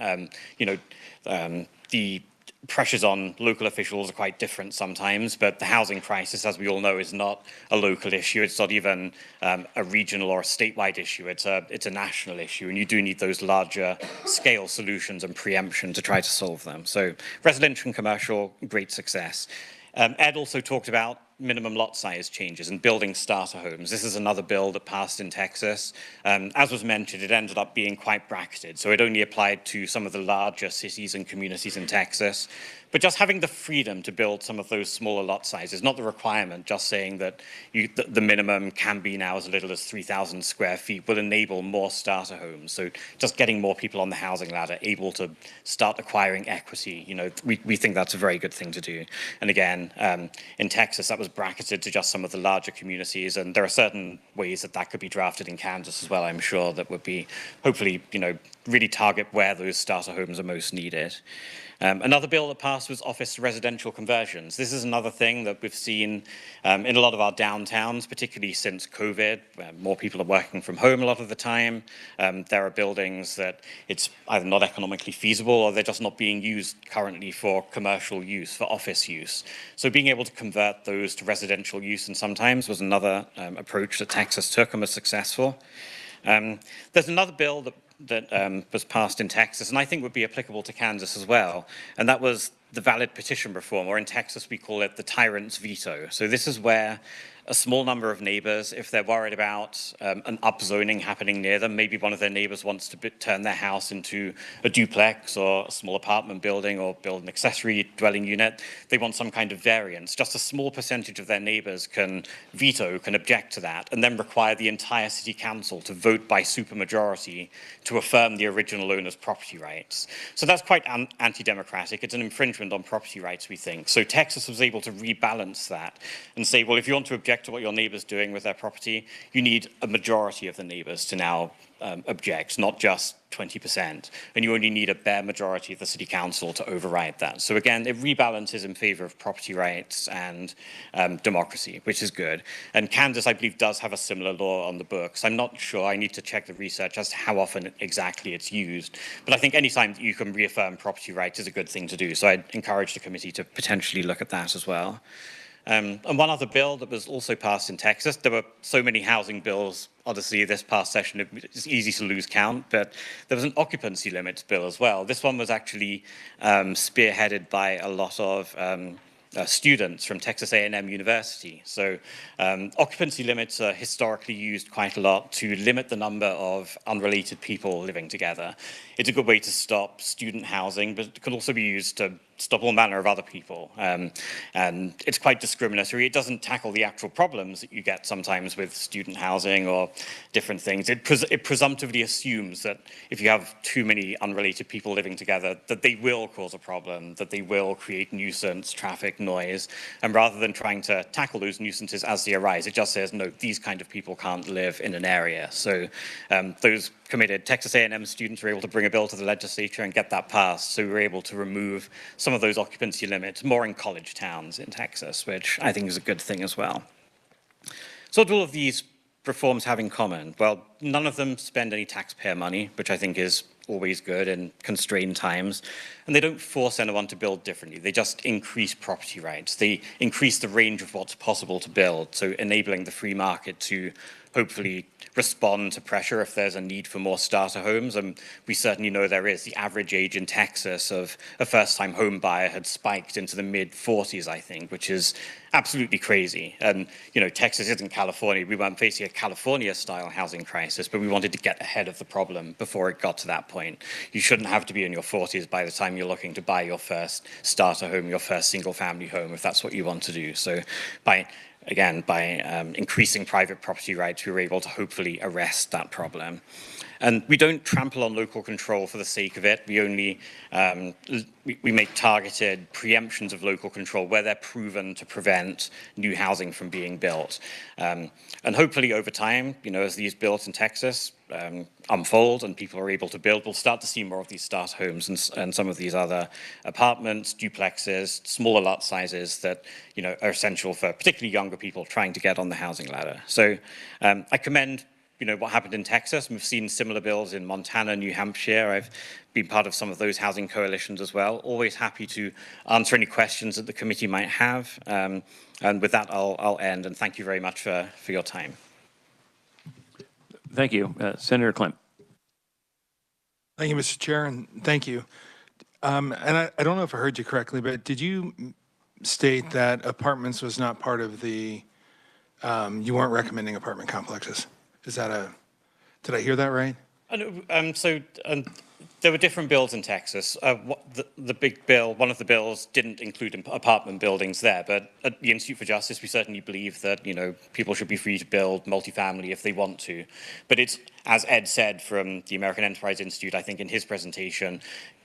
The pressures on local officials are quite different sometimes, but the housing crisis, as we all know, is not a local issue. It's not even a regional or a statewide issue. It's a national issue, and you do need those larger scale solutions and preemption to try to solve them. So residential and commercial, great success. Ed also talked about minimum lot size changes and building starter homes. This is another bill that passed in Texas. As was mentioned, it ended up being quite bracketed, so it only applied to some of the larger cities and communities in Texas. But just having the freedom to build some of those smaller lot sizes, not the requirement, just saying that the minimum can be now as little as 3,000 square feet, will enable more starter homes. So just getting more people on the housing ladder, able to start acquiring equity, we think that's a very good thing to do. And again, in Texas, that was bracketed to just some of the larger communities, and there are certain ways that could be drafted in Kansas as well, I'm sure, that would be hopefully, really target where those starter homes are most needed. Another bill that passed was office to residential conversions. This is another thing that we've seen in a lot of our downtowns, particularly since COVID. More people are working from home a lot of the time. There are buildings that it's either not economically feasible or they're just not being used currently for commercial use, for office use. So being able to convert those to residential use and sometimes was another approach that Texas took and was successful. There's another bill that was passed in Texas, and I think would be applicable to Kansas as well, and that was the valid petition reform, or in Texas we call it the tyrant's veto. So this is where a small number of neighbors, if they're worried about an upzoning happening near them, maybe one of their neighbors wants to turn their house into a duplex or a small apartment building or build an accessory dwelling unit, they want some kind of variance. Just a small percentage of their neighbors can veto, can object to that, and then require the entire city council to vote by supermajority to affirm the original owner's property rights. So that's quite anti-democratic. It's an infringement on property rights, we think. So Texas was able to rebalance that and say, well, if you want to object to what your neighbor's doing with their property, you need a majority of the neighbors to now object, not just 20%. And you only need a bare majority of the city council to override that. So again, it rebalances in favor of property rights and democracy, which is good. And Kansas, I believe, does have a similar law on the books. I'm not sure. I need to check the research as to how often exactly it's used. But I think any time that you can reaffirm property rights is a good thing to do. So I'd encourage the committee to potentially look at that as well. And one other bill that was also passed in Texas, there were so many housing bills, honestly, this past session, it's easy to lose count, but there was an occupancy limits bill as well. This one was actually spearheaded by a lot of students from Texas A&M University. So occupancy limits are historically used quite a lot to limit the number of unrelated people living together. It's a good way to stop student housing, but it can also be used to stop all manner of other people. And it's quite discriminatory. It doesn't tackle the actual problems that you get sometimes with student housing or different things. It presumptively assumes that if you have too many unrelated people living together, that they will cause a problem, that they will create nuisance, traffic, noise. And rather than trying to tackle those nuisances as they arise, it just says, no, these kind of people can't live in an area. So those committed Texas A&M students were able to bring a bill to the legislature and get that passed. So we were able to remove some of those occupancy limits, more in college towns in Texas, which I think is a good thing as well. So what do all of these reforms have in common? Well, none of them spend any taxpayer money, which I think is always good in constrained times. And they don't force anyone to build differently. They just increase property rights. They increase the range of what's possible to build, so enabling the free market to hopefully respond to pressure if there's a need for more starter homes. And we certainly know there is. The average age in Texas of a first-time home buyer had spiked into the mid-40s, I think, which is absolutely crazy. And, you know, Texas isn't California. We weren't facing a California-style housing crisis, but we wanted to get ahead of the problem before it got to that point. You shouldn't have to be in your 40s by the time you're looking to buy your first starter home, your first single-family home, if that's what you want to do. So by increasing private property rights, we were able to hopefully arrest that problem. And we don't trample on local control for the sake of it. We only we make targeted preemptions of local control where they're proven to prevent new housing from being built. And hopefully over time, you know, as these built in Texas unfold and people are able to build, we'll start to see more of these starter homes and some of these other apartments, duplexes, smaller lot sizes that, you know, are essential for particularly younger people trying to get on the housing ladder. So I commend, you know, what happened in Texas. We've seen similar bills in Montana, New Hampshire. I've been part of some of those housing coalitions as well. Always happy to answer any questions that the committee might have. And with that, I'll end. And thank you very much for your time. Thank you. Senator Klemp. Thank you, Mr. Chair, and thank you. And I don't know if I heard you correctly, but did you state that apartments was not part of the, you weren't recommending apartment complexes? Is that did I hear that right? There were different bills in Texas. The big bill, one of the bills didn't include apartment buildings there, but at the Institute for Justice, we certainly believe that, you know, people should be free to build multifamily if they want to. But it's, as Ed said from the American Enterprise Institute, I think in his presentation,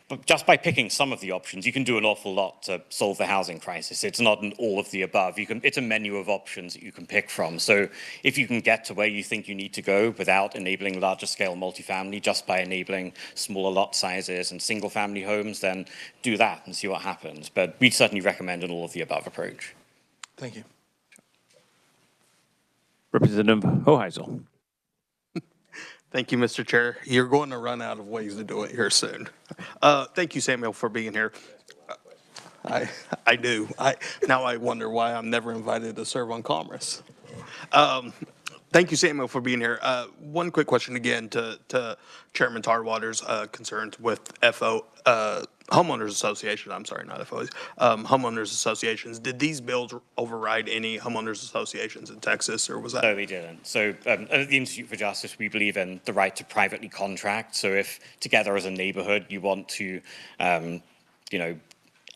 but just by picking some of the options, you can do an awful lot to solve the housing crisis. It's not an all of the above. It's a menu of options that you can pick from. So if you can get to where you think you need to go without enabling larger scale multifamily, just by enabling smaller lot sizes and single family homes, then do that and see what happens. But we'd certainly recommend an all of the above approach. Thank you. Representative Hoheisel. Thank you, Mr. Chair. You're going to run out of ways to do it here soon. Thank you, Samuel, for being here. I do. Now I wonder why I'm never invited to serve on Commerce. Thank you, Samuel, for being here. One quick question again to Chairman Tarwater's concerns with homeowners association. I'm sorry, not FOAs. Homeowners associations. Did these bills override any homeowners associations in Texas, or was that? No, they didn't. So at the Institute for Justice, we believe in the right to privately contract. So if together as a neighborhood you want to, you know,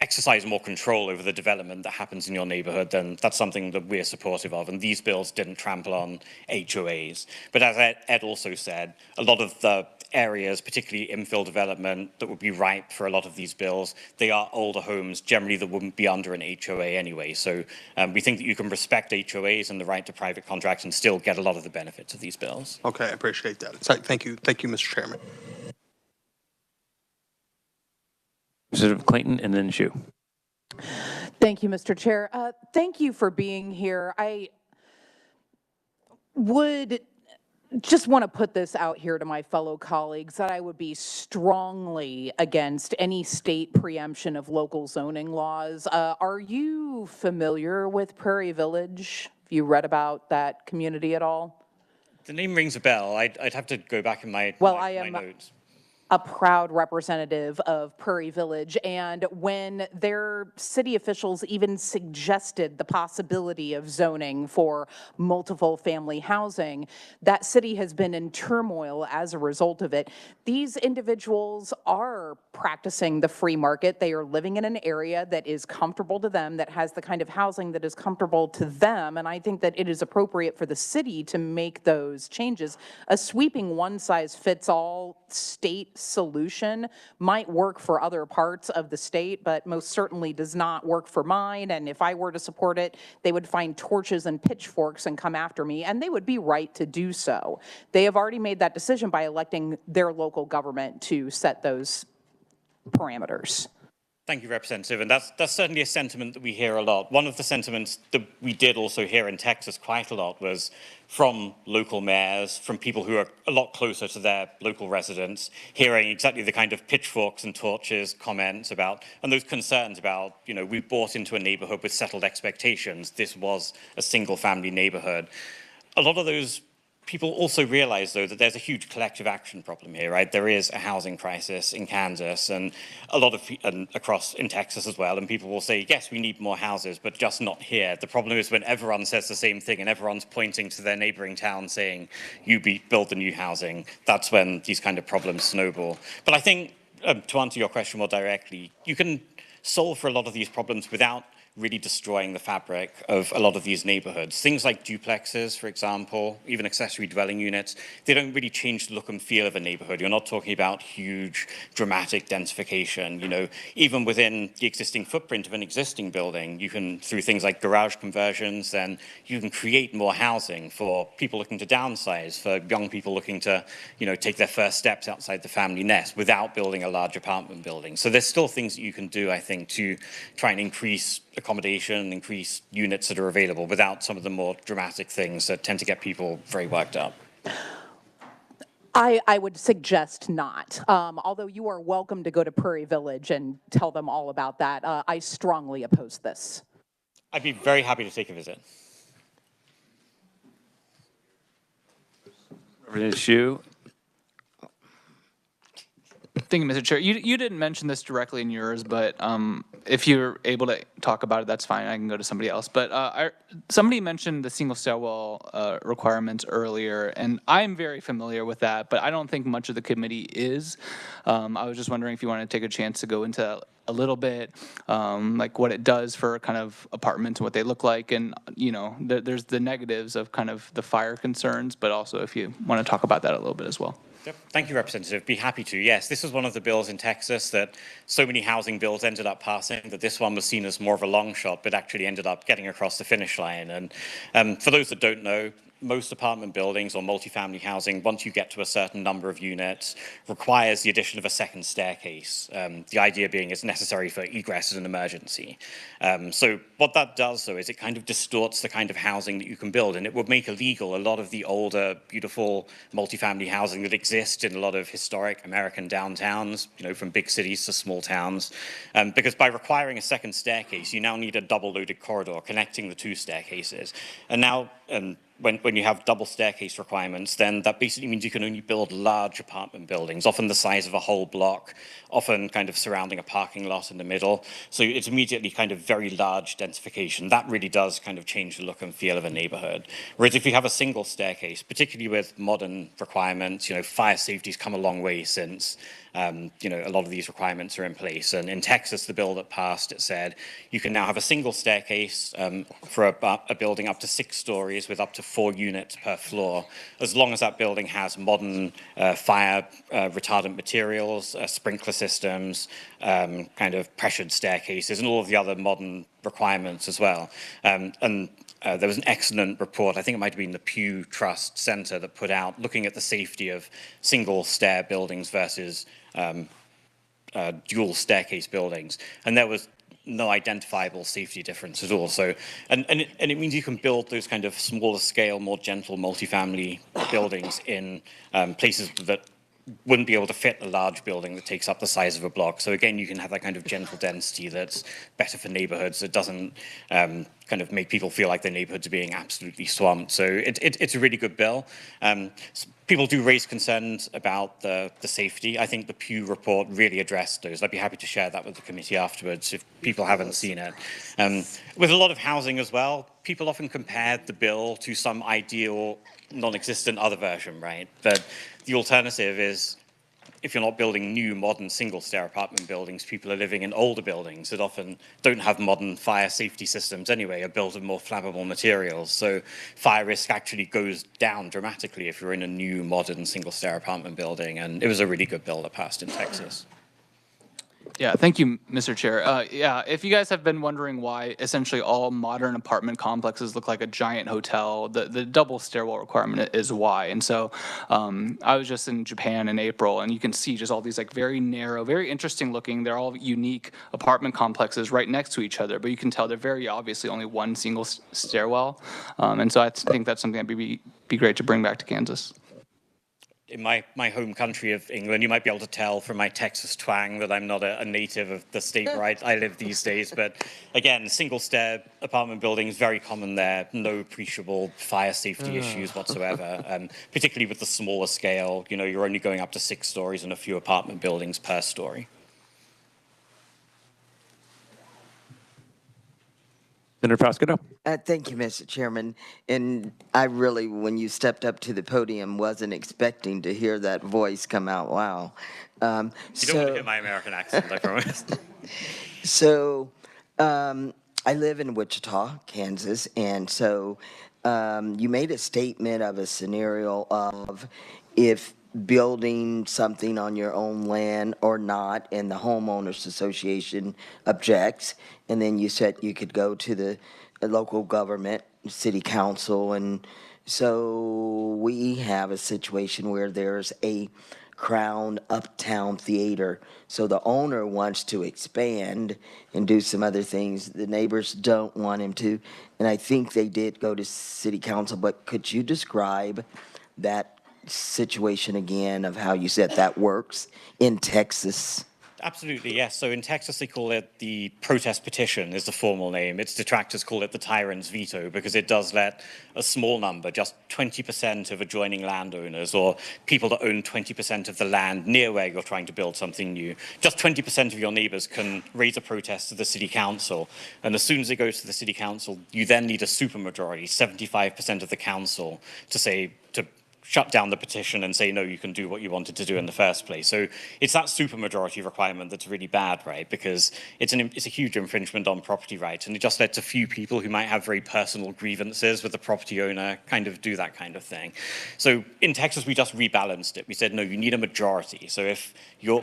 exercise more control over the development that happens in your neighborhood, then that's something that we're supportive of. And these bills didn't trample on HOAs. But as Ed also said, a lot of the areas, particularly infill development, that would be ripe for a lot of these bills. They are older homes, generally that wouldn't be under an HOA anyway. So we think that you can respect HOAs and the right to private contracts and still get a lot of the benefits of these bills. Okay, I appreciate that. So, thank you, Mr. Chairman. Representative Clayton and then Shu. Thank you, Mr. Chair. Thank you for being here. I would just want to put this out here to my fellow colleagues that I would be strongly against any state preemption of local zoning laws. Are you familiar with Prairie Village? Have you read about that community at all? The name rings a bell. I'd have to go back in my notes. A proud representative of Prairie Village, and when their city officials even suggested the possibility of zoning for multiple family housing, that city has been in turmoil as a result of it. These individuals are practicing the free market. They are living in an area that is comfortable to them, that has the kind of housing that is comfortable to them, and I think that it is appropriate for the city to make those changes. A sweeping one-size-fits-all state solution might work for other parts of the state, but most certainly does not work for mine. And if I were to support it, they would find torches and pitchforks and come after me, and they would be right to do so. They have already made that decision by electing their local government to set those parameters. Thank you, Representative. And that's certainly a sentiment that we hear a lot. One of the sentiments that we did also hear in Texas quite a lot was from local mayors, from people who are a lot closer to their local residents, hearing exactly the kind of pitchforks and torches comments about, and those concerns about, you know, we bought into a neighborhood with settled expectations. This was a single family neighborhood. A lot of those people also realize, though, that there's a huge collective action problem here, right? There is a housing crisis in Kansas and a lot of, and across in Texas as well, and people will say, yes, we need more houses, but just not here. The problem is when everyone says the same thing and everyone's pointing to their neighboring town saying, you build the new housing, that's when these kind of problems snowball. But I think, to answer your question more directly, you can solve for a lot of these problems without really destroying the fabric of a lot of these neighborhoods. Things like duplexes, for example, even accessory dwelling units, they don't really change the look and feel of a neighborhood. You're not talking about huge, dramatic densification. You know, even within the existing footprint of an existing building, you can, through things like garage conversions, then you can create more housing for people looking to downsize, for young people looking to, you know, take their first steps outside the family nest without building a large apartment building. So there's still things that you can do, I think, to try and increase accommodation, increase units that are available without some of the more dramatic things that tend to get people very worked up. I would suggest not, although you are welcome to go to Prairie Village and tell them all about that. I strongly oppose this. I'd be very happy to take a visit. Representative Shu. Thank you, Mr. Chair. You didn't mention this directly in yours, but if you're able to talk about it, that's fine. I can go to somebody else. But somebody mentioned the single stairwell requirements earlier, and I'm very familiar with that, but I don't think much of the committee is. I was just wondering if you want to take a chance to go into a little bit, like what it does for kind of apartments and what they look like. And, you know, there's the negatives of kind of the fire concerns, but also if you want to talk about that a little bit as well. Yep. Thank you, Representative. Be happy to. Yes, this was one of the bills in Texas that so many housing bills ended up passing that this one was seen as more of a long shot, but actually ended up getting across the finish line. And for those that don't know, most apartment buildings or multifamily housing, once you get to a certain number of units, requires the addition of a second staircase. The idea being it's necessary for egress as an emergency. So what that does, though, is it kind of distorts the kind of housing that you can build, and it would make illegal a lot of the older, beautiful multifamily housing that exists in a lot of historic American downtowns, you know, from big cities to small towns. Because by requiring a second staircase, you now need a double-loaded corridor connecting the two staircases. And now, when you have double staircase requirements, then that basically means you can only build large apartment buildings, often the size of a whole block, often kind of surrounding a parking lot in the middle. So it's immediately kind of very large densification. That really does kind of change the look and feel of a neighborhood. Whereas if you have a single staircase, particularly with modern requirements, you know, fire safety's come a long way since a lot of these requirements are in place. And in Texas, the bill that passed, it said you can now have a single staircase for a building up to 6 stories with up to 4 units per floor, as long as that building has modern fire retardant materials, sprinkler systems, kind of pressured staircases, and all of the other modern requirements as well. There was an excellent report, I think it might have been the Pew Trust Center, that put out looking at the safety of single stair buildings versus dual staircase buildings. And there was no identifiable safety difference at all. So, and it means you can build those kind of smaller scale, more gentle multifamily buildings in places that wouldn't be able to fit a large building that takes up the size of a block. So again, you can have that kind of gentle density that's better for neighborhoods. It doesn't kind of make people feel like their neighborhoods are being absolutely swamped. So it's a really good bill. People do raise concerns about the safety. I think the Pew report really addressed those. I'd be happy to share that with the committee afterwards if people haven't seen it. With a lot of housing as well, people often compare the bill to some ideal non-existent other version, right? But the alternative is, if you're not building new, modern, single-stair apartment buildings, people are living in older buildings that often don't have modern fire safety systems anyway, are built of more flammable materials. So fire risk actually goes down dramatically if you're in a new, modern, single-stair apartment building. And it was a really good bill that passed in Texas. Yeah, thank you, Mr. Chair. Yeah, if you guys have been wondering why essentially all modern apartment complexes look like a giant hotel, the double stairwell requirement is why. And so I was just in Japan in April, and you can see just all these like very narrow, very interesting looking, they're all unique apartment complexes right next to each other, but you can tell they're very obviously only one single stairwell. And so I think that's something that'd be great to bring back to Kansas. In my home country of England, you might be able to tell from my Texas twang that I'm not a native of the state where I live these days. But again, single-stair apartment buildings, very common there. No appreciable fire safety issues whatsoever, particularly with the smaller scale. You know, you're only going up to 6 stories and a few apartment buildings per story. Senator Pasquito. Thank you, Mr. Chairman. And I really, when you stepped up to the podium, wasn't expecting to hear that voice come out. Wow. You don't want to hear my American accent, I promise. So I live in Wichita, Kansas, and so you made a statement of a scenario of if building something on your own land or not, and the homeowners association objects, and then you said you could go to the local government, city council, and so we have a situation where there's a Crown Uptown Theater. So the owner wants to expand and do some other things. The neighbors don't want him to, and I think they did go to city council, but could you describe that situation again of how you said that works in Texas? Absolutely, yes. So in Texas, they call it the protest petition is the formal name. Its detractors call it the tyrant's veto because it does let a small number, just 20% of adjoining landowners or people that own 20% of the land near where you're trying to build something new, just 20% of your neighbors can raise a protest to the city council. And as soon as it goes to the city council, you then need a supermajority, 75% of the council, to shut down the petition and say, no, you can do what you wanted to do in the first place. So it's that supermajority requirement that's really bad, right? Because it's a huge infringement on property rights, and it just lets a few people who might have very personal grievances with the property owner kind of do that kind of thing. So in Texas, we just rebalanced it. We said, no, you need a majority. So if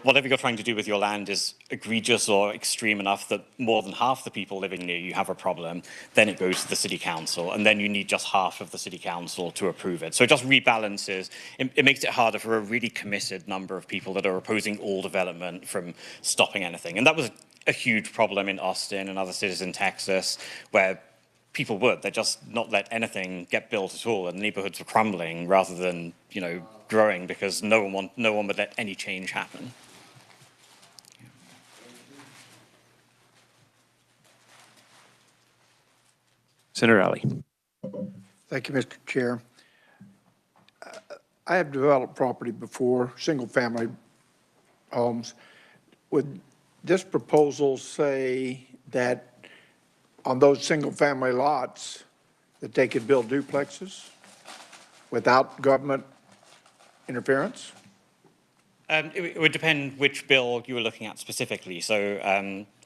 whatever you're trying to do with your land is egregious or extreme enough that more than half the people living near you have a problem, then it goes to the city council, and then you need just half of the city council to approve it. So it just rebalances. It makes it harder for a really committed number of people that are opposing all development from stopping anything. And that was a huge problem in Austin and other cities in Texas where people they'd just not let anything get built at all, and neighborhoods were crumbling rather than, growing because no one would let any change happen. Senator Alley. Thank you, Mr. Chair. I have developed property before, single-family homes. Would this proposal say that on those single-family lots that they could build duplexes without government interference? It would depend which bill you were looking at specifically. So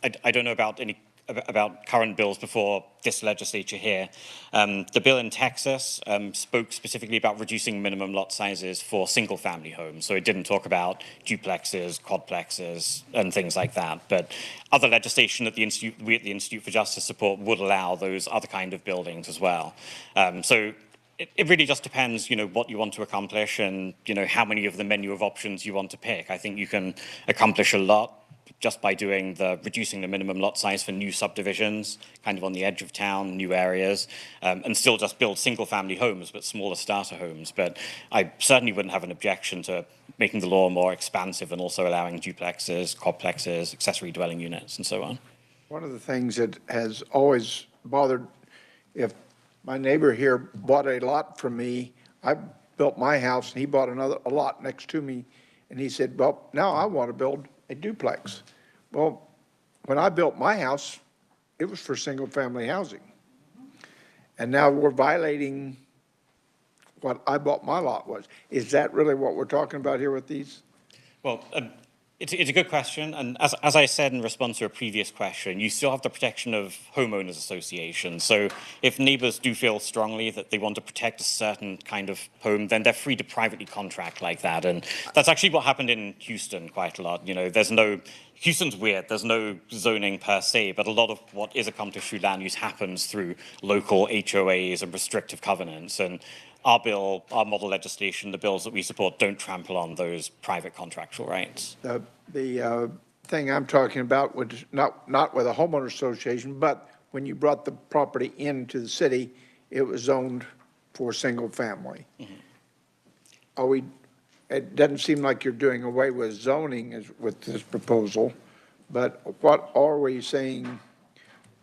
I don't know about current bills before this legislature here. The bill in Texas spoke specifically about reducing minimum lot sizes for single-family homes. So it didn't talk about duplexes, quadplexes, and things like that. But other legislation that we at the Institute for Justice support would allow those other kind of buildings as well. So it really just depends, what you want to accomplish and, how many of the menu of options you want to pick. I think you can accomplish a lot just by reducing the minimum lot size for new subdivisions, kind of on the edge of town, new areas, and still just build single-family homes, but smaller starter homes. But I certainly wouldn't have an objection to making the law more expansive and also allowing duplexes, quadplexes, accessory dwelling units, and so on. One of the things that has always bothered, if my neighbor here bought a lot from me, I built my house, and he bought a lot next to me, and he said, well, now I want to build a duplex. Well, when I built my house, it was for single-family housing. And now we're violating what I bought my lot was. Is that really what we're talking about here with these? Well, it's a good question, and as I said in response to a previous question, you still have the protection of homeowners associations. So if neighbors do feel strongly that they want to protect a certain kind of home, then they're free to privately contract like that. And that's actually what happened in Houston quite a lot. Houston's weird, there's no zoning per se, but a lot of what is accomplished through land use happens through local HOAs and restrictive covenants. And our model legislation, the bills that we support, don't trample on those private contractual rights. The thing I'm talking about was not with a homeowner association, but when you brought the property into the city, it was zoned for single family. Mm-hmm. It doesn't seem like you're doing away with zoning with this proposal, but what are we saying,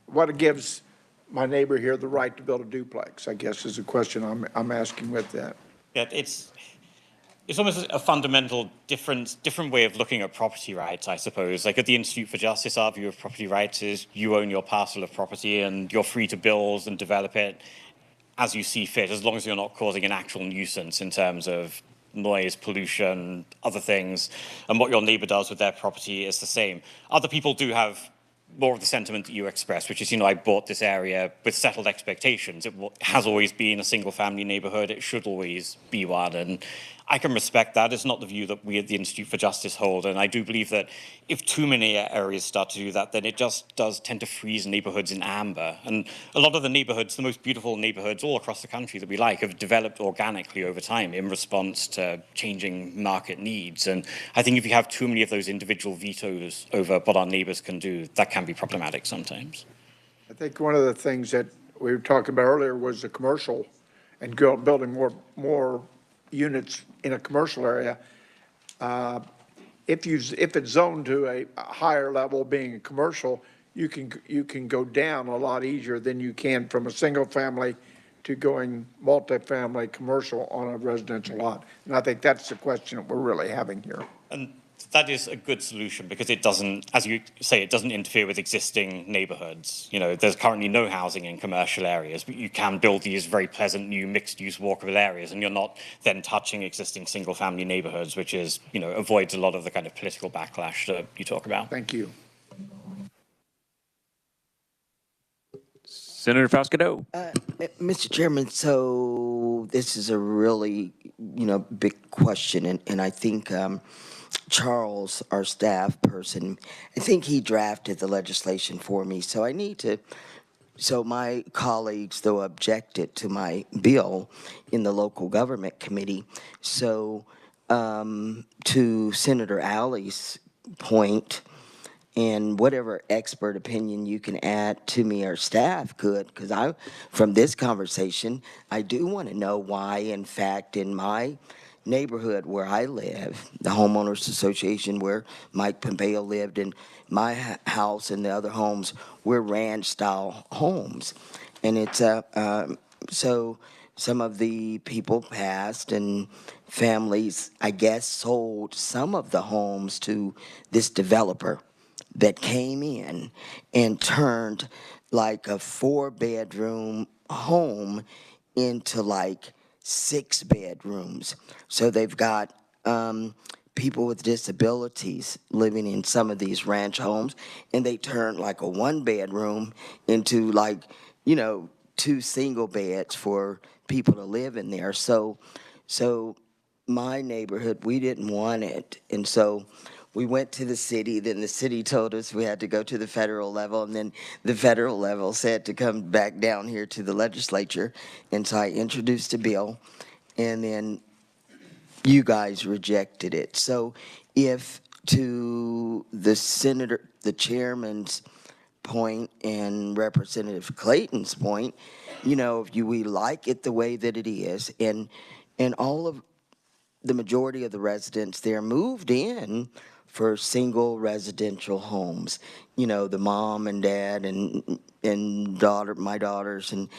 what gives my neighbor here the right to build a duplex, I guess, is a question I'm asking with that. Yeah, it's almost a fundamental different way of looking at property rights, I suppose. Like at the Institute for Justice, our view of property rights is you own your parcel of property and you're free to build and develop it as you see fit, as long as you're not causing an actual nuisance in terms of noise, pollution, other things. And what your neighbor does with their property is the same. Other people do have more of the sentiment that you expressed, which is, I bought this area with settled expectations. It has always been a single-family neighborhood. It should always be one. And I can respect that. It's not the view that we at the Institute for Justice hold. And I do believe that if too many areas start to do that, then it just does tend to freeze neighborhoods in amber. And a lot of the neighborhoods, the most beautiful neighborhoods all across the country that we like, have developed organically over time in response to changing market needs. And I think if you have too many of those individual vetoes over what our neighbors can do, that can be problematic sometimes. I think one of the things that we were talking about earlier was the commercial and building more units in a commercial area. If it's zoned to a higher level, being a commercial, you can go down a lot easier than you can from a single family to going multifamily commercial on a residential lot. And I think that's the question that we're really having here. And that is a good solution because it doesn't, as you say, it doesn't interfere with existing neighborhoods. There's currently no housing in commercial areas, but you can build these very pleasant new mixed-use walkable areas, and you're not then touching existing single-family neighborhoods, which is, avoids a lot of the kind of political backlash that you talk about. Thank you. Senator Fausto. Mr. Chairman, so this is a really, big question, and I think Charles, our staff person, I think he drafted the legislation for me, so I need to, so my colleagues, though, objected to my bill in the local government committee. So to Senator Alley's point, and whatever expert opinion you can add to me or staff could, because from this conversation, I do want to know why, in fact, in my neighborhood where I live, the homeowners association where Mike Pompeo lived, and my house and the other homes, we're ranch-style homes. And it's so some of the people passed and families, I guess, sold some of the homes to this developer that came in and turned like a 4-bedroom home into like 6 bedrooms. So they've got people with disabilities living in some of these ranch homes, and they turn like a one-bedroom into like, you know, 2 single beds for people to live in there. So my neighborhood, we didn't want it. And so we went to the city, then the city told us we had to go to the federal level, and then the federal level said to come back down here to the legislature. And so I introduced a bill, and then you guys rejected it. So if, to the senator, the chairman's point and Representative Clayton's point, you know, we like it the way that it is, and all of the majority of the residents there moved in for single residential homes. You know, the mom and dad and daughter, my daughters, and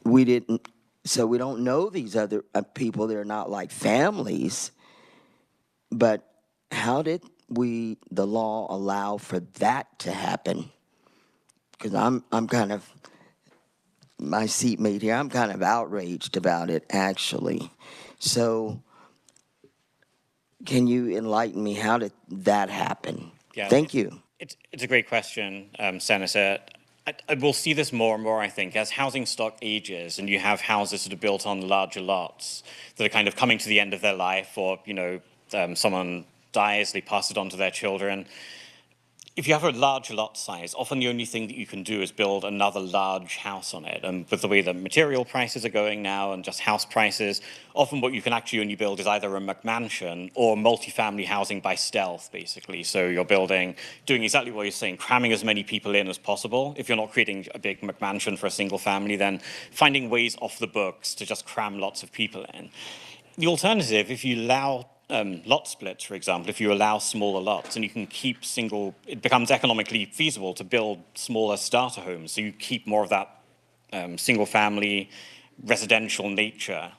we didn't. So we don't know these other people. They're not like families. But how did the law allow for that to happen? Because I'm kind of, my seatmate here, I'm kind of outraged about it, actually. So can you enlighten me? How did that happen? Yeah, Thank you. It's a great question, Senator. I will see this more and more, I think, as housing stock ages and you have houses that are built on larger lots that are kind of coming to the end of their life, or, you know, someone dies, they pass it on to their children. If you have a large lot size, often the only thing that you can do is build another large house on it. And with the way the material prices are going now and just house prices, often what you can actually only build is either a McMansion or multifamily housing by stealth, basically. So you're doing exactly what you're saying, cramming as many people in as possible. If you're not creating a big McMansion for a single family, then finding ways off the books to just cram lots of people in. The alternative, if you allow lot splits, for example, if you allow smaller lots and you can keep it becomes economically feasible to build smaller starter homes. So you keep more of that single family residential nature.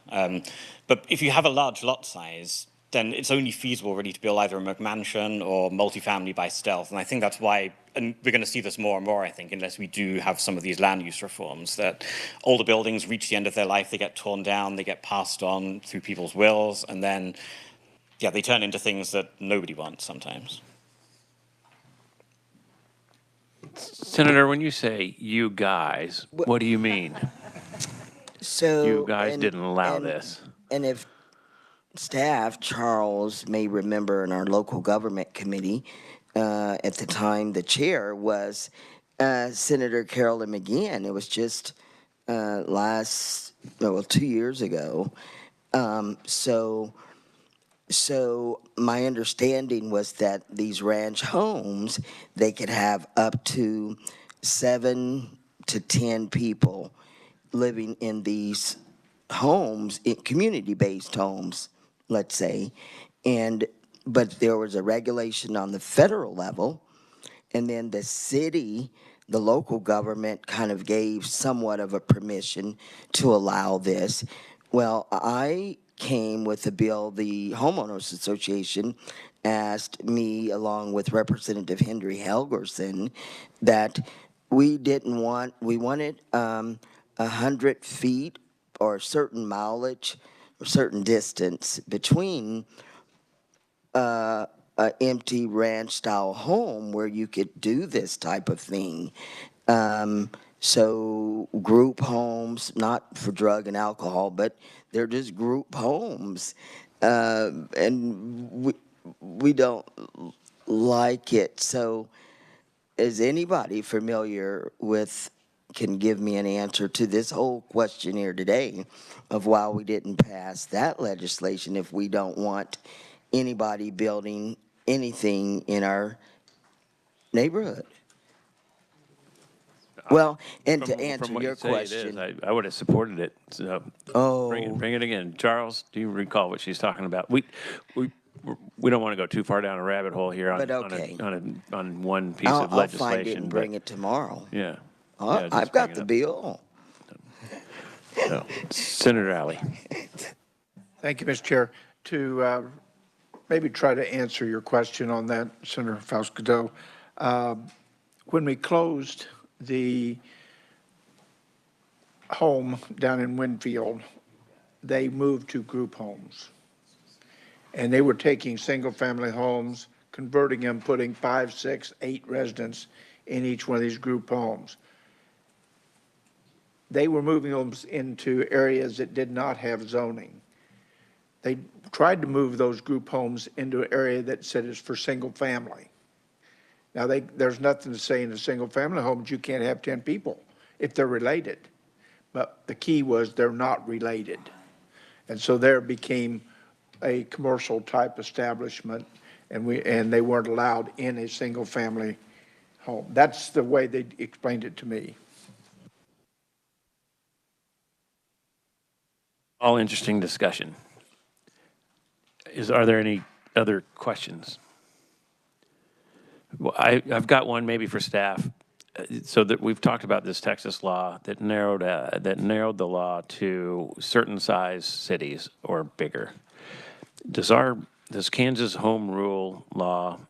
But if you have a large lot size, then it's only feasible really to build either a McMansion or multifamily by stealth. And I think that's why, and we're going to see this more and more, I think, unless we do have some of these land use reforms, that older buildings reach the end of their life, they get torn down, they get passed on through people's wills, and then yeah, they turn into things that nobody wants sometimes. Senator, when you say you guys, what do you mean? So you guys didn't allow this. And if staff, Charles may remember, in our local government committee, at the time the chair was Senator Carolyn McGinn. It was just 2 years ago. So my understanding was that these ranch homes, they could have up to 7 to 10 people living in these homes, community-based homes, let's say. But there was a regulation on the federal level, and then the city, the local government kind of gave somewhat of a permission to allow this. Well, I came with a bill. The Homeowners Association asked me, along with Representative Henry Helgerson, that we wanted 100 feet or a certain mileage or certain distance between an empty ranch-style home where you could do this type of thing. So group homes, not for drug and alcohol, but they're just group homes. And we don't like it. So is anybody familiar with, can give me an answer to this whole question here today of why we didn't pass that legislation if we don't want anybody building anything in our neighborhood? Well, and to answer your question, I would have supported it. So bring it again, Charles. Do you recall what she's talking about? We don't want to go too far down a rabbit hole here on one piece of legislation. I'll find it and bring it tomorrow. Yeah. I've got the bill. So, Senator Alley. Thank you, Mr. Chair. To maybe try to answer your question on that, Senator Faust-Cadeau, when we closed the home down in Winfield, they moved to group homes. And they were taking single-family homes, converting them, putting 5, 6, 8 residents in each one of these group homes. They were moving them into areas that did not have zoning. They tried to move those group homes into an area that said it's for single family. Now, there's nothing to say in a single family home that you can't have 10 people if they're related. But the key was they're not related. And so there became a commercial type establishment, and they weren't allowed in a single family home. That's the way they explained it to me. All interesting discussion. Are there any other questions? Well, I've got one maybe for staff. So that we've talked about this Texas law that narrowed the law to certain size cities or bigger. Does Kansas home rule law,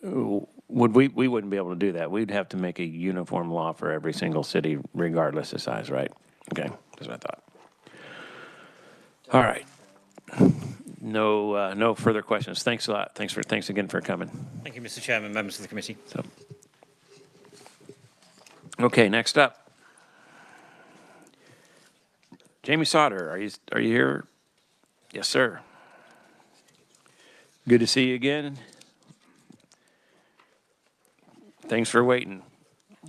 we wouldn't be able to do that. We'd have to make a uniform law for every single city regardless of size, right? Okay, that's what I thought. All right. No further questions. Thanks a lot. Thanks again for coming. Thank you, Mr. Chairman, members of the committee. Okay, next up. Jamie Sauter, are you here? Yes, sir. Good to see you again. Thanks for waiting.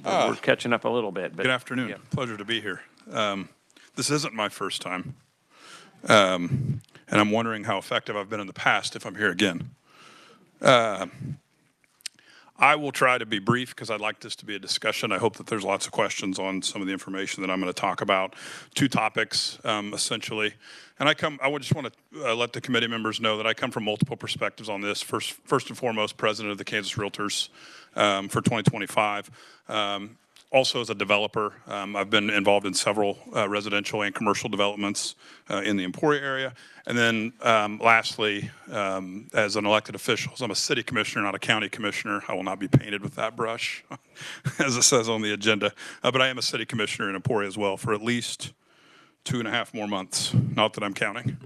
We're catching up a little bit. But good afternoon. Yeah. Pleasure to be here. This isn't my first time. And I'm wondering how effective I've been in the past if I'm here again. I will try to be brief because I'd like this to be a discussion. I hope that there's lots of questions on some of the information that I'm going to talk about. Two topics, essentially. And I would just want to let the committee members know that I come from multiple perspectives on this. First and foremost, president of the Kansas Realtors for 2025. Also as a developer, I've been involved in several residential and commercial developments in the Emporia area. And then lastly, as an elected official, so I'm a city commissioner, not a county commissioner. I will not be painted with that brush, as it says on the agenda. But I am a city commissioner in Emporia as well for at least 2.5 more months, not that I'm counting.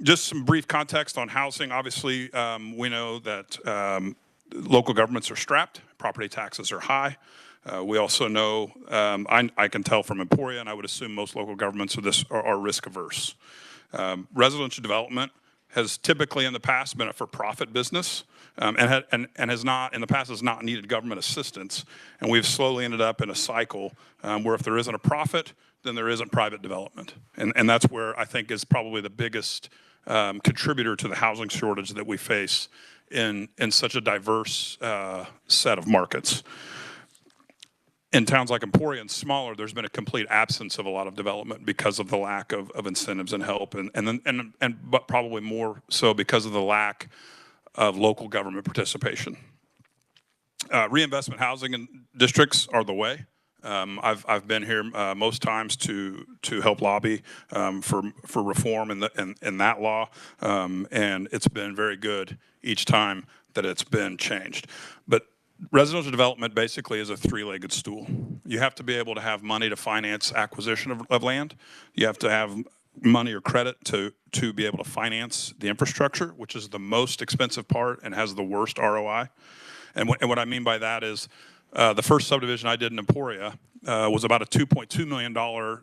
Just some brief context on housing. Obviously, we know that local governments are strapped, property taxes are high. We also know, I can tell from Emporia, and I would assume most local governments are risk averse. Residential development has typically in the past been a for-profit business and has not, in the past, has not needed government assistance. And we've slowly ended up in a cycle where if there isn't a profit, then there isn't private development. And that's where I think is probably the biggest contributor to the housing shortage that we face in such a diverse set of markets. In towns like Emporia and smaller, there's been a complete absence of a lot of development because of the lack of incentives and help, but probably more so because of the lack of local government participation. Reinvestment housing districts are the way. I've been here most times to help lobby for reform in that law, and it's been very good each time that it's been changed. But residential development basically is a three-legged stool. You have to be able to have money to finance acquisition of land. You have to have money or credit to be able to finance the infrastructure, which is the most expensive part and has the worst ROI. And what I mean by that is the first subdivision I did in Emporia was about a $2.2 million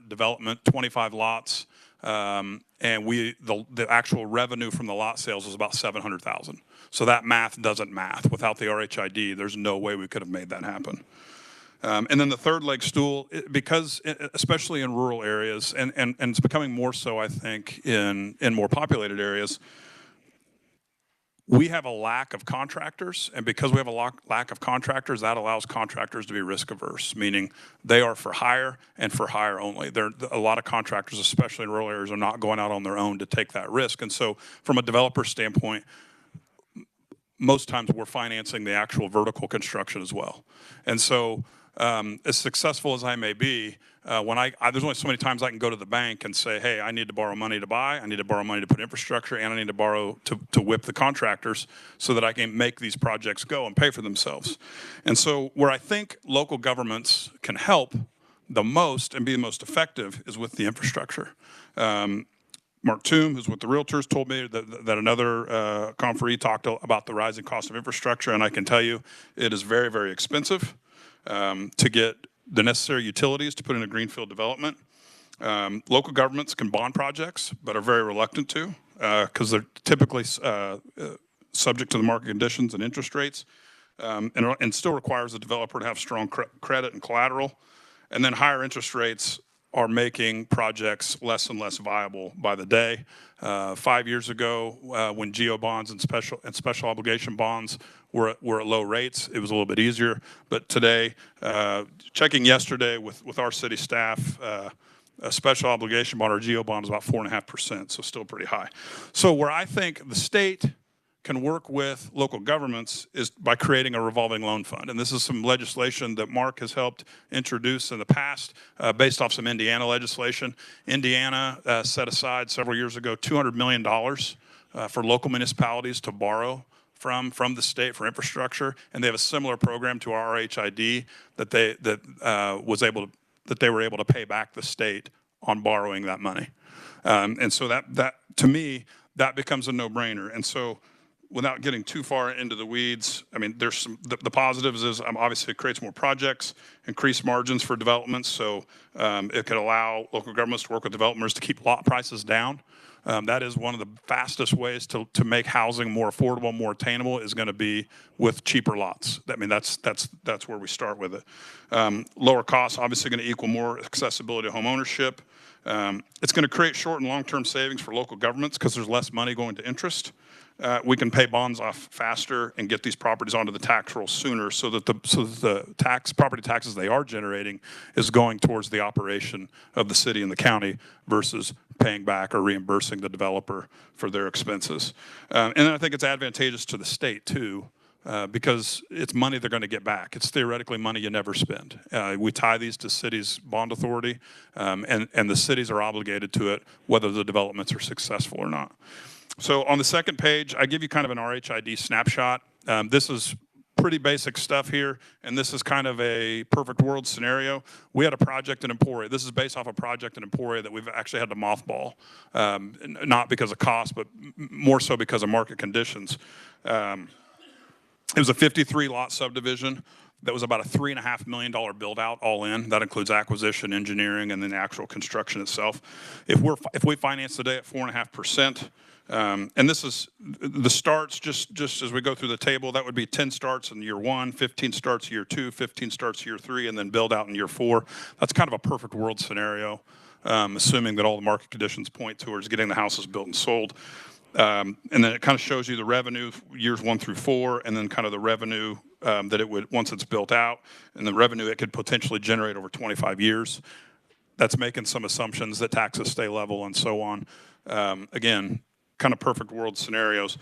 development, 25 lots, and the actual revenue from the lot sales was about $700,000. So that math doesn't math. Without the RHID, there's no way we could have made that happen. And then the third leg stool, because especially in rural areas, and it's becoming more so, I think, in more populated areas, we have a lack of contractors, and because we have a lack of contractors, that allows contractors to be risk averse, meaning they are for hire and for hire only. A lot of contractors, especially in rural areas, are not going out on their own to take that risk. And so from a developer standpoint, most times we're financing the actual vertical construction as well. And so as successful as I may be, there's only so many times I can go to the bank and say, hey, I need to borrow money to buy, I need to borrow money to put infrastructure, and I need to borrow to whip the contractors so that I can make these projects go and pay for themselves. And so where I think local governments can help the most and be the most effective is with the infrastructure. Mark Toom, who's with the Realtors, told me that another conferee talked about the rising cost of infrastructure, and I can tell you it is very, very expensive to get the necessary utilities to put in a greenfield development. Local governments can bond projects, but are very reluctant to because they're typically subject to the market conditions and interest rates, and still requires the developer to have strong credit and collateral. And then higher interest rates are making projects less and less viable by the day. 5 years ago, when GO bonds and special obligation bonds were at low rates, it was a little bit easier. But today, checking yesterday with our city staff, a special obligation bond or GO bond is about 4.5%, so still pretty high. So where I think the state can work with local governments is by creating a revolving loan fund. And this is some legislation that Mark has helped introduce in the past based off some Indiana legislation. Indiana set aside several years ago $200 million for local municipalities to borrow from the state for infrastructure, and they have a similar program to our RHID that they were able to pay back the state on borrowing that money. And so that to me, that becomes a no-brainer. And so without getting too far into the weeds, I mean, there's the positives is obviously it creates more projects, increased margins for developments. So it could allow local governments to work with developers to keep lot prices down. That is one of the fastest ways to make housing more affordable, more attainable is going to be with cheaper lots. I mean, that's where we start with it. Lower costs obviously going to equal more accessibility to home ownership. It's going to create short and long-term savings for local governments because there's less money going to interest. We can pay bonds off faster and get these properties onto the tax roll sooner so that the property taxes they are generating is going towards the operation of the city and the county versus paying back or reimbursing the developer for their expenses. And then I think it's advantageous to the state too, because it's money they're going to get back. It's theoretically money you never spend. We tie these to cities' bond authority, and the cities are obligated to it whether the developments are successful or not. So on the second page, I give you kind of an RHID snapshot. This is pretty basic stuff here, and this is kind of a perfect world scenario. We had a project in Emporia. This is based off a project in Emporia that we've actually had to mothball, not because of cost, but more so because of market conditions. It was a 53-lot subdivision that was about a $3.5 million build out all in. That includes acquisition, engineering, and then the actual construction itself. If we finance today at 4.5%, and this is the starts, just as we go through the table, that would be 10 starts in year 1, 15 starts year 2, 15 starts year 3, and then build out in year 4. That's kind of a perfect world scenario, assuming that all the market conditions point towards getting the houses built and sold. And then it kind of shows you the revenue years 1 through 4, and then kind of the revenue that it would, once it's built out, and the revenue it could potentially generate over 25 years. That's making some assumptions that taxes stay level and so on. Again, kind of perfect world scenarios.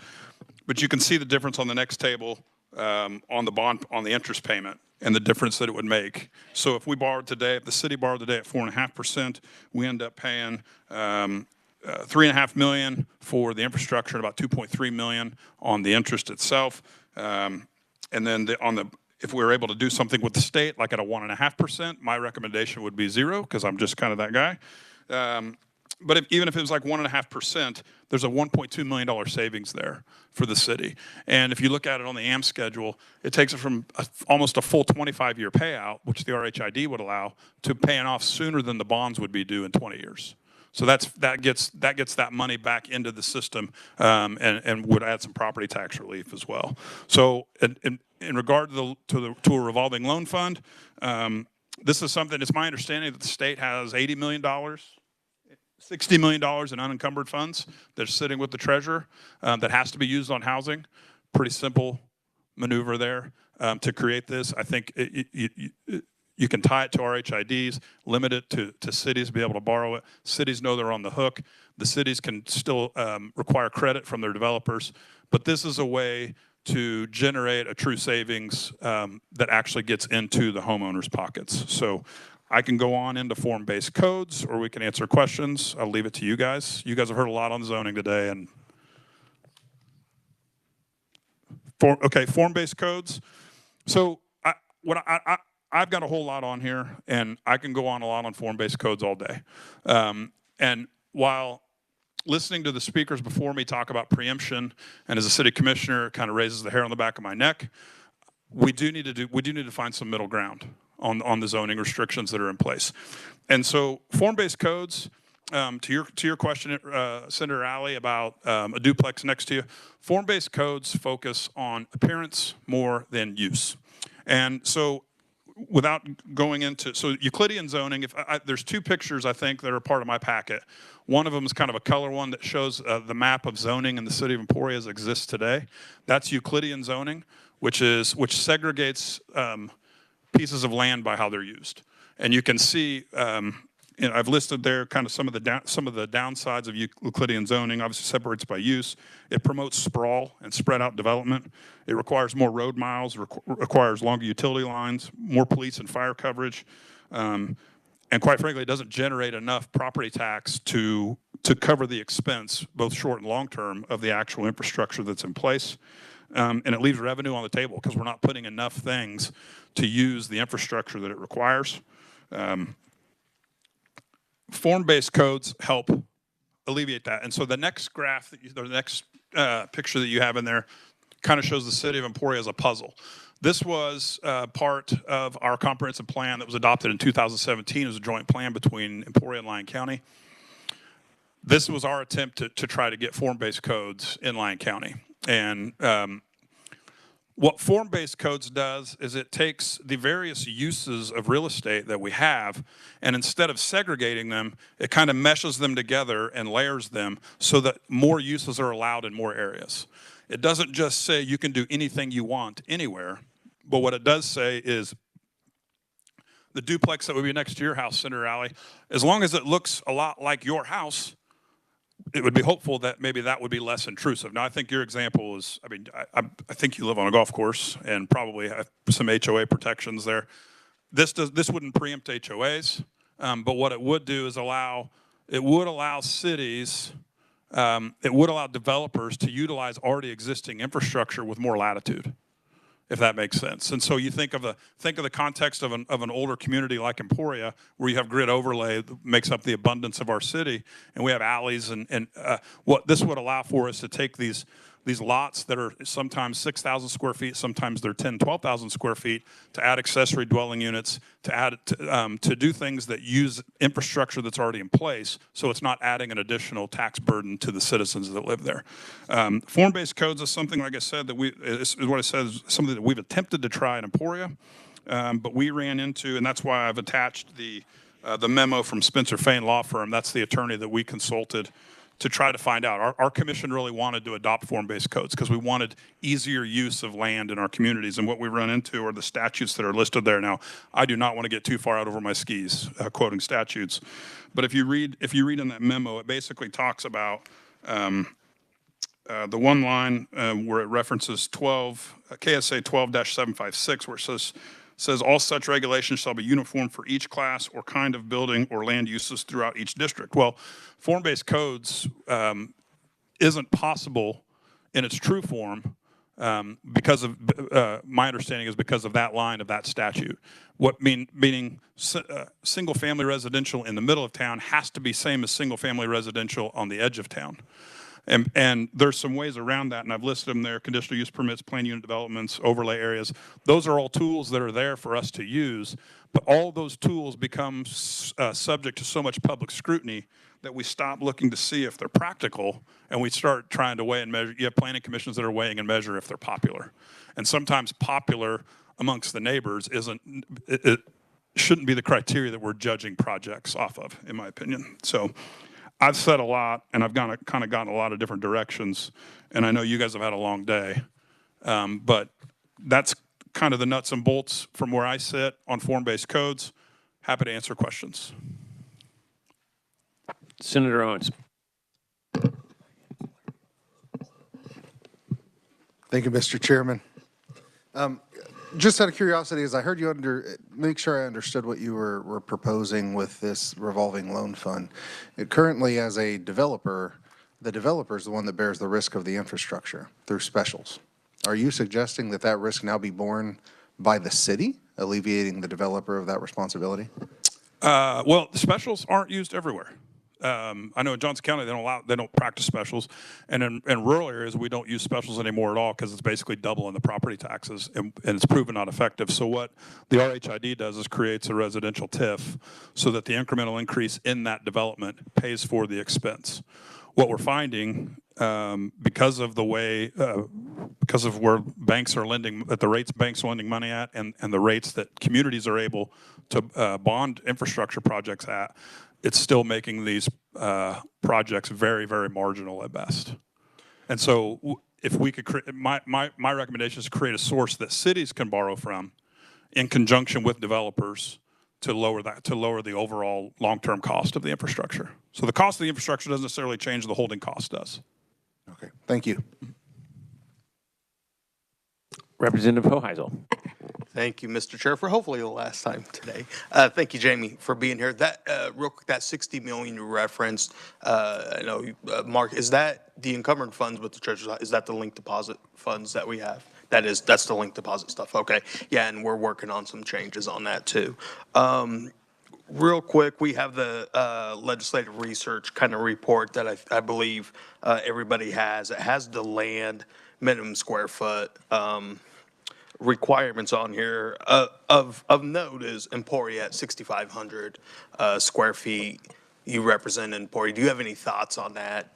But you can see the difference on the next table on the bond, on the interest payment and the difference that it would make. So if we borrowed today, if the city borrowed today at 4.5%, we end up paying $3.5 million for the infrastructure and about $2.3 million on the interest itself. And then if we were able to do something with the state, like at a 1.5%, my recommendation would be 0 because I'm just kind of that guy. But even if it was like 1.5%, there's a $1.2 million savings there for the city. And if you look at it on the AM schedule, it takes it from almost a full 25-year payout, which the RHID would allow, to paying off sooner than the bonds would be due in 20 years. So that gets that money back into the system and would add some property tax relief as well. So in regard to a revolving loan fund, this is something, it's my understanding that the state has $80 million, $60 million in unencumbered funds that's sitting with the treasurer that has to be used on housing. Pretty simple maneuver there to create this. I think you can tie it to RHIDs, limit it to cities to be able to borrow it. Cities know they're on the hook. The cities can still require credit from their developers. But this is a way to generate a true savings that actually gets into the homeowners' pockets. So I can go on into form-based codes, or we can answer questions. I'll leave it to you guys. You guys have heard a lot on zoning today. And form-based codes. So I've got a whole lot on here, and I can go on a lot on form-based codes all day. And while listening to the speakers before me talk about preemption, and as a city commissioner, it kind of raises the hair on the back of my neck. We do need to find some middle ground on the zoning restrictions that are in place. And so form-based codes, to your question, Senator Alley, about a duplex next to you, form-based codes focus on appearance more than use. And so without going into, so Euclidean zoning, there's two pictures I think that are part of my packet. One of them is kind of a color one that shows the map of zoning in the city of Emporia as it exists today. That's Euclidean zoning, which segregates pieces of land by how they're used. And you can see, I've listed there kind of some of the downsides of Euclidean zoning. Obviously separates by use. It promotes sprawl and spread out development. It requires more road miles, requires longer utility lines, more police and fire coverage. And quite frankly, it doesn't generate enough property tax to cover the expense, both short and long term, of the actual infrastructure that's in place. And it leaves revenue on the table because we're not putting enough things to use the infrastructure that it requires. Form-based codes help alleviate that. And so the next graph, the next picture that you have in there kind of shows the city of Emporia as a puzzle. This was part of our comprehensive plan that was adopted in 2017 as a joint plan between Emporia and Lyon County. This was our attempt to try to get form-based codes in Lyon County. And what form-based codes does is it takes the various uses of real estate that we have, and instead of segregating them, it kind of meshes them together and layers them so that more uses are allowed in more areas. It doesn't just say you can do anything you want anywhere, but what it does say is the duplex that would be next to your house, Senator Alley, as long as it looks a lot like your house, it would be hopeful that maybe that would be less intrusive. Now, I think your example is, I mean, I think you live on a golf course and probably have some HOA protections there. This wouldn't preempt HOAs, but what it would do is it would allow cities, it would allow developers to utilize already existing infrastructure with more latitude, if that makes sense. And so you think of the context of an older community like Emporia, where you have grid overlay that makes up the abundance of our city, and we have alleys, and what this would allow for is to take these lots that are sometimes 6,000 square feet, sometimes they're 10, 12,000 square feet, to add accessory dwelling units, to do things that use infrastructure that's already in place, so it's not adding an additional tax burden to the citizens that live there. Form-based codes is something, like I said, is what I said, is something that we've attempted to try in Emporia, but we ran into, and that's why I've attached the memo from Spencer Fain Law Firm. That's the attorney that we consulted to try to find out. Our commission really wanted to adopt form-based codes because we wanted easier use of land in our communities, and what we run into are the statutes that are listed there. Now, I do not want to get too far out over my skis quoting statutes, but if you read in that memo, it basically talks about the one line where it references KSA 12-756, where it says all such regulations shall be uniform for each class or kind of building or land uses throughout each district. Well, form-based codes isn't possible in its true form because of, my understanding is because of that line of that statute. Meaning single-family residential in the middle of town has to be same as single-family residential on the edge of town. And there's some ways around that, and I've listed them there: conditional use permits, plan unit developments, overlay areas. Those are all tools that are there for us to use, but all those tools become subject to so much public scrutiny that we stop looking to see if they're practical, and we start trying to weigh and measure. You have planning commissions that are weighing and measure if they're popular. And sometimes popular amongst the neighbors it shouldn't be the criteria that we're judging projects off of, in my opinion. So I've said a lot, and I've kind of gone a lot of different directions, and I know you guys have had a long day, but that's kind of the nuts and bolts from where I sit on form-based codes. Happy to answer questions. Senator Owens. Thank you, Mr. Chairman. Just out of curiosity, as I heard you make sure I understood what you were proposing with this revolving loan fund. Currently, as a developer, the developer is the one that bears the risk of the infrastructure through specials. Are you suggesting that that risk now be borne by the city, alleviating the developer of that responsibility? Well, the specials aren't used everywhere. I know in Johnson County they don't practice specials, and in rural areas we don't use specials anymore at all because it's basically doubling the property taxes, and it's proven not effective. So what the RHID does is creates a residential TIF so that the incremental increase in that development pays for the expense. What we're finding, because of the way, because of where banks are lending, at the rates banks are lending money at, and the rates that communities are able to bond infrastructure projects at, it's still making these projects very, very marginal at best. And so if we could create, my recommendation is to create a source that cities can borrow from in conjunction with developers to lower the overall long-term cost of the infrastructure. So the cost of the infrastructure doesn't necessarily change, the holding cost does. Okay, thank you. Representative Hoheisel. Thank you, Mr. Chair, for hopefully the last time today. Thank you, Jamie, for being here. That real quick, that 60 million you referenced, I know, Mark, is that the encumbered funds with the treasurer's office? Is that the linked deposit funds that we have? That's the linked deposit stuff. Okay, yeah, and we're working on some changes on that too. Real quick, we have the legislative research kind of report that I believe everybody has. It has the land minimum square foot requirements on here. Of note is Emporia at 6,500 square feet. You represent Emporia. Do you have any thoughts on that?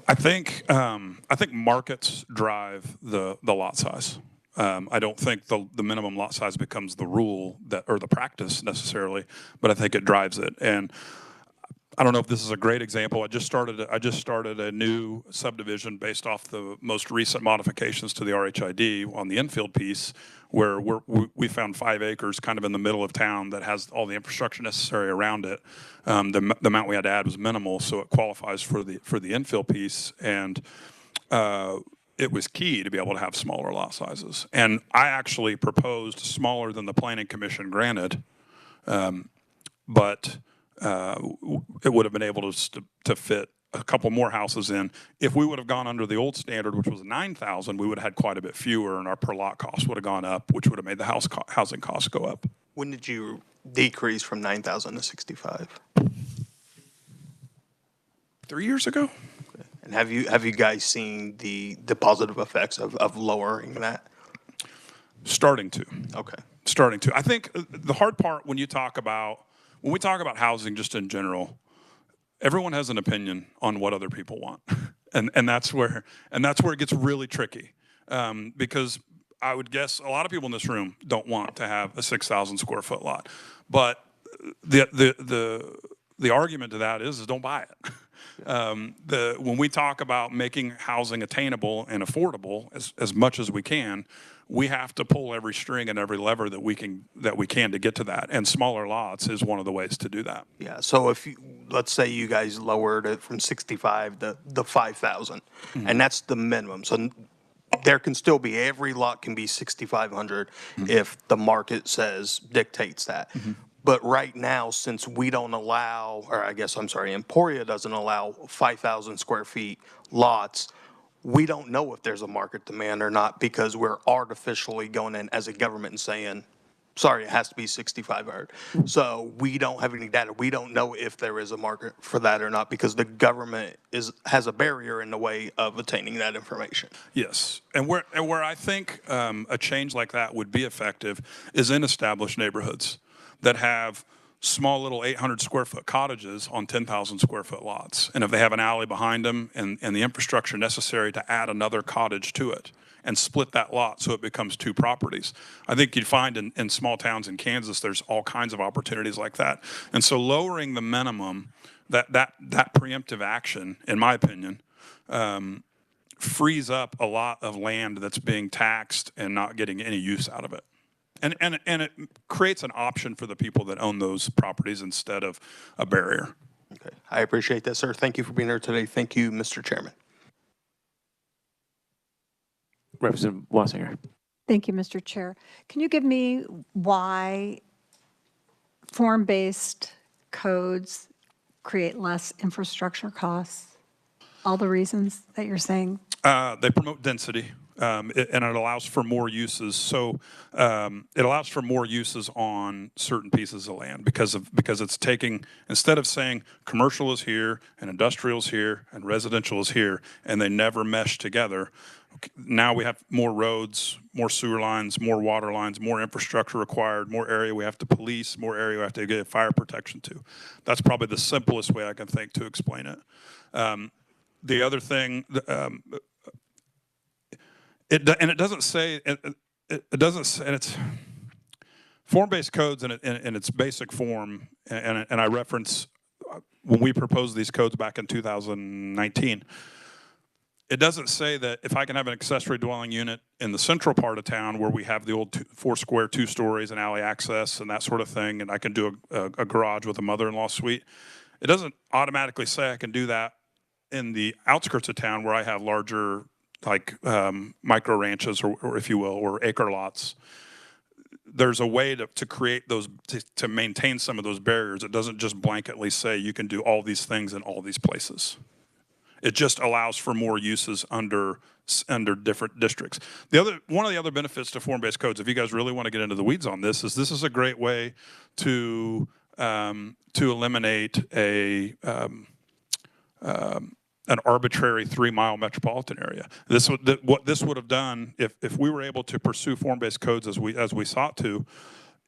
I think markets drive the lot size. I don't think the minimum lot size becomes the rule or the practice necessarily, but I think it drives it. And I don't know if this is a great example. I just started a new subdivision based off the most recent modifications to the RHID on the infield piece, where we found 5 acres kind of in the middle of town that has all the infrastructure necessary around it. The amount we had to add was minimal, so it qualifies for the infill piece, and it was key to be able to have smaller lot sizes. And I actually proposed smaller than the Planning Commission granted, but it would have been able to fit a couple more houses in. If we would have gone under the old standard, which was 9,000, we would have had quite a bit fewer, and our per lot cost would have gone up, which would have made the housing costs go up. When did you decrease from 9,000 to 65? 3 years ago. And have you guys seen the positive effects of lowering that? Starting to. Okay. Starting to. I think the hard part when we talk about housing just in general, everyone has an opinion on what other people want. and that's where it gets really tricky. Because I would guess a lot of people in this room don't want to have a 6,000 square foot lot. But the argument to that is don't buy it. When we talk about making housing attainable and affordable as much as we can, we have to pull every string and every lever that we can to get to that. And smaller lots is one of the ways to do that. Yeah. So if let's say you guys lowered it from 65 to 5,000, and that's the minimum. So there can still be, every lot can be 6,500 if the market dictates that. But right now, since we don't allow, or I guess, I'm sorry, Emporia doesn't allow 5,000 square feet lots, we don't know if there's a market demand or not, because we're artificially going in as a government and saying, sorry, it has to be 6,500. So we don't have any data. We don't know if there is a market for that or not, because the government has a barrier in the way of attaining that information. Yes, and where I think a change like that would be effective is in established neighborhoods that have small little 800 square foot cottages on 10,000 square foot lots. And if they have an alley behind them and the infrastructure necessary to add another cottage to it and split that lot so it becomes 2 properties. I think you'd find in small towns in Kansas, there's all kinds of opportunities like that. And so lowering the minimum, that preemptive action, in my opinion, frees up a lot of land that's being taxed and not getting any use out of it. And it creates an option for the people that own those properties instead of a barrier. Okay, I appreciate that, sir. Thank you for being here today. Thank you, Mr. Chairman. Representative Wassinger. Thank you, Mr. Chair. Can you give me why form-based codes create less infrastructure costs? All the reasons that you're saying? They promote density. and it allows for more uses. So it allows for more uses on certain pieces of land because it's taking, instead of saying commercial is here and industrial is here and residential is here and they never mesh together. Now we have more roads, more sewer lines, more water lines, more infrastructure required, more area we have to police, more area we have to get fire protection to. That's probably the simplest way I can think to explain it. The other thing, it doesn't say, it doesn't say, and it's form-based codes in its basic form, and I reference when we proposed these codes back in 2019. It doesn't say that if I can have an accessory dwelling unit in the central part of town where we have the old four square 2 stories and alley access and that sort of thing, and I can do a garage with a mother-in-law suite, it doesn't automatically say I can do that in the outskirts of town where I have larger, like micro ranches or if you will, or acre lots. There's a way to create those, to maintain some of those barriers. It doesn't just blanketly say you can do all these things in all these places. It just allows for more uses under different districts. One of the other benefits to form-based codes, if you guys really want to get into the weeds on this is a great way to eliminate an arbitrary 3-mile metropolitan area. What this would have done, if we were able to pursue form-based codes as we sought to,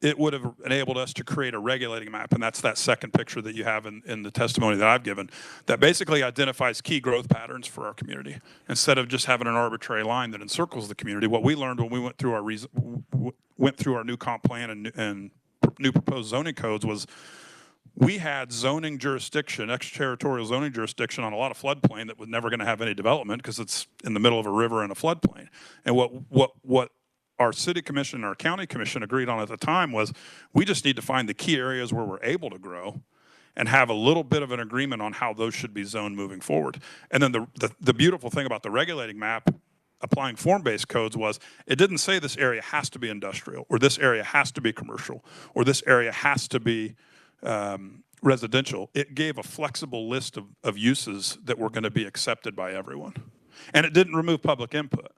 it would have enabled us to create a regulating map, and that's that second picture that you have in the testimony that I've given, that basically identifies key growth patterns for our community. Instead of just having an arbitrary line that encircles the community, what we learned when we went through our new comp plan and new proposed zoning codes was we had zoning jurisdiction, extraterritorial zoning jurisdiction on a lot of floodplain that was never going to have any development because it's in the middle of a river and a floodplain. And what our city commission and our county commission agreed on at the time was we just need to find the key areas where we're able to grow and have a little bit of an agreement on how those should be zoned moving forward. And then the beautiful thing about the regulating map applying form-based codes was it didn't say this area has to be industrial or this area has to be commercial or this area has to be residential. It gave a flexible list of uses that were going to be accepted by everyone. And it didn't remove public input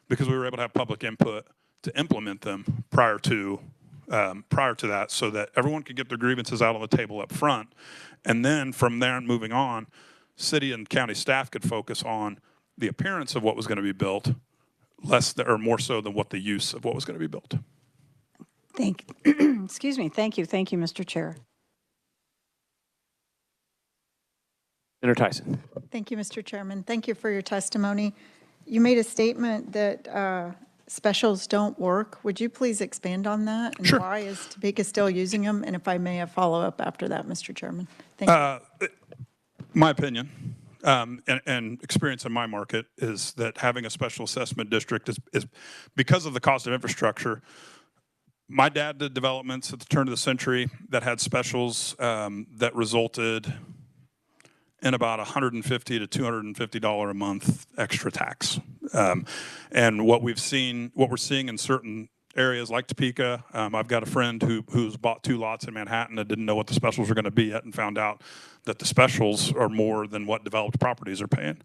because we were able to have public input to implement them prior to that so that everyone could get their grievances out on the table up front. And then from there and moving on, city and county staff could focus on the appearance of what was going to be built, more so than what the use of what was going to be built. Excuse me. Thank you, Mr. Chair. Senator Tyson. Thank you, Mr. Chairman. Thank you for your testimony. You made a statement that specials don't work. Would you please expand on that? And sure. Why is Topeka still using them? And if I may, a follow-up after that, Mr. Chairman. Thank you. My opinion and experience in my market is that having a special assessment district is because of the cost of infrastructure. My dad did developments at the turn of the century that had specials that resulted in about $150 to $250 a month extra tax. And what we're seeing in certain areas like Topeka, I've got a friend who's bought 2 lots in Manhattan and didn't know what the specials were going to be yet and found out that the specials are more than what developed properties are paying.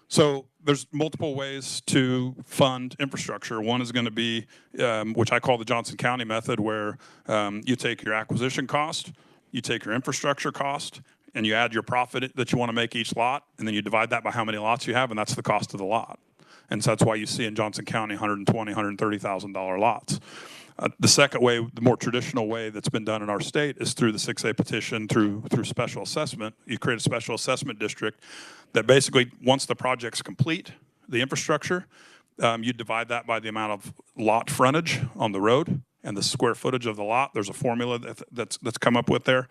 So there's multiple ways to fund infrastructure. One is going to be, which I call the Johnson County method, where you take your acquisition cost, you take your infrastructure cost, and you add your profit that you want to make each lot, and then you divide that by how many lots you have, and that's the cost of the lot. And so that's why you see in Johnson County $120,000, $130,000 lots. The second way, the more traditional way that's been done in our state is through the 6A petition, through special assessment. You create a special assessment district that basically, once the project's complete, the infrastructure, you divide that by the amount of lot frontage on the road and the square footage of the lot. There's a formula that's come up with there.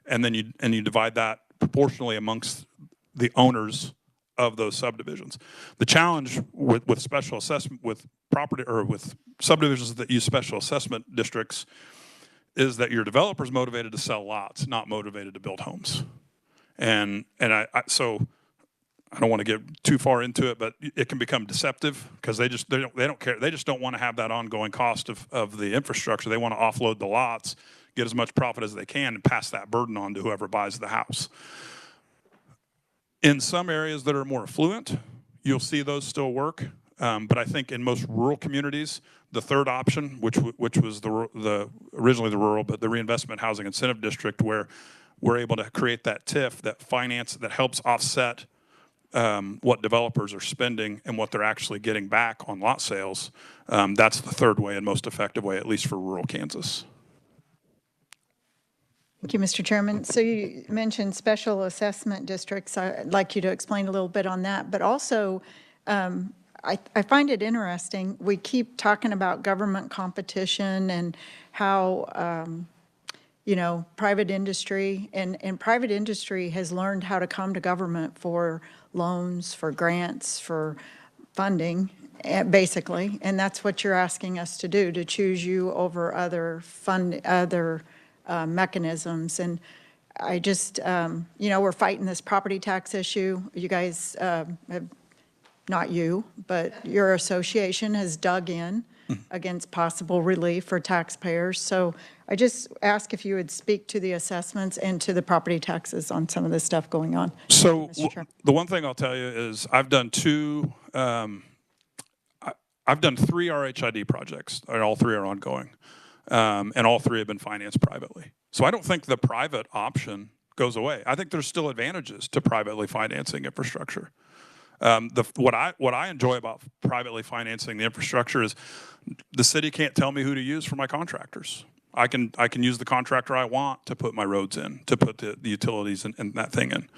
And then you divide that proportionally amongst the owners of those subdivisions. The challenge with special assessment, with property or with subdivisions that use special assessment districts, is that your developer's motivated to sell lots, not motivated to build homes. So I don't want to get too far into it, but it can become deceptive because they don't care. They just don't want to have that ongoing cost of the infrastructure. They want to offload the lots, get as much profit as they can, and pass that burden on to whoever buys the house. In some areas that are more affluent, you'll see those still work. But I think in most rural communities, the third option, which was originally the rural, but the reinvestment housing incentive district, where we're able to create that TIF, that helps offset what developers are spending and what they're actually getting back on lot sales. That's the third way and most effective way, at least for rural Kansas. Thank you, Mr. Chairman. So you mentioned special assessment districts. I'd like you to explain a little bit on that, but also I find it interesting. We keep talking about government competition and how, private industry and private industry has learned how to come to government for loans, for grants, for funding, basically. And that's what you're asking us to do, to choose you over other mechanisms. And I just, we're fighting this property tax issue. You guys have, not you, but your association has dug in against possible relief for taxpayers. So I just ask if you would speak to the assessments and to the property taxes on some of the stuff going on. So the one thing I'll tell you is I've done I've done 3 RHID projects, and all 3 are ongoing, and all 3 have been financed privately. So I don't think the private option goes away. I think there's still advantages to privately financing infrastructure. What I enjoy about privately financing the infrastructure is the city can't tell me who to use for my contractors. I can use the contractor I want to put my roads in, to put the utilities and that thing in.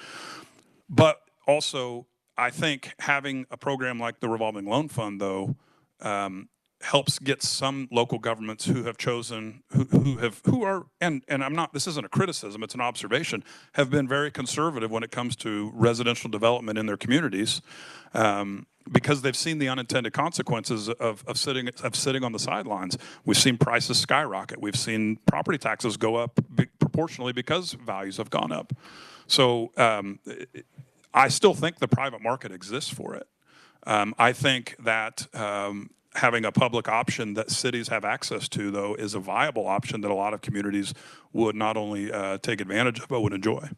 But also, I think having a program like the revolving loan fund, though, helps get some local governments who have chosen, who are, and I'm not, this isn't a criticism, it's an observation, have been very conservative when it comes to residential development in their communities, because they've seen the unintended consequences of sitting on the sidelines. We've seen prices skyrocket. We've seen property taxes go up proportionally because values have gone up. So I still think the private market exists for it. I think that having a public option that cities have access to, though, is a viable option that a lot of communities would not only take advantage of, but would enjoy.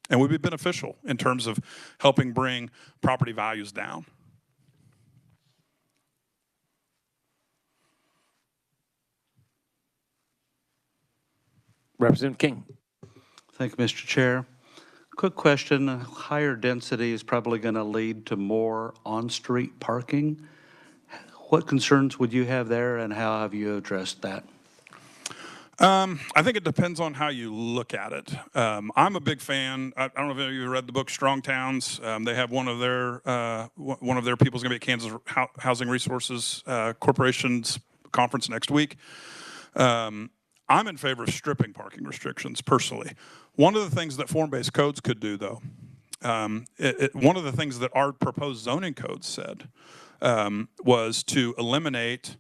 And would be beneficial in terms of helping bring property values down. Representative King. Thank you, Mr. Chair. Quick question. Higher density is probably going to lead to more on-street parking. What concerns would you have there, and how have you addressed that? I think it depends on how you look at it. I'm a big fan. I don't know if any of you read the book Strong Towns. They have one of their people is going to be at Kansas Housing Resources Corporation's conference next week. I'm in favor of stripping parking restrictions personally. One of the things that form-based codes could do, though, one of the things that our proposed zoning code said was to eliminate,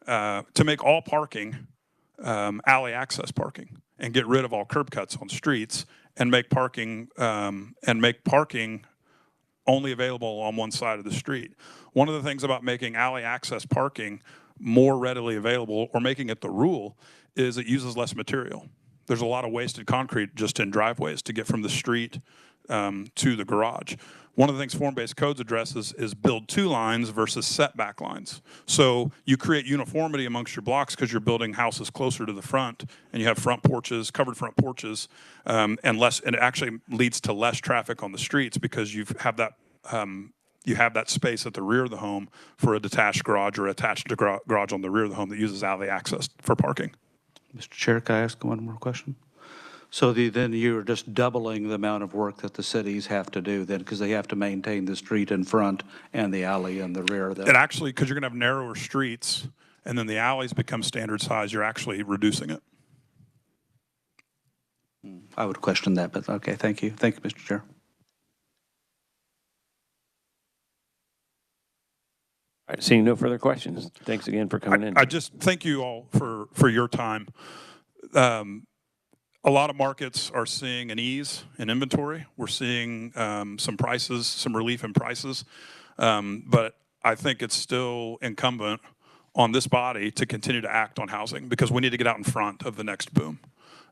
to make all parking alley access parking and get rid of all curb cuts on streets and make parking only available on one side of the street. One of the things about making alley access parking more readily available, or making it the rule, is it uses less material. There's a lot of wasted concrete just in driveways to get from the street to the garage. One of the things form-based codes addresses is build 2 lines versus setback lines. So you create uniformity amongst your blocks because you're building houses closer to the front, and you have front porches, covered front porches, and it actually leads to less traffic on the streets because you have that space at the rear of the home for a detached garage or attached garage on the rear of the home that uses alley access for parking. Mr. Chair, can I ask one more question? So then you're just doubling the amount of work that the cities have to do then, because they have to maintain the street in front and the alley in the rear of them. And actually, because you're going to have narrower streets and then the alleys become standard size, you're actually reducing it. I would question that, but okay, thank you. Thank you, Mr. Chair. All right, seeing no further questions, thanks again for coming in. I just thank you all for your time. A lot of markets are seeing an ease in inventory. We're seeing some relief in prices. But I think it's still incumbent on this body to continue to act on housing because we need to get out in front of the next boom.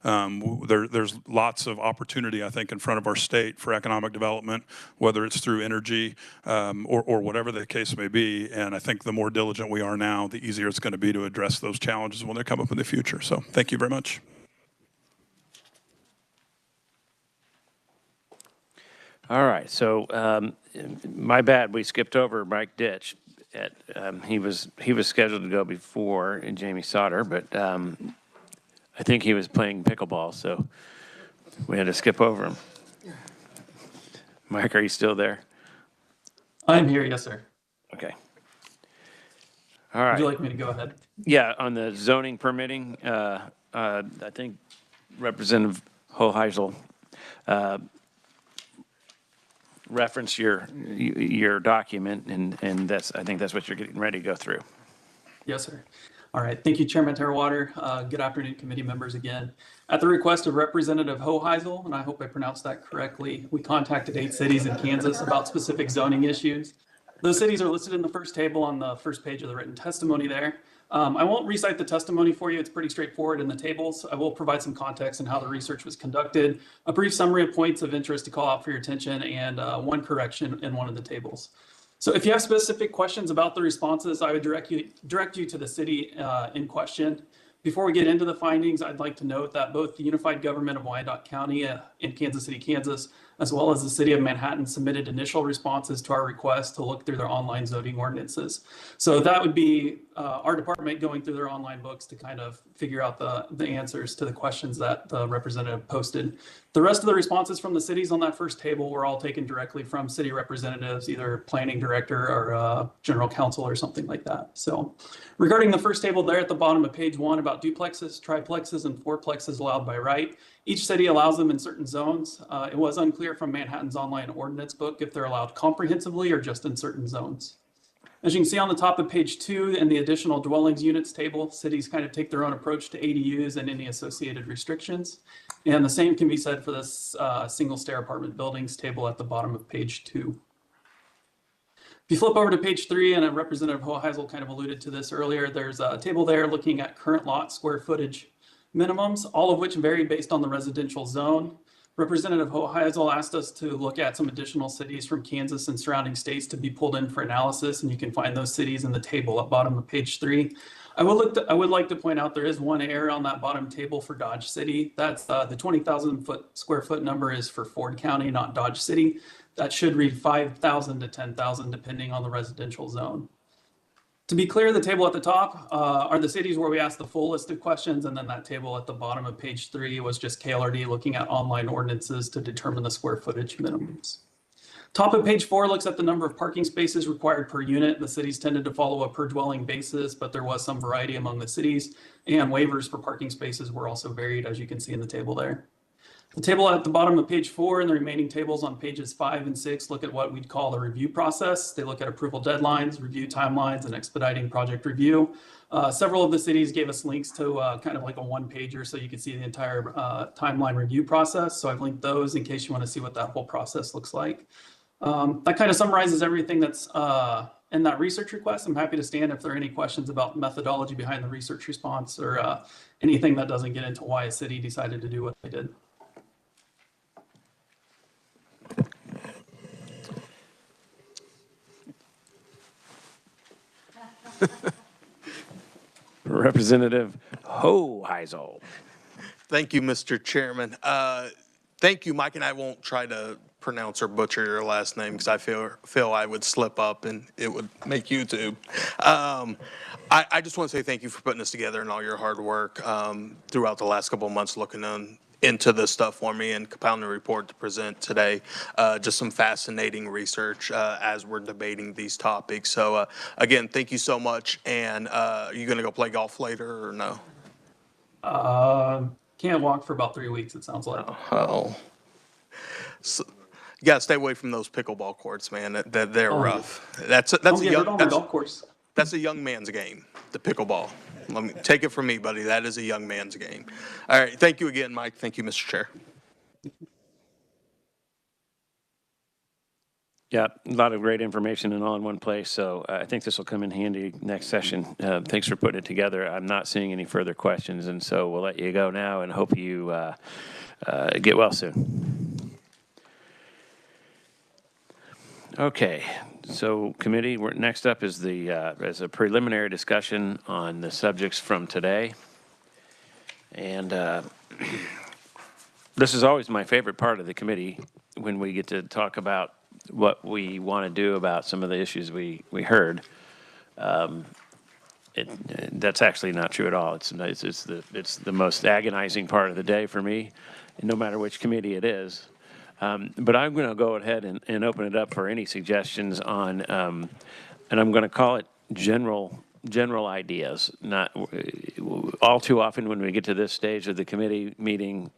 There's lots of opportunity, I think, in front of our state for economic development, whether it's through energy or whatever the case may be. And I think the more diligent we are now, the easier it's going to be to address those challenges when they come up in the future. So thank you very much. All right, so my bad, we skipped over Mike Ditch. He was scheduled to go before Jamie Sauter, but I think he was playing pickleball, so we had to skip over him. Mike, are you still there? I'm here, yes, sir. Okay. All right. Would you like me to go ahead? Yeah, on the zoning permitting, I think Representative Hoheisel reference your document, and that's, I think that's what you're getting ready to go through. Yes, sir. All right. Thank you, Chairman Tarwater. Good afternoon, committee members again. At the request of Representative Hoheisel, and I hope I pronounced that correctly, we contacted 8 cities in Kansas about specific zoning issues. Those cities are listed in the first table on the first page of the written testimony there. I won't recite the testimony for you. It's pretty straightforward in the tables. I will provide some context on how the research was conducted, a brief summary of points of interest to call out for your attention, and one correction in one of the tables. So if you have specific questions about the responses, I would direct you to the city in question. Before we get into the findings, I'd like to note that both the Unified Government of Wyandotte County in Kansas City, Kansas, as well as the City of Manhattan submitted initial responses to our request to look through their online zoning ordinances. So that would be our department going through their online books to kind of figure out the answers to the questions that the representative posted. The rest of the responses from the cities on that first table were all taken directly from city representatives, either planning director or general counsel or something like that. So regarding the first table there at the bottom of page 1 about duplexes, triplexes, and fourplexes allowed by right, each city allows them in certain zones. It was unclear from Manhattan's online ordinance book if they're allowed comprehensively or just in certain zones. As you can see on the top of page 2 in the additional dwellings units table, cities kind of take their own approach to ADUs and any associated restrictions. And the same can be said for this single stair apartment buildings table at the bottom of page 2. If you flip over to page 3, and Representative Hoheisel kind of alluded to this earlier, there's a table there looking at current lot square footage minimums, all of which vary based on the residential zone. Representative Hoheisel asked us to look at some additional cities from Kansas and surrounding states to be pulled in for analysis, and you can find those cities in the table at bottom of page 3. I would like to point out there is one error on that bottom table for Dodge City. That's the 20,000 square foot number is for Ford County, not Dodge City. That should read 5,000 to 10,000 depending on the residential zone. To be clear, the table at the top are the cities where we asked the full list of questions, and then that table at the bottom of page 3 was just KLRD looking at online ordinances to determine the square footage minimums. Top of page 4 looks at the number of parking spaces required per unit. The cities tended to follow a per dwelling basis, but there was some variety among the cities, and waivers for parking spaces were also varied, as you can see in the table there. The table at the bottom of page 4 and the remaining tables on pages 5 and 6 look at what we'd call the review process. They look at approval deadlines, review timelines, and expediting project review. Several of the cities gave us links to kind of like a one-pager so you can see the entire timeline review process. So I've linked those in case you want to see what that whole process looks like. That kind of summarizes everything that's in that research request. I'm happy to stand if there are any questions about methodology behind the research response or anything that doesn't get into why a city decided to do what they did. Representative Hoheisel. Thank you, Mr. Chairman. Thank you, Mike, and I won't try to pronounce or butcher your last name because I feel I would slip up and it would make YouTube. I just want to say thank you for putting this together and all your hard work throughout the last couple of months looking into this stuff for me and compiling a report to present today. Just some fascinating research as we're debating these topics. So again, thank you so much. And are you gonna go play golf later or no? Can't walk for about 3 weeks, it sounds like. Oh. So, you gotta stay away from those pickleball courts, man. They're rough. That's a young man's game, the pickleball. Let me take it from me, buddy. That is a young man's game. All right. Thank you again, Mike. Thank you, Mr. Chair. Yeah, a lot of great information and all in one place, so I think this will come in handy next session. Thanks for putting it together. I'm not seeing any further questions, and so we'll let you go now and hope you get well soon. Okay, so committee, next up is as a preliminary discussion on the subjects from today. And this is always my favorite part of the committee, when we get to talk about what we want to do about some of the issues we heard. That's actually not true at all. It's the most agonizing part of the day for me, no matter which committee it is. But I'm going to go ahead and open it up for any suggestions on, and I'm going to call it general ideas. Not all too often when we get to this stage of the committee meeting,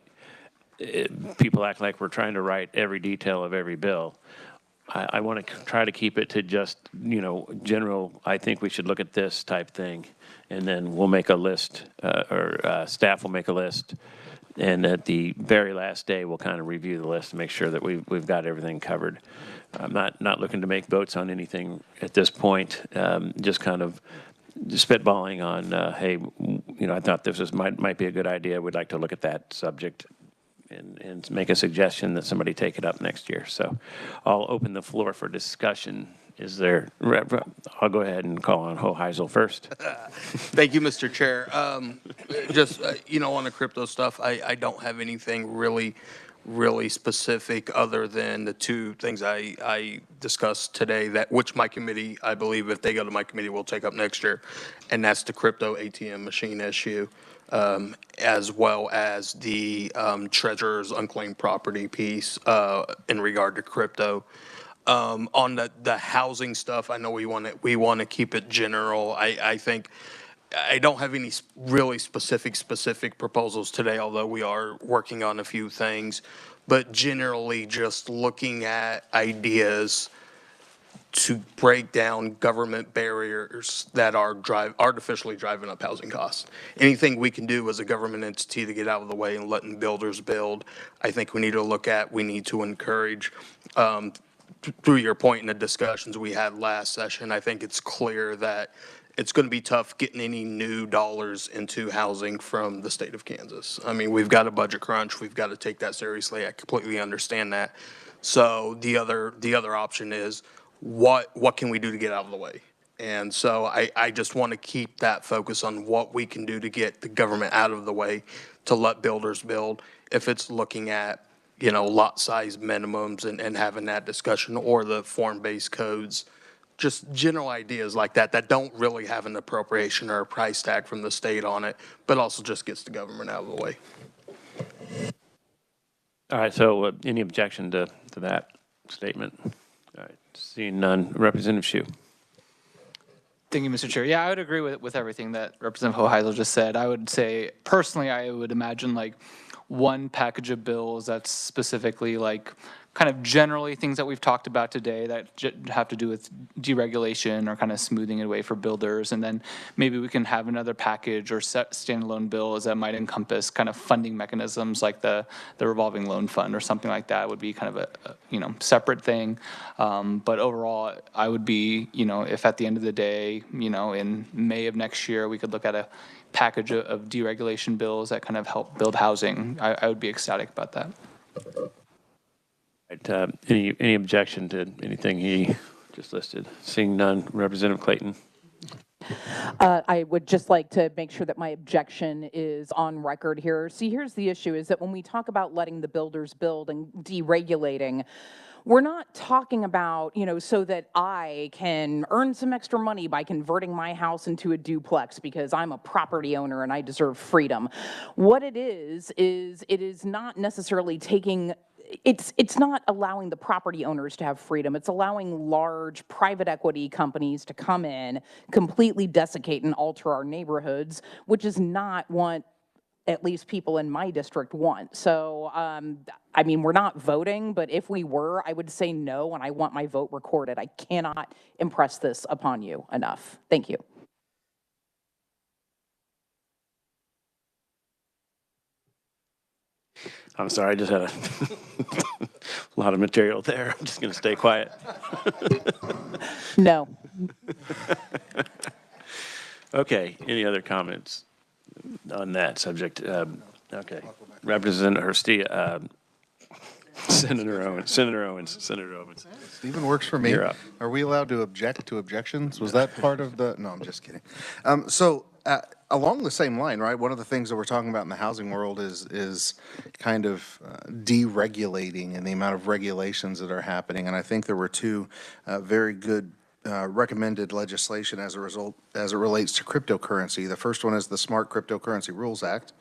people act like we're trying to write every detail of every bill. I want to try to keep it to just, general, I think we should look at this type thing, and then we'll make a list, or staff will make a list, and at the very last day, we'll kind of review the list and make sure that we've got everything covered. I'm not looking to make votes on anything at this point, just kind of spitballing on, hey, I thought this might be a good idea. We'd like to look at that subject and make a suggestion that somebody take it up next year. So I'll open the floor for discussion. I'll go ahead and call on Hoheisel first. Thank you, Mr. Chair. On the crypto stuff, I don't have anything really specific other than the two things I discussed today, which my committee, I believe if they go to my committee, will take up next year. And that's the crypto ATM machine issue, as well as the treasurer's unclaimed property piece in regard to crypto. On the housing stuff, I know we want to keep it general. I think I don't have any really specific proposals today, although we are working on a few things. But generally, just looking at ideas to break down government barriers that are artificially driving up housing costs. Anything we can do as a government entity to get out of the way and letting builders build, I think we need to look at. We need to encourage. Through your point in the discussions we had last session, I think it's clear that it's going to be tough getting any new dollars into housing from the state of Kansas. I mean, we've got a budget crunch. We've got to take that seriously. I completely understand that. So the other option is what can we do to get out of the way? And so I just want to keep that focus on what we can do to get the government out of the way to let builders build. If it's looking at lot size minimums and having that discussion, or the form-based codes, just general ideas like that don't really have an appropriation or a price tag from the state on it, but also just gets the government out of the way. All right, so any objection to that statement? All right, seeing none. Representative Hsu. Thank you, Mr. Chair. Yeah, I would agree with everything that Representative Hoheisel just said. I would say, personally, I would imagine like one package of bills that's specifically like kind of generally things that we've talked about today that have to do with deregulation or kind of smoothing it away for builders. And then maybe we can have another package or standalone bills that might encompass kind of funding mechanisms like the revolving loan fund or something like that. Would be kind of a separate thing. But overall, I would be, if at the end of the day, in May of next year, we could look at a package of deregulation bills that kind of help build housing, I would be ecstatic about that. Any objection to anything he just listed? Seeing none. Representative Clayton. I would just like to make sure that my objection is on record here. See, here's the issue, is that when we talk about letting the builders build and deregulating, we're not talking about, so that I can earn some extra money by converting my house into a duplex because I'm a property owner and I deserve freedom. What it is it is not necessarily taking it's not allowing the property owners to have freedom. It's allowing large private equity companies to come in, completely desiccate and alter our neighborhoods, which is not what at least people in my district want. So, I mean, we're not voting, but if we were, I would say no, and I want my vote recorded. I cannot impress this upon you enough. Thank you. I'm sorry, I just had A lot of material there. I'm just going to stay quiet. No. Okay, any other comments on that subject? Okay. Representative Hrstia, Senator Owens. Stephen works for me. You're up. Are we allowed to object to objections? Was that part of the, no, I'm just kidding. Along the same line, right, one of the things that we're talking about in the housing world is kind of deregulating and the amount of regulations that are happening. And I think there were two very good recommended legislation as it relates to cryptocurrency. The first one is the Smart Cryptocurrency Rules Act.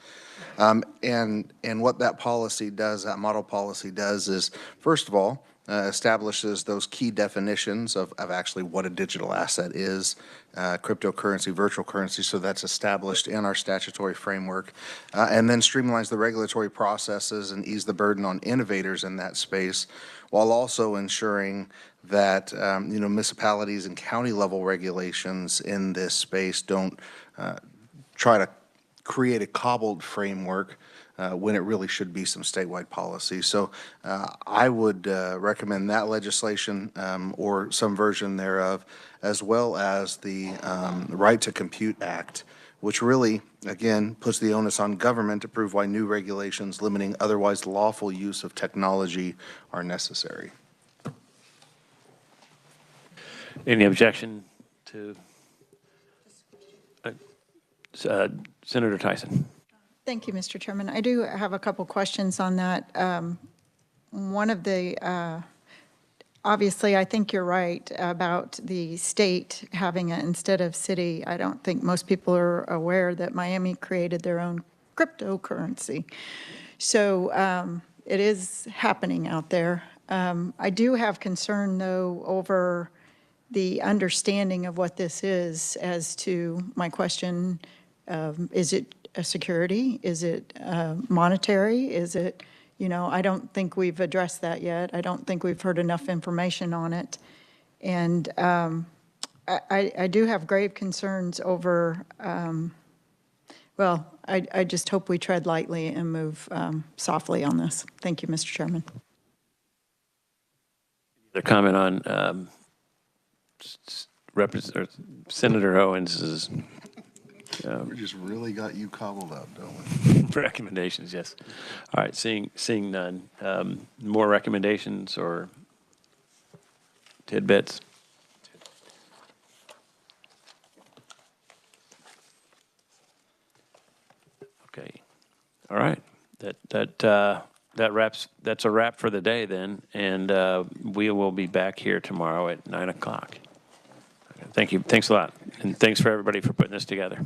And what that policy does, that model policy does is, first of all, establishes those key definitions of actually what a digital asset is, cryptocurrency, virtual currency, so that's established in our statutory framework, and then streamlines the regulatory processes and ease the burden on innovators in that space, while also ensuring that municipalities and county level regulations in this space don't try to create a cobbled framework when it really should be some statewide policy. So I would recommend that legislation or some version thereof, as well as the Right to Compute Act, which really, again, puts the onus on government to prove why new regulations limiting otherwise lawful use of technology are necessary. Any objection to Senator Tyson? Thank you, Mr. Chairman. I do have a couple questions on that. One of the, obviously, I think you're right about the state having it instead of city. I don't think most people are aware that Miami created their own cryptocurrency. So it is happening out there. I do have concern, though, over the understanding of what this is as to my question, is it a security? Is it monetary? Is it, I don't think we've addressed that yet. I don't think we've heard enough information on it. And I do have grave concerns over, I just hope we tread lightly and move softly on this. Thank you, Mr. Chairman. The comment on Senator Owens's We just really got you cobbled up, don't we? recommendations, yes. All right, seeing none. More recommendations or tidbits? Okay. All right. That's a wrap for the day then, and we will be back here tomorrow at 9 o'clock. Thank you. Thanks a lot, and thanks for everybody for putting this together.